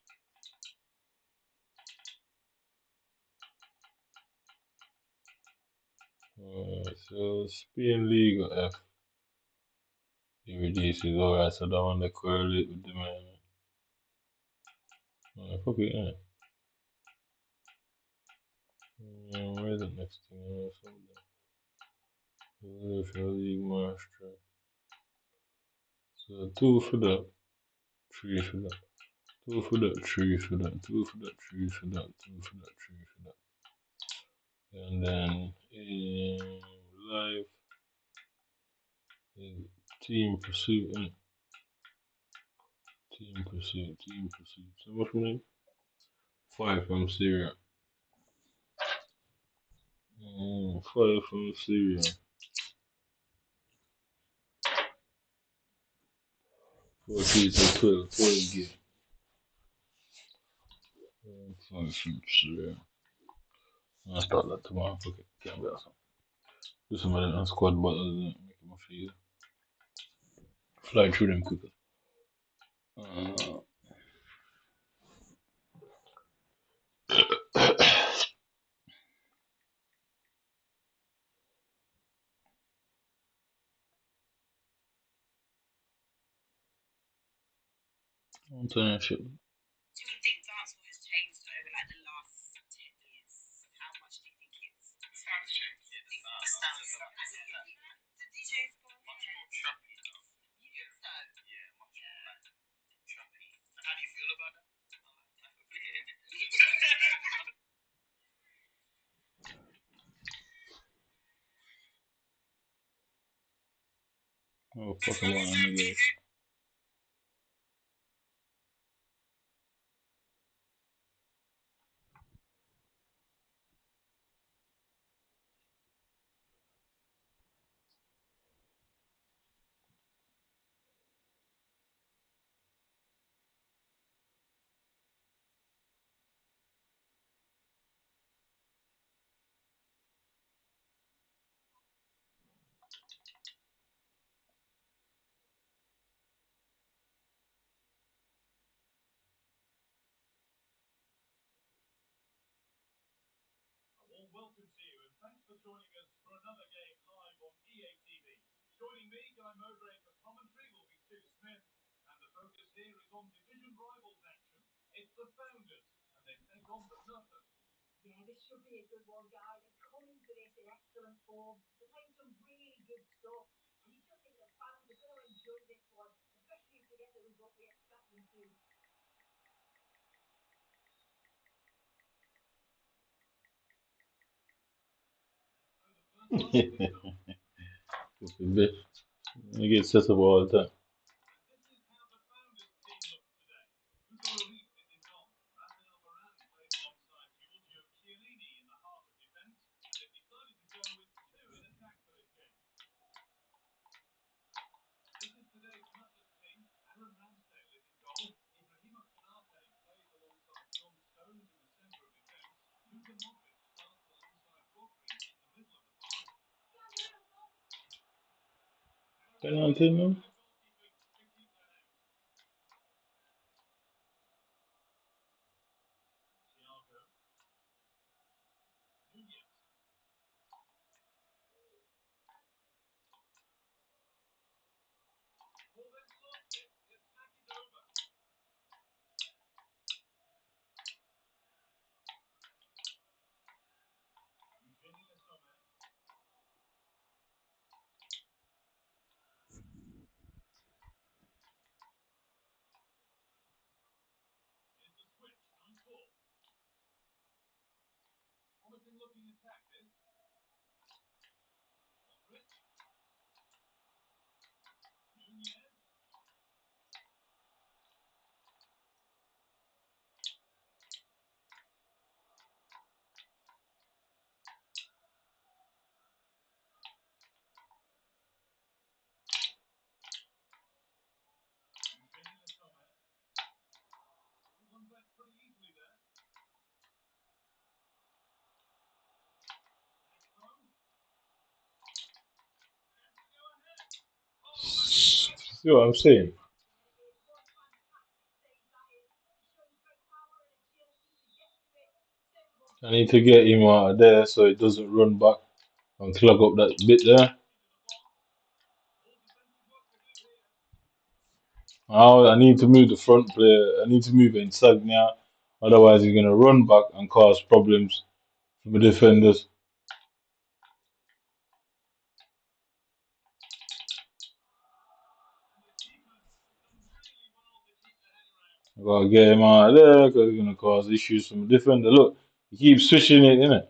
A: So Spain League F. If this is alright, so that one they correlate with the man. Fuck it, yeah. Where's the next thing? Something. Evolution League Master. So 2 for that, 3 for that. 2 for that, 3 for that, 2 for that, 3 for that, 2 for that, 3 for that. And then live team pursuit, team pursuit, team pursuit. So much money? 5 from Syria. 5 from Syria. 14 to 12, 12 gig. 5 from Syria. I'll start that tomorrow. Okay, can't be awesome. Do some of them on squad battles, make it much easier. Fly through them quicker. Uh, I'm telling you shit. Oh, fucking one, nigga. Fucking bitch. I get set up all the time. Penalty, man. See what I'm saying? I need to get him out of there so it doesn't run back and clog up that bit there. I need to move the front player. I need to move Insignia. Otherwise, he's going to run back and cause problems for the defenders. I got to get him out of there because he's going to cause issues from the defender. Look, he keeps switching it, innit?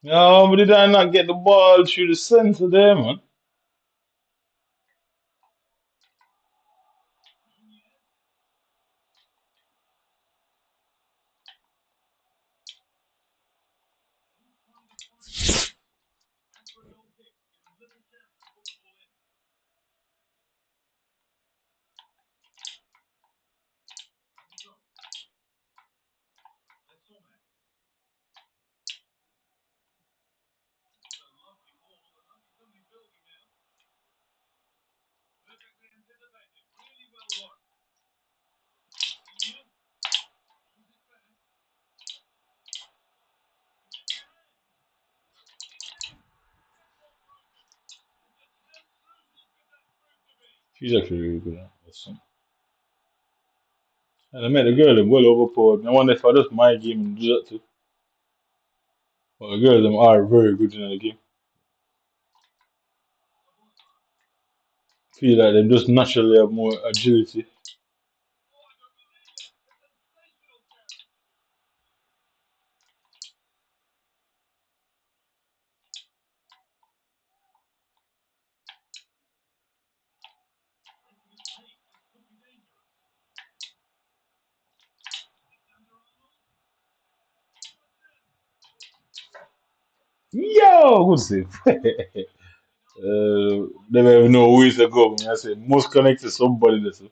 A: No, but did I not get the ball through the center there, man? She's actually really good at this. And I met the girl them well overpowered. I wonder if I just my game and do that too. But the girls them are very good in the game. Feel like they just naturally have more agility. Yo, good save. Never even know who is to go. I say most connected somebody that's she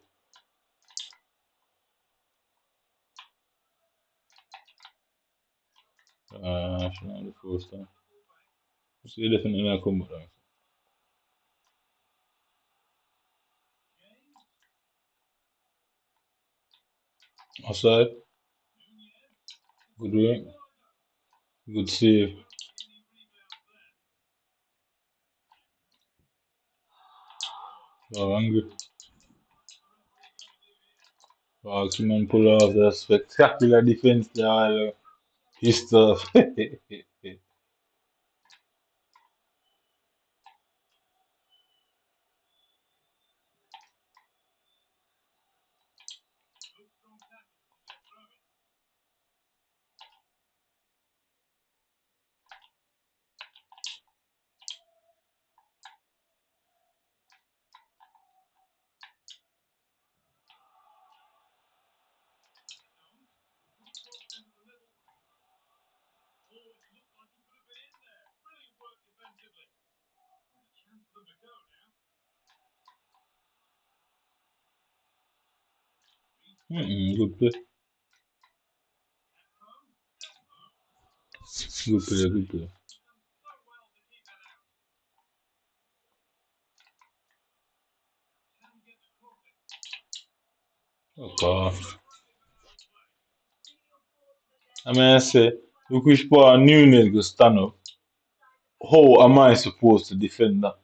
A: not the first time. See definitely not come back. Outside, good way, good save. Oh, angry. Oh, Kiman pull off the spectacular defense there. His stuff. Good play. Good play, good play. Okay. I mean, I say, look which part of Nunez go stand up. How am I supposed to defend that?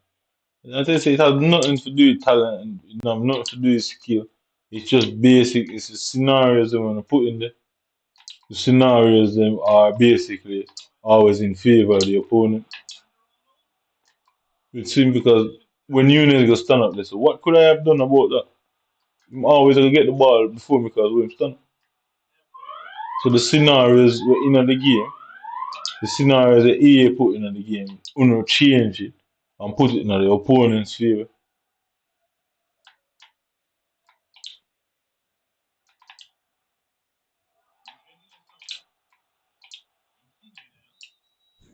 A: I tell you, say it has nothing to do with talent and nothing to do with skill. It's just basic. It's the scenarios they want to put in there. The scenarios them are basically always in favor of the opponent. It seems because when Nunez go stand up, they say, what could I have done about that? I'm always gonna get the ball before me because we're stand up. So the scenarios were in the game, the scenarios that EA put in the game, uno change it and put it in the opponent's favor.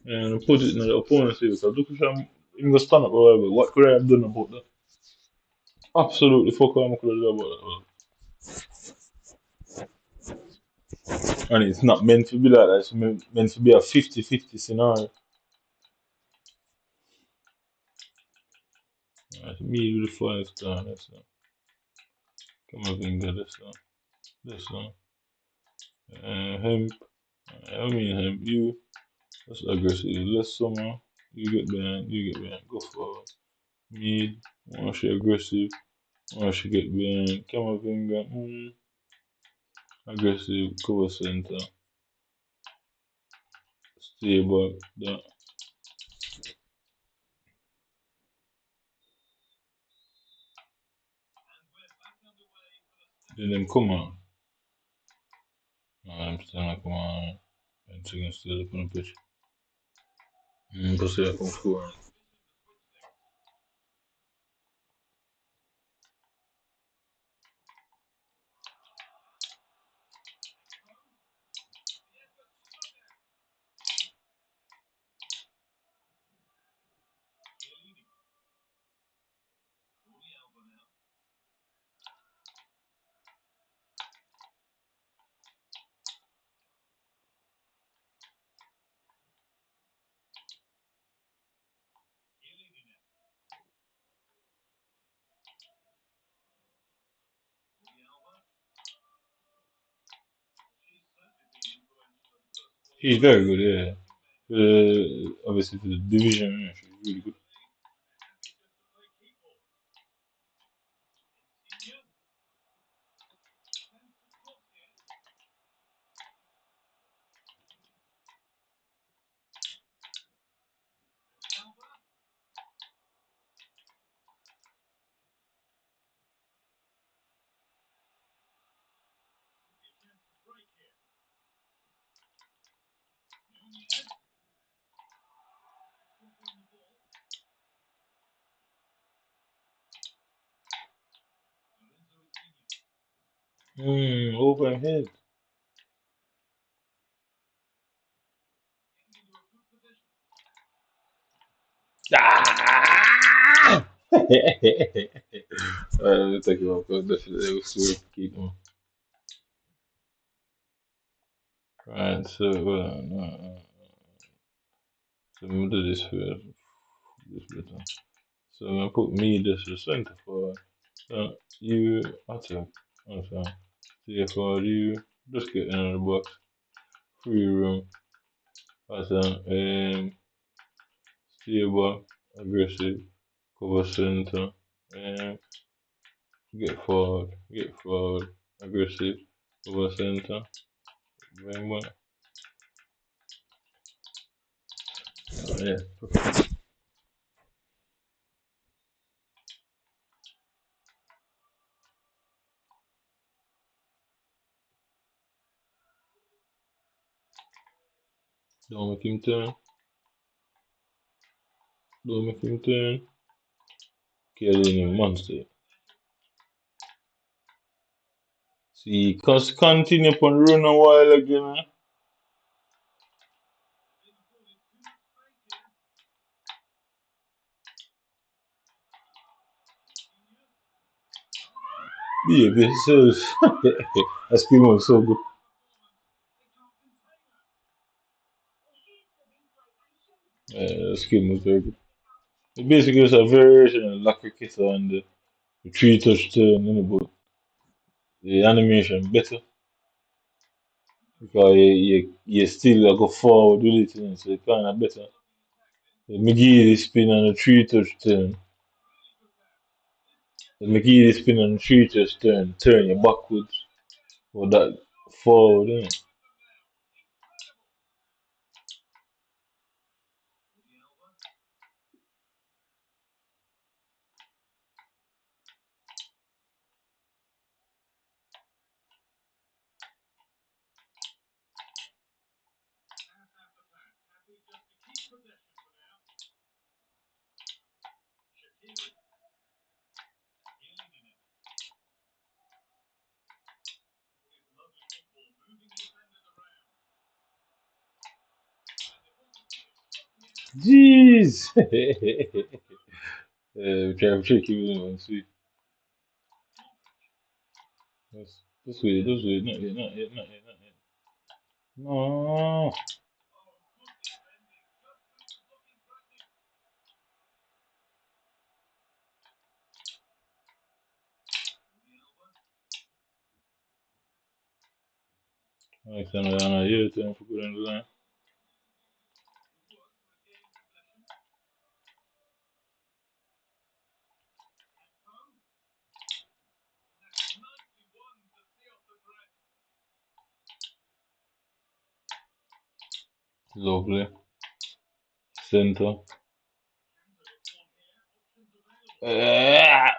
A: And put it in the opponent's favor. Because look if I'm gonna stand up or whatever. What could I have done about that? Absolutely fuck all I could have done about that. And it's not meant to be like that, it's meant to be a 50-50 scenario. Right, me with the 5 star, that's not. Come on, finger, that's not. That's not. Hemp. I mean hemp, you. That's aggressive. Less summer. You get banned, you get banned. Go forward. Mid. Once she aggressive. Once she get banned. Come on, finger. Aggressive. Cover center. Stay back. That. Then them come on. I'm still not come on. And chicken still up on the pitch. Because I come score. He's very good, yeah. Obviously for the division, yeah, she's really good. Open head. Ah! We'll take it off, but definitely we'll still keep on. Right, so, so we'll do this first. This better. So I'm gonna put me this as center for you attack. Also, see for you just get in the box. Free room. Also, stay back, aggressive, cover center, and get forward, aggressive, cover center. Very much. Yeah, don't make him turn. Don't make him turn. Killing him monster. See, cause continue upon run a while again. Baby, so that scream was so good. That scream was very good. It basically was a variation of Lucky Kitter and the three touch turn in the boat. the animation better because you still go forward with it, so it kind of better. The McGee spin on the three touch turn. The McGee spin on the three touch turn you backwards or that forward, innit? Jeez! Try to trick you and see. This way, not yet, not yet, not yet, not yet. No. Alexander, I'm not here to for good in the line. Lovely. Center. Yeah,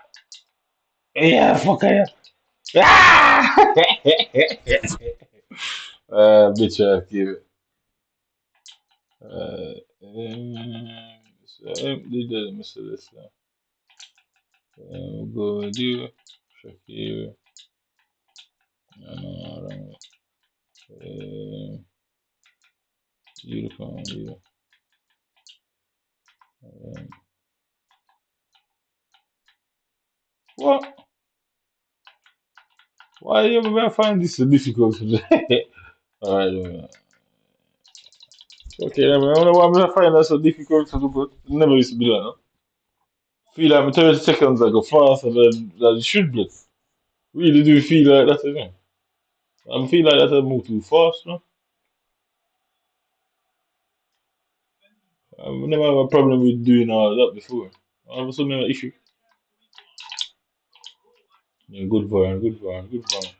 A: fuck yeah. Ah! Bitch, keep it. So empty the Mr. This now. Go with you. Shakir. No, no, wrong. Beautiful. You. Um, what? Why you ever find this so difficult today? Alright, okay, I mean, I don't know why I'm find that so difficult to do, but it never used to be like that. Feel like my 30 seconds I go faster than it should be. Really do feel like that, you know? I feel like that I move too fast, no? I've never had a problem with doing all that before. All of a sudden, an issue. Yeah, good for him, good for him, good for him.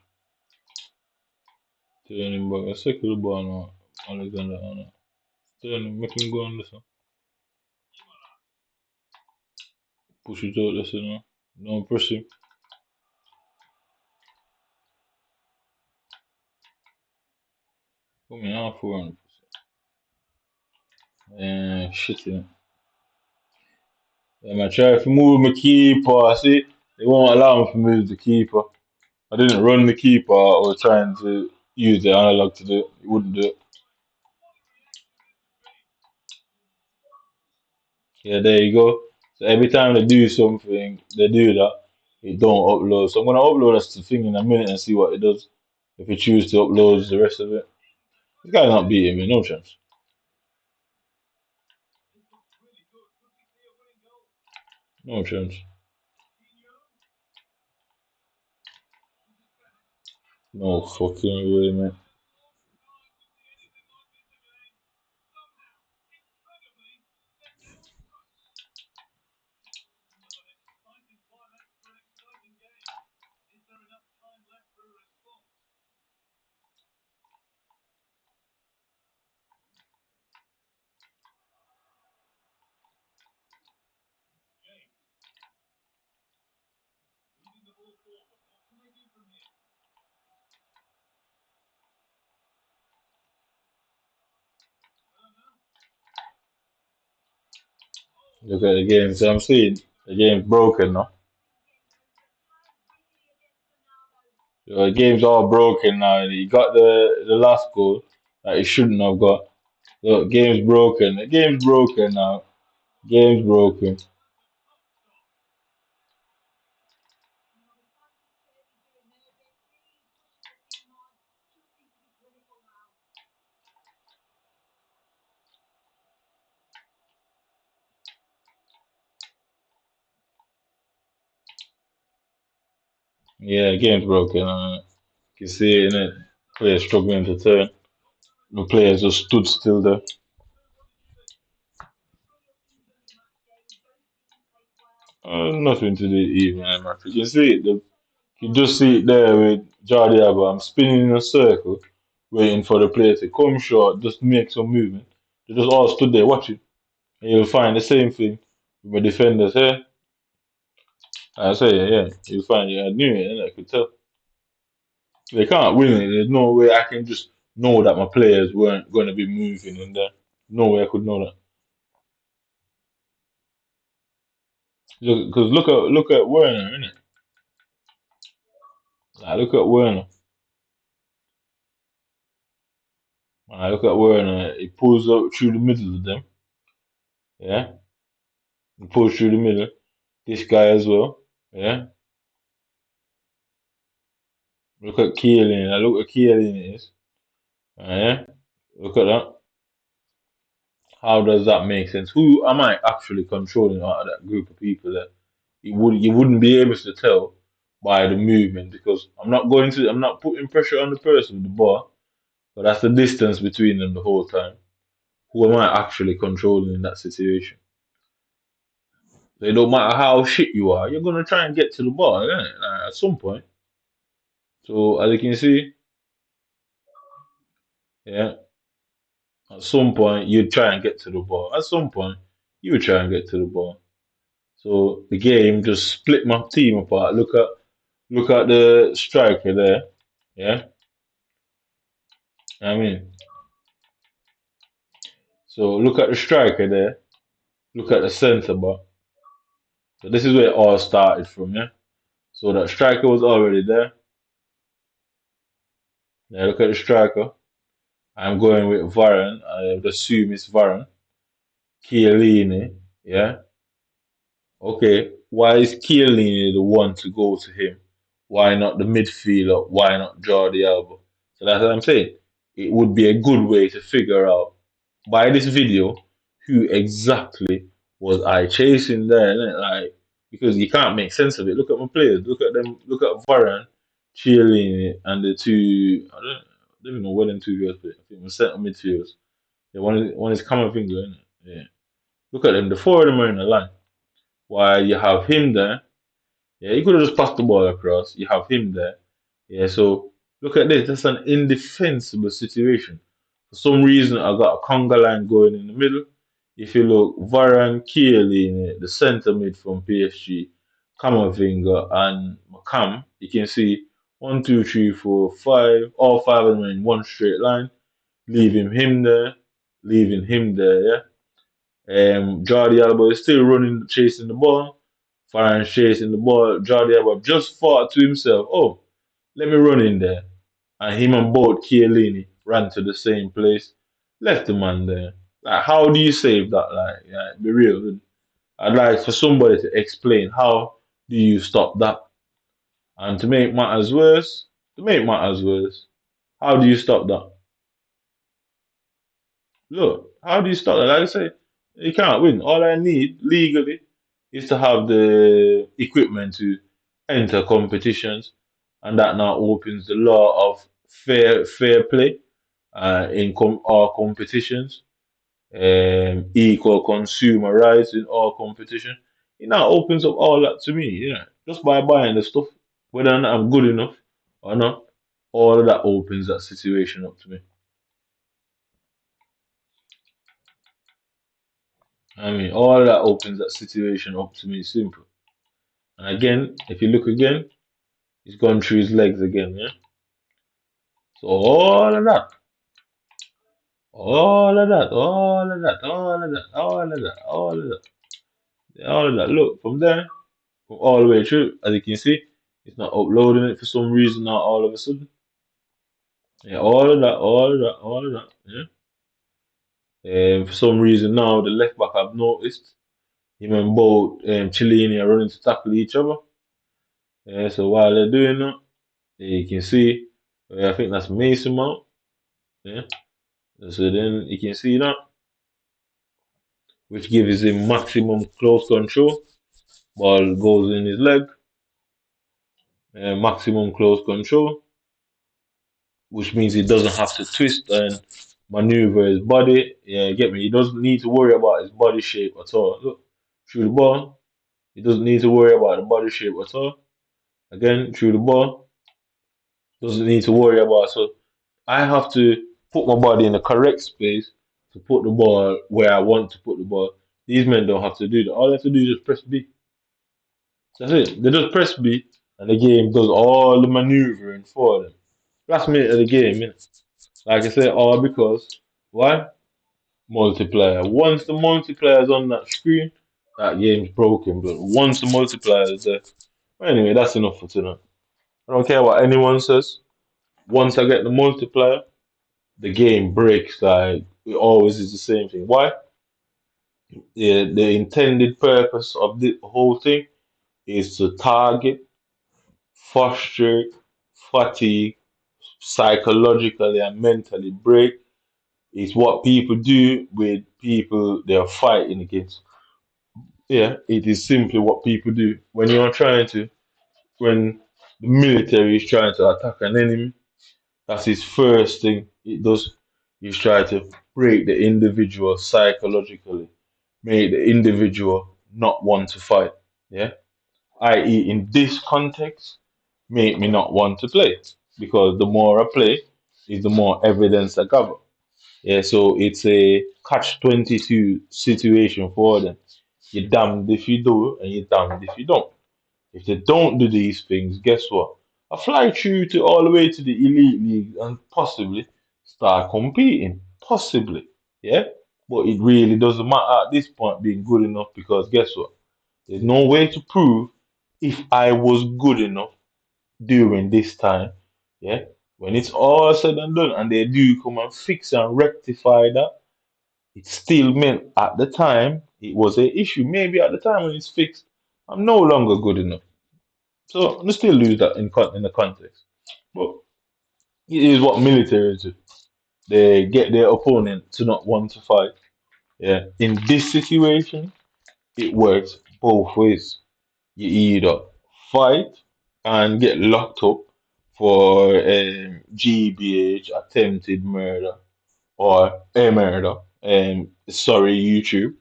A: Turn him back. I second the ball now, Alexander Arnold. Turn him, make him go on this one. Push it out this one, now. Don't press him. Come in, half for him. Shit, yeah. I'm try to move my keeper. See, they won't allow me to move the keeper. I didn't run the keeper or trying to use the analog to do it. It wouldn't do it. Yeah, there you go. So every time they do something, they do that. It don't upload. So I'm gonna upload this thing in a minute and see what it does. If it chooses to upload the rest of it, this guy's not beating me. No chance. No chance. No fucking way, man. Look at the game. So I'm seeing the game's broken now. The game's all broken now. And he got the last goal that he shouldn't have got. Look, game's broken. The game's broken now. Game's broken. Yeah, game's broken. You can see it in it. Players struggling to turn. The players just stood still there. Nothing to do even, man. You can see it. You just see it there with Jordi Alba. I'm spinning in a circle, waiting for the player to come short, just make some movement. They just all stood there watching. And you'll find the same thing with my defenders here. I say, yeah, you'll find I knew it, and I could tell. They can't win it. There's no way I can just know that my players weren't going to be moving in there. No way I could know that. Because look at Werner, innit? Like, look at Werner. Look at Werner. He pulls up through the middle of them. Yeah, he pulls through the middle. This guy as well. Yeah. Look at Keelan. Look at Keelan is. Yeah. Look at that. How does that make sense? Who am I actually controlling out of that group of people there? You wouldn't be able to tell by the movement because I'm not putting pressure on the person with the ball, but that's the distance between them the whole time. Who am I actually controlling in that situation? So it don't matter how shit you are, you're gonna try and get to the ball, innit? Like, at some point. So as you can see, yeah, at some point you try and get to the ball. At some point, you try and get to the ball. So the game just split my team apart. Look at the striker there. Yeah, I mean, so look at the striker there. Look at the centre back. So this is where it all started from. Yeah. So that striker was already there. Yeah, look at the striker. I'm going with Varane. I would assume it's Varane. Chiellini. Yeah. Okay, why is Chiellini the one to go to him? Why not the midfielder? Why not Jordi Alba? So that's what I'm saying. It would be a good way to figure out by this video who exactly was I chasing there, innit? Like because you can't make sense of it. Look at my players. Look at them. Look at Varane, Chiellini, and the two. I don't even know where them two guys play. I think the centre midfielders. Yeah, one is Camavinga, innit? Yeah. Look at them. The four of them are in the line. Why you have him there? Yeah, he could have just passed the ball across. You have him there. Yeah, so look at this. That's an indefensible situation. For some reason, I got a conga line going in the middle. If you look, Varane, Chiellini, the centre mid from PSG, Kamavinga, and McCam, you can see one, two, three, four, five. All five of them in one straight line. Leaving him there, leaving him there. Yeah. Jordi Alba is still running, chasing the ball. Farhan chasing the ball. Jordi Alba just thought to himself, oh, let me run in there. And him and both Chiellini ran to the same place. Left the man there. Like, how do you save that? Like, yeah, be real. I'd like for somebody to explain how do you stop that? And to make matters worse, how do you stop that? Look, how do you stop that? Like I say, you can't win. All I need legally is to have the equipment to enter competitions, and that now opens the law of fair play all competitions, equal consumer rights in all competition. It now opens up all that to me, just by buying the stuff, whether or not I'm good enough or not. All of that opens that situation up to me. I mean, all of that opens that situation up to me. Simple. And again, if you look again, he's gone through his legs again. Yeah. So all of that, all of that, all of that, all of that, all of that, all of that, all of that. Look from there, from all the way through. As you can see, it's not uploading it for some reason now. All of a sudden, yeah, all of that, all of that, all of that. Yeah. And for some reason now, the left back I've noticed him and both Chiellini are running to tackle each other. Yeah. So while they're doing that, you can see. I think that's Mason Mount. Yeah. So then you can see that, which gives him maximum close control. Ball goes in his leg. maximum close control, which means he doesn't have to twist and maneuver his body. Yeah, get me? He doesn't need to worry about his body shape at all. Look, through the ball, he doesn't need to worry about the body shape at all. Again, through the ball, doesn't need to worry about. So I have to put my body in the correct space to put the ball where I want to put the ball. These men don't have to do that. All they have to do is just press B. That's it. They just press B, and the game does all the maneuvering for them. Last minute of the game, innit? Like I said, all because why? Multiplier. Once the multiplier is on that screen, that game's broken. But once the multiplier is there, well, anyway, that's enough for tonight. I don't care what anyone says. Once I get the multiplier, the game breaks. Like it always is the same thing. Why? The intended purpose of the whole thing is to target, frustrate, fatigue, psychologically and mentally break. It's what people do with people they're fighting against. Yeah, it is simply what people do when the military is trying to attack an enemy. That's his first thing it does. He's trying to break the individual psychologically, make the individual not want to fight. Yeah, i.e., in this context, make me not want to play because the more I play, is the more evidence I gather. Yeah, so it's a catch-22 situation for them. You're damned if you do, and you're damned if you don't. If they don't do these things, guess what? I fly through to all the way to the elite league and possibly start competing. Possibly. Yeah? But it really doesn't matter at this point being good enough because guess what? There's no way to prove if I was good enough during this time. Yeah? When it's all said and done and they do come and fix and rectify that, it still meant at the time it was a issue. Maybe at the time when it's fixed, I'm no longer good enough. So I still lose that in the context. But it is what militaries do. They get their opponent to not want to fight. Yeah. In this situation, it works both ways. You either fight and get locked up for GBH, attempted murder, or a murder. Sorry, YouTube.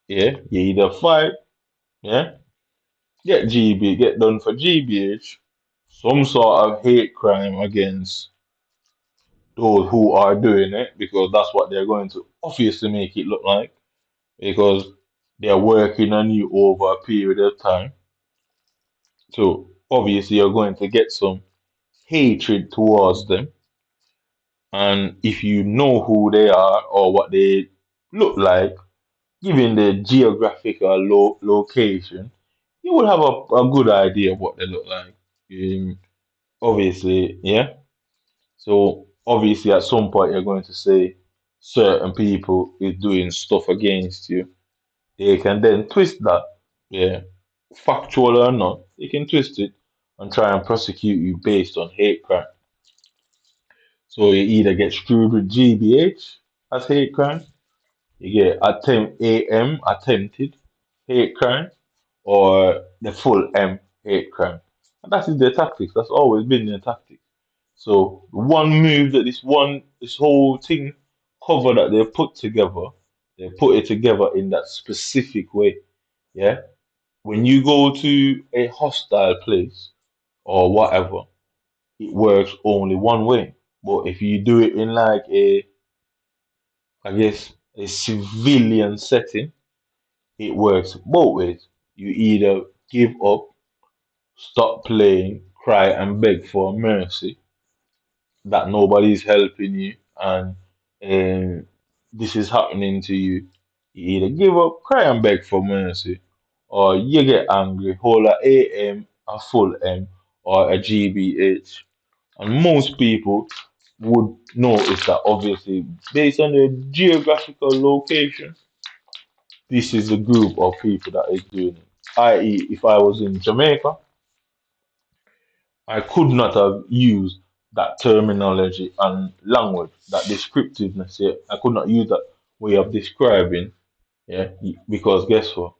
A: Yeah, you either fight, yeah, get GB, get done for GBH, some sort of hate crime against those who are doing it, because that's what they're going to obviously make it look like, because they're working on you over a period of time. So obviously you're going to get some hatred towards them. And if you know who they are or what they look like, given the geographical location, you would have a good idea of what they look like. Obviously, yeah. So obviously, at some point, you're going to say certain people is doing stuff against you. They can then twist that, yeah, factual or not. They can twist it and try and prosecute you based on hate crime. So you either get screwed with GBH as hate crime, you get attempted hate crime, or the full M hate crime. And that is their tactics. That's always been their tactics. So one move that this whole thing cover that they put together, they put it together in that specific way. Yeah. When you go to a hostile place or whatever, it works only one way. But if you do it in like I guess, a civilian setting, it works both ways. You either give up, stop playing, cry and beg for mercy that nobody's helping you and this is happening to you. You either give up, cry and beg for mercy, or you get angry, hold a AM, a full M, or a GBH. And most people would notice that obviously based on their geographical location, this is the group of people that is doing it. I.e., if I was in Jamaica, I could not have used that terminology and language, that descriptiveness. Yeah, I could not use that way of describing. Yeah, because guess what?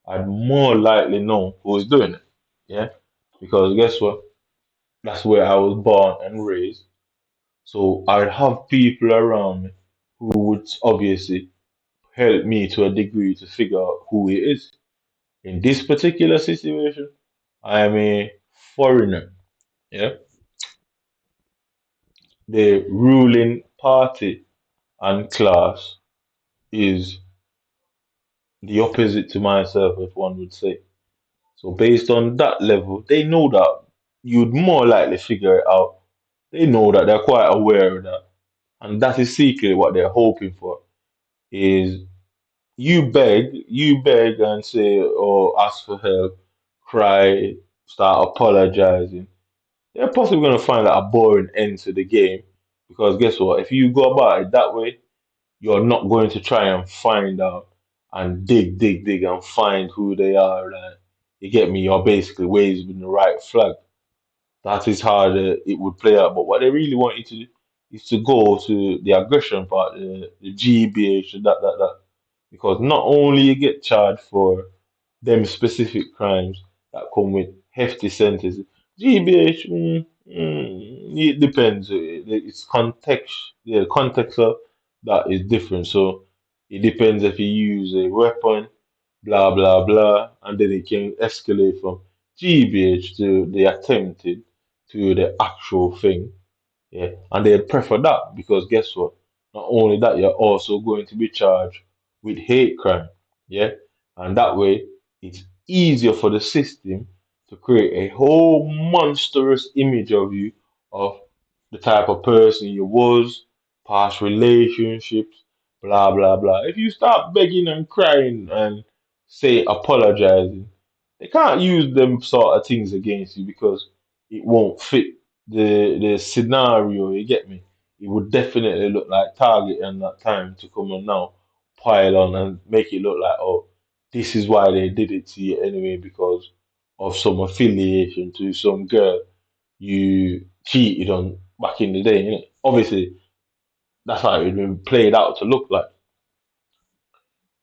A: I'd more likely know who is doing it. Yeah, because guess what? That's where I was born and raised. So I'd have people around me who would obviously help me to a degree to figure out who he is. In this particular situation, I am a foreigner. Yeah, the ruling party and class is the opposite to myself, if one would say. So based on that level, they know that you'd more likely figure it out. They know that they're quite aware of that. And that is secretly what they're hoping for is you beg and say, or ask for help, cry, start apologizing. They're possibly gonna find like a boring end to the game. Because guess what? If you go about it that way, you're not going to try and find out and dig and find who they are. Like, you get me? You're basically waving the right flag. That is how it would play out. But what they really want you to do is to go to the aggression part, the GBH, that. Because not only you get charged for them specific crimes that come with hefty sentences. GBH, it depends. It's context. Yeah, the context of that is different. So it depends if you use a weapon, blah blah blah, and then it can escalate from GBH to the attempted to the actual thing. Yeah, and they prefer that because guess what? Not only that, you're also going to be charged with hate crime. Yeah, and that way it's easier for the system to create a whole monstrous image of you, of the type of person you was, past relationships, blah blah blah. If you start begging and crying and say apologizing, they can't use them sort of things against you because it won't fit the scenario. You get me? It would definitely look like Target in that time to come and now pile on and make it look like, oh, this is why they did it to you anyway because of some affiliation to some girl you cheated on back in the day. Innit? Obviously, that's how it been played out to look like.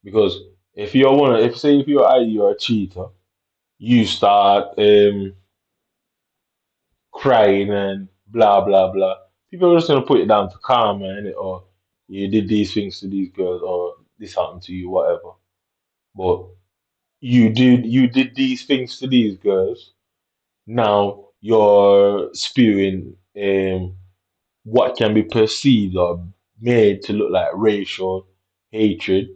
A: Because if you're you're a cheater, you start crying and blah blah blah. People are just gonna put it down to karma, innit? Or you did these things to these girls, or this happened to you, whatever. But you did these things to these girls. Now you're spewing what can be perceived or made to look like racial hatred.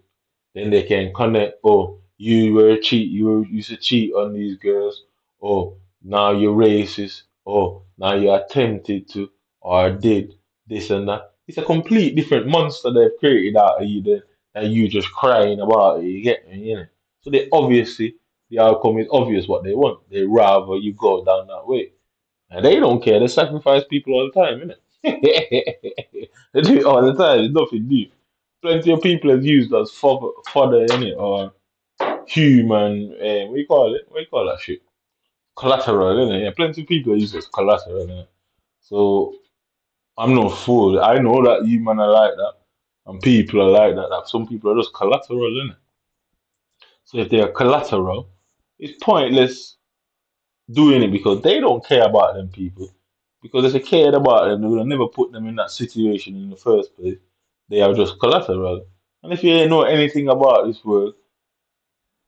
A: Then they can connect, oh, you were a cheat, used to cheat on these girls, oh, now you're racist, oh, now you attempted to or did this and that. It's a complete different monster they've created out of you than you just crying about it, you get me, you know? So the outcome is obvious what they want. They rather you go down that way. And they don't care, they sacrifice people all the time, innit? They do it all the time, it's nothing new. Plenty of people have used as fodder in it or human. What you call it? What you call that shit? Collateral, innit? Yeah, plenty of people use it as collateral, innit? So I'm no fool. I know that human are like that, and people are like that. That some people are just collateral, innit? So if they are collateral, it's pointless doing it because they don't care about them people. Because if they cared about them, they would have never put them in that situation in the first place. They are just collateral. And if you ain't know anything about this world,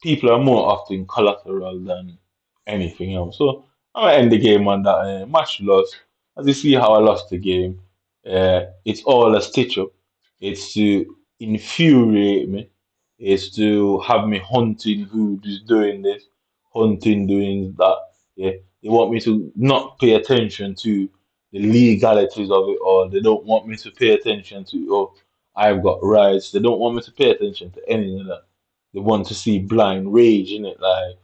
A: people are more often collateral than anything else. So I'm gonna end the game on that match loss. As you see how I lost the game, it's all a stitch up. It's to infuriate me. It's to have me hunting who is doing this, hunting doing that. Yeah, they want me to not pay attention to the legalities of it, or they don't want me to pay attention to, oh, I've got rights. They don't want me to pay attention to any of that. They want to see blind rage in it, like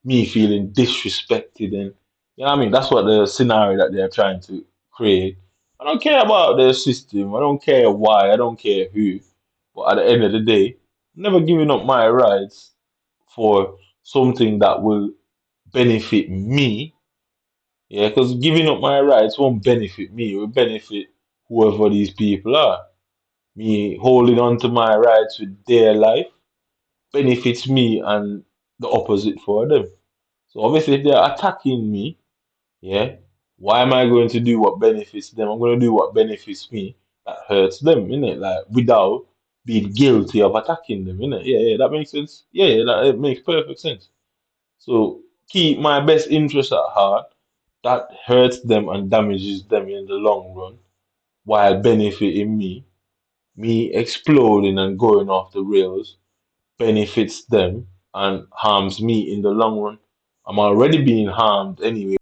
A: me feeling disrespected, and you know what I mean. That's what the scenario that they're trying to create. I don't care about the system. I don't care why. I don't care who. But at the end of the day, I'm never giving up my rights for something that will benefit me. Yeah, because giving up my rights won't benefit me. It will benefit whoever these people are. Me holding on to my rights with their life benefits me and the opposite for them. So obviously, if they're attacking me, yeah, Why am I going to do what benefits them? I'm going to do what benefits me that hurts them, innit? Like without being guilty of attacking them, innit? Yeah, yeah, that makes sense. Yeah, yeah, that it makes perfect sense. So keep my best interest at heart. That hurts them and damages them in the long run, while benefiting me. Me exploding and going off the rails benefits them and harms me in the long run. I'm already being harmed anyway